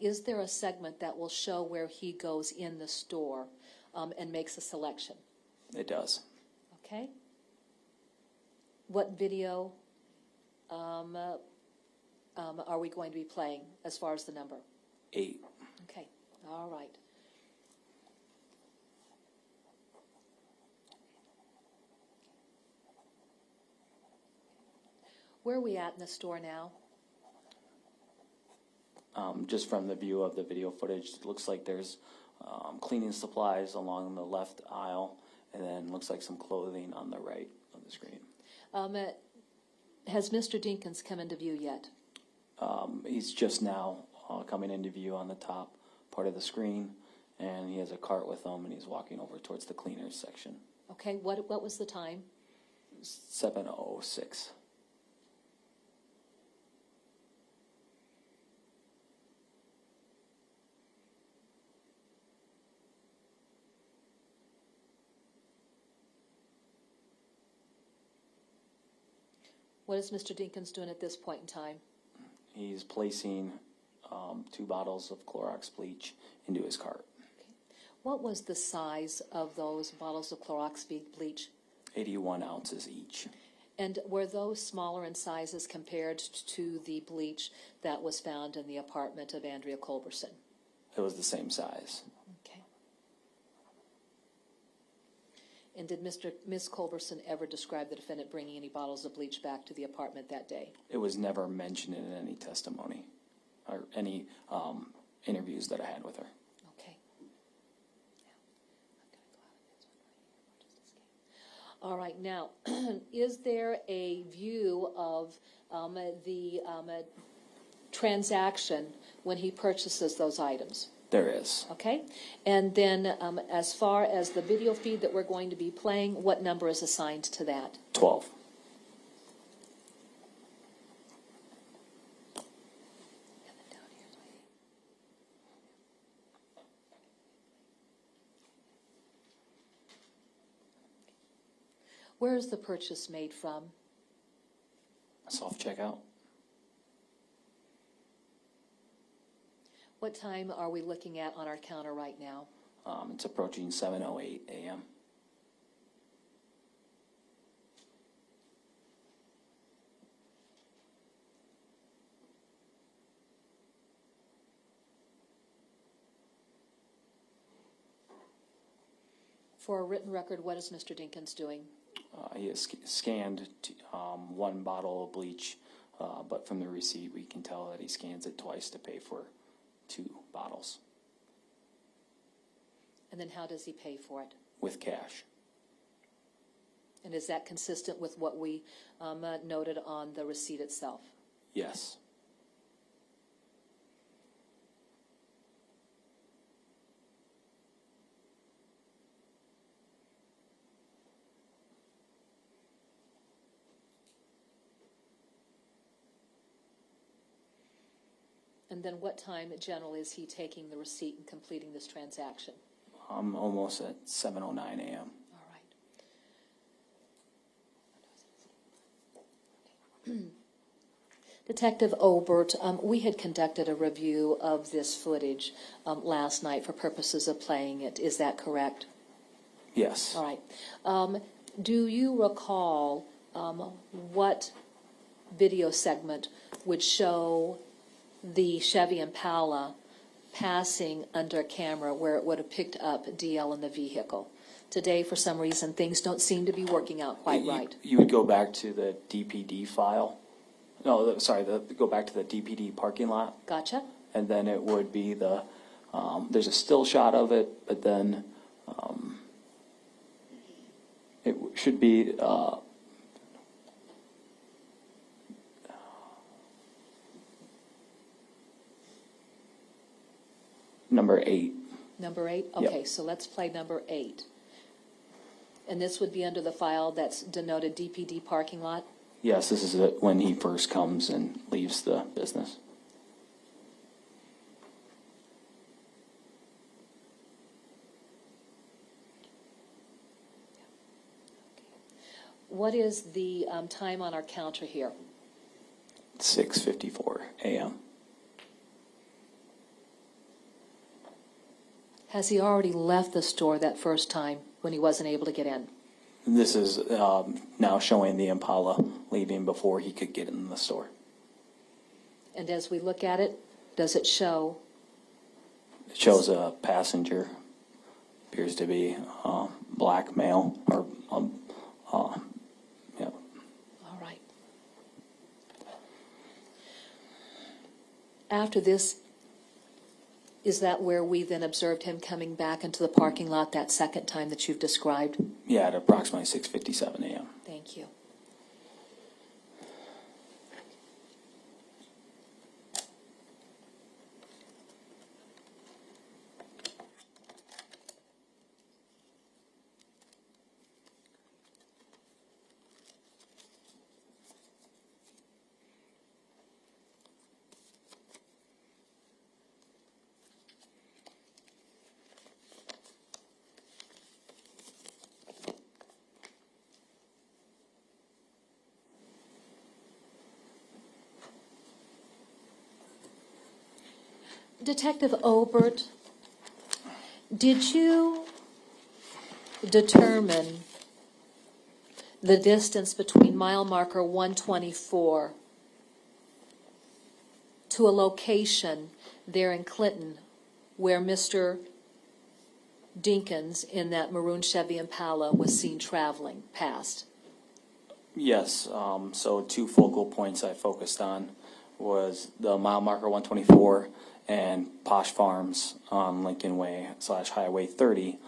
Is there a segment that will show where he goes in the store and makes a selection? It does. Okay. What video are we going to be playing as far as the number? 8. Okay. All right. Where are we at in the store now? Just from the view of the video footage, it looks like there's cleaning supplies along the left aisle, and then looks like some clothing on the right of the screen. Has Mr. Dinkins come into view yet? He's just now coming into view on the top part of the screen, and he has a cart with him, and he's walking over towards the cleaners section. Okay, what was the time? 7:06. What is Mr. Dinkins doing at this point in time? He's placing 2 bottles of Clorox bleach into his cart. What was the size of those bottles of Clorox bleach? 81 ounces each. And were those smaller in sizes compared to the bleach that was found in the apartment of Andrea Culberson? It was the same size. Okay. And did Ms. Culberson ever describe the defendant bringing any bottles of bleach back to the apartment that day? It was never mentioned in any testimony or any interviews that I had with her. Okay. All right. Now, is there a view of the transaction when he purchases those items? There is. Okay. And then as far as the video feed that we're going to be playing, what number is assigned to that? 12. Where is the purchase made from? Self-checkout. What time are we looking at on our counter right now? It's approaching 7:08 a.m. For a written record, what is Mr. Dinkins doing? He has scanned 1 bottle of bleach, but from the receipt we can tell that he scans it twice to pay for 2 bottles. And then how does he pay for it? With cash. And is that consistent with what we noted on the receipt itself? Yes. And then what time generally is he taking the receipt and completing this transaction? Almost at 7:09 a.m. All right. Detective Obert, we had conducted a review of this footage last night for purposes of playing it. Is that correct? Yes. All right. Do you recall what video segment would show the Chevy Impala passing under camera where it would have picked up DL in the vehicle? Today, for some reason, things don't seem to be working out quite right. You would go back to the DPD file. No, sorry, go back to the DPD parking lot. Gotcha. And then it would be the, there's a still shot of it, but then it should be number 8. Number 8? Yep. Okay, so let's play number 8. And this would be under the file that's denoted DPD parking lot? Yes, this is it when he first comes and leaves the business. What is the time on our counter here? 6:54 a.m. Has he already left the store that first time when he wasn't able to get in? This is now showing the Impala leaving before he could get in the store. And as we look at it, does it show? It shows a passenger, appears to be black male, or yeah. All right. after this, is that where we then observed him coming back into the parking lot that second time that you've described? Yeah, at approximately 6:57 a.m. Thank you. Detective Obert, did you determine the distance between mile marker 124 to a location there in Clinton where Mr. Dinkins in that maroon Chevy Impala was seen traveling past? Yes, so 2 focal points I focused on was the mile marker 124 and Posh Farms on Lincoln Way / Highway 30.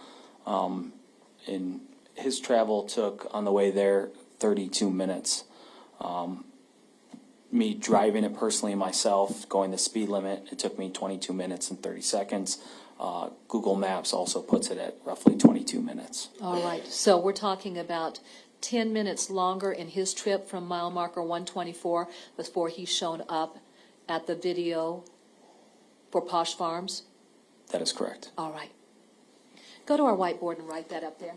And his travel took, on the way there, 32 minutes. Me driving it personally myself, going the speed limit, it took me 22 minutes and 30 seconds. Google Maps also puts it at roughly 22 minutes. All right, so we're talking about 10 minutes longer in his trip from mile marker 124 before he showed up at the video for Posh Farms? That is correct. All right. Go to our whiteboard and write that up there.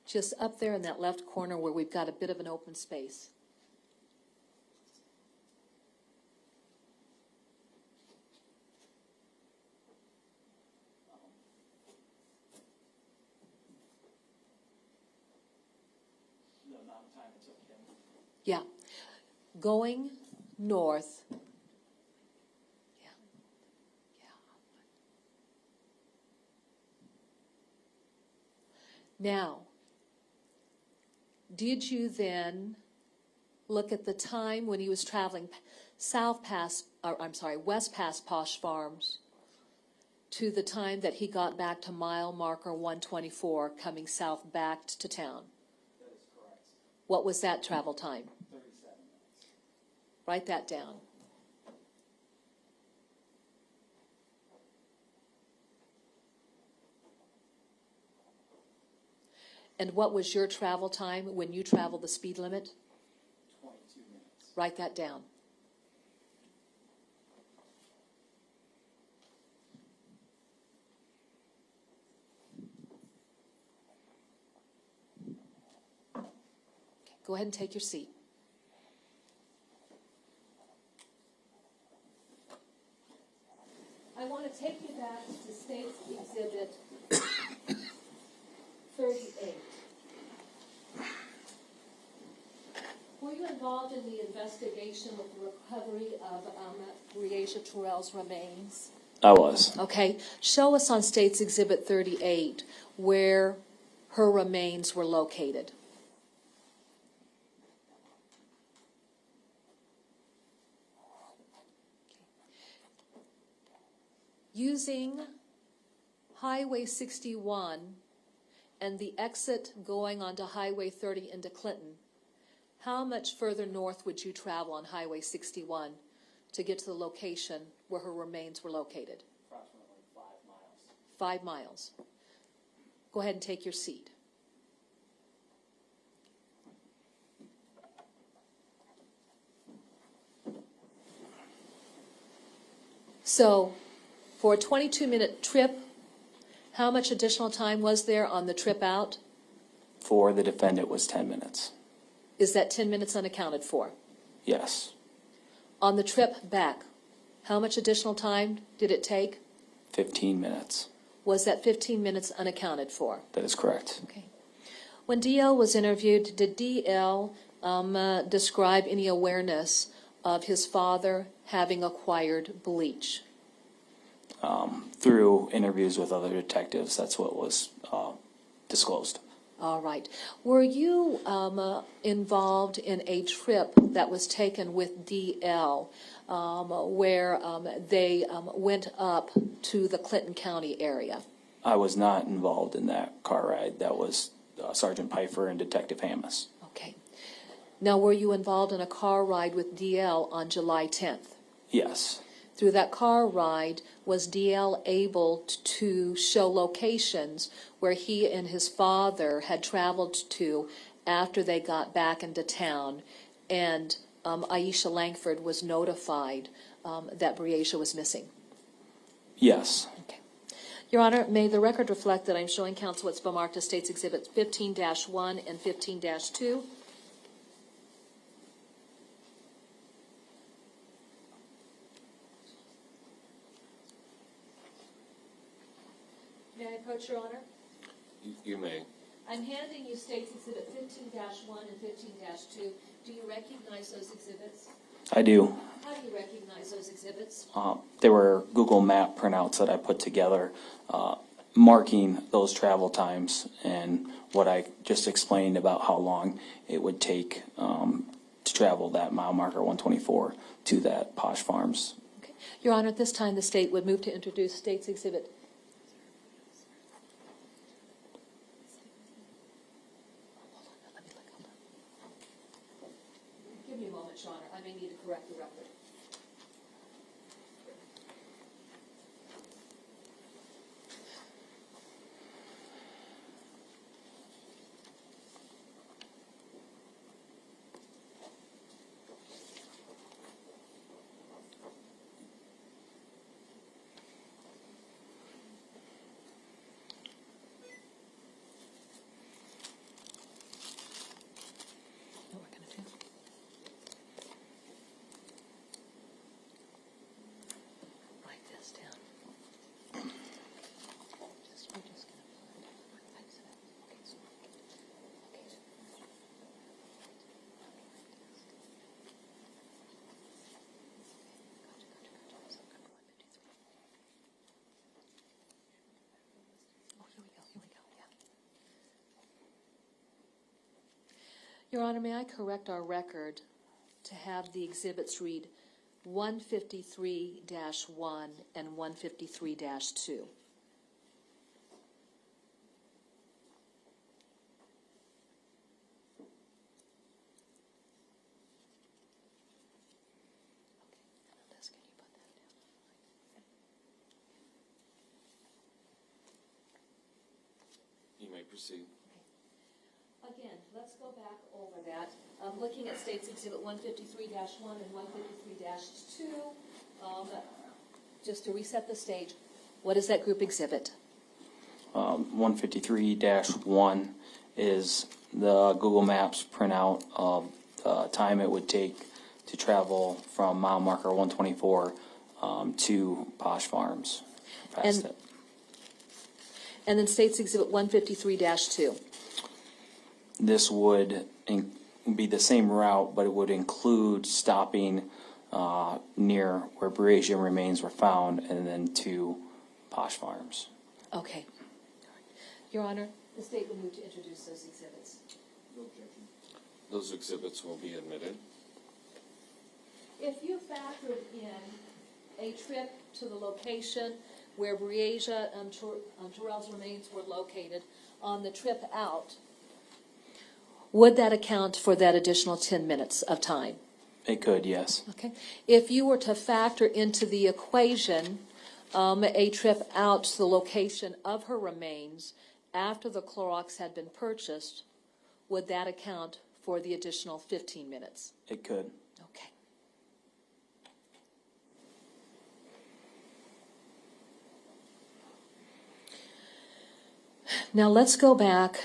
Just up there in that left corner where we've got a bit of an open space. The amount of time it took him. Yeah. Going north. Yeah. Yeah. Now, did you then look at the time when he was traveling west past Posh Farms to the time that he got back to mile marker 124 coming south back to town? That is correct. What was that travel time? 37 minutes. Write that down. And what was your travel time when you traveled the speed limit? 22 minutes. Write that down. Okay, go ahead and take your seat. I want to take you back to State's Exhibit 38. Were you involved in the investigation with the recovery of Reasia Terrell's remains? I was. Okay. Show us on State's Exhibit 38 where her remains were located. Using Highway 61 and the exit going onto Highway 30 into Clinton, how much further north would you travel on Highway 61 to get to the location where her remains were located? Approximately 5 miles. 5 miles. Go ahead and take your seat. So, for a 22-minute trip, how much additional time was there on the trip out? For the defendant was 10 minutes. Is that 10 minutes unaccounted for? Yes. On the trip back, how much additional time did it take? 15 minutes. Was that 15 minutes unaccounted for? That is correct. Okay. When DL was interviewed, did DL describe any awareness of his father having acquired bleach? Through interviews with other detectives, that's what was disclosed. All right. Were you involved in a trip that was taken with DL where they went up to the Clinton County area? I was not involved in that car ride. That was Sergeant Pfeiffer and Detective Hamas. Okay. Now, were you involved in a car ride with DL on July 10th? Yes. Through that car ride, was DL able to show locations where he and his father had traveled to after they got back into town, and Aisha Langford was notified that Briasia was missing? Yes. Okay. Your Honor, may the record reflect that I'm showing counsel what's been marked as States Exhibits 15-1 and 15-2. May I approach, Your Honor? You may. I'm handing you States Exhibit 15-1 and 15-2. Do you recognize those exhibits? I do. How do you recognize those exhibits? There were Google Map printouts that I put together marking those travel times and what I just explained about how long it would take to travel that mile marker 124 to that Posh Farms. Okay. Your Honor, at this time, the state would move to introduce States Exhibit. Give me a moment, Your Honor. I may need to correct the record. What we're going to do? Write this down. We're just going to fix it. Okay, so okay. Gotcha. So I'm going 53. Oh, here we go, yeah. Your Honor, may I correct our record to have the exhibits read 153-1 and 153-2? Liz, can you put that down? You may proceed. Again, let's go back over that. Looking at States Exhibit 153-1 and 153-2, just to reset the stage, what is that group exhibit? 153-1 is the Google Maps printout of the time it would take to travel from mile marker 124 to Posh Farms. Past it. And then States Exhibit 153-2. This would be the same route, but it would include stopping near where Briasia remains were found and then to Posh Farms. Okay. Your Honor, the state will move to introduce those exhibits. No objection. Those exhibits will be admitted. If you factored in a trip to the location where Briasia and Terrell's remains were located on the trip out, would that account for that additional 10 minutes of time? It could, yes. Okay. If you were to factor into the equation a trip out to the location of her remains after the Clorox had been purchased, would that account for the additional 15 minutes? It could. Okay. Now let's go back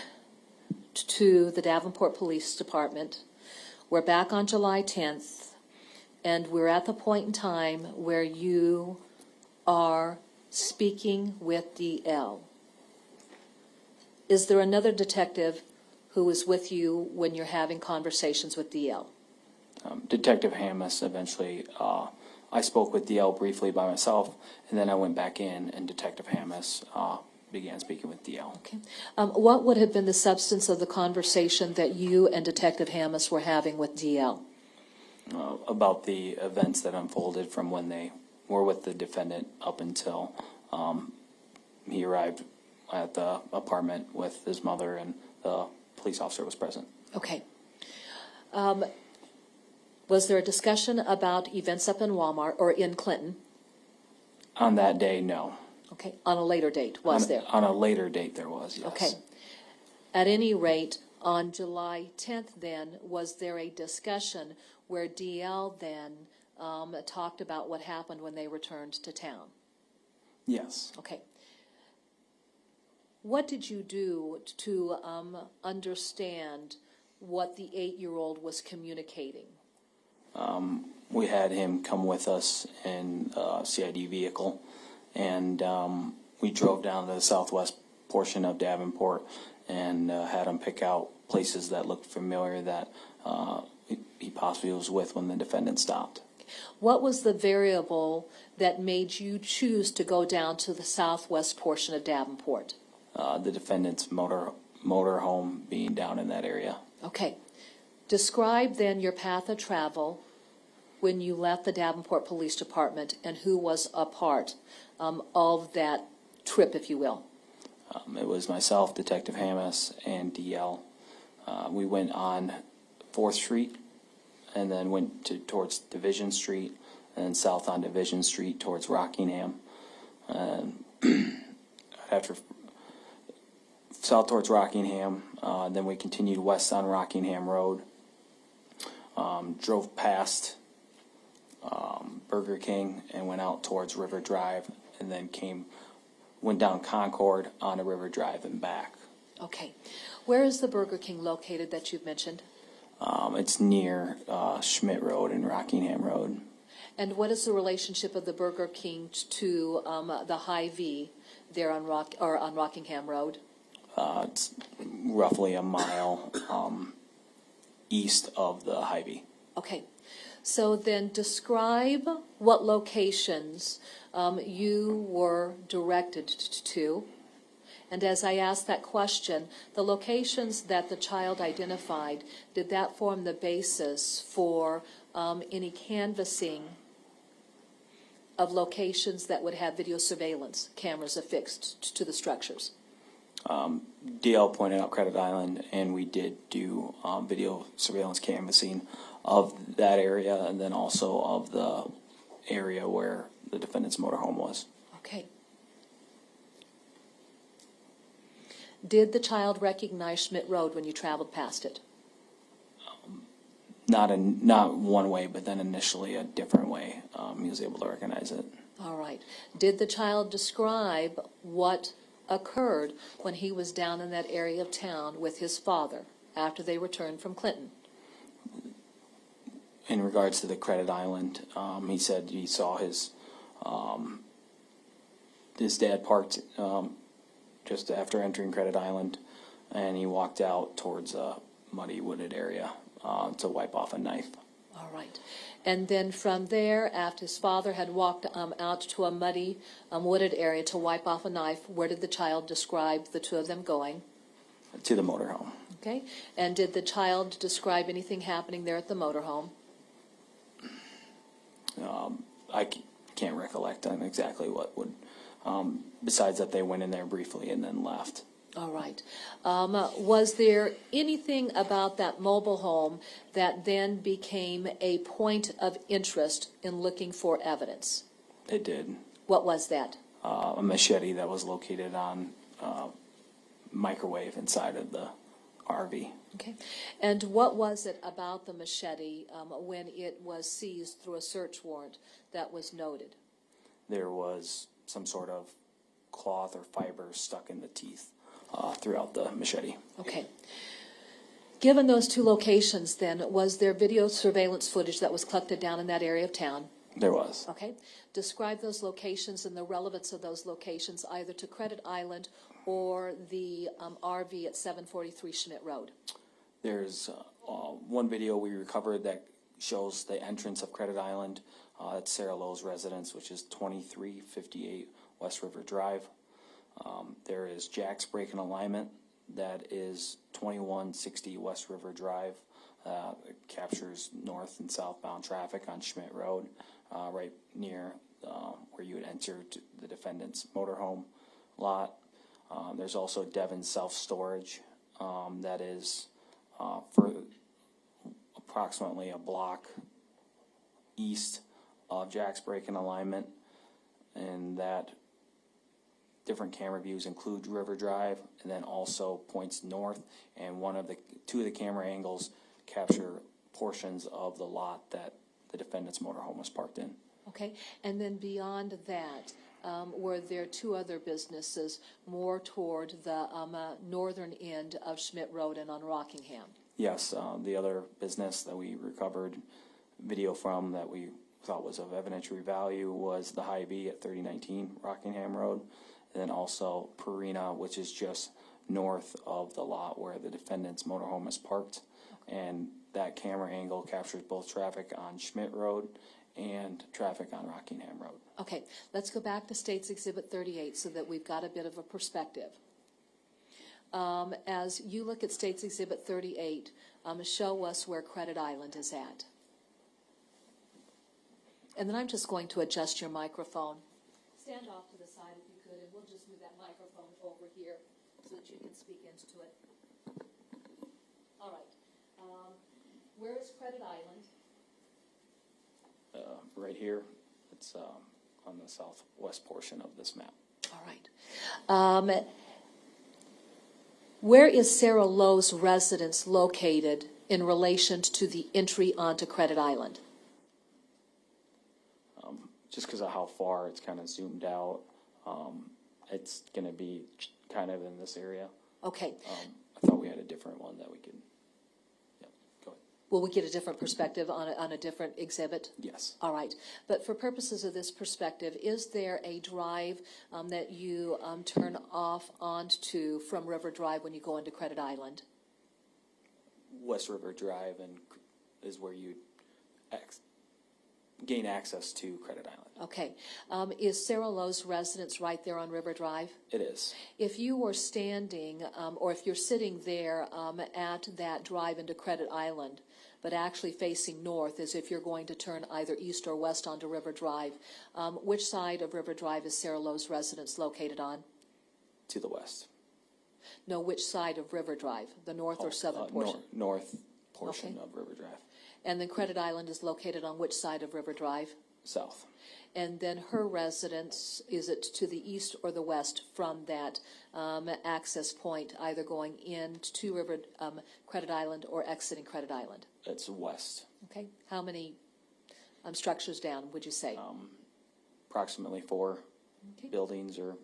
to the Davenport Police Department. We're back on July 10th, and we're at the point in time where you are speaking with DL. Is there another detective who was with you when you're having conversations with DL? Detective Hammis eventually, I spoke with DL briefly by myself, and then I went back in, and Detective Hammis began speaking with DL. Okay. What would have been the substance of the conversation that you and Detective Hammis were having with DL? About the events that unfolded from when they were with the defendant up until he arrived at the apartment with his mother and the police officer was present. Okay. Was there a discussion about events up in Walmart or in Clinton? On that day, no. Okay. On a later date, was there? On a later date, there was, yes. Okay. At any rate, on July 10th then, was there a discussion where DL then talked about what happened when they returned to town? Yes. Okay. What did you do to understand what the 8-year-old was communicating? We had him come with us in a CID vehicle, and we drove down to the southwest portion of Davenport and had him pick out places that looked familiar that he possibly was with when the defendant stopped. What was the variable that made you choose to go down to the southwest portion of Davenport? The defendant's motor home being down in that area. Okay. Describe then your path of travel when you left the Davenport Police Department and who was a part of that trip, if you will. It was myself, Detective Hammis, and DL. We went on 4th Street and then went towards Division Street and then south on Division Street towards Rockingham. After south towards Rockingham, then we continued west on Rockingham Road, drove past Burger King and went out towards River Drive, and then went down Concord onto River Drive and back. Okay. Where is the Burger King located that you've mentioned? It's near Schmidt Road and Rockingham Road. And what is the relationship of the Burger King to the Hy-Vee there on Rockingham Road? It's roughly a mile east of the Hy-Vee. Okay. So then describe what locations you were directed to. And as I asked that question, the locations that the child identified, did that form the basis for any canvassing of locations that would have video surveillance cameras affixed to the structures? DL pointed out Credit Island, and we did do video surveillance canvassing of that area and then also of the area where the defendant's motorhome was. Okay. Did the child recognize Schmidt Road when you traveled past it? Not one way, but then initially a different way. He was able to recognize it. All right. Did the child describe what occurred when he was down in that area of town with his father after they returned from Clinton? In regards to the Credit Island, he said he saw his dad parked just after entering Credit Island, and he walked out towards a muddy wooded area to wipe off a knife. All right. And then from there, after his father had walked out to a muddy, wooded area to wipe off a knife, where did the child describe the two of them going? To the motorhome. Okay. And did the child describe anything happening there at the motorhome? I can't recollect on exactly what would, besides that they went in there briefly and then left. All right. Was there anything about that mobile home that then became a point of interest in looking for evidence? It did. What was that? A machete that was located on microwave inside of the RV. Okay. And what was it about the machete when it was seized through a search warrant that was noted? There was some sort of cloth or fiber stuck in the teeth throughout the machete. Okay. Given those two locations, then, was there video surveillance footage that was collected down in that area of town? There was. Okay. Describe those locations and the relevance of those locations either to Credit Island or the RV at 743 Schmidt Road. There's one video we recovered that shows the entrance of Credit Island. That's Sarah Lowe's residence, which is 2358 West River Drive. There is Jack's Break and Alignment. That is 2160 West River Drive. It captures north and southbound traffic on Schmidt Road, right near where you would enter to the defendant's motorhome lot. There's also Devon Self-Storage. That is for approximately a block east of Jack's Break and Alignment, and that different camera views include River Drive and then also points north, and two of the camera angles capture portions of the lot that the defendant's motorhome was parked in. Okay, and then beyond that, were there two other businesses more toward the northern end of Schmidt Road and on Rockingham? Yes, the other business that we recovered video from that we thought was of evidentiary value was the Hy-Vee at 3019 Rockingham Road, and then also Purina, which is just north of the lot where the defendant's motorhome is parked. And that camera angle captures both traffic on Schmidt Road and traffic on Rockingham Road. Okay, let's go back to State's Exhibit 38 so that we've got a bit of a perspective. As you look at State's Exhibit 38, show us where Credit Island is at. And then I'm just going to adjust your microphone. Stand off to the side if you could, and we'll just move that microphone over here so that you can speak into it. All right. Where is Credit Island? Right here, it's on the southwest portion of this map. All right. Where is Sarah Lowe's residence located in relation to the entry onto Credit Island? Just because of how far it's kind of zoomed out, it's going to be kind of in this area. Okay. I thought we had a different one that we could. Yeah, go ahead. Will we get a different perspective on a different exhibit? Yes. All right. But for purposes of this perspective, is there a drive that you turn off onto from River Drive when you go into Credit Island? West River Drive is where you gain access to Credit Island. Okay. Is Sarah Lowe's residence right there on River Drive? It is. If you were standing, or if you're sitting there at that drive into Credit Island, but actually facing north, as if you're going to turn either east or west onto River Drive, which side of River Drive is Sarah Lowe's residence located on? To the west. No, which side of River Drive? The north or southern portion? North portion Okay. of River Drive. And then Credit Island is located on which side of River Drive? South. And then her residence, is it to the east or the west from that access point, either going into Credit Island or exiting Credit Island? It's west. Okay. How many structures down, would you say? Approximately 4 Okay. buildings or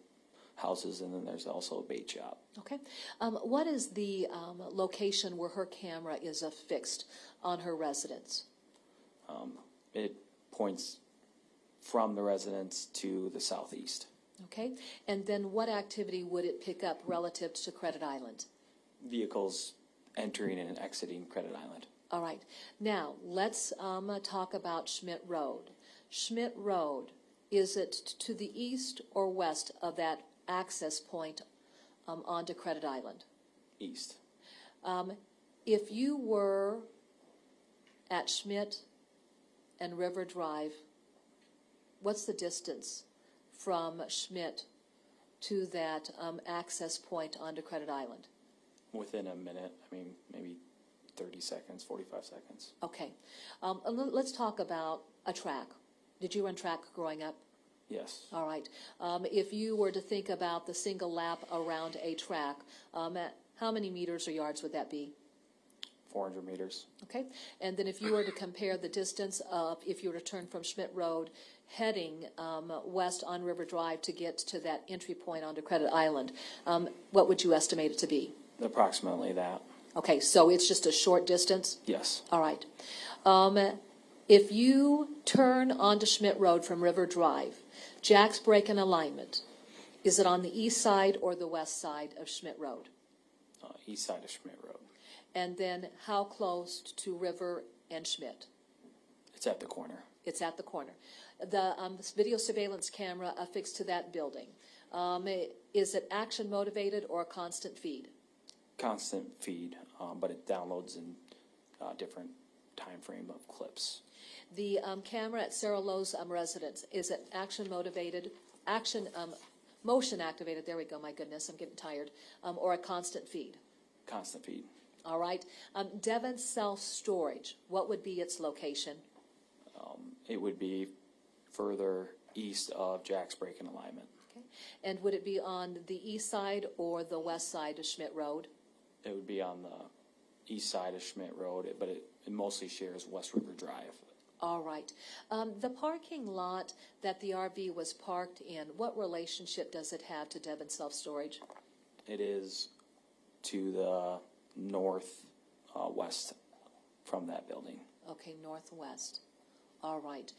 houses, and then there's also a bait shop. Okay. What is the location where her camera is affixed on her residence? It points from the residence to the southeast. Okay. And then what activity would it pick up relative to Credit Island? Vehicles entering and exiting Credit Island. All right. Now, let's talk about Schmidt Road. Schmidt Road, is it to the east or west of that access point onto Credit Island? East. If you were at Schmidt and River Drive, what's the distance from Schmidt to that access point onto Credit Island? Within a minute, maybe 30 seconds, 45 seconds. Okay. Let's talk about a track. Did you run track growing up? Yes. All right. If you were to think about the single lap around a track, how many meters or yards would that be? 400 meters. Okay. And then if you were to compare the distance of, if you were to turn from Schmidt Road, heading west on River Drive to get to that entry point onto Credit Island, what would you estimate it to be? Approximately that. Okay, so it's just a short distance? Yes. All right. If you turn onto Schmidt Road from River Drive, Jack's break in alignment. Is it on the east side or the west side of Schmidt Road? East side of Schmidt Road. And then how close to River and Schmidt? It's at the corner. It's at the corner. The video surveillance camera affixed to that building, is it action motivated or a constant feed? Constant feed, but it downloads in different time frame of clips. The camera at Sarah Lowe's residence, is it action motivated, motion activated, there we go, my goodness, I'm getting tired, or a constant feed? Constant feed. All right. Devon Self-Storage, what would be its location? It would be further east of Jack's break in alignment. Okay. And would it be on the east side or the west side of Schmidt Road? It would be on the east side of Schmidt Road, but it mostly shares West River Drive. All right. The parking lot that the RV was parked in, what relationship does it have to Devon Self-Storage? It is to the northwest from that building. Okay, northwest. All right.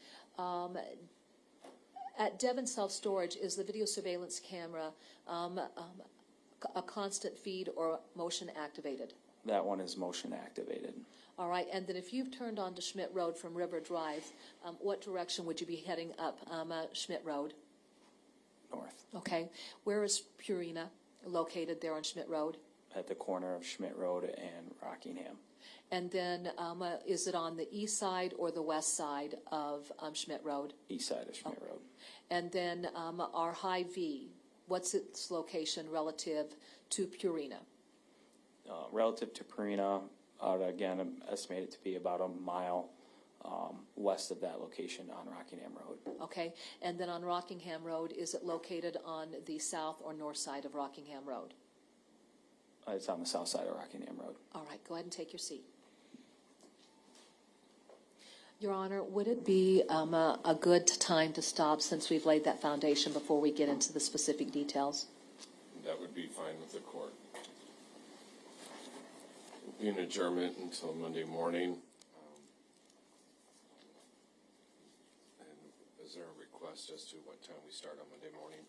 At Devon Self-Storage, is the video surveillance camera a constant feed or motion activated? That one is motion activated. All right, and then if you've turned onto Schmidt Road from River Drive, what direction would you be heading up Schmidt Road? North. Okay. Where is Purina located there on Schmidt Road? At the corner of Schmidt Road and Rockingham. And then is it on the east side or the west side of Schmidt Road? East side of Schmidt Road. And then our Hy-Vee, what's its location relative to Purina? Relative to Purina, again, I'm estimated to be about a mile west of that location on Rockingham Road. Okay. And then on Rockingham Road, is it located on the south or north side of Rockingham Road? It's on the south side of Rockingham Road. All right. Go ahead and take your seat. Your Honor, would it be a good time to stop since we've laid that foundation before we get into the specific details? That would be fine with the court. We'll be in adjournment until Monday morning. And is there a request as to what time we start on Monday morning?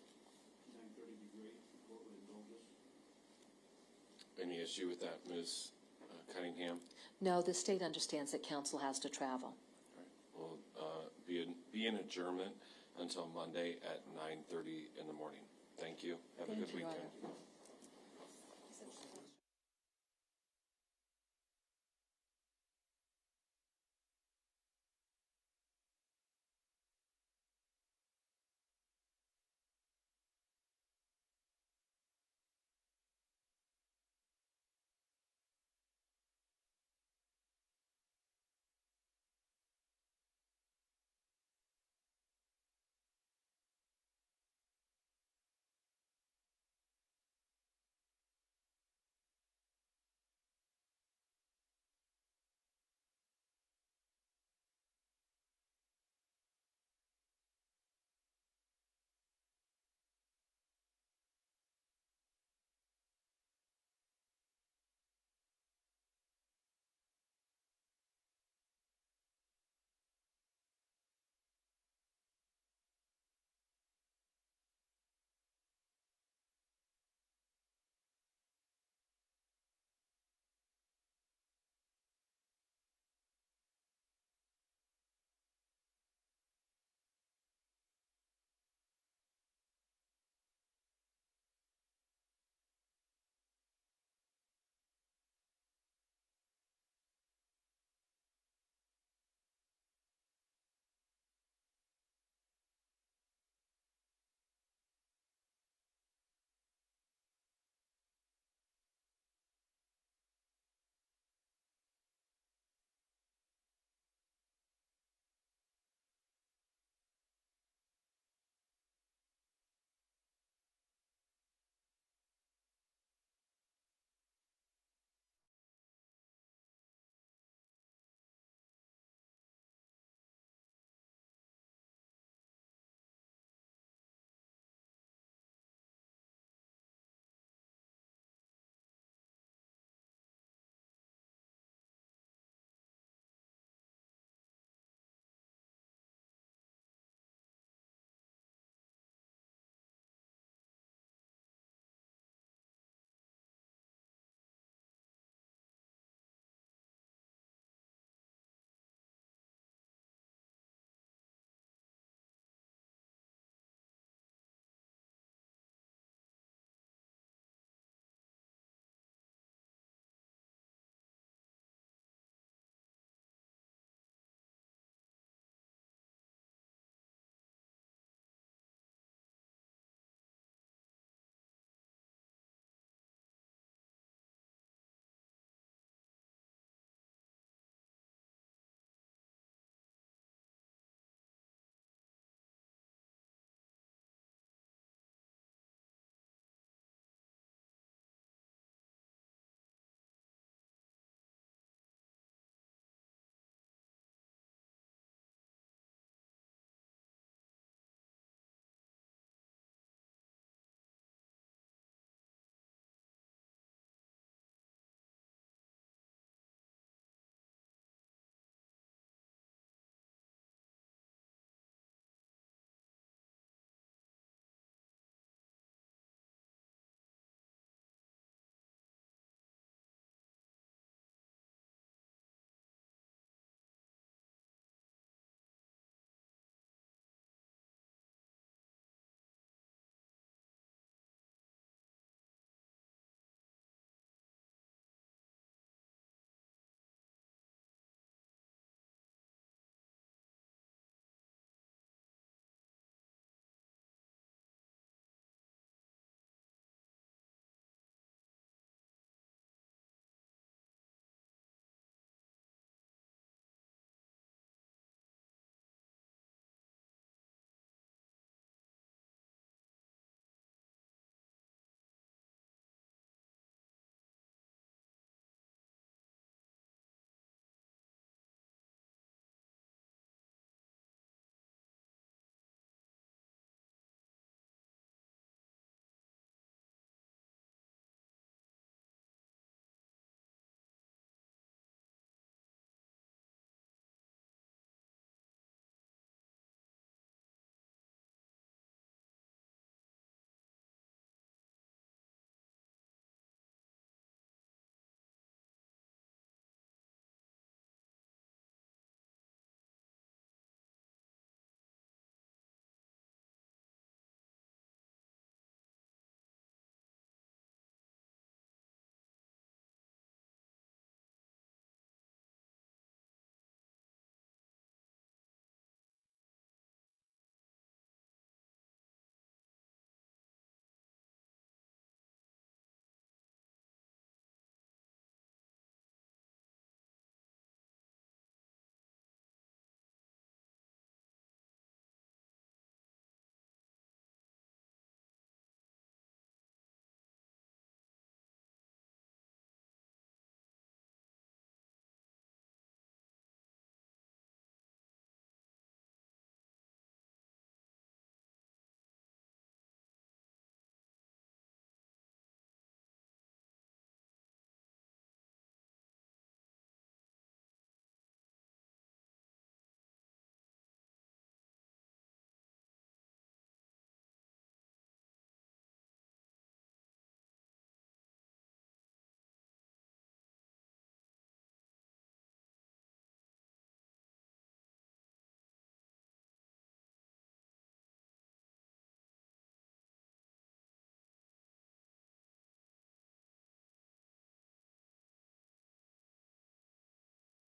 9:30 would be great. The court would indulge us. Any issue with that, Ms. Cunningham? No, the state understands that counsel has to travel. We'll be in adjournment until Monday at 9:30 in the morning. Thank you. Have a good Thank you, Your weekend. Honor.